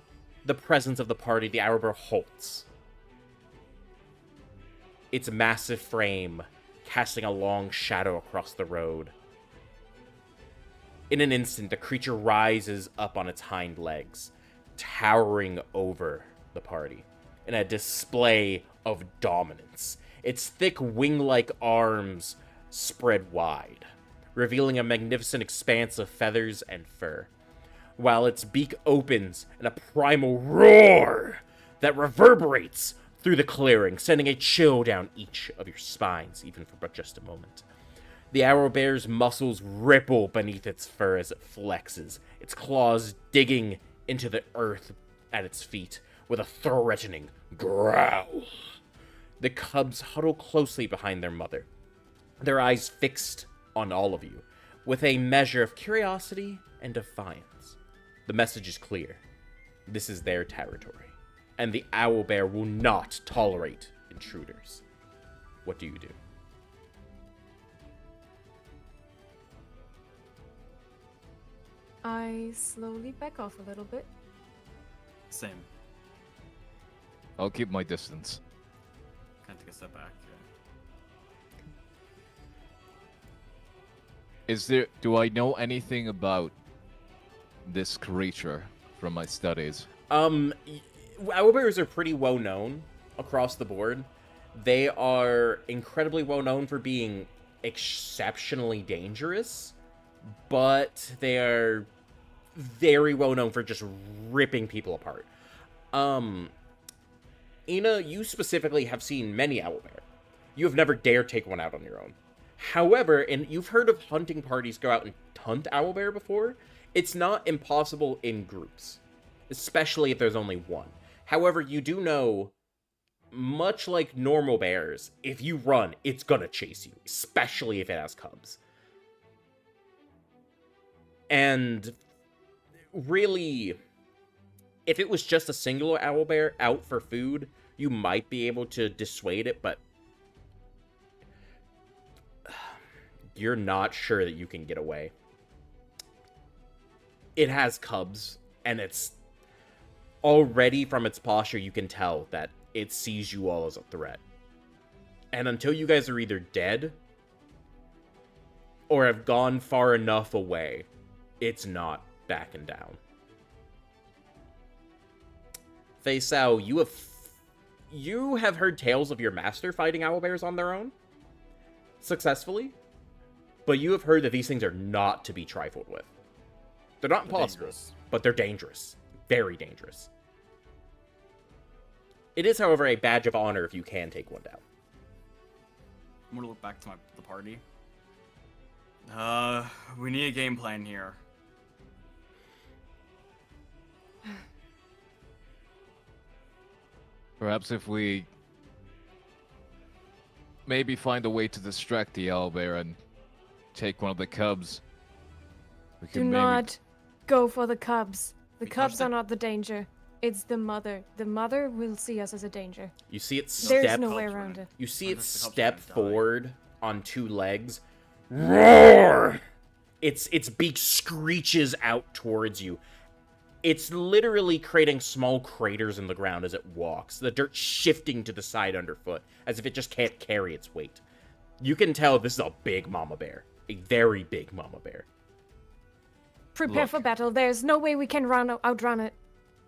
the presence of the party, the owlbear halts, its massive frame casting a long shadow across the road. In an instant, the creature rises up on its hind legs, towering over the party in a display of dominance. Its thick wing-like arms spread wide, revealing a magnificent expanse of feathers and fur, while its beak opens in a primal roar that reverberates through the clearing, sending a chill down each of your spines, even for but just a moment. The owlbear's muscles ripple beneath its fur as it flexes, its claws digging into the earth at its feet with a threatening growl. The cubs huddle closely behind their mother, their eyes fixed on all of you, with a measure of curiosity and defiance. The message is clear. This is their territory, and the owlbear will not tolerate intruders. What do you do? I slowly back off a little bit. Same. I'll keep my distance. Kind of take a step back. Do I know anything about this creature from my studies? Owlbears are pretty well known across the board. They are incredibly well known for being exceptionally dangerous, but they are very well known for just ripping people apart. Ina, you specifically have seen many owlbear. You have never dared take one out on your own. However, and you've heard of hunting parties go out and hunt owlbear before, it's not impossible in groups, especially if there's only one. However, you do know much like normal bears, if you run, it's gonna chase you, especially if it has cubs. And really, if it was just a singular owlbear out for food, you might be able to dissuade it, but you're not sure that you can get away. It has cubs, and it's already from its posture, you can tell that it sees you all as a threat. And until you guys are either dead or have gone far enough away, it's not backing down. Faisal, you have heard tales of your master fighting owlbears on their own successfully, but you have heard that these things are not to be trifled with. They're not impossible, but they're dangerous. Very dangerous. It is, however, a badge of honor if you can take one down. I'm gonna look back to the party. We need a game plan here. Perhaps if we maybe find a way to distract the owlbear and take one of the cubs, we Do can maybe... not go for the cubs. The Because cubs the- are not the danger. It's the mother. The mother will see us as a danger. You see it There's step. no way Cubs around run. it. You see it Unless the cubs step are gonna die. forward on two legs. Roar! Its beak screeches out towards you. It's literally creating small craters in the ground as it walks, the dirt shifting to the side underfoot, as if it just can't carry its weight. You can tell this is a big mama bear. A very big mama bear. Prepare Look. for battle. There's no way we can outrun it.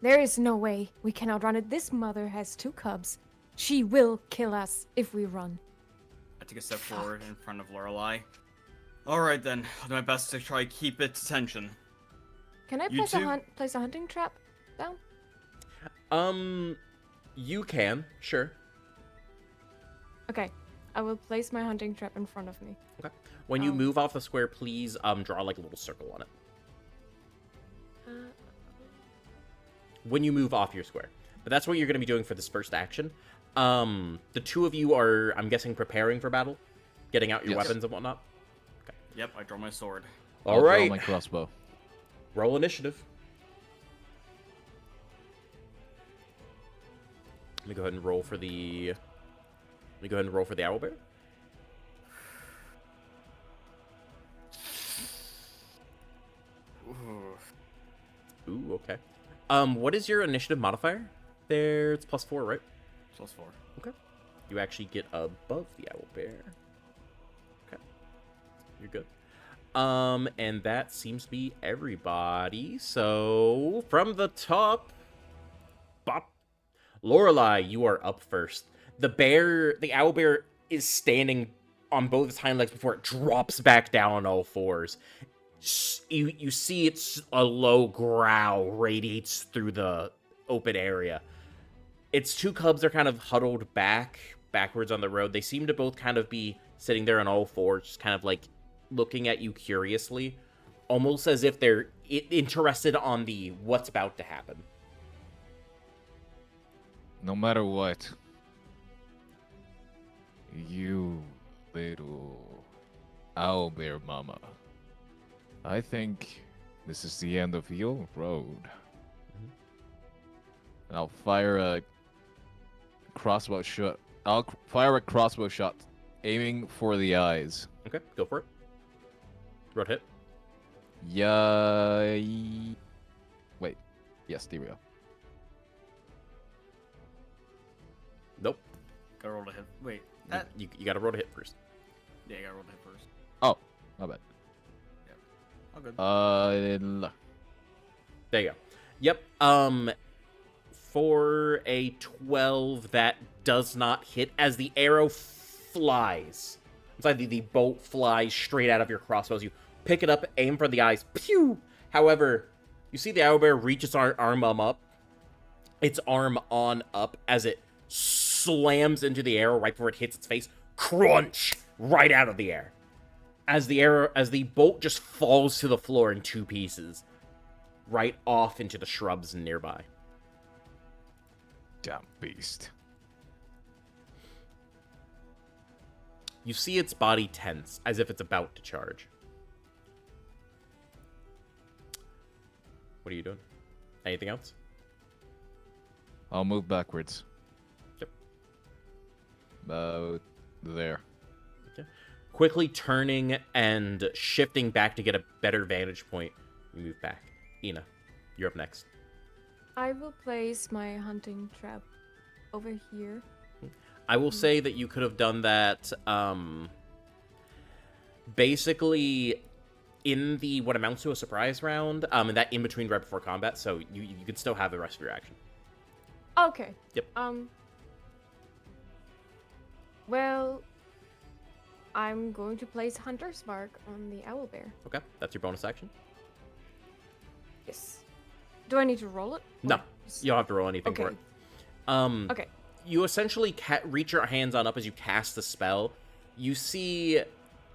There is no way we can outrun it. This mother has 2 cubs. She will kill us if we run. I take a step forward in front of Lorelei. Alright then, I'll do my best to try keep its attention. Can I You place two- place a hunting trap down? You can, sure. Okay. I will place my hunting trap in front of me. Okay. When you move off the square, please draw like a little circle on it. When you move off your square. But that's what you're going to be doing for this first action. The two of you are, I'm guessing, preparing for battle? Getting out your Yes. weapons and whatnot? Yep, I draw my sword. I'll draw Alright. my crossbow. Roll initiative. Let me go ahead and roll for the... owlbear. Ooh, okay. What is your initiative modifier? There, it's +4, right? +4. Okay. You actually get above the owlbear. Okay. You're good. And that seems to be everybody. So, from the top, bop. Lorelei, you are up first. The owlbear is standing on both its hind legs before it drops back down on all fours. You see it's a low growl radiates through the open area. Its 2 cubs are kind of huddled backwards on the road. They seem to both kind of be sitting there on all fours, just kind of like looking at you curiously, almost as if they're interested on the what's about to happen. No matter what, you little owlbear mama, I think this is the end of your road. And I'll fire a crossbow shot. I'll fire a crossbow shot, aiming for the eyes. Okay, go for it. Road hit. Wait. Yes, there we go. Nope. Gotta roll to hit. Wait, You, that. you gotta roll to hit first. Yeah, I gotta roll to hit first. Oh, my bad. Oh, good. There you go. Yep. For a 12, that does not hit as the arrow flies. It's like the bolt flies straight out of your crossbows. You pick it up, aim for the eyes. Pew! However, you see the owlbear reach its arm up. Its arm on up as it slams into the arrow right before it hits its face. Crunch! Right out of the air. As the bolt just falls to the floor in 2 pieces. Right off into the shrubs nearby. Damn beast. You see its body tense, as if it's about to charge. What are you doing? Anything else? I'll move backwards. Yep. About there. Okay. Quickly turning and shifting back to get a better vantage point, you move back. Ina, you're up next. I will place my hunting trap over here. I will say that you could have done that, basically in the what amounts to a surprise round, and that in between right before combat, so you could still have the rest of your action. Okay. Yep. Well, I'm going to place Hunter's Mark on the owlbear. Okay, that's your bonus action. Yes. Do I need to roll it? No, Or just- you don't have to roll anything for Okay. it. Okay. You essentially reach your hands on up as you cast the spell. You see,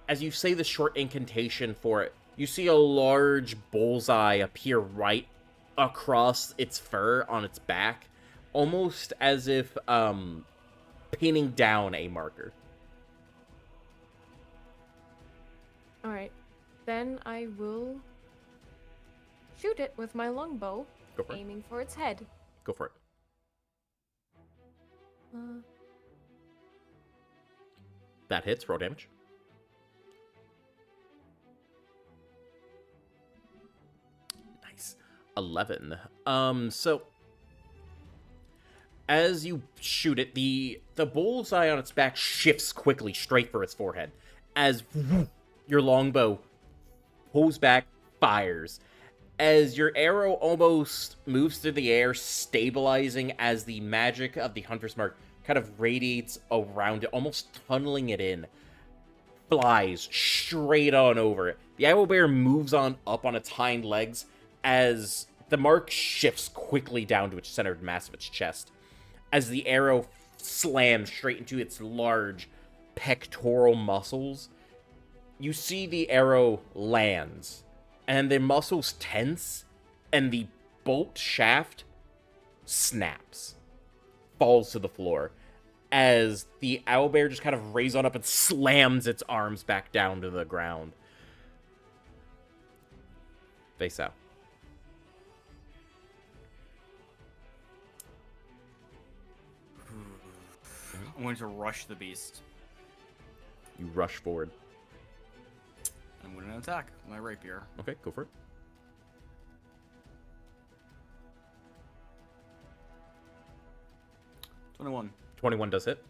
as you say the short incantation for it, you see a large bullseye appear right across its fur on its back, almost as if pinning down a marker. All right. Then I will shoot it with my longbow, Go for it. aiming for its head. Go for it. That hits. Roll damage. Nice. 11. So as you shoot it, the bullseye on its back shifts quickly straight for its forehead. As your longbow pulls back, fires. As your arrow almost moves through the air, stabilizing as the magic of the Hunter's Mark kind of radiates around it, almost tunneling it in, flies straight on over it. The owlbear moves on up on its hind legs as the mark shifts quickly down to its centered mass of its chest. As the arrow slams straight into its large pectoral muscles, you see the arrow lands, and the muscles tense, and the bolt shaft snaps, falls to the floor, as the owlbear just kind of raises on up and slams its arms back down to the ground. Face out. I'm going to rush the beast. You rush forward. I'm going to attack with my rapier. Okay, go for it. $21. 21 does hit.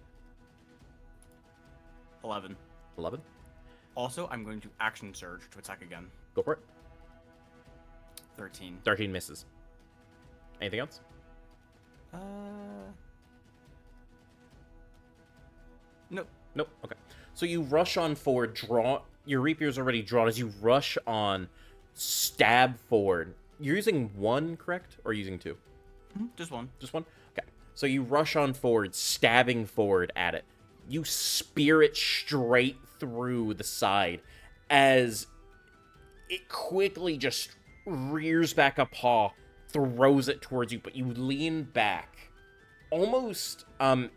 11. 11. Also, I'm going to action surge to attack again. Go for it. 13. 13 misses. Anything else? Nope. Nope. Okay. So you rush on forward, draw. Your rapier's already drawn. As you rush on, stab forward. You're using one, correct? Or using two? Just one. Just one? Okay. So you rush on forward, stabbing forward at it. You spear it straight through the side as it quickly just rears back a paw, throws it towards you, but you lean back. Almost, I'm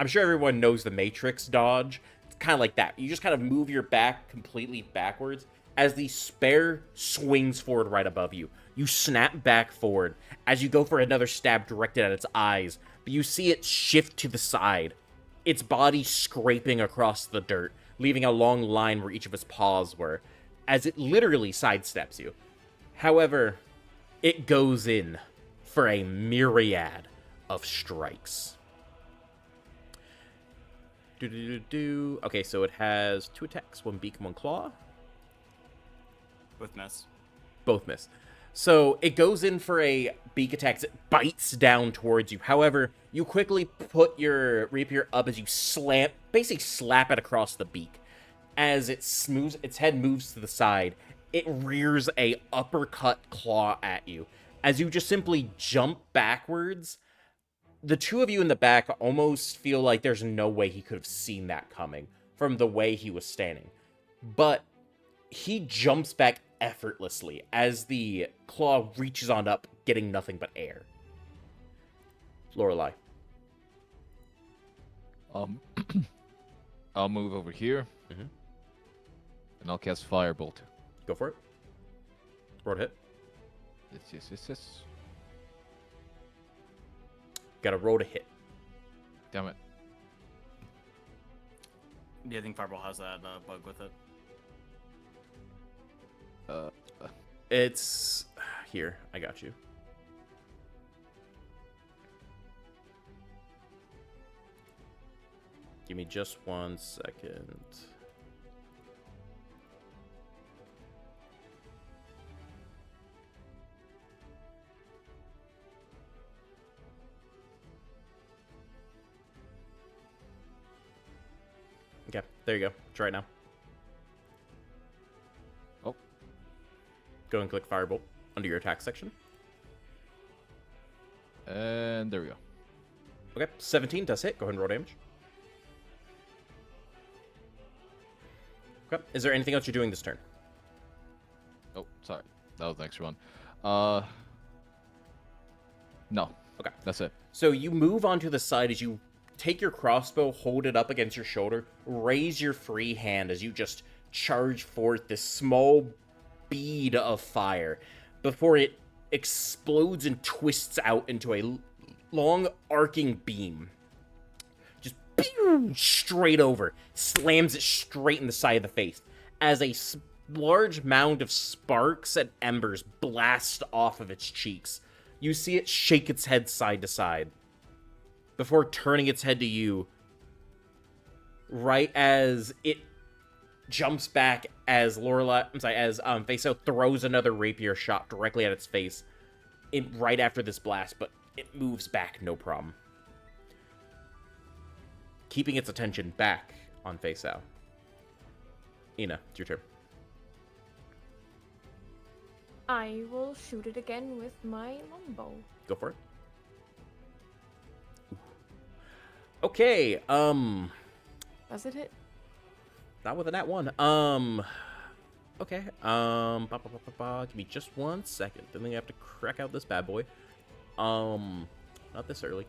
sure everyone knows the Matrix dodge. It's kind of like that. You just kind of move your back completely backwards as the spear swings forward right above you. You snap back forward as you go for another stab directed at its eyes, but you see it shift to the side, its body scraping across the dirt, leaving a long line where each of its paws were, as it literally sidesteps you. However, it goes in for a myriad of strikes. Okay, so it has 2 attacks, 1 beak and 1 claw. Both miss. Both miss. So it goes in for a beak attack as it bites down towards you. However, you quickly put your rapier up as you basically slap it across the beak. As its head moves to the side, it rears a uppercut claw at you. As you just simply jump backwards, the two of you in the back almost feel like there's no way he could have seen that coming from the way he was standing. But he jumps back effortlessly as the claw reaches on up, getting nothing but air. Lorelei. I'll move over here. Mhm. And I'll cast Firebolt. Go for it. Roll to hit. Yes. Got a roll to hit. Damn it. Do you think Fireball has that bug with it? It's here. I got you. Give me just 1 second. Okay, there you go. Try it now. Oh. Go and click Firebolt under your attack section. And there we go. Okay, 17 does hit. Go ahead and roll damage. Okay, is there anything else you're doing this turn? Oh, sorry. That was the extra one. No. Okay. That's it. So you move onto the side as you take your crossbow, hold it up against your shoulder, raise your free hand as you just charge forth this small bead of fire before it explodes and twists out into a long arcing beam. Just pew, straight over, slams it straight in the side of the face as a large mound of sparks and embers blast off of its cheeks. You see it shake its head side to side before turning its head to you right as it jumps back as Faso throws another rapier shot directly at its face right after this blast, but it moves back no problem, keeping its attention back on Faso. Ina, it's your turn. I will shoot it again with my longbow. Go for it. Okay, Does it hit? not with a nat 1. Okay, give me just 1 second. Then I have to crack out this bad boy. Not this early.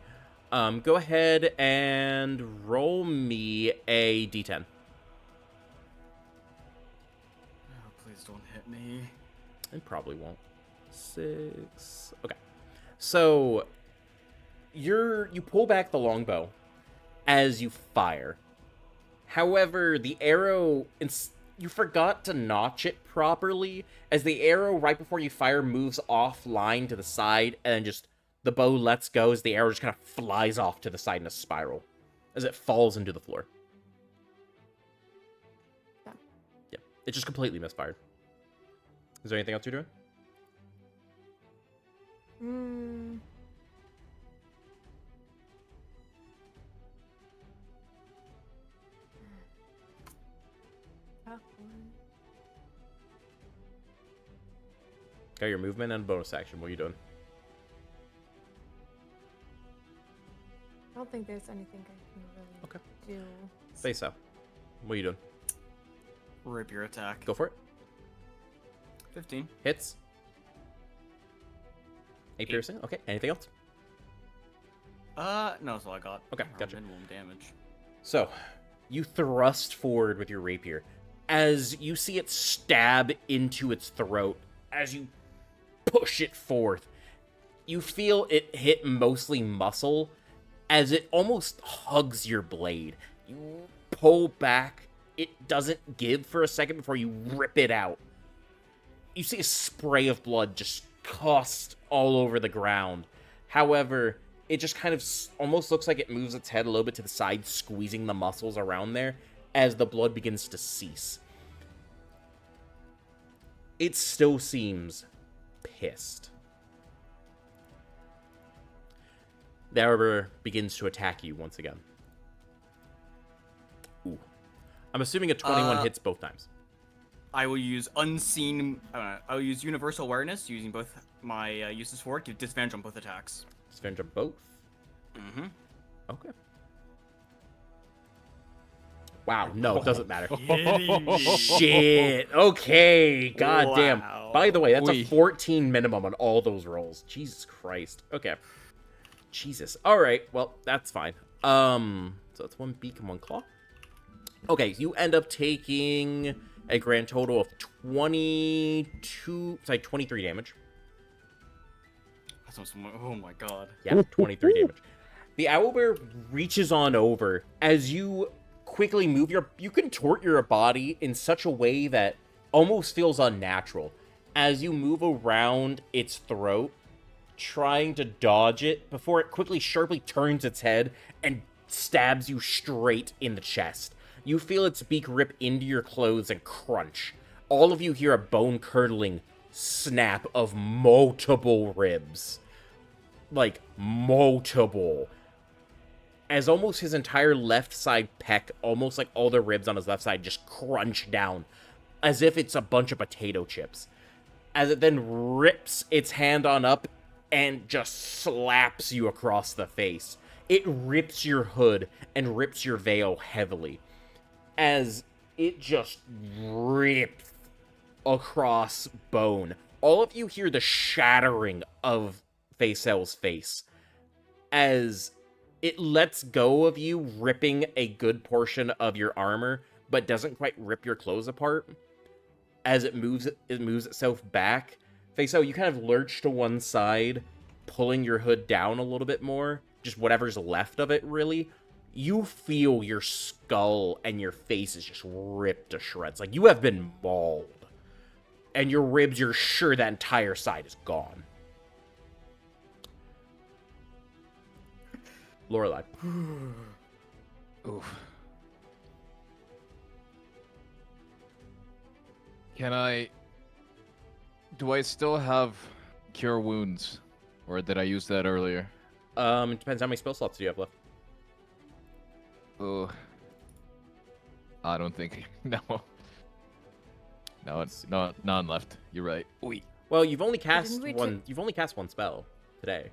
Go ahead and roll me a d10. Oh, please don't hit me. It probably won't. 6. Okay. So you pull back the longbow as you fire. However, the arrow, you forgot to notch it properly, as the arrow right before you fire moves offline to the side, and then just the bow lets go as the arrow just kind of flies off to the side in a spiral as it falls into the floor. Yeah, it just completely misfired. Is there anything else you're doing? Tough one. Got your movement and bonus action. What are you doing? I don't think there's anything I can really do. Face out. What are you doing? Rapier attack. Go for it. 15. Hits. 8 piercing. Okay. Anything else? No, that's all I got. Okay, gotcha. Minimum damage. So, you thrust forward with your rapier as you see it stab into its throat. As you push it forth, you feel it hit mostly muscle as it almost hugs your blade. You pull back. It doesn't give for a second before you rip it out. You see a spray of blood just tossed all over the ground. However, it just kind of almost looks like it moves its head a little bit to the side, squeezing the muscles around there as the blood begins to cease. It still seems pissed. The Arbor begins to attack you once again. Ooh. I'm assuming a 21 hits both times. I will use unseen. I will use universal awareness using both my uses for it. Give disadvantage on both attacks. Disadvantage on both? Mm-hmm. Okay. Wow, no, it doesn't matter. Shit. Okay, goddamn. Wow. By the way, that's Wee. a 14 minimum on all those rolls. Jesus Christ. Okay. Jesus. All right. Well, that's fine. So it's 1 beak and 1 claw. Okay, you end up taking a grand total of 23 damage. That's almost, oh my god. Yeah, 23 damage. The owlbear reaches on over as you quickly move you contort your body in such a way that almost feels unnatural. As you move around its throat, trying to dodge it before it quickly sharply turns its head and stabs you straight in the chest. You feel its beak rip into your clothes and crunch. All of you hear a bone-curdling snap of multiple ribs. Like, multiple. As almost his entire left side pec, almost like all the ribs on his left side, just crunch down. As if it's a bunch of potato chips. As it then rips its hand on up and just slaps you across the face. It rips your hood and rips your veil heavily. As it just rips across bone. All of you hear the shattering of Faisal's face. As it lets go of you, ripping a good portion of your armor, but doesn't quite rip your clothes apart. As it moves itself back. Faisal, you kind of lurch to one side, pulling your hood down a little bit more. Just whatever's left of it, really. You feel your skull and your face is just ripped to shreds. Like, you have been mauled. And your ribs, you're sure that entire side is gone. Lorelei. Oof. Do I still have cure wounds? Or did I use that earlier? It depends how many spell slots do you have left. Oh. I don't think. No. No, it's not none left. You're right. Oi. Well, you've only cast Didn't we one. You've only cast one spell today.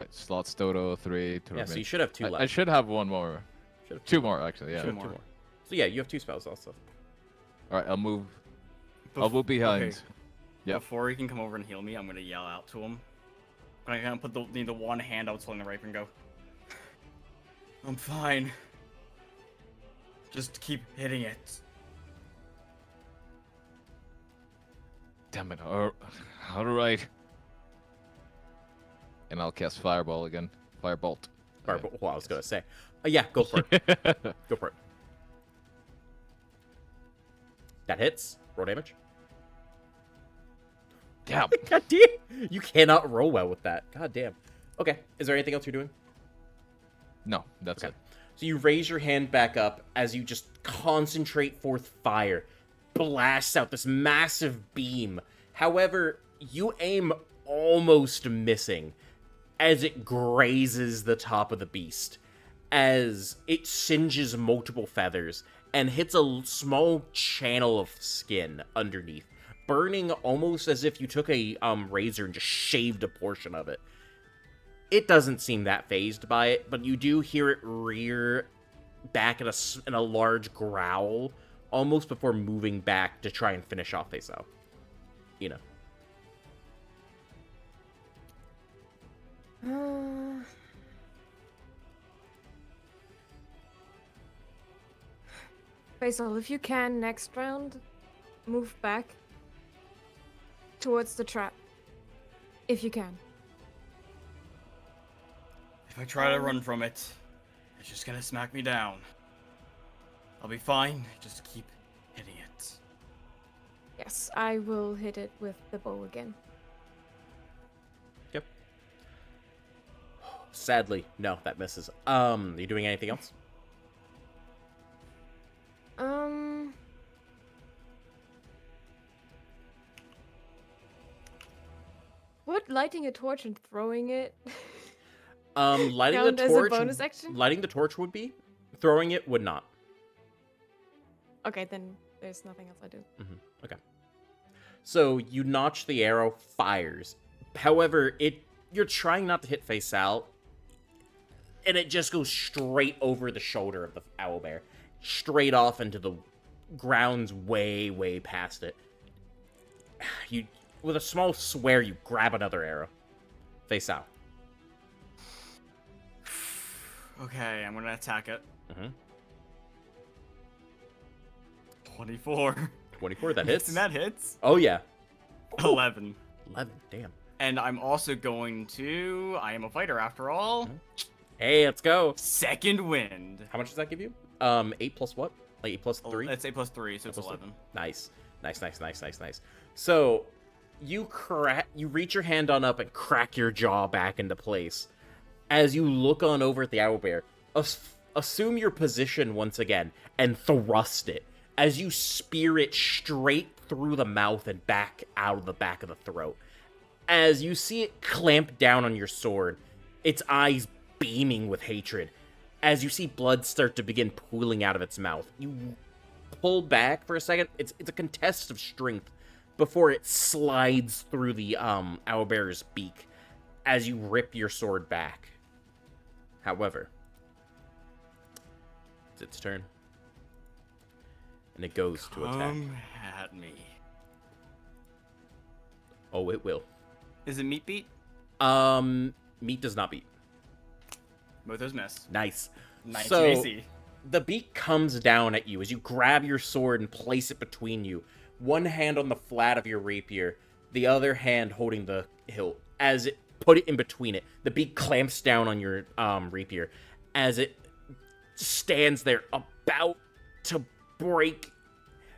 Right, slots total 3. Yeah, so you should have two left. I should have one more. Should have Two more, actually. Yeah. Should have two more. So yeah, you have two spells also. All right, I'll move. I'll move behind. Okay. Yep. Before he can come over and heal me, I'm gonna yell out to him. I'm gonna put the one hand out holding the rapier and go, I'm fine. Just keep hitting it. Damn it. All right. And I'll cast Fireball again. Firebolt. Or, well, I was gonna say. Yeah, go for it. Go for it. That hits. Roll damage. Damn. God damn. You cannot roll well with that. God damn. Okay. Is there anything else you're doing? No, that's Okay. it. So you raise your hand back up as you just concentrate forth fire. Blasts out this massive beam. However, you aim almost missing as it grazes the top of the beast. As it singes multiple feathers and hits a small channel of skin underneath. Burning almost as if you took a razor and just shaved a portion of it. It doesn't seem that phased by it, but you do hear it rear back in a large growl, almost before moving back to try and finish off Faisal. You know. Faisal, if you can, next round, move back towards the trap. If you can. If I try to run from it, it's just gonna smack me down. I'll be fine. Just keep hitting it. Yes, I will hit it with the bow again. Yep. Sadly, no, that misses. You doing anything else? Would lighting a torch and throwing it Lighting count the as torch. a bonus action? Lighting the torch would be. Throwing it would not. Okay, then there's nothing else I do. Okay. So you notch the arrow, fires. However, you're trying not to hit Faisal, and it just goes straight over the shoulder of the owlbear, straight off into the grounds, way, way past it. You, with a small swear, you grab another arrow. Faisal. Okay, I'm gonna attack it. 24. 24, that And hits. that hits. Oh, yeah. 11. 11, damn. And I'm also going to. I am a fighter after all. Hey, let's go. Second wind. How much does that give you? 8 plus what? Like 8 plus 3? Let's say plus 3, so it's Plus 11. Nice. Nice. So, you reach your hand on up and crack your jaw back into place. As you look on over at the owlbear, assume your position once again and thrust it as you spear it straight through the mouth and back out of the back of the throat. As you see it clamp down on your sword, its eyes beaming with hatred. As you see blood start to begin pooling out of its mouth, you pull back for a second. It's a contest of strength before it slides through the owlbear's beak as you rip your sword back. However, it's its turn. And it goes to attack. Come at me. Oh, it will. Is it meat beat? Meat does not beat. Both those miss. Nice. 19 So, AC. the beak comes down at you as you grab your sword and place it between you. One hand on the flat of your rapier, the other hand holding the hilt. As it put it in between it, the beak clamps down on your rapier. As it stands there about to break,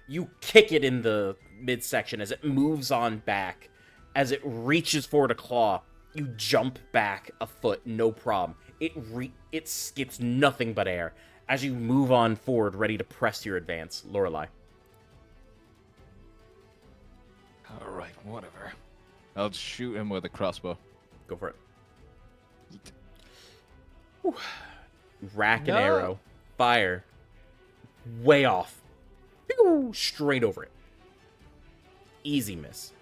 you kick it in the midsection as it moves on back. As it reaches for to claw, you jump back a foot, no problem. It gets nothing but air as you move on forward, ready to press your advance. Lorelei. All right, whatever. I'll shoot him with a crossbow. Go for it. Whew. Rack an arrow. Fire. Way off. Pew! Straight over it. Easy miss.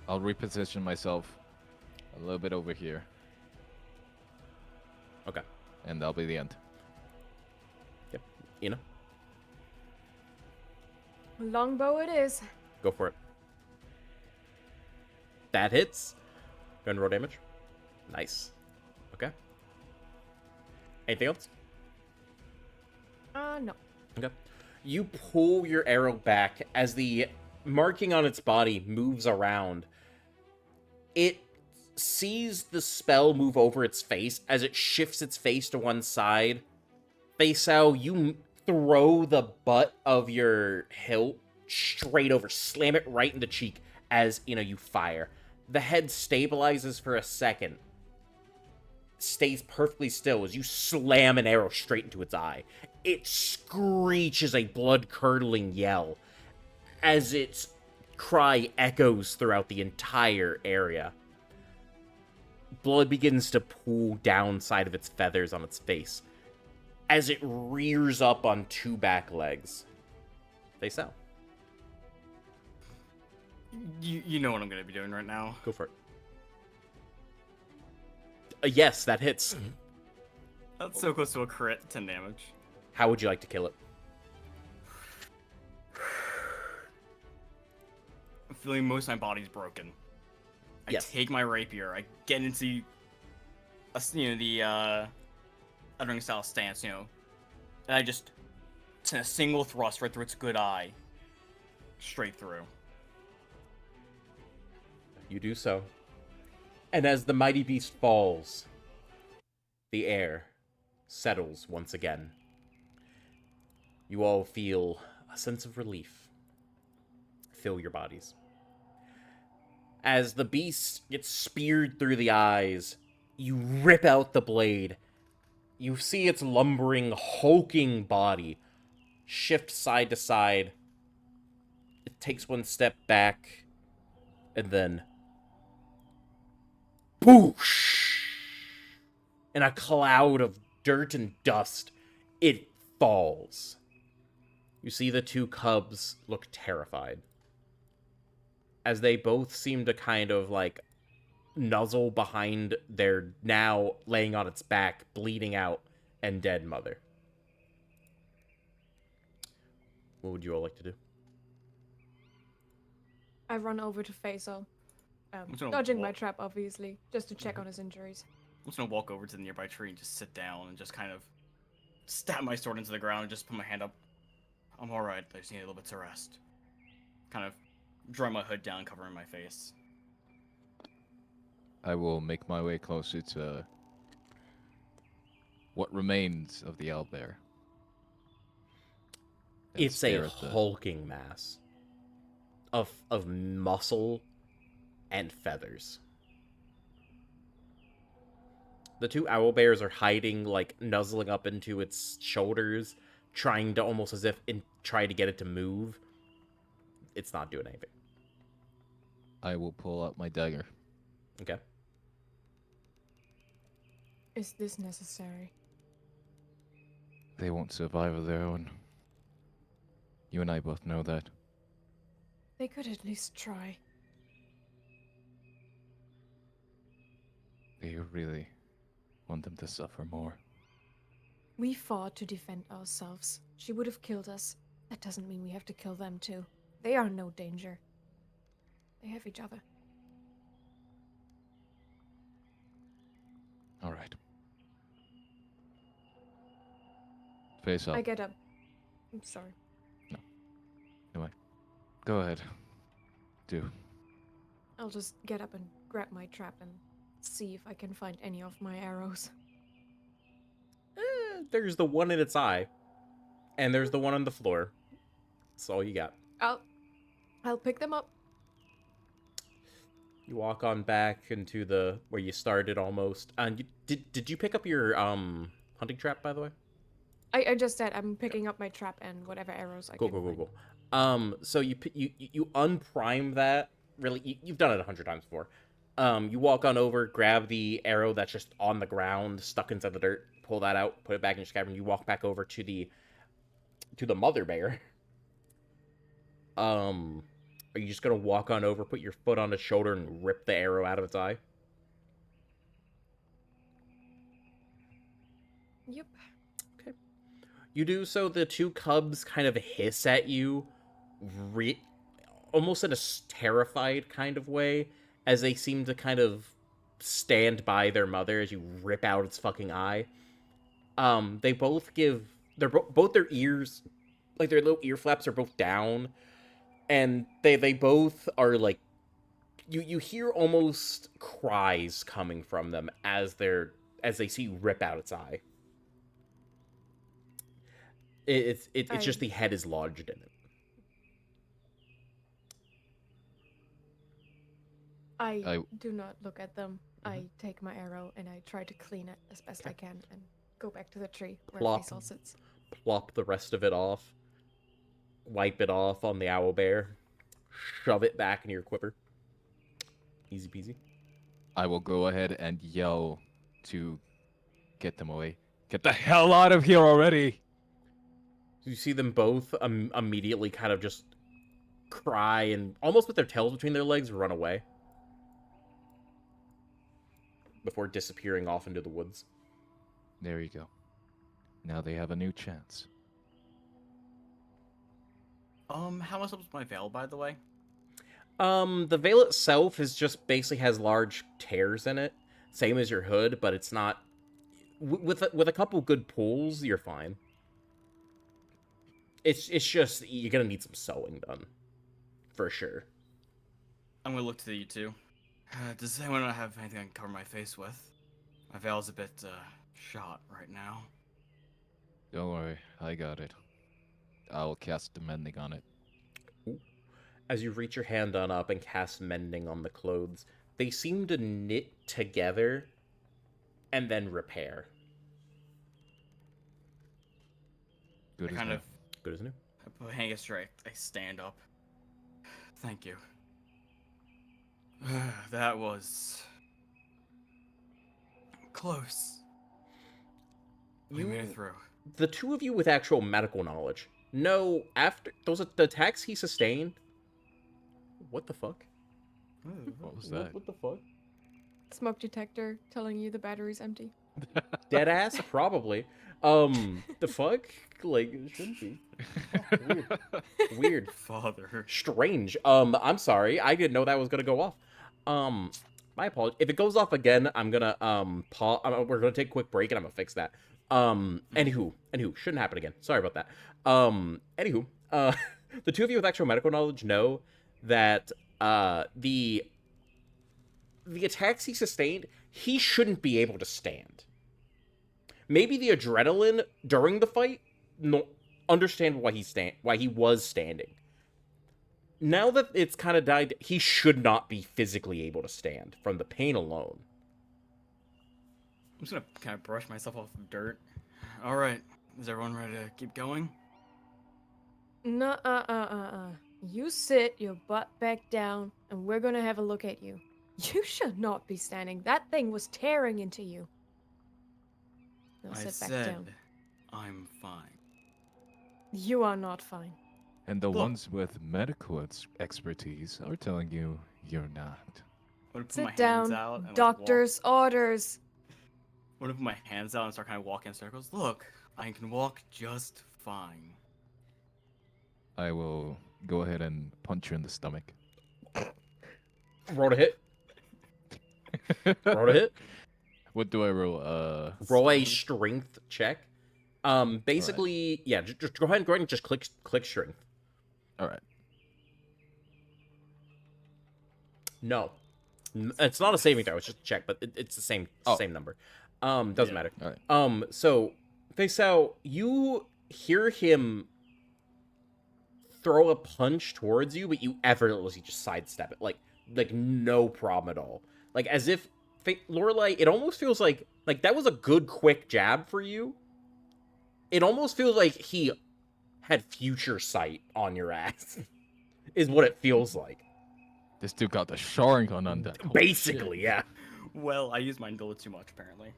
I'll reposition myself a little bit over here, Okay. and that'll be the end. Yep. Ina, Longbow it is. go for it. That hits. Go ahead and roll damage. Nice. Okay. Anything else? No. Okay. You pull your arrow back as the marking on its body moves around. It sees the spell move over its face as it shifts its face to one side. Faceow, you throw the butt of your hilt straight over, slam it right in the cheek as, you fire. The head stabilizes for a second, stays perfectly still as you slam an arrow straight into its eye. It screeches a blood-curdling yell as its cry echoes throughout the entire area. Blood begins to pool down side of its feathers on its face as it rears up on two back legs. Face out. You know what I'm gonna be doing right now. Go for it. Yes, that hits. That's so close to a crit. 10 damage. How would you like to kill it? I'm feeling most of my body's broken. I Yes. take my rapier. I get into the uttering style stance, and I just send a single thrust right through its good eye, straight through. You do so. And as the mighty beast falls, the air settles once again. You all feel a sense of relief fill your bodies. As the beast gets speared through the eyes, you rip out the blade. You see its lumbering, hulking body shift side to side. It takes one step back, and then boosh! In a cloud of dirt and dust, it falls. You see the two cubs look terrified, as they both seem to kind of, nuzzle behind their now laying on its back, bleeding out, and dead mother. What would you all like to do? I run over to Faisal. I'm gonna Dodging my walk- trap, obviously, just to check on his injuries. I'm just gonna walk over to the nearby tree and just sit down and just kind of stab my sword into the ground and just put my hand up. I'm alright, I just need a little bit to rest. Kind of drawing my hood down, covering my face. I will make my way closer to what remains of the owlbear. and It's a stare at the. hulking mass of muscle and feathers. The two owl bears are hiding, like, nuzzling up into its shoulders, trying to almost as if try to get it to move. It's not doing anything. I will pull out my dagger. Okay. Is this necessary? They won't survive of their own. You and I both know that. They could at least try. Do you really want them to suffer more? We fought to defend ourselves. She would have killed us. That doesn't mean we have to kill them too. They are no danger. They have each other. All right. Face up. I get up. I'm sorry. Go ahead. Do. I'll just get up and grab my trap and see if I can find any of my arrows. There's the one in its eye, and there's the one on the floor. That's all you got. I'll pick them up. You walk on back into the where you started almost. And did you pick up your hunting trap, by the way? I just said I'm picking up my trap and whatever arrows I can find. Cool. So you unprime that. Really, you've done it 100 times before. You walk on over, grab the arrow that's just on the ground, stuck inside the dirt, pull that out, put it back in your scabbard. You walk back over to the mother bear. Are you just gonna walk on over, put your foot on its shoulder, and rip the arrow out of its eye? Yep. Okay. You do so. The two cubs kind of hiss at you, almost in a terrified kind of way, as they seem to kind of stand by their mother as you rip out its fucking eye. They both give both their ears, like their little ear flaps, are both down, and they both are like, you hear almost cries coming from them as they see you rip out its eye. It's just the head is lodged in it. I do not look at them. I take my arrow and I try to clean it as best I can and go back to the tree where Faisal sits. Plop the rest of it off. Wipe it off on the owl bear. Shove it back in your quiver. Easy peasy. I will go ahead and yell to get them away. Get the hell out of here already! You see them both immediately kind of just cry and almost with their tails between their legs run away. Before disappearing off into the woods. There you go. Now they have a new chance. How much was my veil, by the way? The veil itself is just basically has large tears in it, same as your hood, but it's not. With a couple good pulls, you're fine. It's just you're gonna need some sewing done, for sure. I'm gonna look to you two. Does anyone have anything I can cover my face with? My veil's a bit shot right now. Don't worry, I got it. I'll cast Mending on it. As you reach your hand on up and cast Mending on the clothes, they seem to knit together and then repair. Good I as kind new. of Good as new. I put hang it straight. I stand up. Thank you. That was close. We made it through. The two of you with actual medical knowledge know after those the attacks he sustained. What the fuck? What was that? What the fuck? Smoke detector telling you the battery's empty. Dead ass? Probably. The fuck? Like, it shouldn't be. Weird. Father. Strange. I'm sorry. I didn't know that was gonna go off. My apologies. If it goes off again, I'm gonna pause. We're gonna take a quick break and I'm gonna fix that. Anywho, shouldn't happen again. Sorry about that. Anywho, the two of you with actual medical knowledge know that the attacks he sustained, he shouldn't be able to stand. Maybe the adrenaline during the fight, no, understand why he was standing. Now that it's kind of died, he should not be physically able to stand from the pain alone. I'm just gonna kind of brush myself off of dirt. All right, is everyone ready to keep going? Nuh-uh. You sit your butt back down, and we're gonna have a look at you. You should not be standing. That thing was tearing into you. Now I sit back said down. I'm fine. You are not fine. And the Look. ones with medical expertise are telling you you're not. I'm gonna put my Sit hands down. out and like, Doctor's orders. I'm gonna put my hands out and start kind of walking in circles. Look, I can walk just fine. I will go ahead and punch you in the stomach. Roll to hit. Roll to hit. What do I roll? Roll a strength check. Basically, yeah, just go ahead and just click strength. All right. No, it's not a saving throw. It's just a check, but it's the same same number. Doesn't Yeah. matter. All right. So Faisal, you hear him throw a punch towards you, but you effortlessly just sidestep it, like no problem at all. Like as if Lorelei, it almost feels like that was a good quick jab for you. It almost feels like he had future sight on your ass, is what it feels like. This dude got the Sharingan on that. Holy Basically, shit. yeah. Well, I used mine a little too much apparently.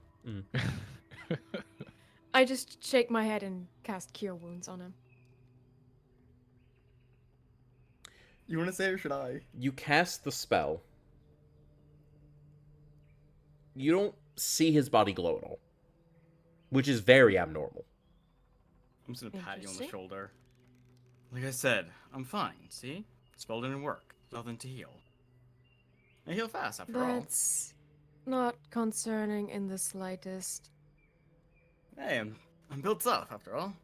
I just shake my head and cast Cure Wounds on him. You want to say it or should I? You cast the spell. You don't see his body glow at all, which is very abnormal. I'm just gonna pat you on the Interesting. shoulder. Like I said, I'm fine. See, spell didn't work. Nothing to heal. I heal fast after all. That's not concerning in the slightest. Hey, I'm built tough after all.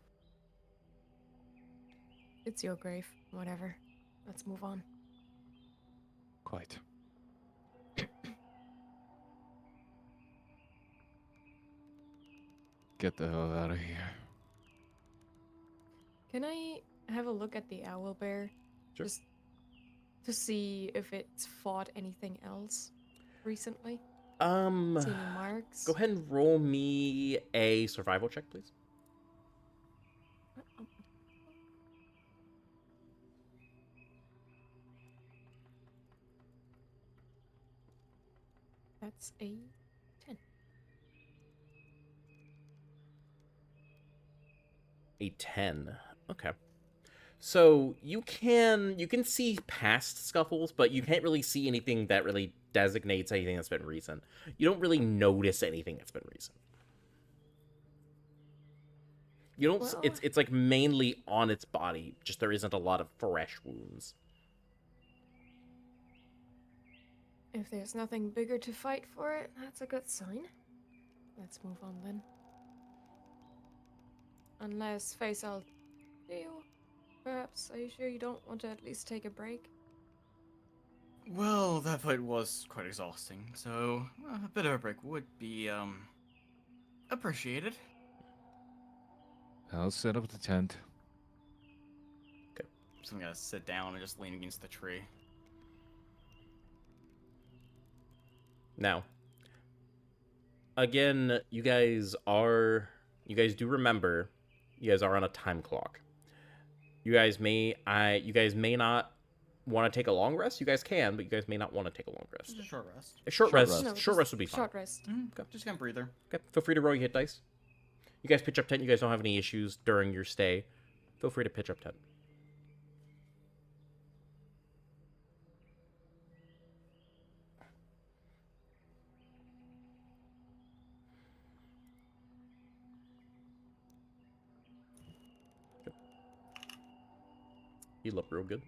It's your grave. Whatever. Let's move on. Quite. Get the hell out of here. Can I have a look at the owl bear? Sure. Just to see if it's fought anything else recently? See any marks? Go ahead and roll me a survival check, please. That's a 10. A 10. Okay. So you can see past scuffles, but you can't really see anything that really designates anything that's been recent. You don't really notice anything that's been recent. You don't. Well- It's like mainly on its body. Just there isn't a lot of fresh wounds. If there's nothing bigger to fight for it, that's a good sign. Let's move on then. Unless, Faisal, do you? Perhaps, are you sure you don't want to at least take a break? Well, that fight was quite exhausting, so a bit of a break would be appreciated. I'll set up the tent. So I'm gonna sit down and just lean against the tree. Now, again, you guys do remember, you guys are on a time clock. You guys may not want to take a long rest. You guys can, but you guys may not want to take a long rest. Just a short rest. A short Short rest. rest. No, Short just rest would be fine. Short rest. Just kind of breather. Okay. Feel free to roll your hit dice. You guys pitch up tent. You guys don't have any issues during your stay. Feel free to pitch up tent. You look real good.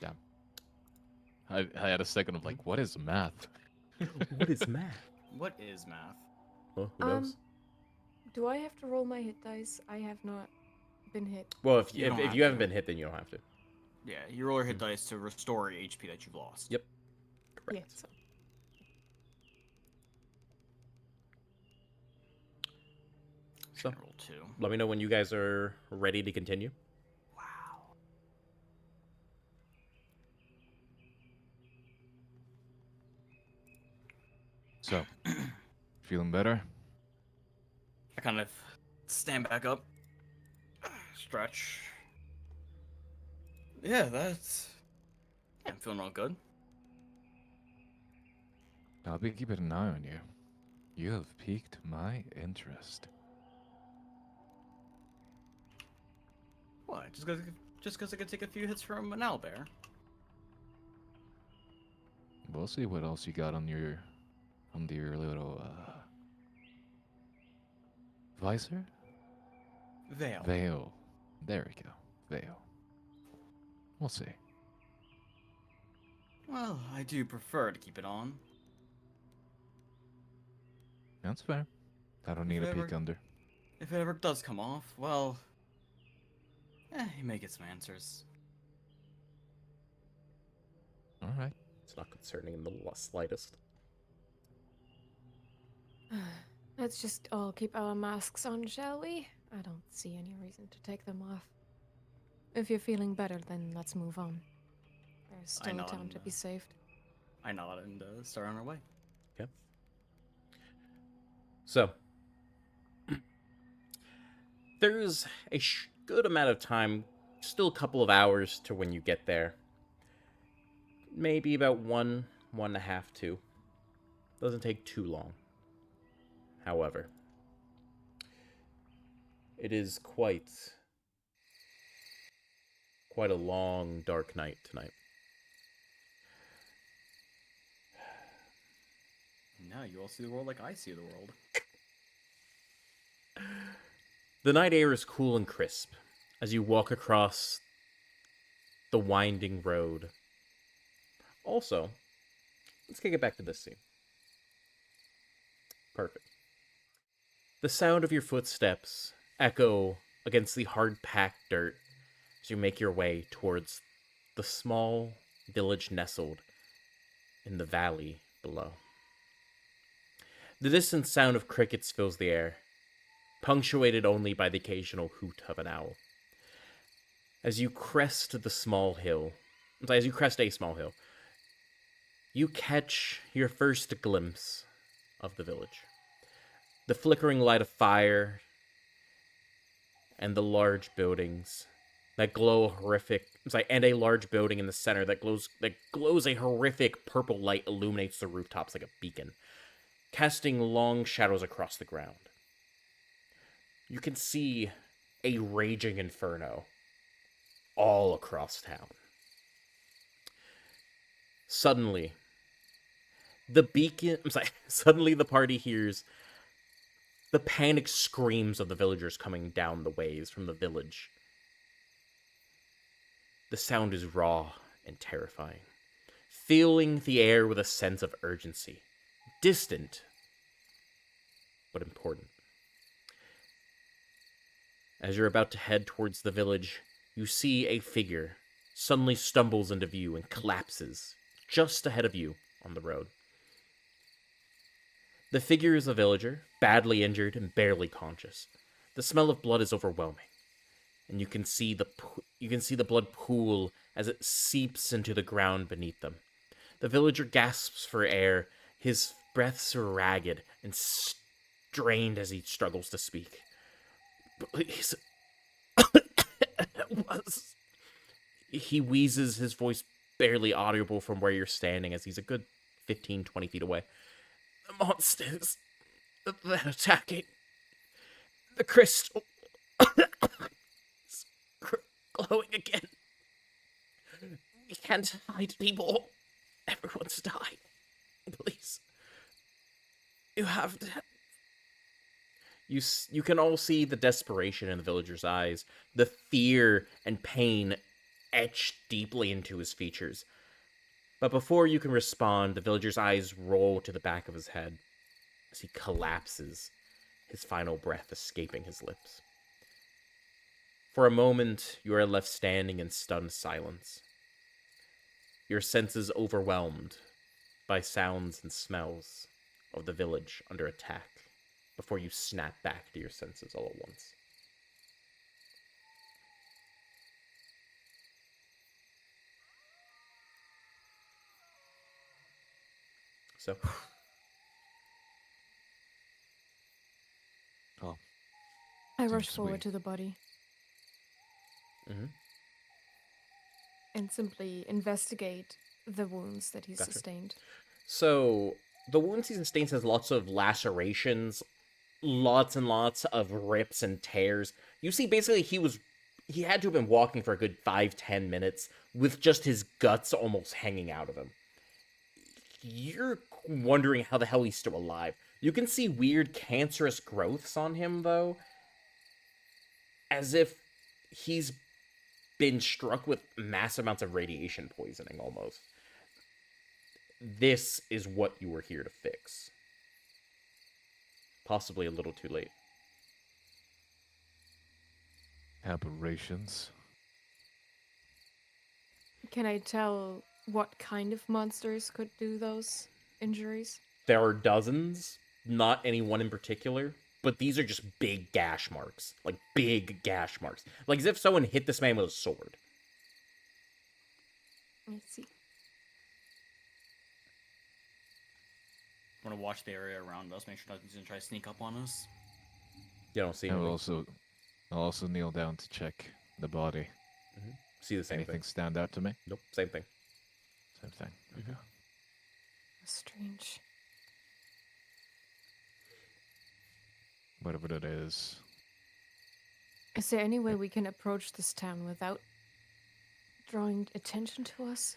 Damn. I had a second of like, what is math? What is math? What is math? Well, who knows? Do I have to roll my hit dice? I have not been hit. Well, if You if, don't if have you haven't to. been hit, then you don't have to. Yeah, you roll your hit dice to restore HP that you've lost. Yep. Yeah. Correct. So. So, Roll 2. let me know when you guys are ready to continue. Wow. So, feeling better? I kind of stand back up, stretch. Yeah, I'm feeling real good. I'll be keeping an eye on you. You have piqued my interest. What? Just because I could take a few hits from an owlbear? We'll see what else you got on your little visor? Veil. Veil. There we go. Veil. We'll see. Well, I do prefer to keep it on. That's fair. I don't need If a it peek ever- under. If it ever does come off, well, you may get some answers. All right. It's not concerning in the slightest. Let's just all keep our masks on, shall we? I don't see any reason to take them off. If you're feeling better, then let's move on. There's still a nod town and, to be saved. I nod and start on our way. Okay. So, there's a good amount of time, still a couple of hours to when you get there. Maybe about 1.5, 2. Doesn't take too long. However, it is quite a long, dark night tonight. Now you all see the world like I see the world. The night air is cool and crisp as you walk across the winding road. Also, let's kick it back to this scene. Perfect. The sound of your footsteps echo against the hard-packed dirt as you make your way towards the small village nestled in the valley below. The distant sound of crickets fills the air, punctuated only by the occasional hoot of an owl. As you crest a small hill, you catch your first glimpse of the village. The flickering light of fire and the large buildings that glow and a large building in the center that glows a horrific purple light illuminates the rooftops like a beacon, casting long shadows across the ground. You can see a raging inferno all across town. Suddenly, suddenly the party hears the panicked screams of the villagers coming down the ways from the village. The sound is raw and terrifying, filling the air with a sense of urgency. Distant, but important. As you're about to head towards the village, you see a figure suddenly stumbles into view and collapses just ahead of you on the road. The figure is a villager, badly injured and barely conscious. The smell of blood is overwhelming, and you can see the blood pool as it seeps into the ground beneath them. The villager gasps for air, his breaths are ragged and strained as he struggles to speak. Please. He wheezes, his voice barely audible from where you're standing as he's a good 15, 20 feet away. The monsters, they're attacking. The crystal is glowing again. We can't hide anymore. Everyone's dying. Please. You have to. You can all see the desperation in the villager's eyes, the fear and pain etched deeply into his features. But before you can respond, the villager's eyes roll to the back of his head as he collapses, his final breath escaping his lips. For a moment, you are left standing in stunned silence, your senses overwhelmed by sounds and smells of the village under attack, before you snap back to your senses all at once. So, Oh, I rush Seems forward sweet. to the body mhm, and simply investigate the wounds that he's Gotcha. sustained. so the wounds he sustains has lots of lacerations, lots and lots of rips and tears. You see, basically, he had to have been walking for a good 5-10 minutes with just his guts almost hanging out of him. You're wondering how the hell he's still alive. You can see weird cancerous growths on him, though, as if he's been struck with massive amounts of radiation poisoning, almost. This is what you were here to fix. Possibly a little too late. Aberrations. Can I tell what kind of monsters could do those injuries? There are dozens, not any one in particular, but these are just big gash marks. Like, big gash marks. Like as if someone hit this man with a sword. I see. Want to watch the area around us, make sure nothing's gonna try to sneak up on us. You don't see I'll anything. also kneel down to check the body. See the same Anything thing. stand out to me? Nope, same thing. Same thing. Okay. Strange. Whatever that is. Is there any way we can approach this town without drawing attention to us?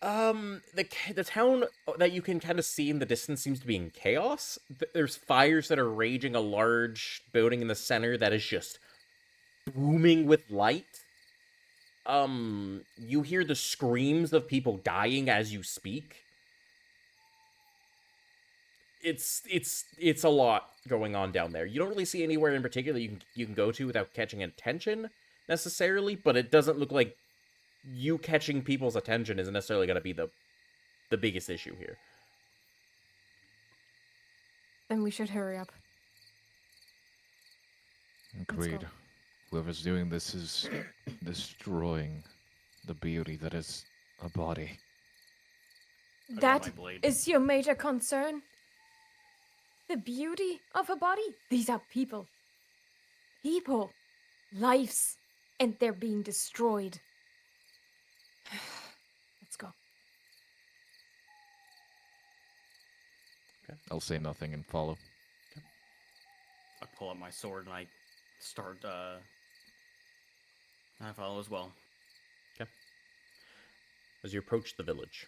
The town that you can kind of see in the distance seems to be in chaos. There's fires that are raging, a large building in the center that is just booming with light. You hear the screams of people dying as you speak. It's a lot going on down there. You don't really see anywhere in particular you can go to without catching attention necessarily, but it doesn't look like you catching people's attention isn't necessarily going to be the biggest issue here. Then we should hurry up. Let's go. Agreed. Whoever's doing this is destroying the beauty that is a body. I got That my blade. is your major concern? The beauty of a body? These are people. People. Lives. And they're being destroyed. Let's go. I'll say nothing and follow. I pull out my sword and I start. I follow as well. As you approach the village,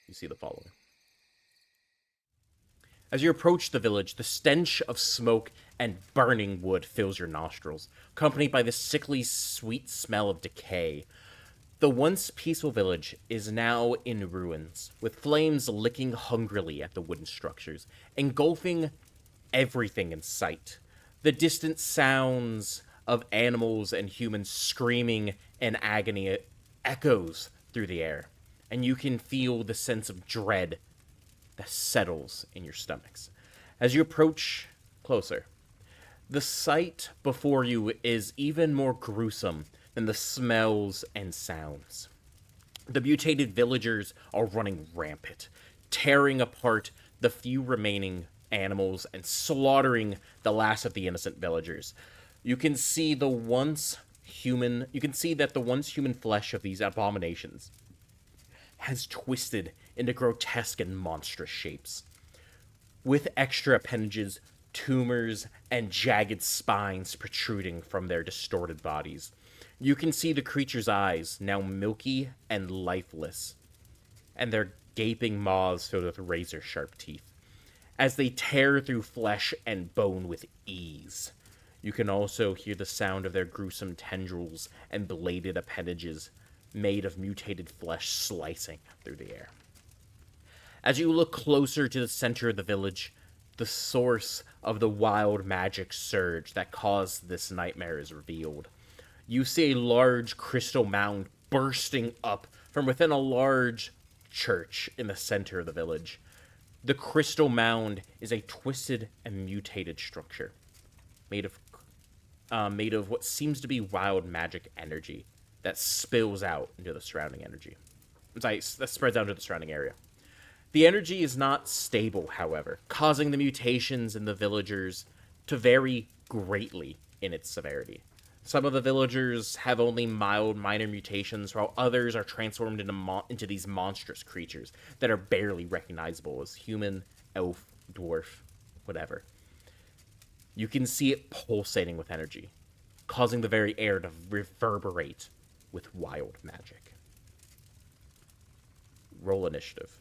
you see the following. As you approach the village, the stench of smoke and burning wood fills your nostrils, accompanied by the sickly, sweet smell of decay. The once peaceful village is now in ruins, with flames licking hungrily at the wooden structures, engulfing everything in sight. The distant sounds of animals and humans screaming in agony echoes through the air, and you can feel the sense of dread that settles in your stomachs. As you approach closer, the sight before you is even more gruesome than the smells and sounds. The mutated villagers are running rampant, tearing apart the few remaining animals and slaughtering the last of the innocent villagers. You can see that the once human flesh of these abominations has twisted into grotesque and monstrous shapes, with extra appendages, tumors, and jagged spines protruding from their distorted bodies. You can see the creature's eyes, now milky and lifeless, and their gaping maws filled with razor-sharp teeth, as they tear through flesh and bone with ease. You can also hear the sound of their gruesome tendrils and bladed appendages made of mutated flesh slicing through the air. As you look closer to the center of the village, the source of the wild magic surge that caused this nightmare is revealed. You see a large crystal mound bursting up from within a large church in the center of the village. The crystal mound is a twisted and mutated structure made of what seems to be wild magic energy that spills out into the surrounding energy. That spreads out into the surrounding area. The energy is not stable, however, causing the mutations in the villagers to vary greatly in its severity. Some of the villagers have only mild, minor mutations, while others are transformed into these monstrous creatures that are barely recognizable as human, elf, dwarf, whatever. You can see it pulsating with energy, causing the very air to reverberate with wild magic. Roll initiative.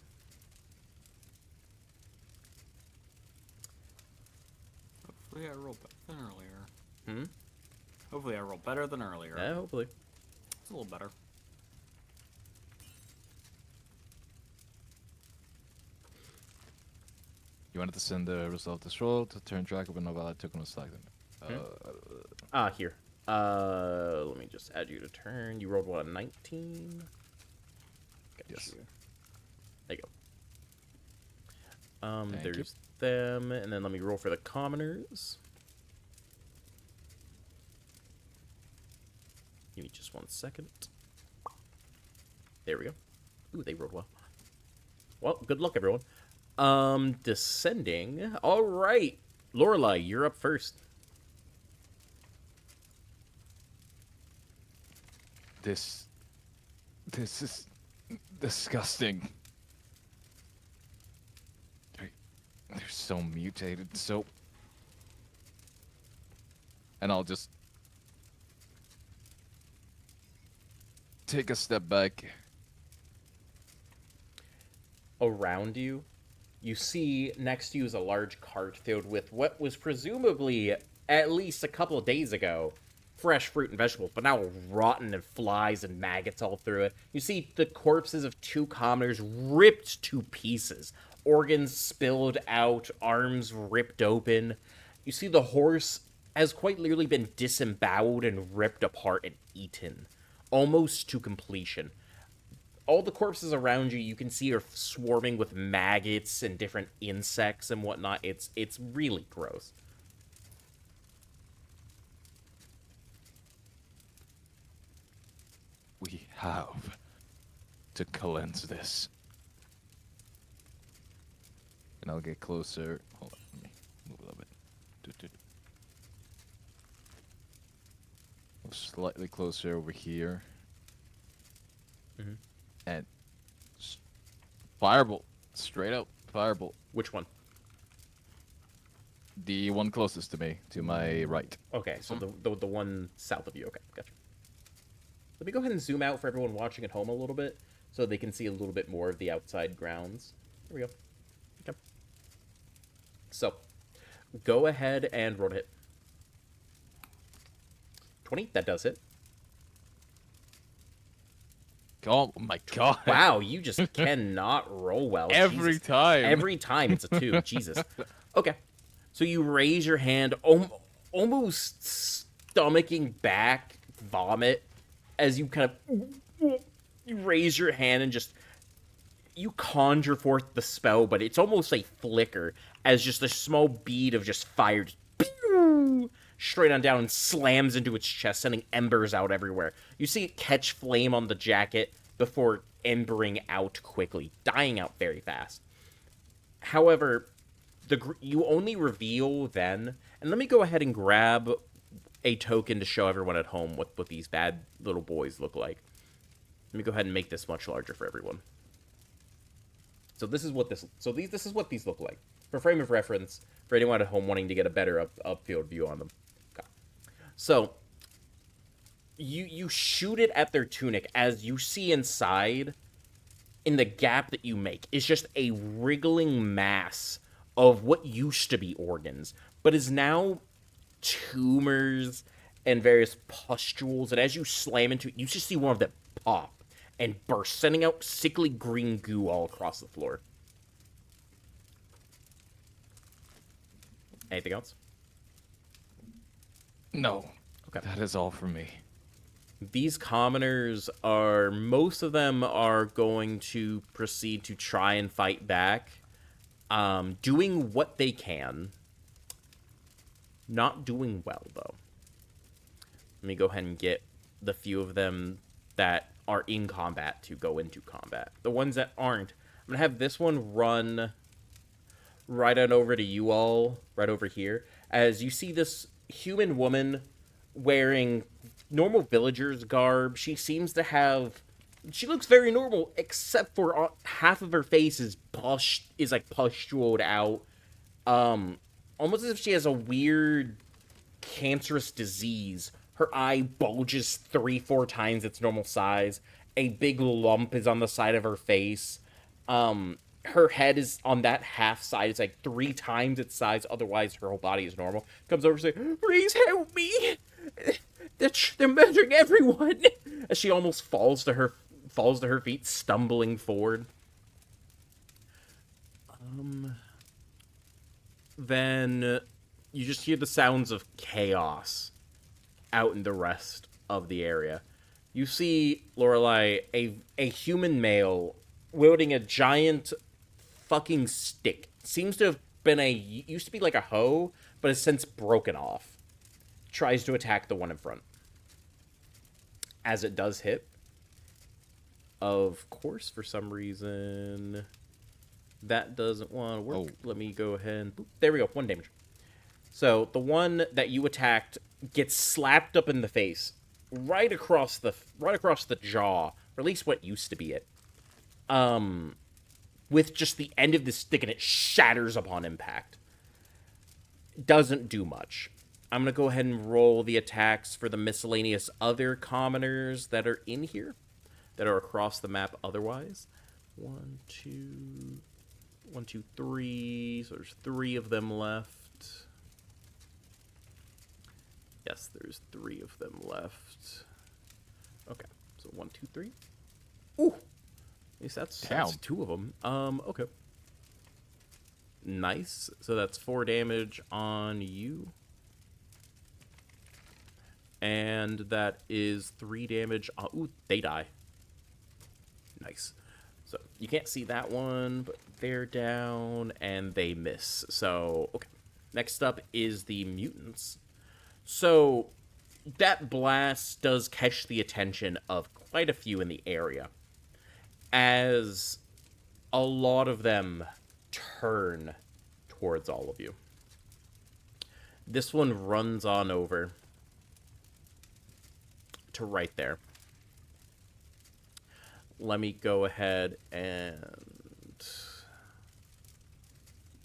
Hopefully I roll better than earlier. Hmm? Hopefully I roll better than earlier. Yeah, hopefully. It's a little better. You wanted to send the result of this roll to turn track of a novella took on a select. Here. Let me just add you to turn. You rolled what, a 19? Yes. You. There you go. Thank There's you. them, and then let me roll for the commoners. Give me just 1 second. There we go. Ooh, they rolled well. Well, good luck, everyone. Descending. All right. Lorelai, you're up first. This is disgusting. They're so mutated, so... And I'll just... take a step back. Around you, you see next to you is a large cart filled with what was presumably, at least a couple of days ago, fresh fruit and vegetables, but now rotten and flies and maggots all through it. You see the corpses of 2 commoners ripped to pieces, organs spilled out, arms ripped open. You see the horse has quite literally been disemboweled and ripped apart and eaten, almost to completion. All the corpses around you can see are swarming with maggots and different insects and whatnot. It's really gross. We have to cleanse this. And I'll get closer. Hold on, let me move a little bit. Slightly closer over here. Mhm. And fireball. Straight up fireball. Which one? The one closest to me, to my right. Okay, so the one south of you. Okay, gotcha. Let me go ahead and zoom out for everyone watching at home a little bit, so they can see a little bit more of the outside grounds. There we go. Okay. So, go ahead and roll to hit. 20, that does hit. Oh my god. Wow, you just cannot roll well. Every Jesus. time. Every time it's a 2. Jesus. Okay. So you raise your hand, almost stomaching back vomit, as you kind of... You raise your hand and just... You conjure forth the spell, but it's almost a flicker, as just a small bead of just fire just straight on down and slams into its chest, sending embers out everywhere. You see it catch flame on the jacket before embering out quickly, dying out very fast. However, you only reveal then, and let me go ahead and grab a token to show everyone at home what these bad little boys look like. Let me go ahead and make this much larger for everyone. So this is what this is what these look like. For frame of reference, for anyone at home wanting to get a better upfield view on them. Okay. So you shoot it at their tunic. As you see inside, in the gap that you make, is just a wriggling mass of what used to be organs, but is now tumors and various pustules. And as you slam into it, you just see one of them pop and bursts, sending out sickly green goo all across the floor. Anything else? No. Okay. That is all for me. These commoners are, most of them are going to proceed to try and fight back, doing what they can. Not doing well, though. Let me go ahead and get the few of them that are in combat to go into combat. The ones that aren't, I'm going to have this one run right on over to you all, right over here, as you see this human woman wearing normal villager's garb. She seems to have, she looks very normal, except for half of her face is pustuled out, almost as if she has a weird cancerous disease. Her eye bulges 3-4 times its normal size. A big lump is on the side of her face. Her head is on that half side. It's like 3 times its size. Otherwise, her whole body is normal. Comes over and says, "Please help me! They're murdering everyone!" As she almost falls to her feet, stumbling forward. Then you just hear the sounds of chaos out in the rest of the area. You see, Lorelei, a human male wielding a giant fucking stick. Seems to have been used to be like a hoe, but has since broken off. Tries to attack the one in front. As it does hit, of course, for some reason, that doesn't want to work. Oh. Let me go ahead and... Boop, there we go, 1 damage. So, the one that you attacked gets slapped up in the face, right across the jaw, or at least what used to be it. With just the end of the stick, and it shatters upon impact. Doesn't do much. I'm going to go ahead and roll the attacks for the miscellaneous other commoners that are in here, that are across the map otherwise. 1, 2, 3. So there's 3 of them left. Yes, there's 3 of them left. Okay, so 1, 2, 3. Ooh, at least that's 2 of them. Okay. Nice. So that's 4 damage on you. And that is 3 damage on... Ooh, they die. Nice. So you can't see that one, but they're down and they miss. So, okay. Next up is the mutants. So that blast does catch the attention of quite a few in the area, as a lot of them turn towards all of you. This one runs on over to right there. Let me go ahead and...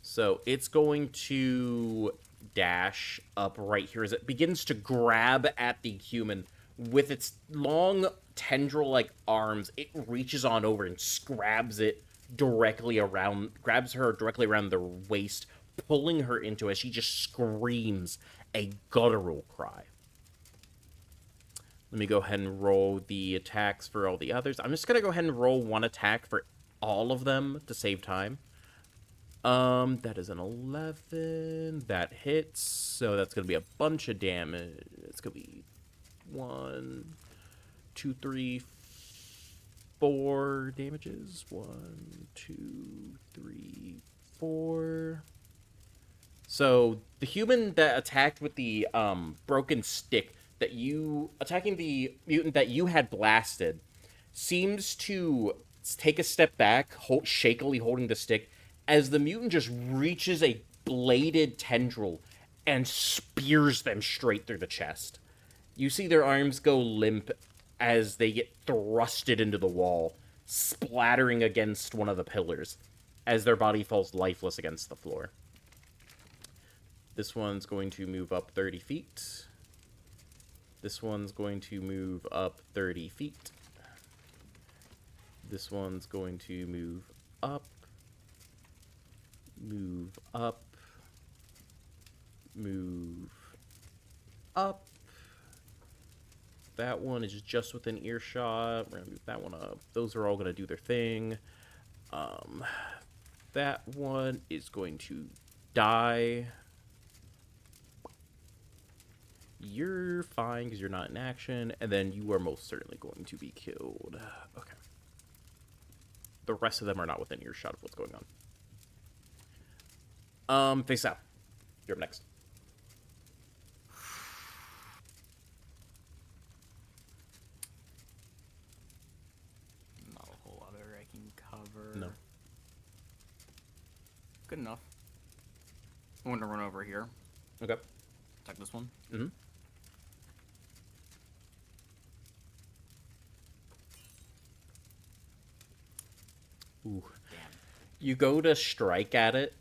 So it's going to dash up right here as it begins to grab at the human with its long tendril-like arms. It reaches on over and grabs her directly around the waist, pulling her into it as she just screams a guttural cry. Let me go ahead and roll the attacks for all the others. I'm just going to go ahead and roll 1 attack for all of them to save time. That is an 11. That hits. So that's going to be a bunch of damage. It's going to be 1, 2, 3, 4 damages. 1, 2, 3, 4. So the human that attacked with the broken stick, attacking the mutant that you had blasted, seems to take a step back, shakily holding the stick, as the mutant just reaches a bladed tendril and spears them straight through the chest. You see their arms go limp as they get thrusted into the wall, splattering against one of the pillars as their body falls lifeless against the floor. This one's going to move up 30 feet. This one's going to move up 30 feet. This one's going to move up. Move up. Move up. That one is just within earshot. We're gonna move that one up. Those are all gonna do their thing. That one is going to die. You're fine because you're not in action, and then you are most certainly going to be killed. Okay. The rest of them are not within earshot of what's going on. Face out. You're up next. Not a whole lot I can cover. No. Good enough. I'm going to run over here. Okay. Attack this one. Mm-hmm. Ooh. Damn. You go to strike at it.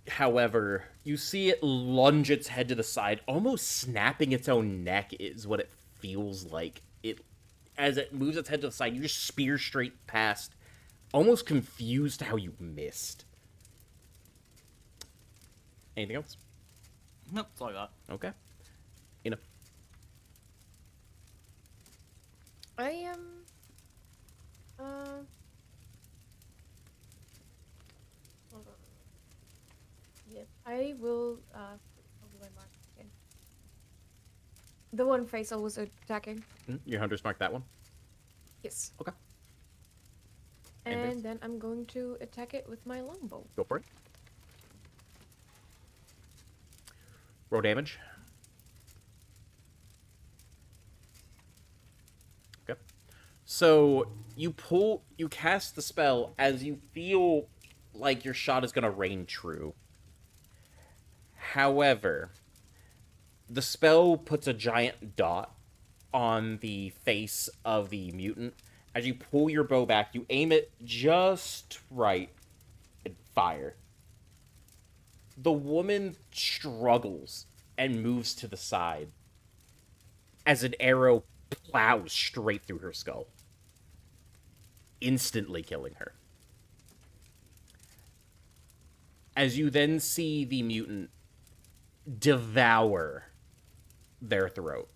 However, you see it lunge its head to the side, almost snapping its own neck is what it feels like. As it moves its head to the side, you just spear straight past, almost confused how you missed. Anything else? Nope, that's all I got. Okay. Ina. I am. Hold on. Yep, I will. How will I mark it again? The one Faisal was attacking. Your hunters mark that one. Yes. Okay. Anything else? And then I'm going to attack it with my longbow. Go for it. Roll damage. Okay. So you cast the spell as you feel like your shot is going to rain true. However, the spell puts a giant dot on the face of the mutant. As you pull your bow back, you aim it just right and fire. The woman struggles and moves to the side as an arrow plows straight through her skull, instantly killing her. As you then see the mutant devour their throat,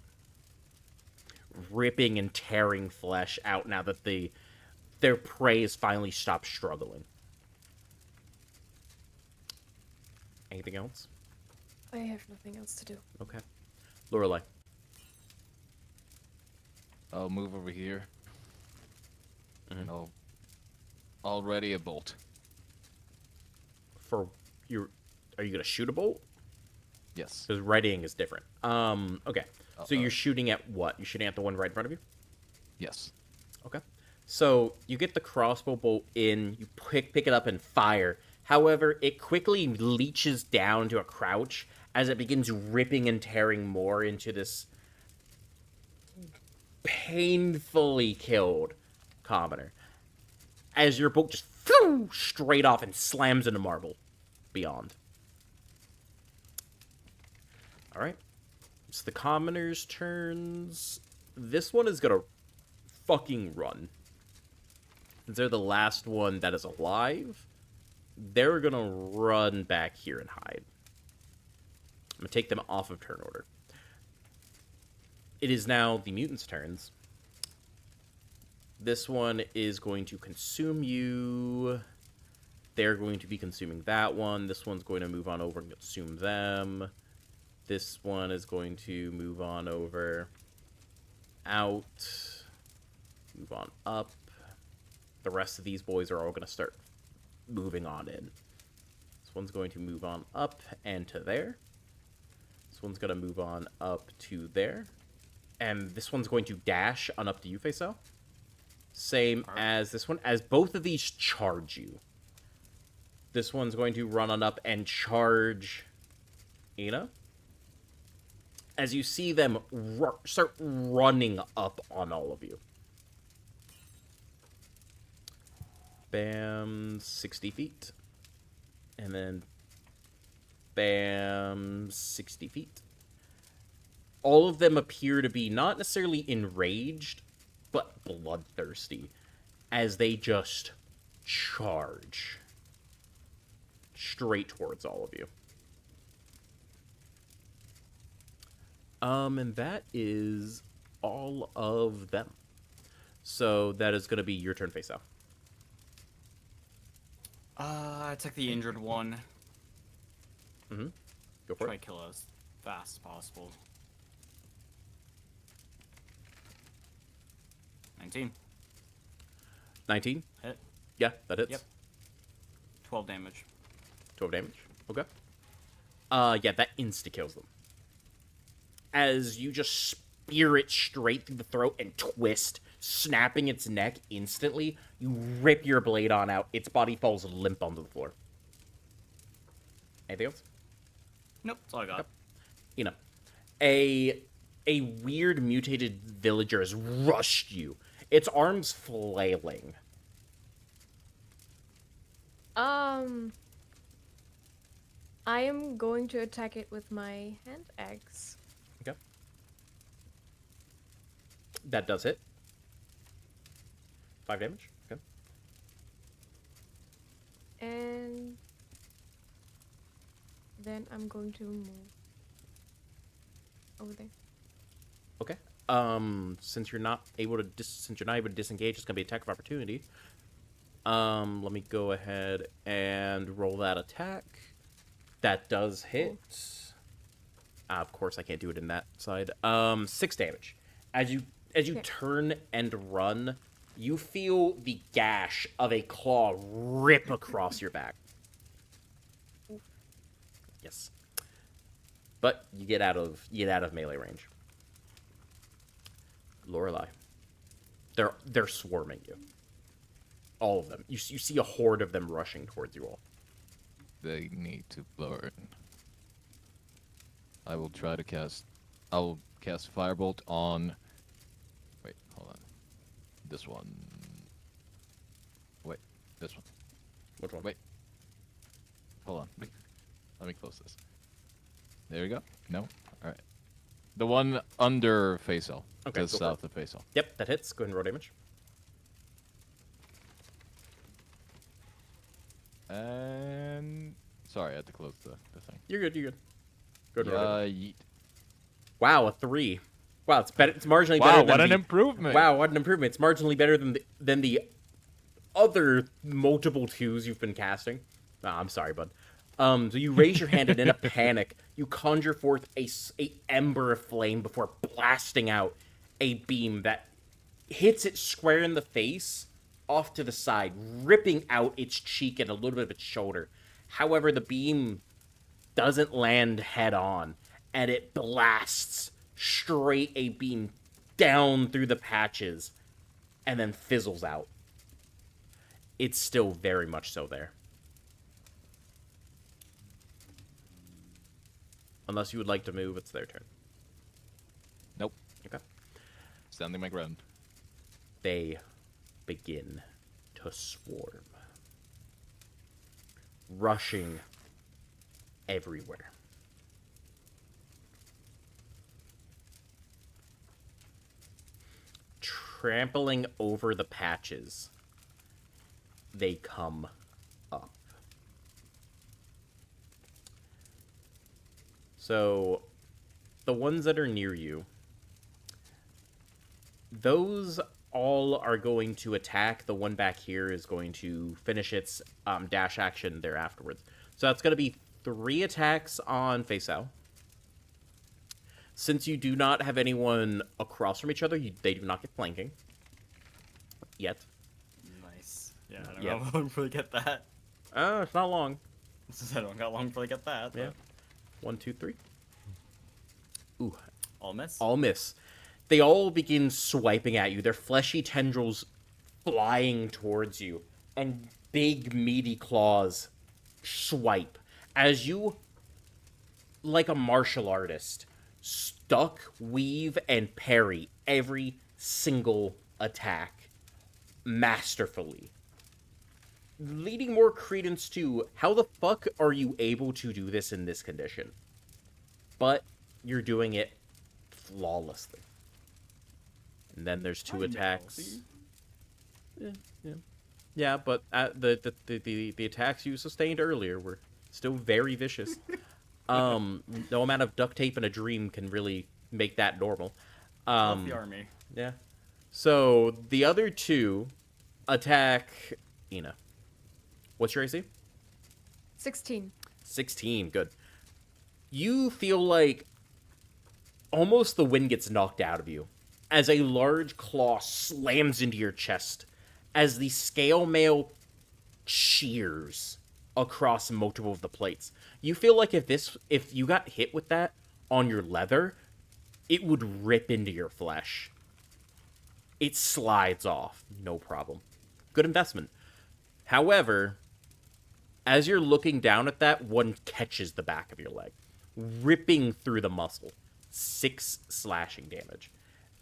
ripping and tearing flesh out now that their prey has finally stopped struggling. Anything else? I have nothing else to do. Okay. Lorelei. I'll move over here. Mhm. And I'll ready a bolt. Are you gonna shoot a bolt? Yes. Because readying is different. Okay. So Uh-oh. you're shooting at what? You're shooting at the one right in front of you? Yes. Okay. So you get the crossbow bolt in, you pick it up and fire. However, it quickly leeches down to a crouch as it begins ripping and tearing more into this painfully killed commoner. As your bolt just straight off and slams into marble beyond. Alright. It's the commoner's turns. This one is gonna fucking run. Since they're the last one that is alive, they're gonna run back here and hide. I'm gonna take them off of turn order. It is now the mutants' turns. This one is going to consume you. They're going to be consuming that one. This one's going to move on over and consume them. This one is going to move on over, out, move on up. The rest of these boys are all going to start moving on in. This one's going to move on up and to there. This one's going to move on up to there. And this one's going to dash on up to you, Faisal. Same as this one, as both of these charge you. This one's going to run on up and charge Ina. As you see them start running up on all of you. Bam, 60 feet. And then bam, 60 feet. All of them appear to be not necessarily enraged, but bloodthirsty, as they just charge straight towards all of you. And that is all of them. So that is going to be your turn face out. I took the injured one. Go for Try it. to kill as fast as possible. 19. 19? Hit. Yeah, that hits. Yep. 12 damage. 12 damage. Okay. Yeah, that insta-kills them. As you just spear it straight through the throat and twist, snapping its neck instantly, you rip your blade on out, its body falls limp onto the floor. Anything else? Nope, that's all I got. You know, a weird mutated villager has rushed you, its arms flailing. I am going to attack it with my hand axe. Okay. That does hit. 5 damage. Okay. And then I'm going to move over there. Okay. Since you're not able to disengage, it's gonna be attack of opportunity. Let me go ahead and roll that attack. That does hit. Of course, I can't do it in that side. 6 damage. As you Okay. turn and run, you feel the gash of a claw rip across your back. Yes. But you get out of melee range. Lorelei. They're swarming you. All of them. You see a horde of them rushing towards you all. They need to burn. I will try to cast. I will cast Firebolt on. Wait, hold on. This one. Wait, this one. Which one? Wait. Hold on. Let me close this. There we go. No? Alright. The one under Faisal. Okay, Just go for south of Faisal. Yep, that hits. Go ahead and roll damage. And. Sorry, I had to close the thing. You're good. Go ahead and roll damage. Yeet. Wow, a 3. Wow, it's better. It's marginally Wow, better than what an the- improvement! Wow, what an improvement. It's marginally better than the other multiple 2s you've been casting. I'm sorry, bud. So you raise your hand and in a panic, you conjure forth a ember of flame before blasting out a beam that hits it square in the face, off to the side, ripping out its cheek and a little bit of its shoulder. However, the beam doesn't land head on, and it blasts straight a beam down through the patches and then fizzles out. It's still very much so there. Unless you would like to move, it's their turn. Nope. Okay. Standing my ground. They begin to swarm, rushing everywhere. Trampling over the patches, they come up. So, the ones that are near you, those all are going to attack. The one back here is going to finish its dash action there afterwards. So that's going to be 3 attacks on Faisal. Since you do not have anyone across from each other, they do not get flanking. Yet. Nice. Yeah, I don't Yeah. know how long before they get that. It's not long. I don't got long before they get that. Yeah. But 1, 2, 3. Ooh, all miss. all miss. They all begin swiping at you, their fleshy tendrils flying towards you, and big, meaty claws swipe. As you, like a martial artist, duck, weave, and parry every single attack masterfully. Leading more credence to, how the fuck are you able to do this in this condition? But you're doing it flawlessly. And then there's 2 attacks. Yeah, but the attacks you sustained earlier were still very vicious. No amount of duct tape and a dream can really make that normal. Love the army. Yeah. So the other two attack Ina. What's your AC? 16. 16. Good. You feel like almost the wind gets knocked out of you as a large claw slams into your chest as the scale mail shears across multiple of the plates. You feel like if you got hit with that on your leather, it would rip into your flesh. It slides off, no problem. Good investment. However, as you're looking down at that, one catches the back of your leg, ripping through the muscle. 6 slashing damage.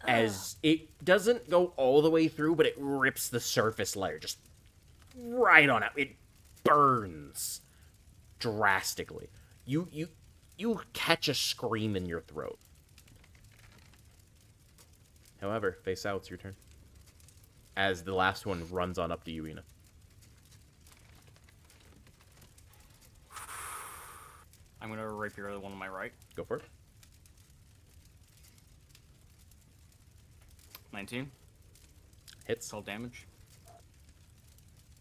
As it doesn't go all the way through, but it rips the surface layer just right on out. It burns drastically. You catch a scream in your throat. However, face out, it's your turn. As the last one runs on up to you, Ina. I'm gonna rapier the one on my right. Go for it. 19. Hits. 12 damage.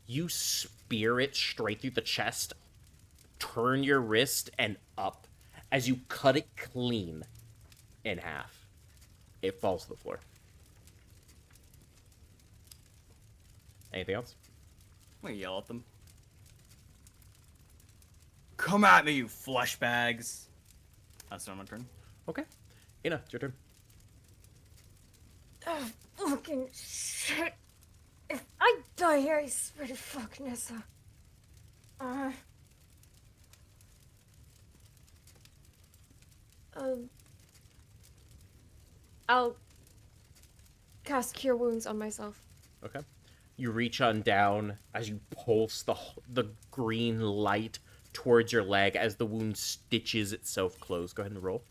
You spear it straight through the chest, turn your wrist, and up. As you cut it clean in half, it falls to the floor. Anything else? I'm gonna yell at them. Come at me, you flesh bags! That's not my turn. Okay. Ina, it's your turn. Oh, fucking shit. If I die here, I swear to fuck Nessa. I'll cast Cure Wounds on myself. Okay. You reach on down as you pulse the green light towards your leg as the wound stitches itself closed. Go ahead and roll.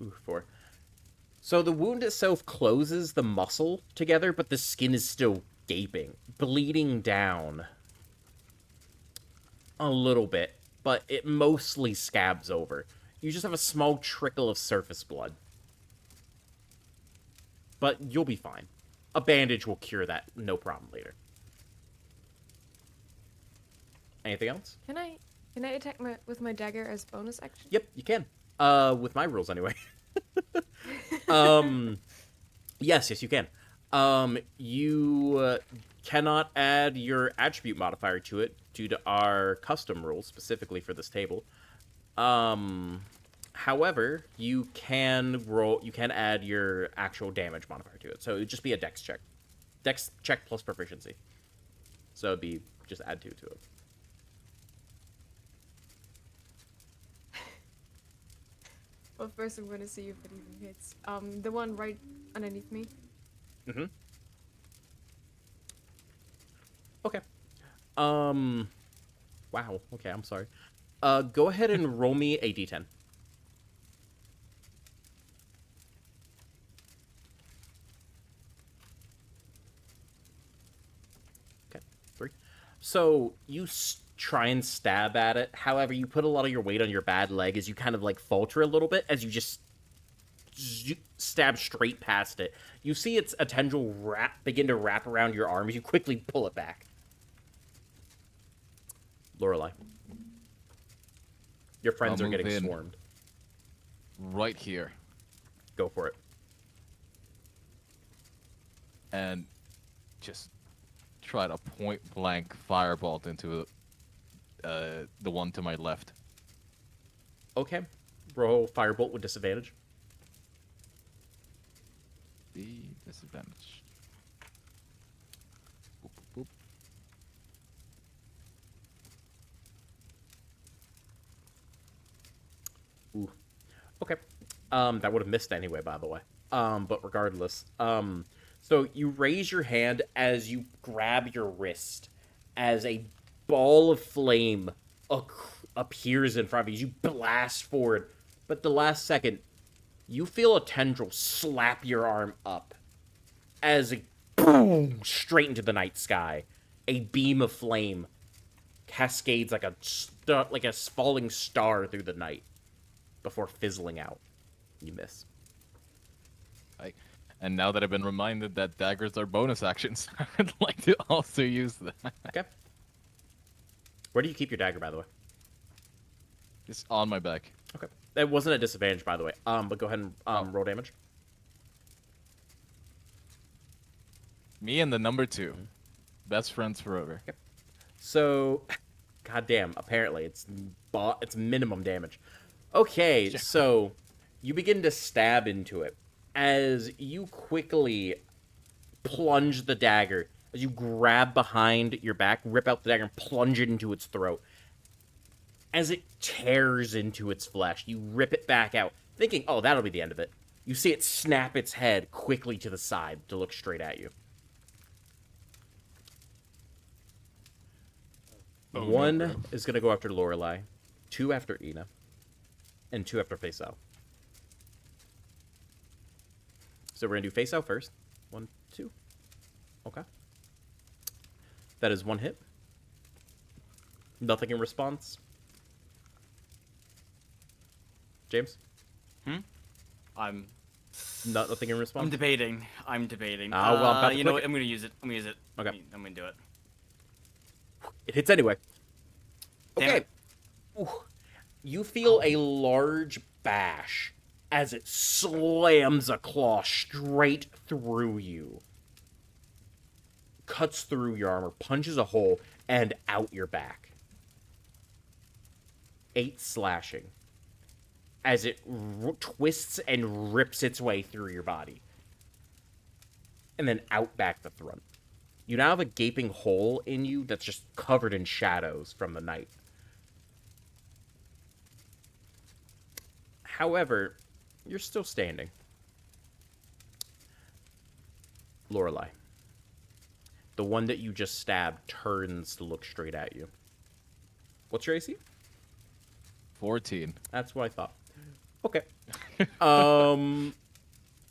Ooh, 4. So the wound itself closes the muscle together, but the skin is still gaping, bleeding down a little bit, but it mostly scabs over. You just have a small trickle of surface blood. But you'll be fine. A bandage will cure that, no problem later. Anything else? Can I attack with my dagger as bonus action? Yep, you can. With my rules anyway. Yes, you can. You cannot add your attribute modifier to it due to our custom rules specifically for this table. However, you can add your actual damage modifier to it. So it would just be a dex check. Dex check plus proficiency. So it'd be just add 2 to it. Well, first I'm going to see if it even hits. The one right underneath me. Mm-hmm. Okay. Wow. Okay, I'm sorry. Go ahead and roll me a d10. Okay, 3. So you try and stab at it. However, you put a lot of your weight on your bad leg as you kind of like falter a little bit as you just stab straight past it. You see its a tendril begin to wrap around your arm as you quickly pull it back. Lorelei. Your friends I'll are move getting in. swarmed. Right here. Go for it. And just try to point blank firebolt into the one to my left. Okay. Roll firebolt with disadvantage. The disadvantage. Boop, boop, boop. Ooh. Okay. That would have missed anyway, by the way. But regardless. So you raise your hand as you grab your wrist as a ball of flame appears in front of you. You blast forward, but the last second, you feel a tendril slap your arm up as a boom straight into the night sky. A beam of flame cascades like a like a falling star through the night before fizzling out. You miss. And now that I've been reminded that daggers are bonus actions, I would like to also use them. Okay. Where do you keep your dagger, by the way? It's on my back. Okay. It wasn't a disadvantage, by the way. But go ahead and roll damage. Me and the number 2. Best friends forever. Okay. So, goddamn. Apparently, it's minimum damage. Okay, so you begin to stab into it as you quickly plunge the dagger. As you grab behind your back, rip out the dagger, and plunge it into its throat. As it tears into its flesh, you rip it back out, thinking, "Oh, that'll be the end of it." You see it snap its head quickly to the side to look straight at you. Oh, One no, bro. is going to go after Lorelei, 2 after Ina, and 2 after Face-Out. So we're going to do Face-Out first. 1, 2. Okay. That is 1 hit. Nothing in response. James? I'm Nothing in response? debating. Ah, well, I'm about to you know click what? I'm gonna use it. Okay. I'm gonna do it. It hits anyway. Damn Okay. it. Ooh. You feel a large bash as it slams a claw straight through you. Cuts through your armor, punches a hole, and out your back. 8 slashing. As it twists and rips its way through your body. And then out back the front. You now have a gaping hole in you that's just covered in shadows from the night. However, you're still standing. Lorelei. The one that you just stabbed turns to look straight at you. What's your AC? 14. That's what I thought. Okay.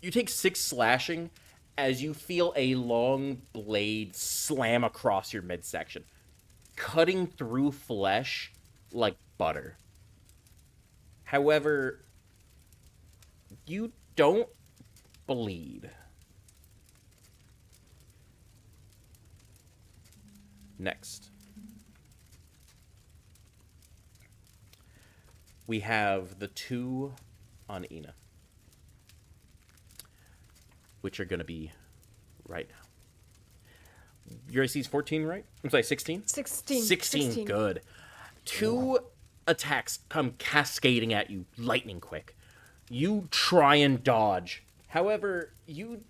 You take 6 slashing as you feel a long blade slam across your midsection, cutting through flesh like butter. However, you don't bleed. Next. We have the 2 on Ina, which are going to be right now. Your AC is 14, right? I'm sorry, 16? 16. 16, good. 2 attacks come cascading at you, lightning quick. You try and dodge. However, you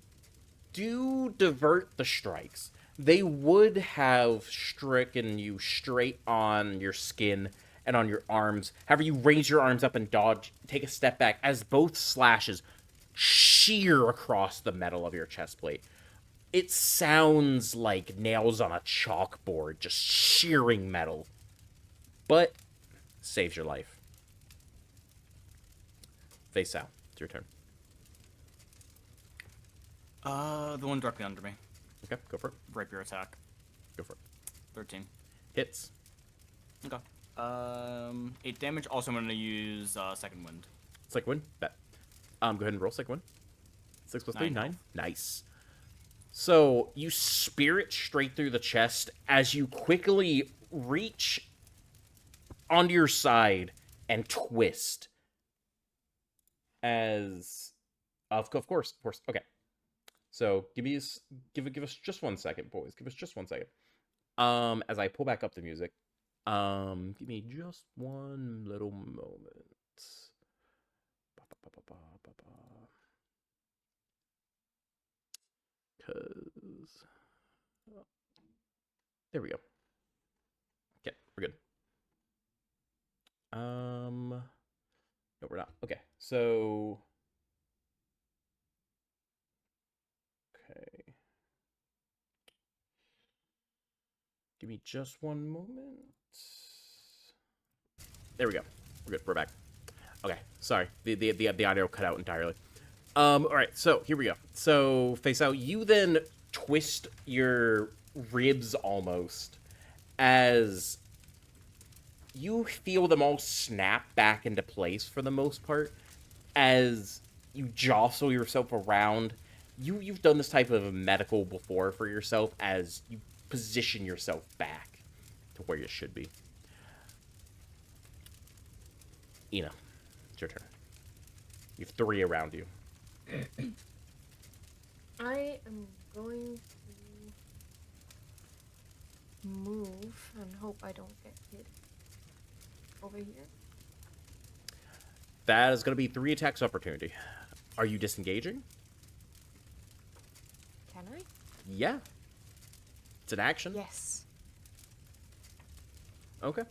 do divert the strikes. They would have stricken you straight on your skin and on your arms. However, you raise your arms up and dodge, take a step back as both slashes shear across the metal of your chest plate. It sounds like nails on a chalkboard, just shearing metal. But saves your life. Face out. It's your turn. The one directly under me. Okay, go for it. Rapier attack. Go for it. 13. Hits. Okay. 8 damage. Also, I'm gonna use second wind. Second win. Bet. Go ahead and roll second win. 6 plus 3, 9. 9. Nice. So, you spear it straight through the chest as you quickly reach onto your side and twist. As... Of course. Okay. So, give us just 1 second, boys. Give us just 1 second. As I pull back up the music. Give me just one little moment. Cause there we go. Okay, we're good. No, we're not. Okay, so okay. Give me just one moment. There we go. We're good. We're back. Okay. Sorry. The audio cut out entirely. All right. So here we go. So face out. You then twist your ribs almost as you feel them all snap back into place for the most part as you jostle yourself around. You've done this type of medical before for yourself as you position yourself back to where you should be. Ina, it's your turn. You have 3 around you. I am going to move and hope I don't get hit over here. That is going to be 3 attacks opportunity. Are you disengaging? Can I? Yeah. It's an action. Yes. Okay.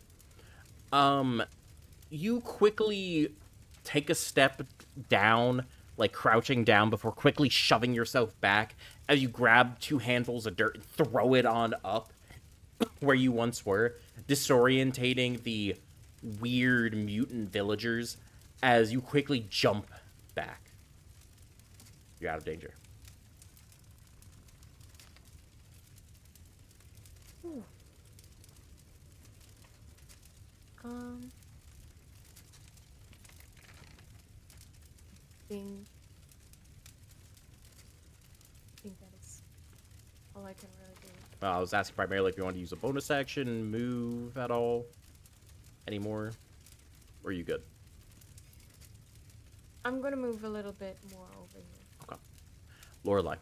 You quickly take a step down, like crouching down before quickly shoving yourself back as you grab 2 handfuls of dirt and throw it on up where you once were, disorientating the weird mutant villagers as you quickly jump back. You're out of danger. Ooh. I think that is all I can really do. I was asking primarily if you want to use a bonus action, move at all, anymore, or are you good? I'm gonna move a little bit more over here. Okay. Lorelai.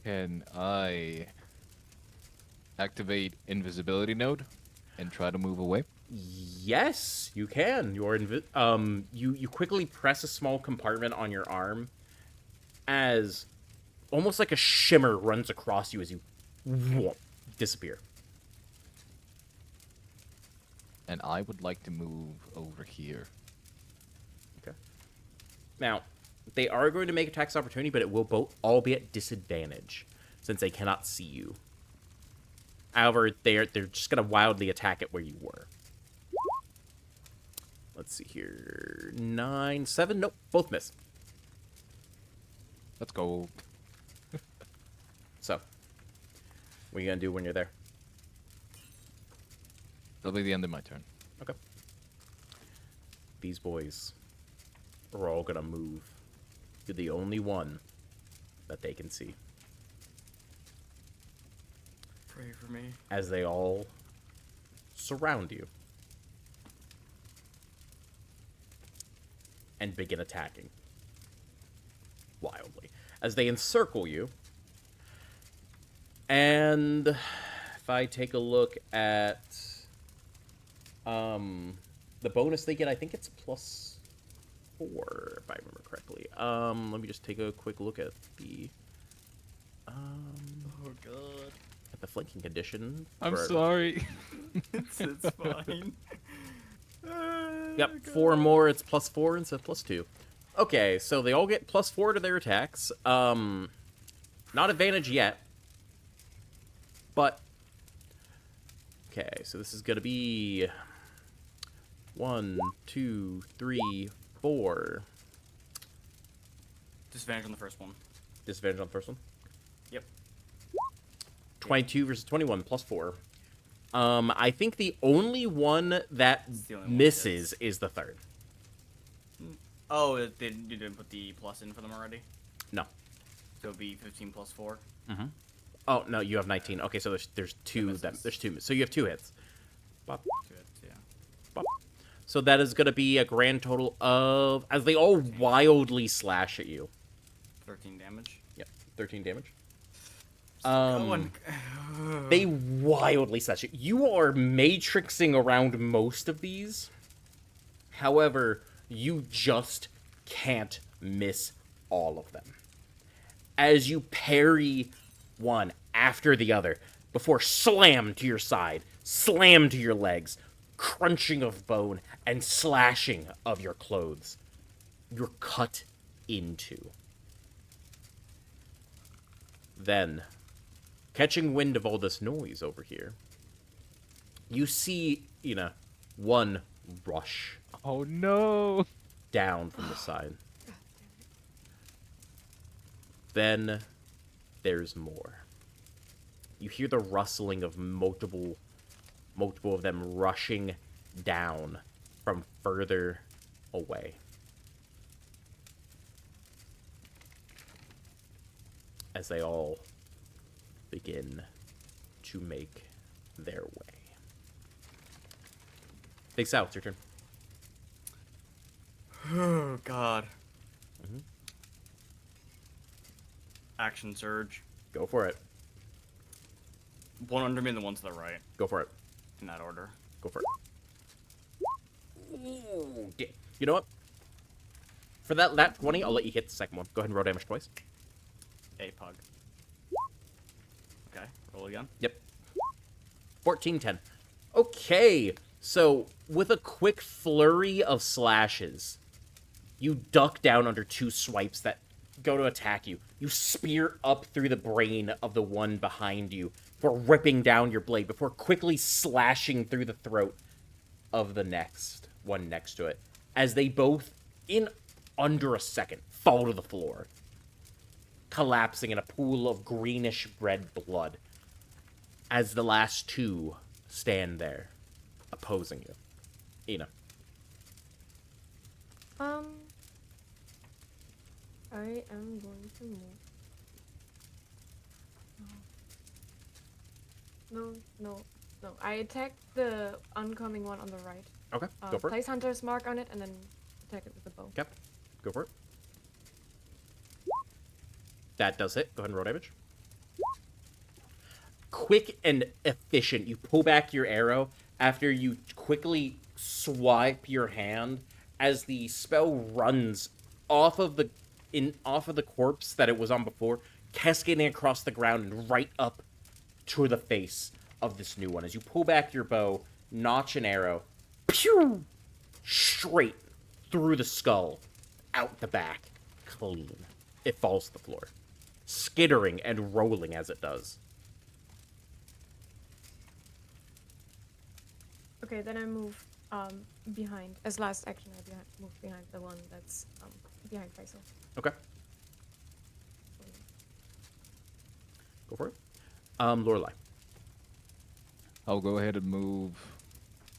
Can I activate invisibility node and try to move away? Yes, you can. You quickly press a small compartment on your arm as almost like a shimmer runs across you as you disappear. And I would like to move over here. Okay. Now, they are going to make attacks opportunity, but it will all be at disadvantage since they cannot see you. However, they're just gonna wildly attack it where you were. Let's see here. 9, 7. Nope, both miss. Let's go. So, what are you gonna do when you're there? That'll be the end of my turn. Okay. These boys are all gonna move. You're the only one that they can see. Pray for me. As they all surround you and begin attacking wildly as they encircle you. And if I take a look at the bonus they get, I think it's +4 if I remember correctly. Let me just take a quick look at the Oh god. at the flanking condition. I'm for- sorry. It's fine. Yep, 4 more, it's +4 instead of +2. Okay, so they all get +4 to their attacks. Not advantage yet. But, okay, so this is gonna be 1, 2, 3, 4. Disadvantage on the first one. Disadvantage on the first one. Yep. 22 versus 21, +4. I think the only one that It's the only one that misses is the third. Oh, you didn't put the plus in for them already? No. So it'd be 15 plus 4. Oh, no, you have 19. Okay, so there's 2 of them. misses. There's 2. So you have 2 hits. Bop. Good, yeah. Bop. So that is going to be a grand total of, as they all wildly slash at you. 13 damage. Yep, 13 damage. Going. They wildly slash you. You are matrixing around most of these. However, you just can't miss all of them. As you parry one after the other, before slam to your side, slam to your legs, crunching of bone, and slashing of your clothes. You're cut into. Then, catching wind of all this noise over here, you see, one rush Oh no! down from the side. Then there's more. You hear the rustling of multiple of them rushing down from further away. As they all begin to make their way. Big Sal, it's your turn. Oh, God. Mhm. Action surge. Go for it. One under me and the one to the right. Go for it. In that order. Go for it. Ooh, you know what? For that 20, I'll let you hit the second one. Go ahead and roll damage twice. A pug. Okay, roll again. Yep. 14, 10. Okay, so with a quick flurry of slashes, you duck down under 2 swipes that go to attack you. You spear up through the brain of the one behind you before ripping down your blade, before quickly slashing through the throat of the next one next to it, as they both, in under a second, fall to the floor, collapsing in a pool of greenish red blood, as the last 2 stand there, opposing you. Ina. I am going to move. No. I attacked the oncoming one on the right. Okay, go for it. Place Hunter's mark on it and then attack it with the bow. Okay, go for it. That does hit. Go ahead and roll damage. Quick and efficient. You pull back your arrow after you quickly swipe your hand as the spell runs off of the corpse that it was on before, cascading across the ground and right up to the face of this new one. As you pull back your bow, notch an arrow, pew, straight through the skull, out the back, clean. It falls to the floor, skittering and rolling as it does. Okay, then I move behind. As last action, I move behind the one that's behind Faisal. Okay. Go for it. Lorelai. I'll go ahead and move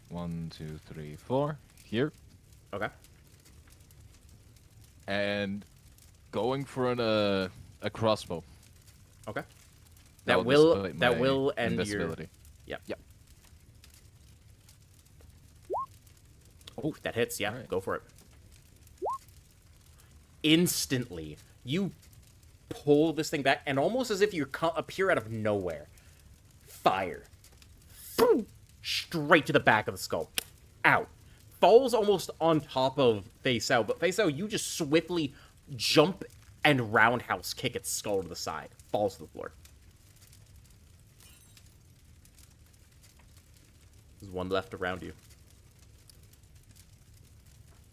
1, 2, 3, 4 here, Okay. and going for a crossbow. Okay. That That will dissipate that my will end your. invisibility. Yep. Oh, that hits. Yeah, Alright. go for it. Instantly, you pull this thing back, and almost as if you appear out of nowhere, fire, boom, straight to the back of the skull, out, falls almost on top of Faisal, but Faisal, you just swiftly jump and roundhouse kick its skull to the side, falls to the floor. There's one left around you.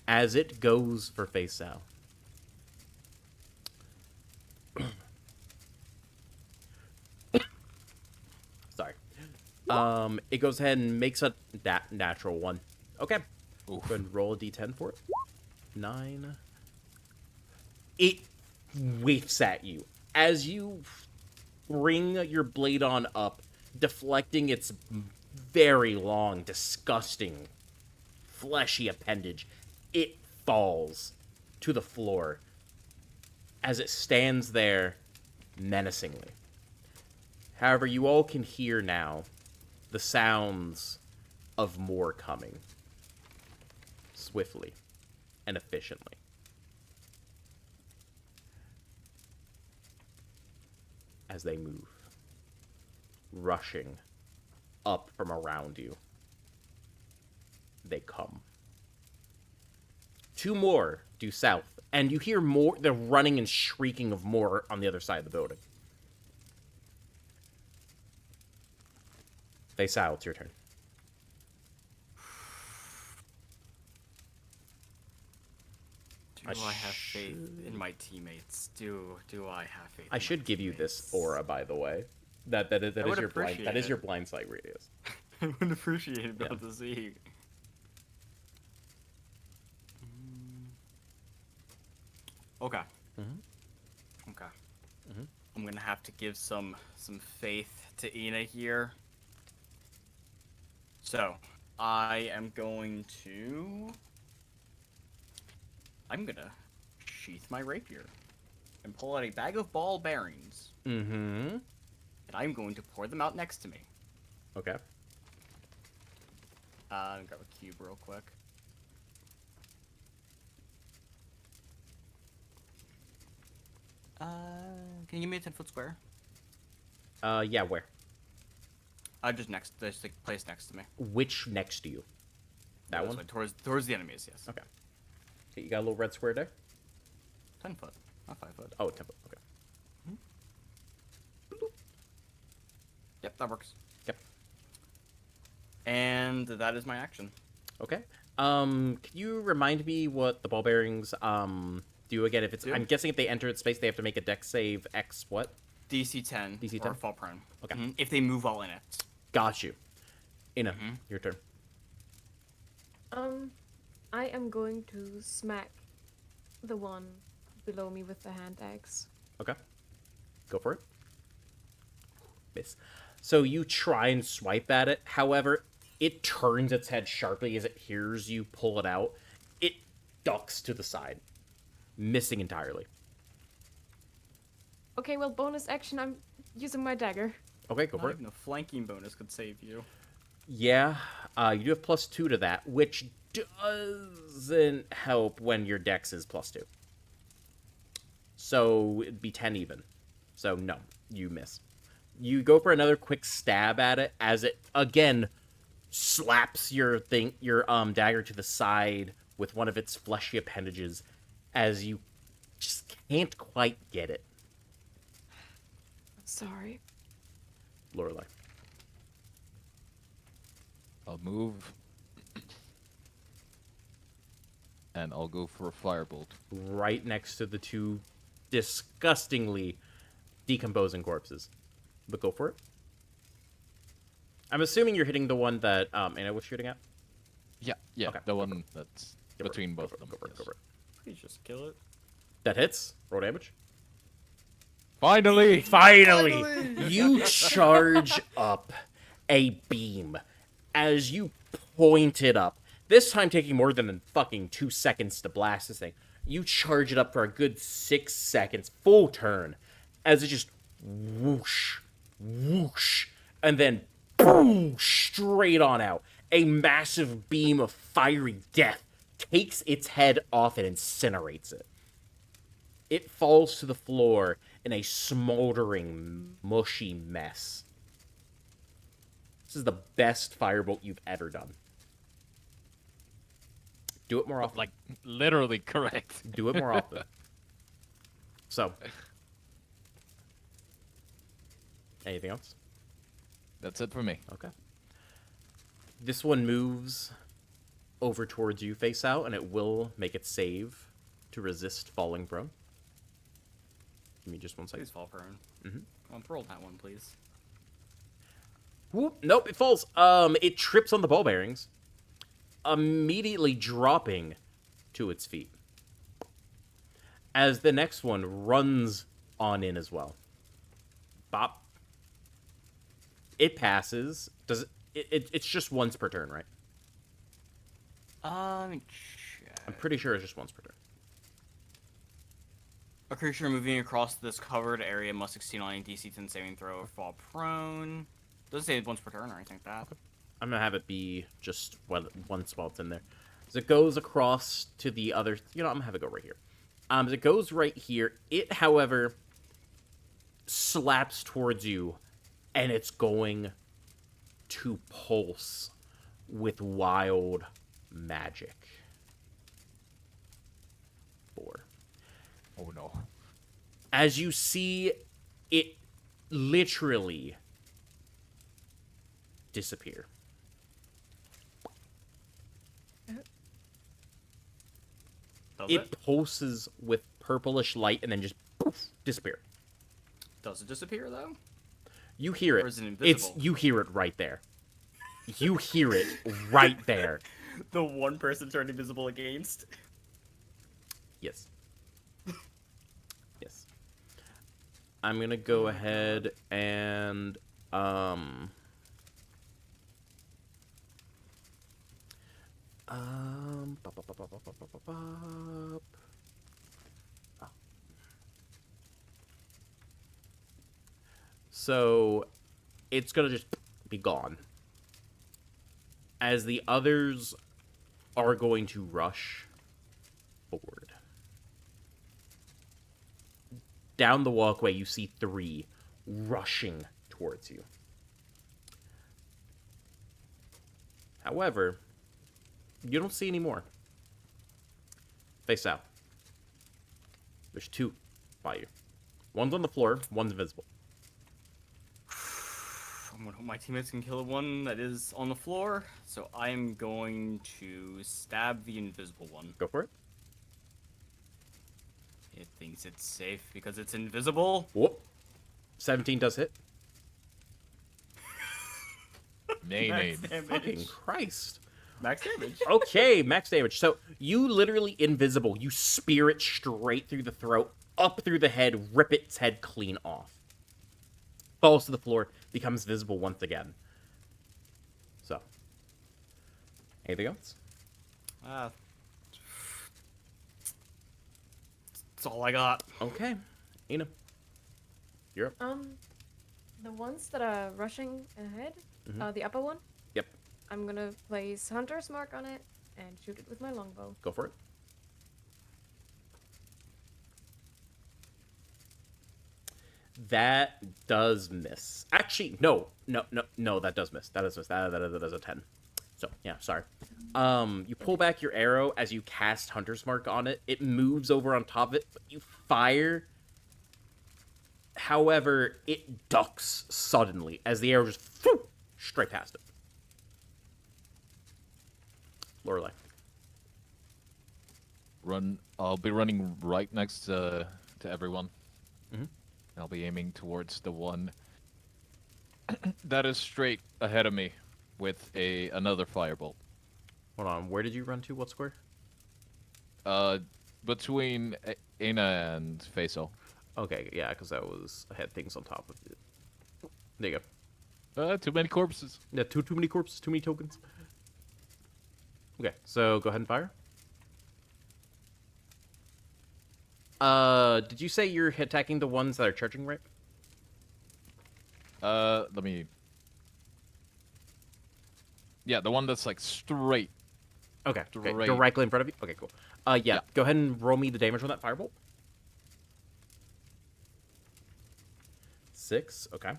As it goes for Faisal. Sorry. It goes ahead and makes a natural one. Okay. Go ahead and roll a d10 for it. 9. It whiffs at you. As you bring your blade on up, deflecting its very long, disgusting, fleshy appendage, it falls to the floor as it stands there menacingly. However, you all can hear now the sounds of more coming, swiftly and efficiently. As they move, rushing up from around you. They come. 2 more due south, and you hear more, the running and shrieking of more on the other side of the building. Faisal, it's your turn. Do I have faith in my teammates? Do I have faith? I should give you this aura, by the way. That is would your blind. appreciate That is it. your blind sight radius. I would appreciate it, Yeah. though, to see. Okay. Mhm. Okay. Mhm. I'm gonna have to give some faith to Ina here. So, I'm gonna sheath my rapier and pull out a bag of ball bearings, Mm-hmm. and I'm going to pour them out next to me. Okay. Grab a cube real quick. Can you give me a 10-foot square? Yeah, where? Just like place next to me. Which next to you? That This one? way, towards the enemies, yes. Okay. Okay, you got a little red square there? 10 foot, not 5 foot. Oh, 10 foot. Okay. Yep, that works. Yep. And that is my action. Okay. Can you remind me what the ball bearings do again? If it's, Do? I'm guessing if they enter its space, they have to make a dex save X what? DC 10. DC or 10? fall prone. Okay. Mhm, if they move all in it. Got you. Ina, Mhm. your turn. I am going to smack the one below me with the hand axe. Okay. Go for it. Miss. So you try and swipe at it. However, it turns its head sharply as it hears you pull it out. It ducks to the side, missing entirely. Okay, well, bonus action, I'm using my dagger. Okay, go Not for it. even a flanking bonus could save you. Yeah, you do have +2 to that, which doesn't help when your dex is +2. So it'd be 10 even. So no, you miss. You go for another quick stab at it as it again slaps your dagger to the side with one of its fleshy appendages as you just can't quite get it. Sorry. Lorelei. I'll move. And I'll go for a firebolt. Right next to the two disgustingly decomposing corpses. But go for it. I'm assuming you're hitting the one that Anna was shooting at. Yeah, Okay, the go one that's Go for it, between go both for of it, them. Go for it, yes. go for it. Please just kill it. That hits. Roll damage. Finally! Finally! You charge up a beam as you point it up. This time taking more than fucking 2 seconds to blast this thing. You charge it up for a good 6 seconds, full turn, as it just whoosh, whoosh, and then boom, straight on out. A massive beam of fiery death takes its head off and incinerates it. It falls to the floor in a smoldering, mushy mess. This is the best firebolt you've ever done. Do it more often. Like, literally correct. Do it more often. So. Anything else? That's it for me. Okay. This one moves over towards you face out, and it will make its save to resist falling prone. Give me just 1 second. Please fall prone. Mhm. Come on, roll that one, please. Whoop, nope, it falls. It trips on the ball bearings, immediately dropping to its feet. As the next one runs on in as well. Bop. It passes. Does it's just once per turn, right? Let me check. I'm pretty sure it's just once per turn. A creature moving across this covered area must succeed on a DC 10 saving throw or fall prone. Doesn't say once per turn or anything like that. I'm gonna have it be just once while it's in there. As it goes across to the other, I'm gonna have it go right here. As it goes right here, it, however, slaps towards you, and it's going to pulse with wild magic. 4. Oh no. As you see it literally disappear. Does It it? pulses with purplish light and then just poof, disappear. Does it disappear, though? You hear it. Or is it invisible? You hear it right there. You hear it right there. The one person turned invisible against? Yes. Yes. I'm gonna go ahead and bop, bop, bop, bop, bop, bop, bop, bop, bop. Oh. So it's gonna just be gone. As the others are going to rush forward. Down the walkway, you see 3 rushing towards you. However, you don't see any more. Face out. There's 2 by you. One's on the floor, one's invisible. I'm gonna hope my teammates can kill the one that is on the floor. So I am going to stab the invisible one. Go for it. It thinks it's safe because it's invisible. Whoop. 17 does hit. Nay, nay. Max damage. Fucking Christ. Max damage. Okay, max damage. So you literally invisible. You spear it straight through the throat, up through the head, rip its head clean off. Falls to the floor, becomes visible once again. So, anything else? That's all I got. Okay, Ina, you're up. The ones that are rushing ahead, the upper one. Yep, I'm gonna place Hunter's Mark on it and shoot it with my longbow. go for it. That does miss. Actually, no, that does miss. That does miss. That is a 10. So, yeah, sorry. You pull back your arrow as you cast Hunter's Mark on it. It moves over on top of it, but you fire. However, it ducks suddenly as the arrow just straight past it. Lorelei. I'll be running right next to everyone. Mhm. I'll be aiming towards the one that is straight ahead of me with another firebolt. Hold on, where did you run to? What square? Between Aina and Faisal. Okay, yeah, because I had things on top of it. There you go. Too many corpses. Yeah, too many corpses, too many tokens. Okay, so go ahead and fire. Did you say you're attacking the ones that are charging right? Let me. Yeah, the one that's like straight. Okay, Right. directly in front of you? Okay, cool. Yeah, Yeah. go ahead and roll me the damage on that firebolt. 6, okay.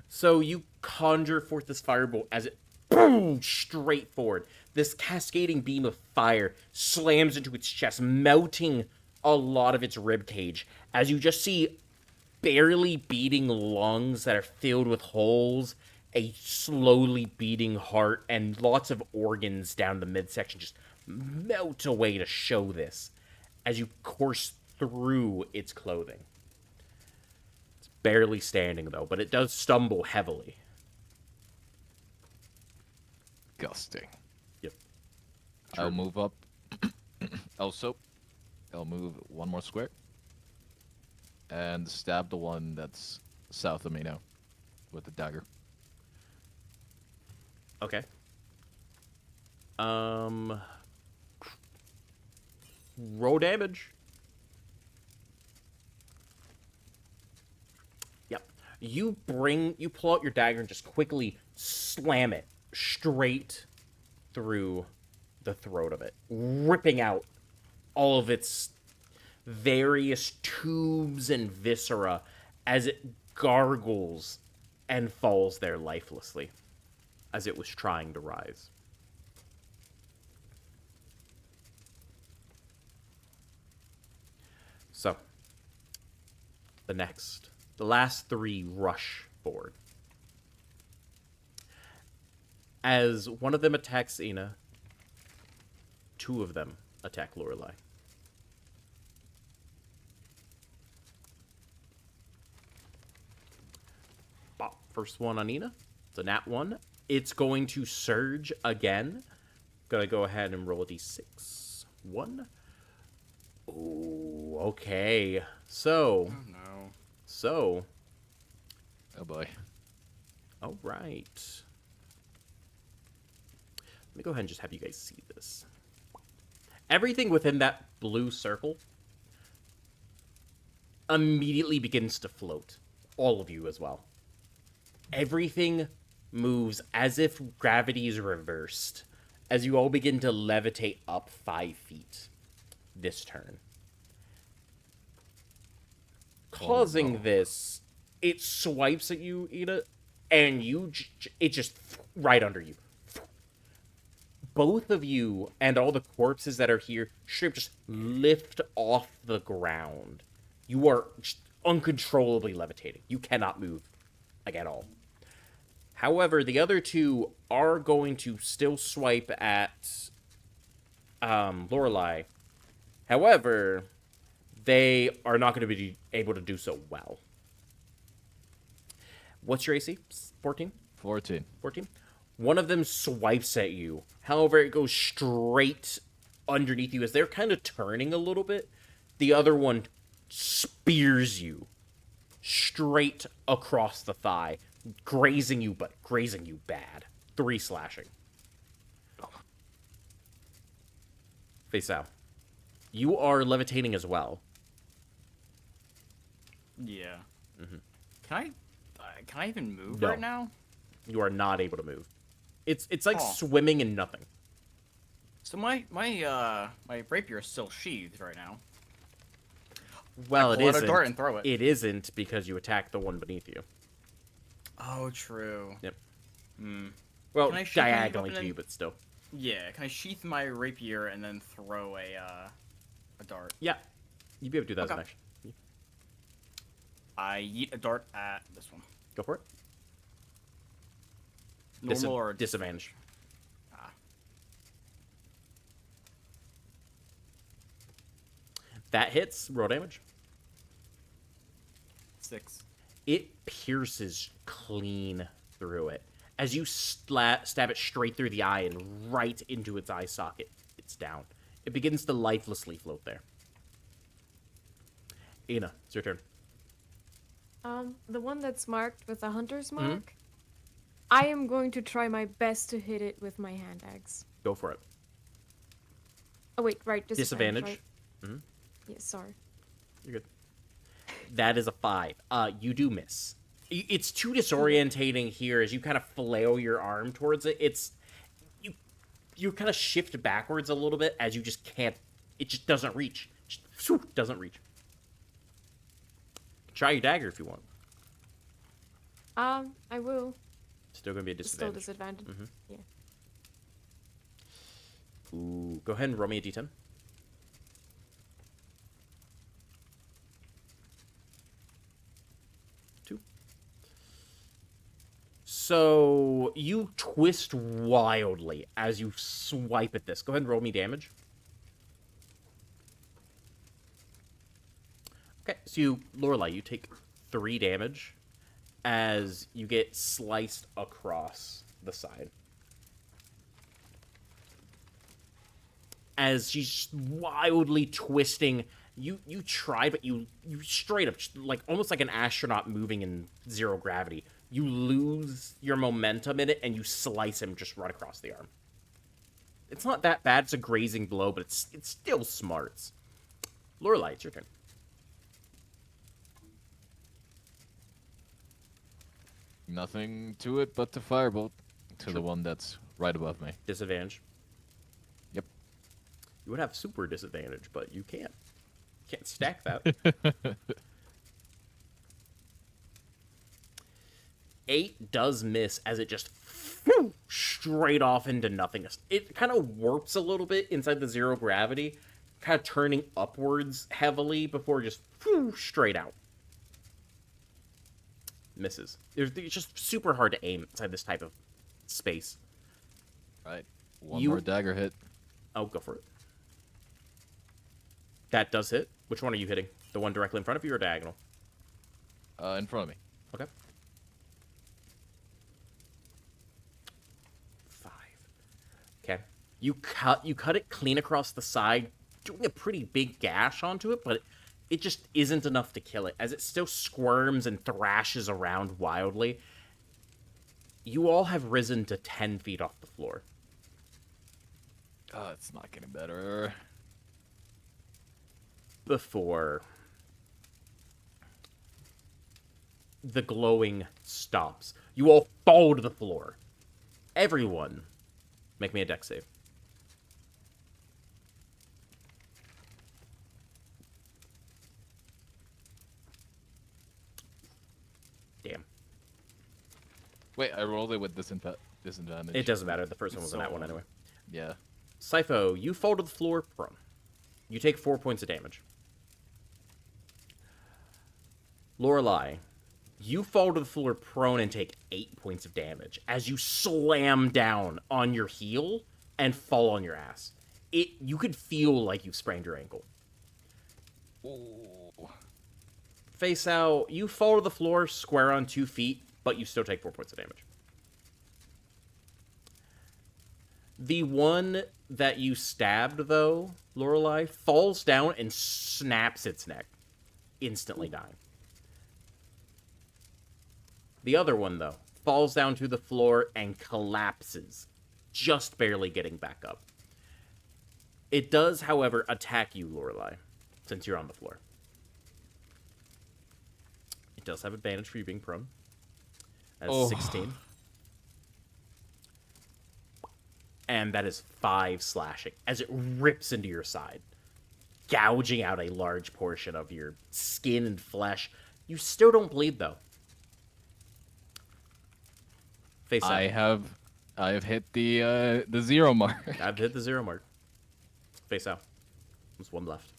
So you conjure forth this firebolt as it boom straight forward. This cascading beam of fire slams into its chest, melting a lot of its rib cage as you just see barely beating lungs that are filled with holes, a slowly beating heart, and lots of organs down the midsection just melt away to show this as you course through its clothing. It's barely standing though, but it does stumble heavily. Disgusting. Yep. I'll move up. Also, I'll move one more square. And stab the one that's south of me now. With the dagger. Okay. Roll damage. Yep. You pull out your dagger and just quickly slam it straight through the throat of it, ripping out all of its various tubes and viscera as it gargles and falls there lifelessly as it was trying to rise. So, the last 3 rush forward. As one of them attacks Ina, 2 of them attack Lorelei. Bop. First one on Ina. It's a nat 1. It's going to surge again. Gonna go ahead and roll a d6. 1. Ooh, okay. So, Oh no. So, Oh boy. all right. Let me go ahead and just have you guys see this. Everything within that blue circle immediately begins to float. All of you as well. Everything moves as if gravity is reversed as you all begin to levitate up 5 feet this turn. Causing no. this, it swipes at you, Ida, and it just right under you. Both of you and all the corpses that are here straight just lift off the ground. You are just uncontrollably levitating. You cannot move, like, at all. However, the other two are going to still swipe at Lorelei. However, they are not going to be able to do so well. What's your AC? 14? 14. 14? One of them swipes at you. However, it goes straight underneath you as they're kind of turning a little bit. The other one spears you straight across the thigh, grazing you, but grazing you bad. 3 slashing. Face out. You are levitating as well. Yeah. Mm-hmm. Can I even move No. right now? You are not able to move. It's like Oh. swimming in nothing. So my rapier is still sheathed right now. Well, it pull out a isn't. dart and throw it. It isn't because you attacked the one beneath you. Oh, true. Yep. Hmm. Well, Can I shoot my diagonally weapon to you, and- but still. Yeah. Can I sheath my rapier and then throw a dart? Yeah. You'd be able to do that as an Okay. action. I yeet a dart at this one. Go for it. Normal or Disadvantage. Ah. That hits. Roll damage. 6. It pierces clean through it. As you stab it straight through the eye and right into its eye socket, it's down. It begins to lifelessly float there. Ina, it's your turn. The one that's marked with a hunter's Mm-hmm. mark. I am going to try my best to hit it with my hand axe. Go for it. Oh wait, right, disadvantage. Disadvantage. Right? Mhm. Yeah, sorry. You're good. That is a 5. You do miss. It's too disorientating here as you kind of flail your arm towards it. You kind of shift backwards a little bit as you just can't. It just doesn't reach. Just doesn't reach. Try your dagger if you want. I will. Still gonna be a It's still disadvantage. disadvantage. Yeah. Ooh, go ahead and roll me a d10. Two. So you twist wildly as you swipe at this. Go ahead and roll me damage. Okay, so Lorelei, you take 3 damage as you get sliced across the side. As she's wildly twisting, you try, but you straight up, like almost like an astronaut moving in 0 gravity. You lose your momentum in it, and you slice him just right across the arm. It's not that bad. It's a grazing blow, but it's still smarts. Lorelei, it's your turn. Nothing to it but the firebolt to the one that's right above me. Disadvantage. Yep. You would have super disadvantage, but you can't. Can't stack that. 8 does miss as it just straight off into nothingness. It kind of warps a little bit inside the 0 gravity, kind of turning upwards heavily before just straight out. Misses. It's just super hard to aim inside this type of space. Right. One You- more dagger hit. Oh, go for it. That does hit. Which one are you hitting? The one directly in front of you or diagonal? In front of me. Okay. 5. Okay. You cut it clean across the side, doing a pretty big gash onto it, but it just isn't enough to kill it. As it still squirms and thrashes around wildly, you all have risen to 10 feet off the floor. Oh, it's not getting better. Before the glowing stops, you all fall to the floor. Everyone, make me a dex save. Damn. Wait, I rolled it with disadvantage. It doesn't matter. The first one was in that one anyway. Yeah. Sipho, you fall to the floor prone. You take 4 points of damage. Lorelei, you fall to the floor prone and take 8 points of damage as you slam down on your heel and fall on your ass. You could feel like you sprained your ankle. Ooh. Face out, you fall to the floor square on 2 feet, but you still take 4 points of damage. The one that you stabbed, though, Lorelei, falls down and snaps its neck, instantly dying. The other one, though, falls down to the floor and collapses, just barely getting back up. It does, however, attack you, Lorelei, since you're on the floor. It does have advantage for you being prone. That's 16. And that is 5 slashing as it rips into your side, gouging out a large portion of your skin and flesh. You still don't bleed, though. Face up. I have hit the 0 mark. I've hit the 0 mark. Face out. There's one left.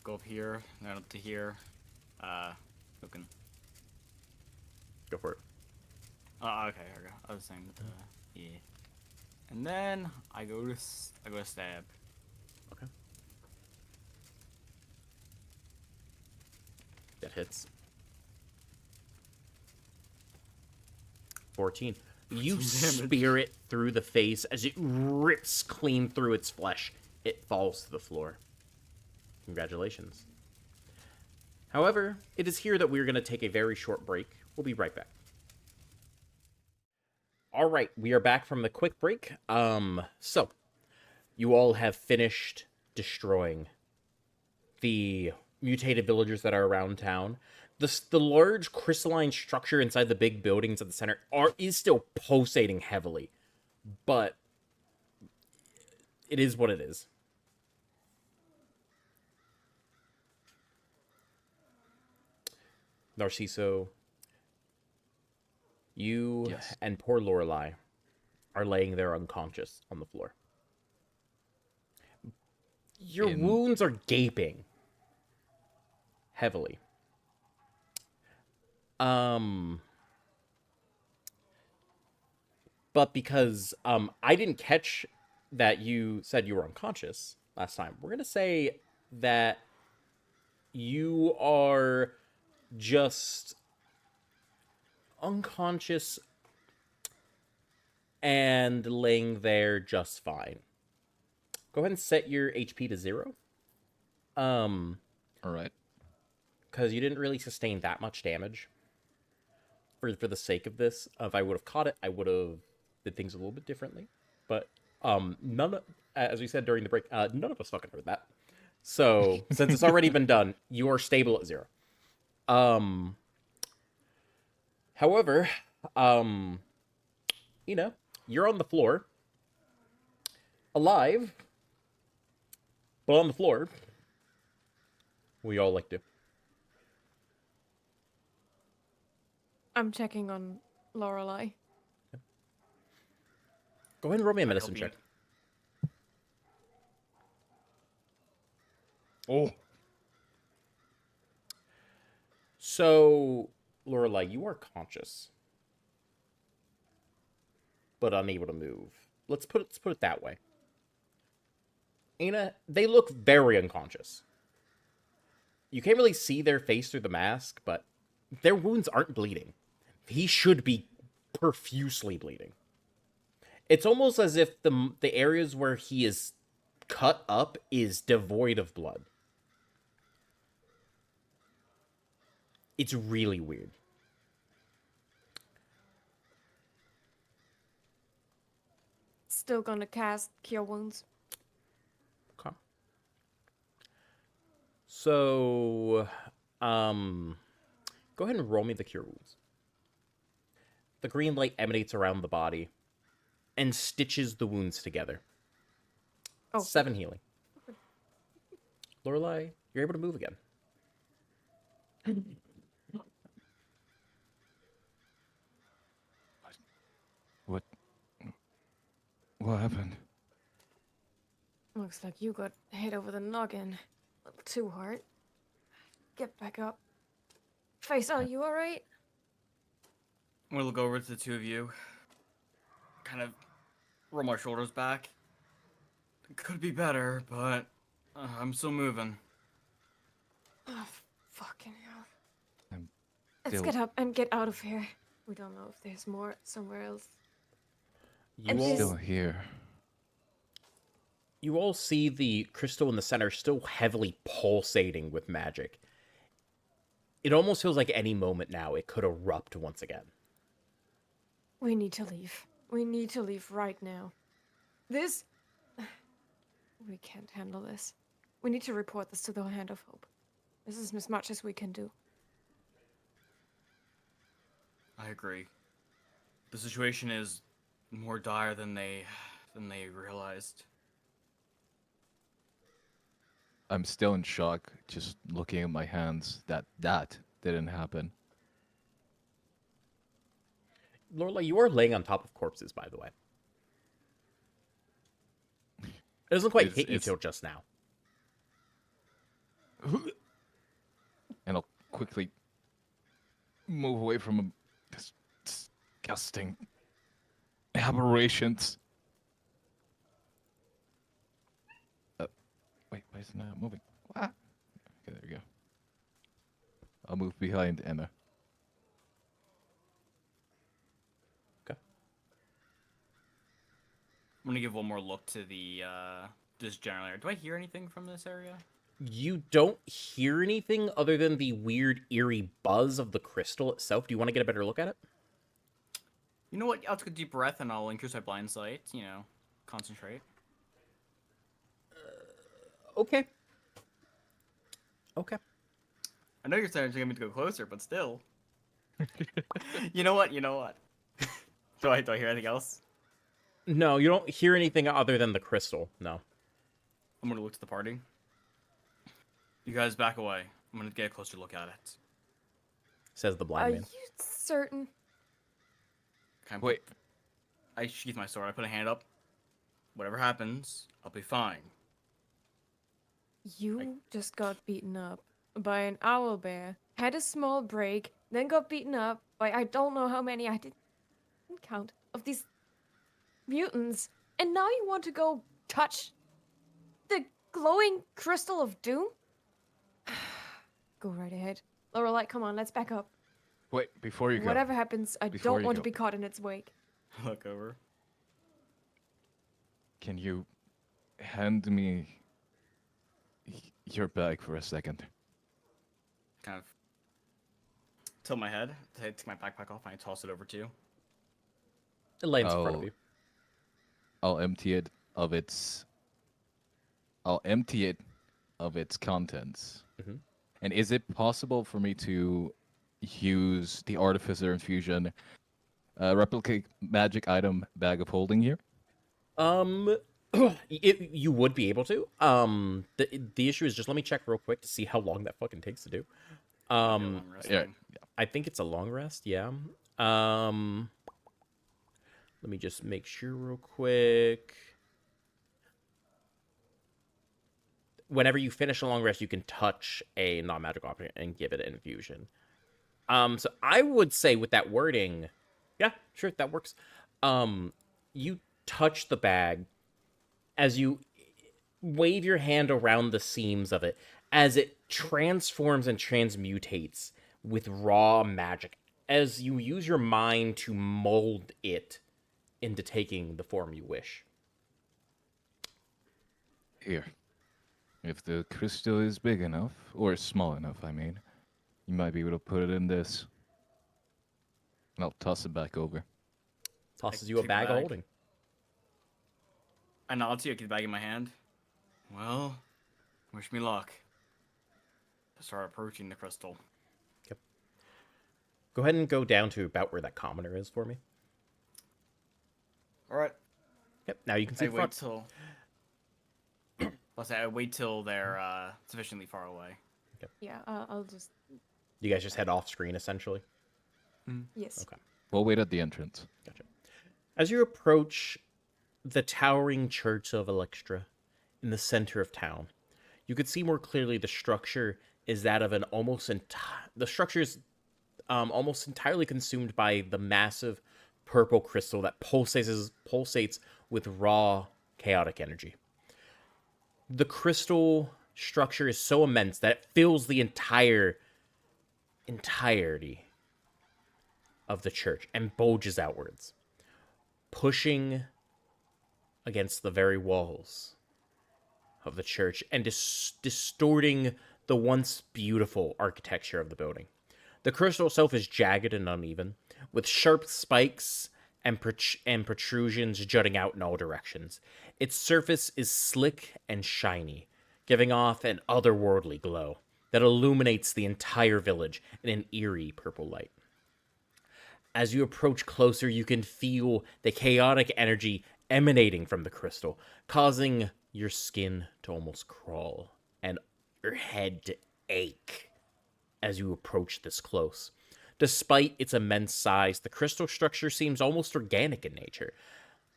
Go up here, then up to here. Looking. Go for it. Oh, okay, here we go. I was saying, yeah. And then I go to stab. Okay. That hits. 14. You Damage. spear it through the face as it rips clean through its flesh. It falls to the floor. Congratulations. However, it is here that we're going to take a very short break. We'll be right back. All right, we are back from the quick break. So, you all have finished destroying the mutated villagers that are around town. The large crystalline structure inside the big buildings at the center is still pulsating heavily, but it is what it is. Narciso, you Yes. and poor Lorelei are laying there unconscious on the floor. Your wounds are gaping heavily. But because I didn't catch that you said you were unconscious last time, we're gonna say that you are just unconscious and laying there just fine. Go ahead and set your HP to 0. All right. Because you didn't really sustain that much damage. For the sake of this, if I would have caught it, I would have did things a little bit differently. But as we said during the break, none of us fucking heard that. So since it's already been done, you are stable at 0. However, you're on the floor, alive, but on the floor. We all like to. I'm checking on Lorelei. Go ahead and roll me a medicine help you. check. Oh. So, Lorelei, you are conscious, but unable to move. Let's put it that way. Ana, they look very unconscious. You can't really see their face through the mask, but their wounds aren't bleeding. He should be profusely bleeding. It's almost as if the areas where he is cut up is devoid of blood. It's really weird. Still gonna cast Cure Wounds. Okay. So, go ahead and roll me the cure wounds. The green light emanates around the body and stitches the wounds together. Oh. 7 healing. Lorelai, you're able to move again. What? What happened? Looks like you got hit over the noggin. A little too hard. Get back up. Faisal, you alright? I'm gonna look over to the two of you. Kind of roll my shoulders back. It could be better, but I'm still moving. Oh, fucking hell. I'm Let's still- get up and get out of here. We don't know if there's more somewhere else. You And all, this- Still here. you all see the crystal in the center still heavily pulsating with magic. It almost feels like any moment now it could erupt once again. We need to leave. We need to leave right now. This... We can't handle this. We need to report this to the Hand of Hope. This is as much as we can do. I agree. The situation is more dire than they realized. I'm still in shock, just looking at my hands. That didn't happen. Lorelai, you are laying on top of corpses, by the way. It doesn't quite hit you It's- till just now. And I'll quickly move away from this disgusting aberrations. Wait, why isn't that moving? Ah. Okay, there we go. I'll move behind Emma. Okay. I'm gonna give one more look to the this general area. Do I hear anything from this area? You don't hear anything other than the weird, eerie buzz of the crystal itself. Do you want to get a better look at it? You know what? I'll take a deep breath and I'll increase my blind sight. You know, concentrate. Okay. Okay. I know you're starting to get me to go closer, but still. You know what? You know what? do I hear anything else? No, you don't hear anything other than the crystal. No. I'm gonna look to the party. You guys back away. I'm gonna get a closer look at it. Says the Are blind you man. certain? Kind of Wait. I sheath my sword. I put a hand up. Whatever happens, I'll be fine. You just got beaten up by an owl bear, had a small break, then got beaten up by I don't know how many, I didn't count, of these mutants, and now you want to go touch the glowing crystal of doom? Go right ahead. Lorelai, come on, let's back up. Wait, before you go. Whatever happens, I Before don't you want go. to be caught in its wake. Look over. Can you hand me your bag for a second? Kind of tilt my head, take my backpack off, and I toss it over to you. It lands in front of Oh. you. I'll empty it of its. I'll empty it of its contents. Mhm. And is it possible for me to use the Artificer Infusion replicate magic item bag of holding here? You would be able to. The issue is just let me check real quick to see how long that fucking takes to do. I'm resting. I think it's a long rest. Yeah. Let me just make sure real quick. Whenever you finish a long rest, you can touch a non-magic object and give it an infusion. So I would say with that wording, yeah, sure, that works. You touch the bag as you wave your hand around the seams of it as it transforms and transmutates with raw magic as you use your mind to mold it into taking the form you wish. Here, if the crystal is big enough, or small enough, I mean, you might be able to put it in this. And I'll toss it back over. Tosses I you a take the bag of bag. holding. I nod to you, I get the bag in my hand. Well, wish me luck. I start approaching the crystal. Go ahead and go down to about where that commoner is for me. Alright. Yep, now you can see I the wait front. till. I wait till they're sufficiently far away. Yeah, I'll just. You guys just head off screen, essentially. Yes. Okay. We'll wait at the entrance. Gotcha. As you approach the towering church of Electra in the center of town, you could see more clearly the structure is that of an the structure is almost entirely consumed by the massive purple crystal that pulsates with raw chaotic energy. The crystal structure is so immense that it fills the entirety of the church and bulges outwards, pushing against the very walls of the church and distorting the once beautiful architecture of the building. The crystal itself is jagged and uneven, with sharp spikes and protrusions jutting out in all directions. Its surface is slick and shiny, giving off an otherworldly glow that illuminates the entire village in an eerie purple light. As you approach closer, you can feel the chaotic energy emanating from the crystal, causing your skin to almost crawl and your head to ache as you approach this close. Despite its immense size, the crystal structure seems almost organic in nature,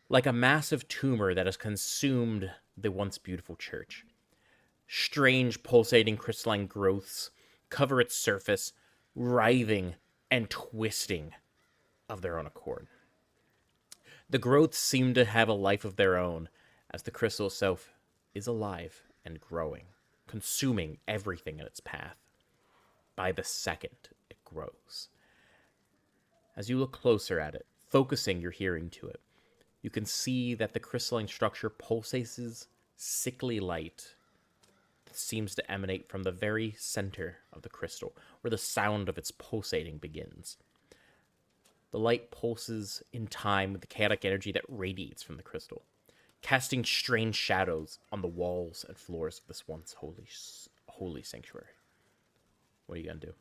like a massive tumor that has consumed the once beautiful church. Strange pulsating crystalline growths cover its surface, writhing and twisting of their own accord. The growths seem to have a life of their own, as the crystal itself is alive and growing, consuming everything in its path. By the second, it grows. As you look closer at it, focusing your hearing to it, you can see that the crystalline structure pulsates sickly light that seems to emanate from the very center of the crystal, where the sound of its pulsating begins. The light pulses in time with the chaotic energy that radiates from the crystal, casting strange shadows on the walls and floors of this once holy sanctuary. What are you gonna do?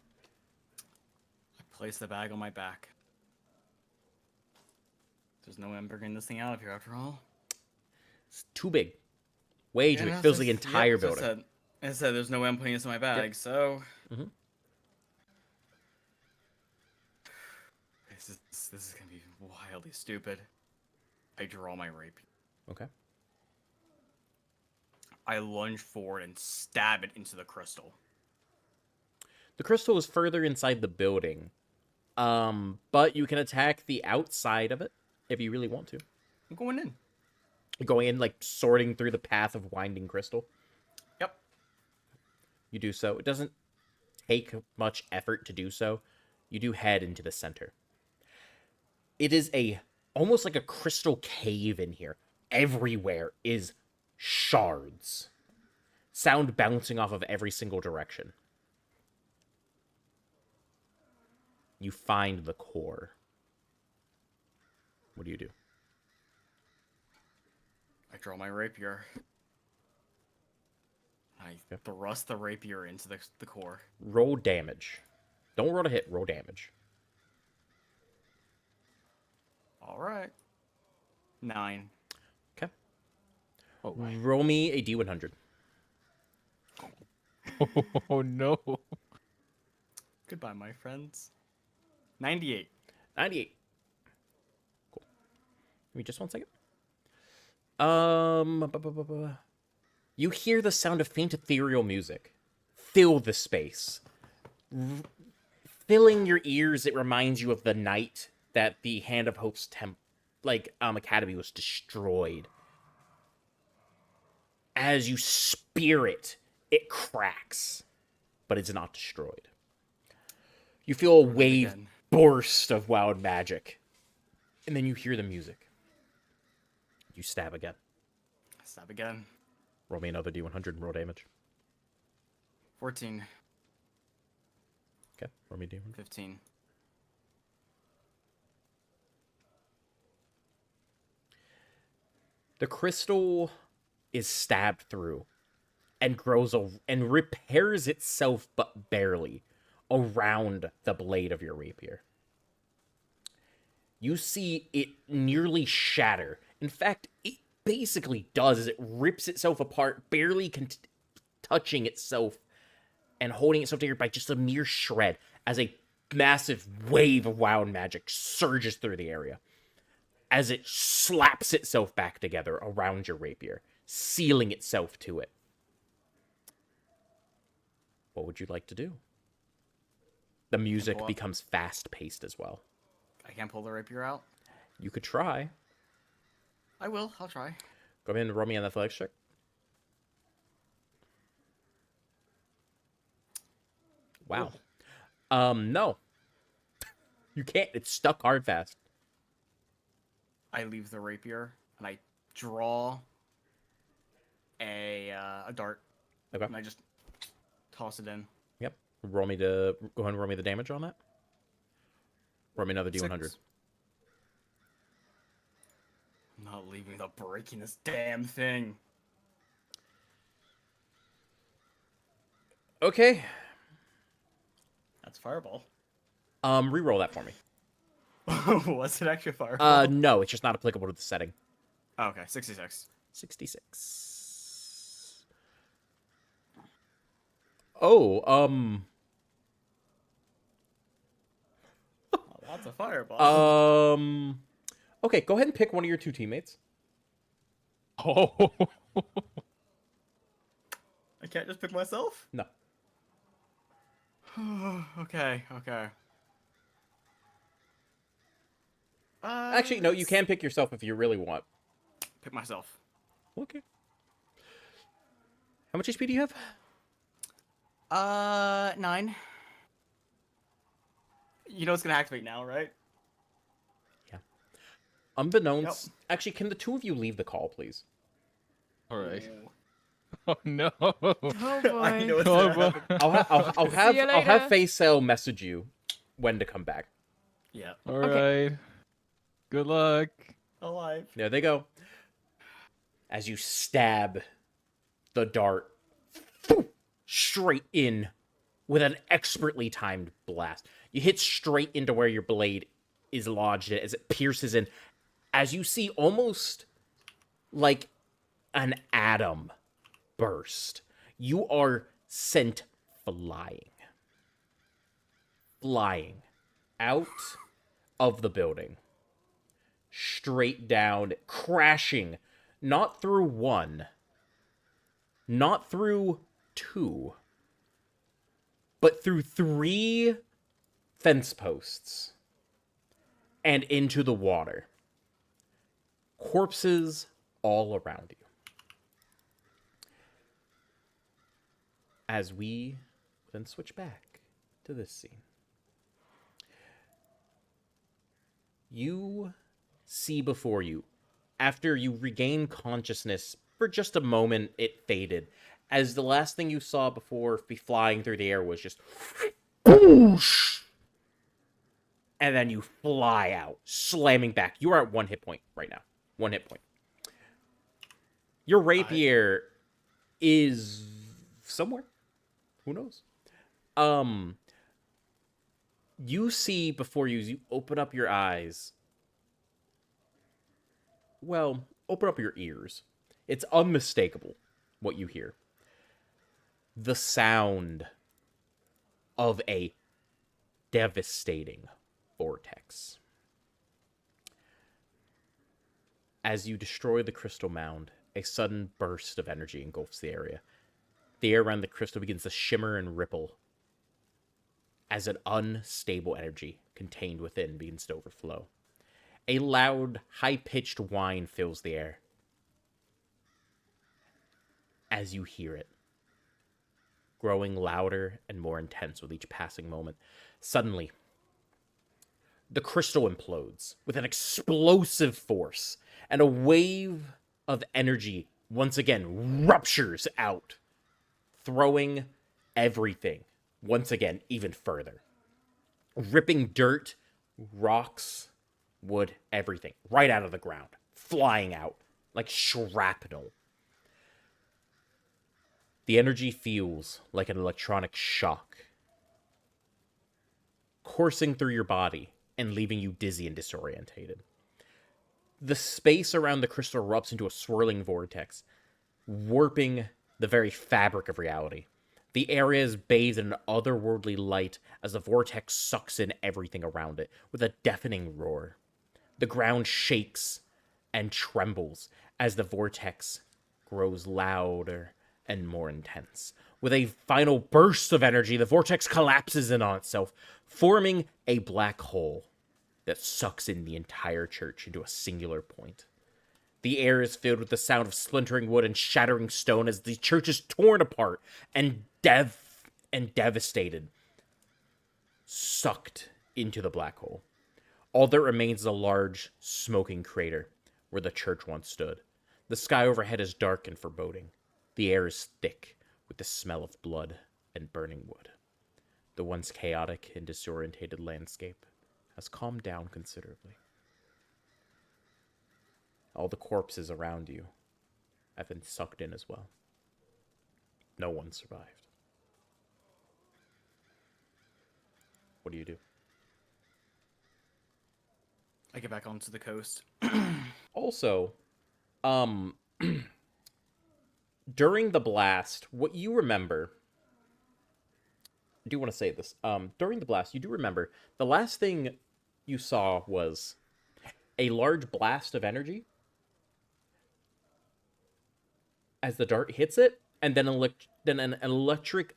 I place the bag on my back. There's no way I'm bringing this thing out of here after all. It's too big. Way too big. no, Fills the yep, entire so building. I said there's no way I'm putting this in my bag, so Mhm. this is gonna be wildly stupid. I draw my rapier. Okay. I lunge forward and stab it into the crystal. The crystal is further inside the building, but you can attack the outside of it if you really want to. I'm going in. Going in, like, sorting through the path of winding crystal. Yep. You do so. It doesn't take much effort to do so. You do head into the center. It is almost like a crystal cave in here. Everywhere is shards. Sound bouncing off of every single direction. You find the core. What do you do? I draw my rapier. I thrust the rapier into the core. Roll damage. Don't roll to hit, roll damage. Alright. 9. Okay. Oh, my. Roll me a D100. Oh, no. Goodbye, my friends. 98. 98. Cool. Give me just one second. You hear the sound of faint ethereal music fill the space. Filling your ears, it reminds you of the night that the Hand of Hope's academy was destroyed. As you spear it, it cracks, but it's not destroyed. You feel a wave again. burst of wild magic, and then you hear the music. You stab again. Stab again. Roll me another D100 and roll damage. 14, Okay, roll me D100. 15. The crystal is stabbed through and grows and repairs itself, but barely, around the blade of your rapier. You see it nearly shatter. In fact, it basically does. It rips itself apart, barely touching itself and holding itself together by just a mere shred as a massive wave of wild magic surges through the area as it slaps itself back together around your rapier, sealing itself to it. What would you like to do? The music becomes fast-paced as well. I can't pull the rapier out. You could try. I will. I'll try. Go ahead and roll me an athletics check. Wow. No. You can't. It's stuck hard fast. I leave the rapier and I draw a dart. Okay. And I just toss it in. Yep. Go ahead and roll me the damage on that. Roll me another D100. 6. I'm not leaving without breaking this damn thing. Okay. That's fireball. Reroll that for me. Was it actually fireball? No, it's just not applicable to the setting. Oh, okay, 66. 66. Oh, Oh, that's a fireball. Okay, go ahead and pick one of your two teammates. Oh, I can't just pick myself? No. Okay. Actually, no, you can pick yourself if you really want. Pick myself. Okay. How much HP do you have? 9. You know it's gonna activate now, right? Unbeknownst. Actually, can the two of you leave the call, please? all right. Ooh. Oh no. Oh boy. I know it's Oh, gonna boy. happen. I'll have you I'll have later. Faisal message you when to come back. Yeah. All right. Good luck. Alive. There they go. As you stab the dart straight in with an expertly timed blast. You hit straight into where your blade is lodged as it pierces in. As you see almost like an atom burst. You are sent flying. Flying out of the building. Straight down, crashing, not through one, not through two, but through 3 fence posts and into the water. Corpses all around you. As we then switch back to this scene. You see before you, after you regain consciousness for just a moment, it faded, as the last thing you saw before be flying through the air was just whoosh, and then you fly out, slamming back. You are at 1 hit point right now. 1 hit point. Your rapier is somewhere. Who knows? You see before you, as you open up your eyes. Well, open up your ears. It's unmistakable what you hear. The sound of a devastating vortex. As you destroy the crystal mound, a sudden burst of energy engulfs the area. The air around the crystal begins to shimmer and ripple as an unstable energy contained within begins to overflow. A loud, high-pitched whine fills the air. As you hear it, growing louder and more intense with each passing moment, suddenly, the crystal implodes with an explosive force, and a wave of energy once again ruptures out, throwing everything, once again, even further. Ripping dirt, rocks, wood, everything, right out of the ground, flying out like shrapnel. The energy feels like an electronic shock, coursing through your body and leaving you dizzy and disorientated. The space around the crystal erupts into a swirling vortex, warping the very fabric of reality. The area is bathed in an otherworldly light as the vortex sucks in everything around it with a deafening roar. The ground shakes and trembles as the vortex grows louder and more intense. With a final burst of energy, the vortex collapses in on itself, forming a black hole that sucks in the entire church into a singular point. The air is filled with the sound of splintering wood and shattering stone as the church is torn apart and devastated, sucked into the black hole. All that remains is a large, smoking crater where the church once stood. The sky overhead is dark and foreboding. The air is thick with the smell of blood and burning wood. The once chaotic and disorientated landscape has calmed down considerably. All the corpses around you have been sucked in as well. No one survived. What do you do? I get back onto the coast. Also, during the blast, what you remember, I do want to say this. During the blast, you do remember the last thing you saw was a large blast of energy as the dart hits it, and then an electric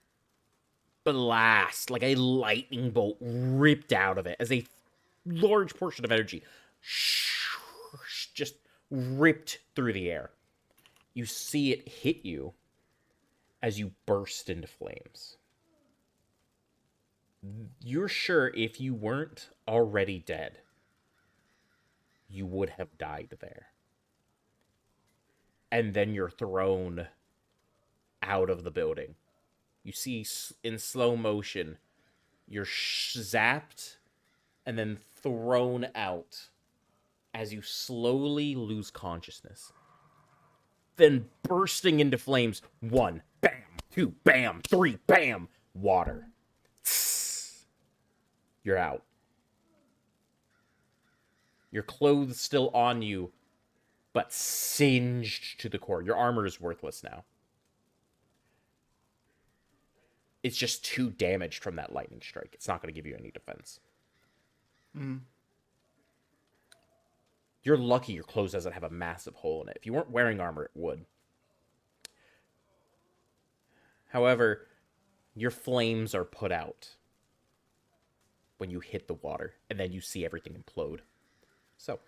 blast, like a lightning bolt, ripped out of it as a large portion of energy just ripped through the air. You see it hit you as you burst into flames. You're sure if you weren't already dead, you would have died there. And then you're thrown out of the building. You see in slow motion, you're zapped and then thrown out as you slowly lose consciousness. Then bursting into flames. 1, bam, 2, bam, 3, bam, water. You're out. Your clothes still on you, but singed to the core. Your armor is worthless now. It's just too damaged from that lightning strike. It's not going to give you any defense. You're lucky your clothes doesn't have a massive hole in it. If you weren't wearing armor, it would. However, your flames are put out when you hit the water, and then you see everything implode. So,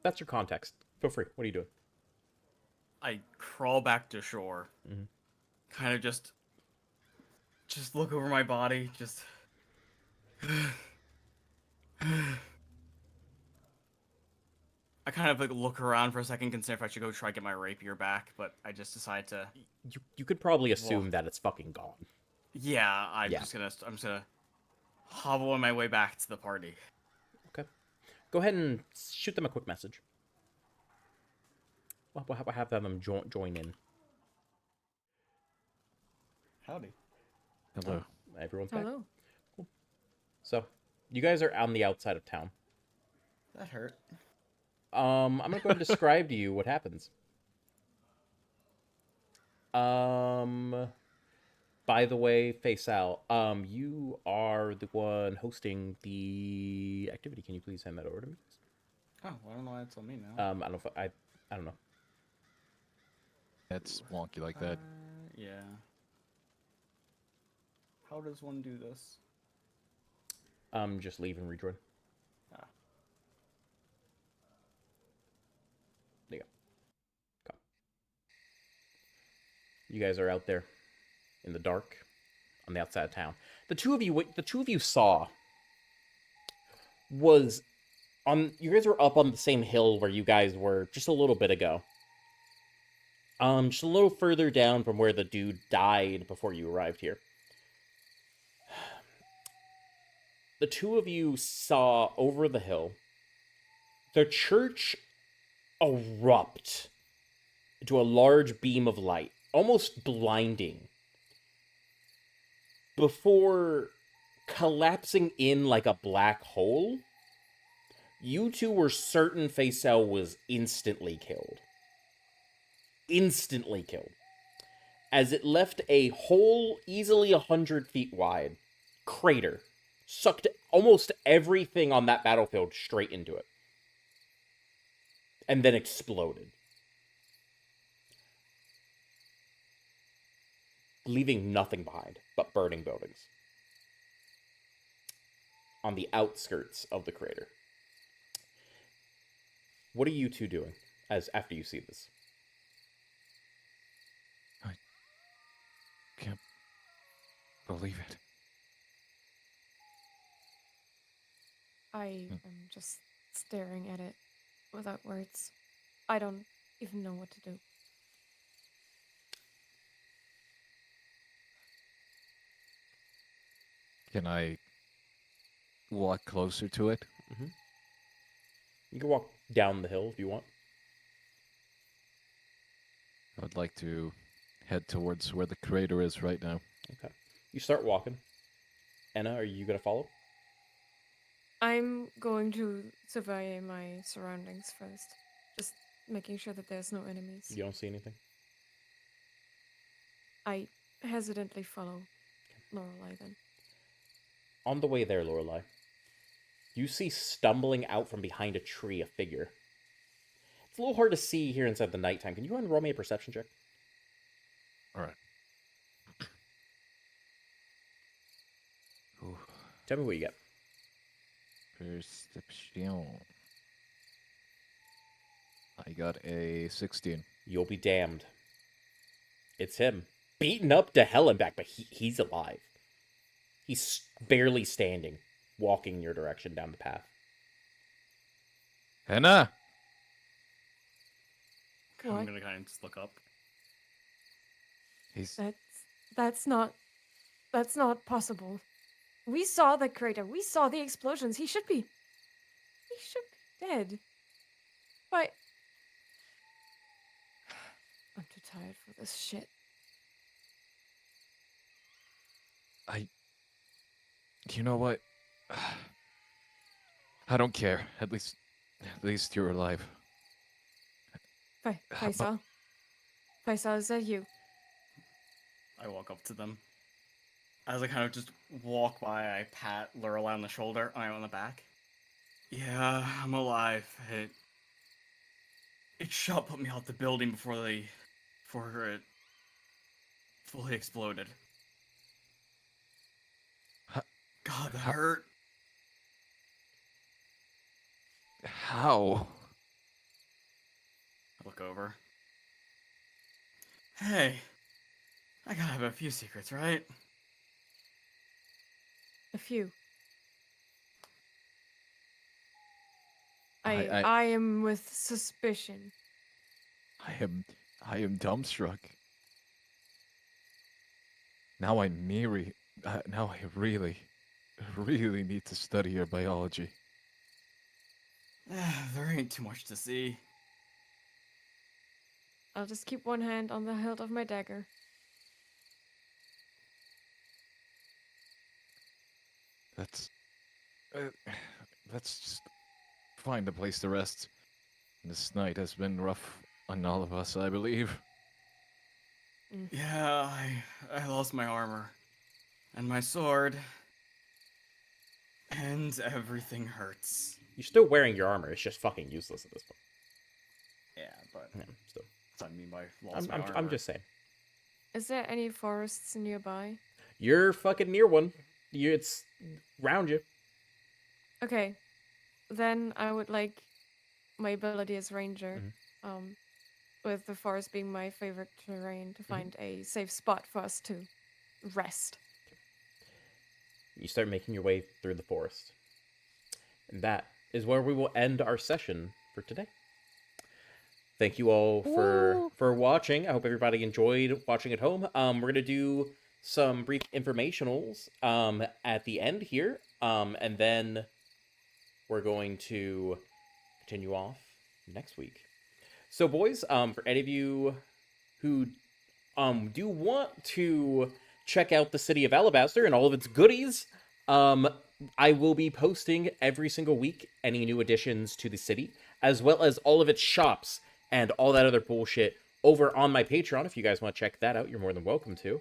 that's your context. Feel free. What are you doing? I crawl back to shore. Kind of just look over my body, just... I kind of like look around for a second, consider if I should go try to get my rapier back, but I just decide to... You could probably assume that it's fucking gone. Yeah, I'm just gonna hobble on my way back to the party. Okay. Go ahead and shoot them a quick message. We'll have them join in. Howdy. Hello. Everyone's back. Hello. Cool. So, you guys are on the outside of town. That hurt. I'm gonna go ahead and describe to you what happens. By the way, Faisal, you are the one hosting the activity. Can you please hand that over to me? Oh, well, I don't know why it's on me now. I don't know if I don't know. It's wonky like that. Yeah. How does one do this? Just leave and rejoin. Ah. There you go. Come. You guys are out there in the dark on the outside of town. The two of you saw was on. You guys were up on the same hill where you guys were just a little bit ago. Just a little further down from where the dude died before you arrived here. The two of you saw over the hill the church erupt into a large beam of light, almost blinding, before collapsing in like a black hole. You two were certain Faisal was instantly killed. Instantly killed. As it left a hole easily 100 feet wide, crater, sucked almost everything on that battlefield straight into it, and then exploded, leaving nothing behind but burning buildings on the outskirts of the crater. What are you two doing as after you see this? Can't believe it. I am just staring at it without words. I don't even know what to do. Can I walk closer to it? You can walk down the hill if you want. I would like to head towards where the crater is right now. Okay. You start walking. Anna, are you going to follow? I'm going to survey my surroundings first. Just making sure that there's no enemies. You don't see anything? I hesitantly follow Lorelei then. On the way there, Lorelei, you see stumbling out from behind a tree a figure. It's a little hard to see here inside the nighttime. Can you go ahead and roll me a perception check? All right. Ooh, Tell me what you get. perception. I got a 16. You'll be damned. It's him. Beaten up to hell and back, but he's alive. He's barely standing, walking in your direction down the path. Henna! I'm What? gonna kind of just look up. He's That's not possible. We saw the crater. We saw the explosions. He should be dead. But I'm too tired for this shit. You know what? I don't care. At least you're alive. Faisal. Faisal, is that you? I walk up to them. As I kind of just walk by, I pat Lorelei on the shoulder, and I'm on the back. Yeah, I'm alive. It shot put me out the building before it fully exploded. God, that hurt. How? I look over. Hey, I gotta have a few secrets, right? A few. I- I am with suspicion. I am dumbstruck. Now I really need to study your biology. There ain't too much to see. I'll just keep one hand on the hilt of my dagger. Let's just find a place to rest. This night has been rough on all of us, I believe. Yeah, I lost my armor. And my sword. And everything hurts. You're still wearing your armor. It's just fucking useless at this point. Yeah, but Yeah, still. that's what I mean by lost my armor. I'm just saying. Is there any forests nearby? You're fucking near one. It's round you. Okay. Then I would like my ability as ranger. With the forest being my favorite terrain, to find a safe spot for us to rest. You start making your way through the forest. And that is where we will end our session for today. thank you all for watching. I hope everybody enjoyed watching at home. We're gonna do some brief informationals at the end here, and then we're going to continue off next week. So, boys, for any of you who do want to check out the city of Alabaster and all of its goodies, I will be posting every single week any new additions to the city, as well as all of its shops and all that other bullshit over on my Patreon. If you guys want to check that out, you're more than welcome to.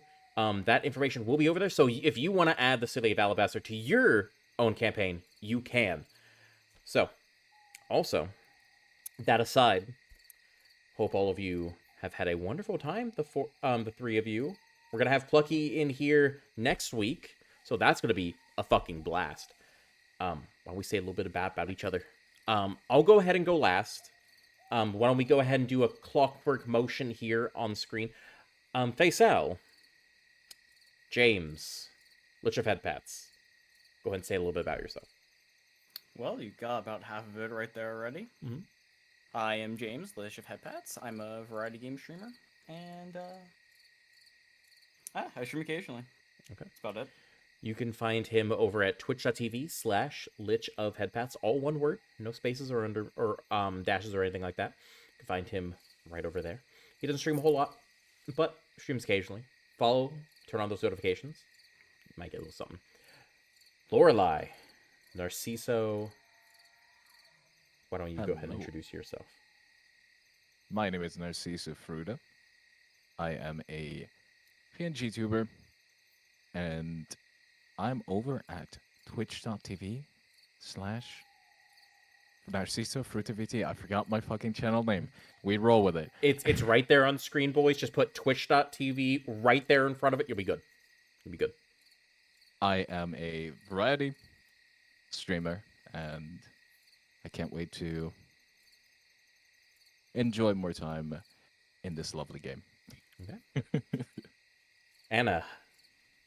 That information will be over there. So if you want to add the city of Alabaster to your own campaign, you can. So, also, that aside, hope all of you have had a wonderful time. The three of you. We're gonna have Plucky in here next week, so that's gonna be a fucking blast. While we say a little bit about each other, I'll go ahead and go last. Why don't we go ahead and do a clockwork motion here on screen? Faisal, James, Lich of Headpats. Go ahead and say a little bit about yourself. Well, you got about half of it right there already. Mhm. I am James, Lish of Headpats. I'm a variety game streamer, and I stream occasionally. Okay. That's about it. You can find him over at twitch.tv/Lich of Headpats, all one word, no spaces or dashes or anything like that. You can find him right over there. He doesn't stream a whole lot, but streams occasionally. Follow, turn on those notifications. You might get a little something. Lorelei, Narciso. Why don't you go ahead and Hello. introduce yourself? My name is Narciso Fruta. I am a PNG tuber, and I'm over at twitch.tv/Narciso Fruta VT. I forgot my fucking channel name. We roll with it. It's right there on the screen, boys. Just put twitch.tv right there in front of it. You'll be good. You'll be good. I am a variety streamer, and I can't wait to enjoy more time in this lovely game. Okay. Anna,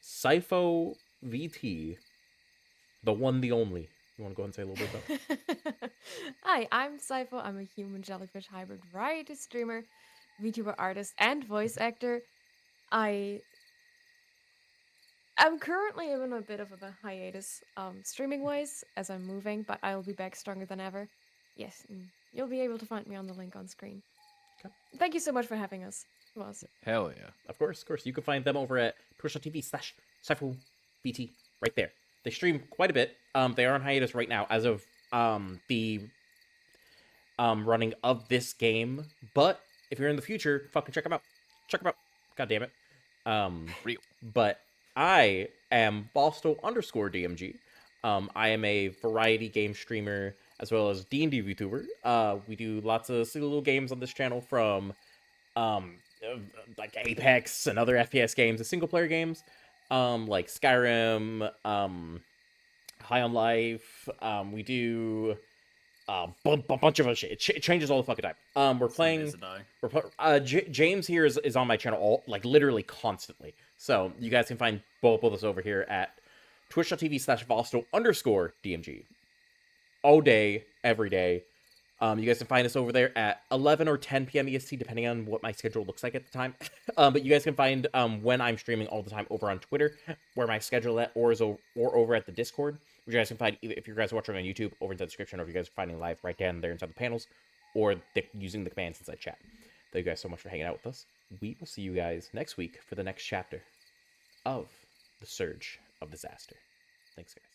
Sipho VT, the one, the only. You want to go ahead and say a little bit about? Hi, I'm Sipho. I'm a human jellyfish hybrid variety streamer, VTuber artist, and voice actor. I'm currently in a bit of a hiatus, streaming wise, as I'm moving, but I'll be back stronger than ever. Yes, and you'll be able to find me on the link on screen. Okay. Thank you so much for having us. It was. Hell yeah. Of course. You can find them over at twitch.tv/Sipho VT, right there. They stream quite a bit. They are on hiatus right now as of the running of this game. But if you're in the future, fucking check them out. Check them out. God damn it. Real. But I am Bostel_DMG. I am a variety game streamer as well as D&D VTuber. We do lots of silly little games on this channel, from like Apex and other FPS games, to single player games, like Skyrim, High on Life. We do a bunch of other shit. It changes all the fucking time. We're playing. James here is on my channel literally constantly. So you guys can find both of us over here at twitch.tv/Vostel_DMG. All day, every day. You guys can find us over there at 11 or 10 p.m. EST, depending on what my schedule looks like at the time. But you guys can find when I'm streaming all the time over on Twitter, where my schedule at, or over at the Discord, which you guys can find either if you guys are watching on YouTube over in the description, or if you guys are finding live right down there inside the panels, or using the commands inside chat. Thank you guys so much for hanging out with us. We will see you guys next week for the next chapter of The Surge of Disaster. Thanks, guys.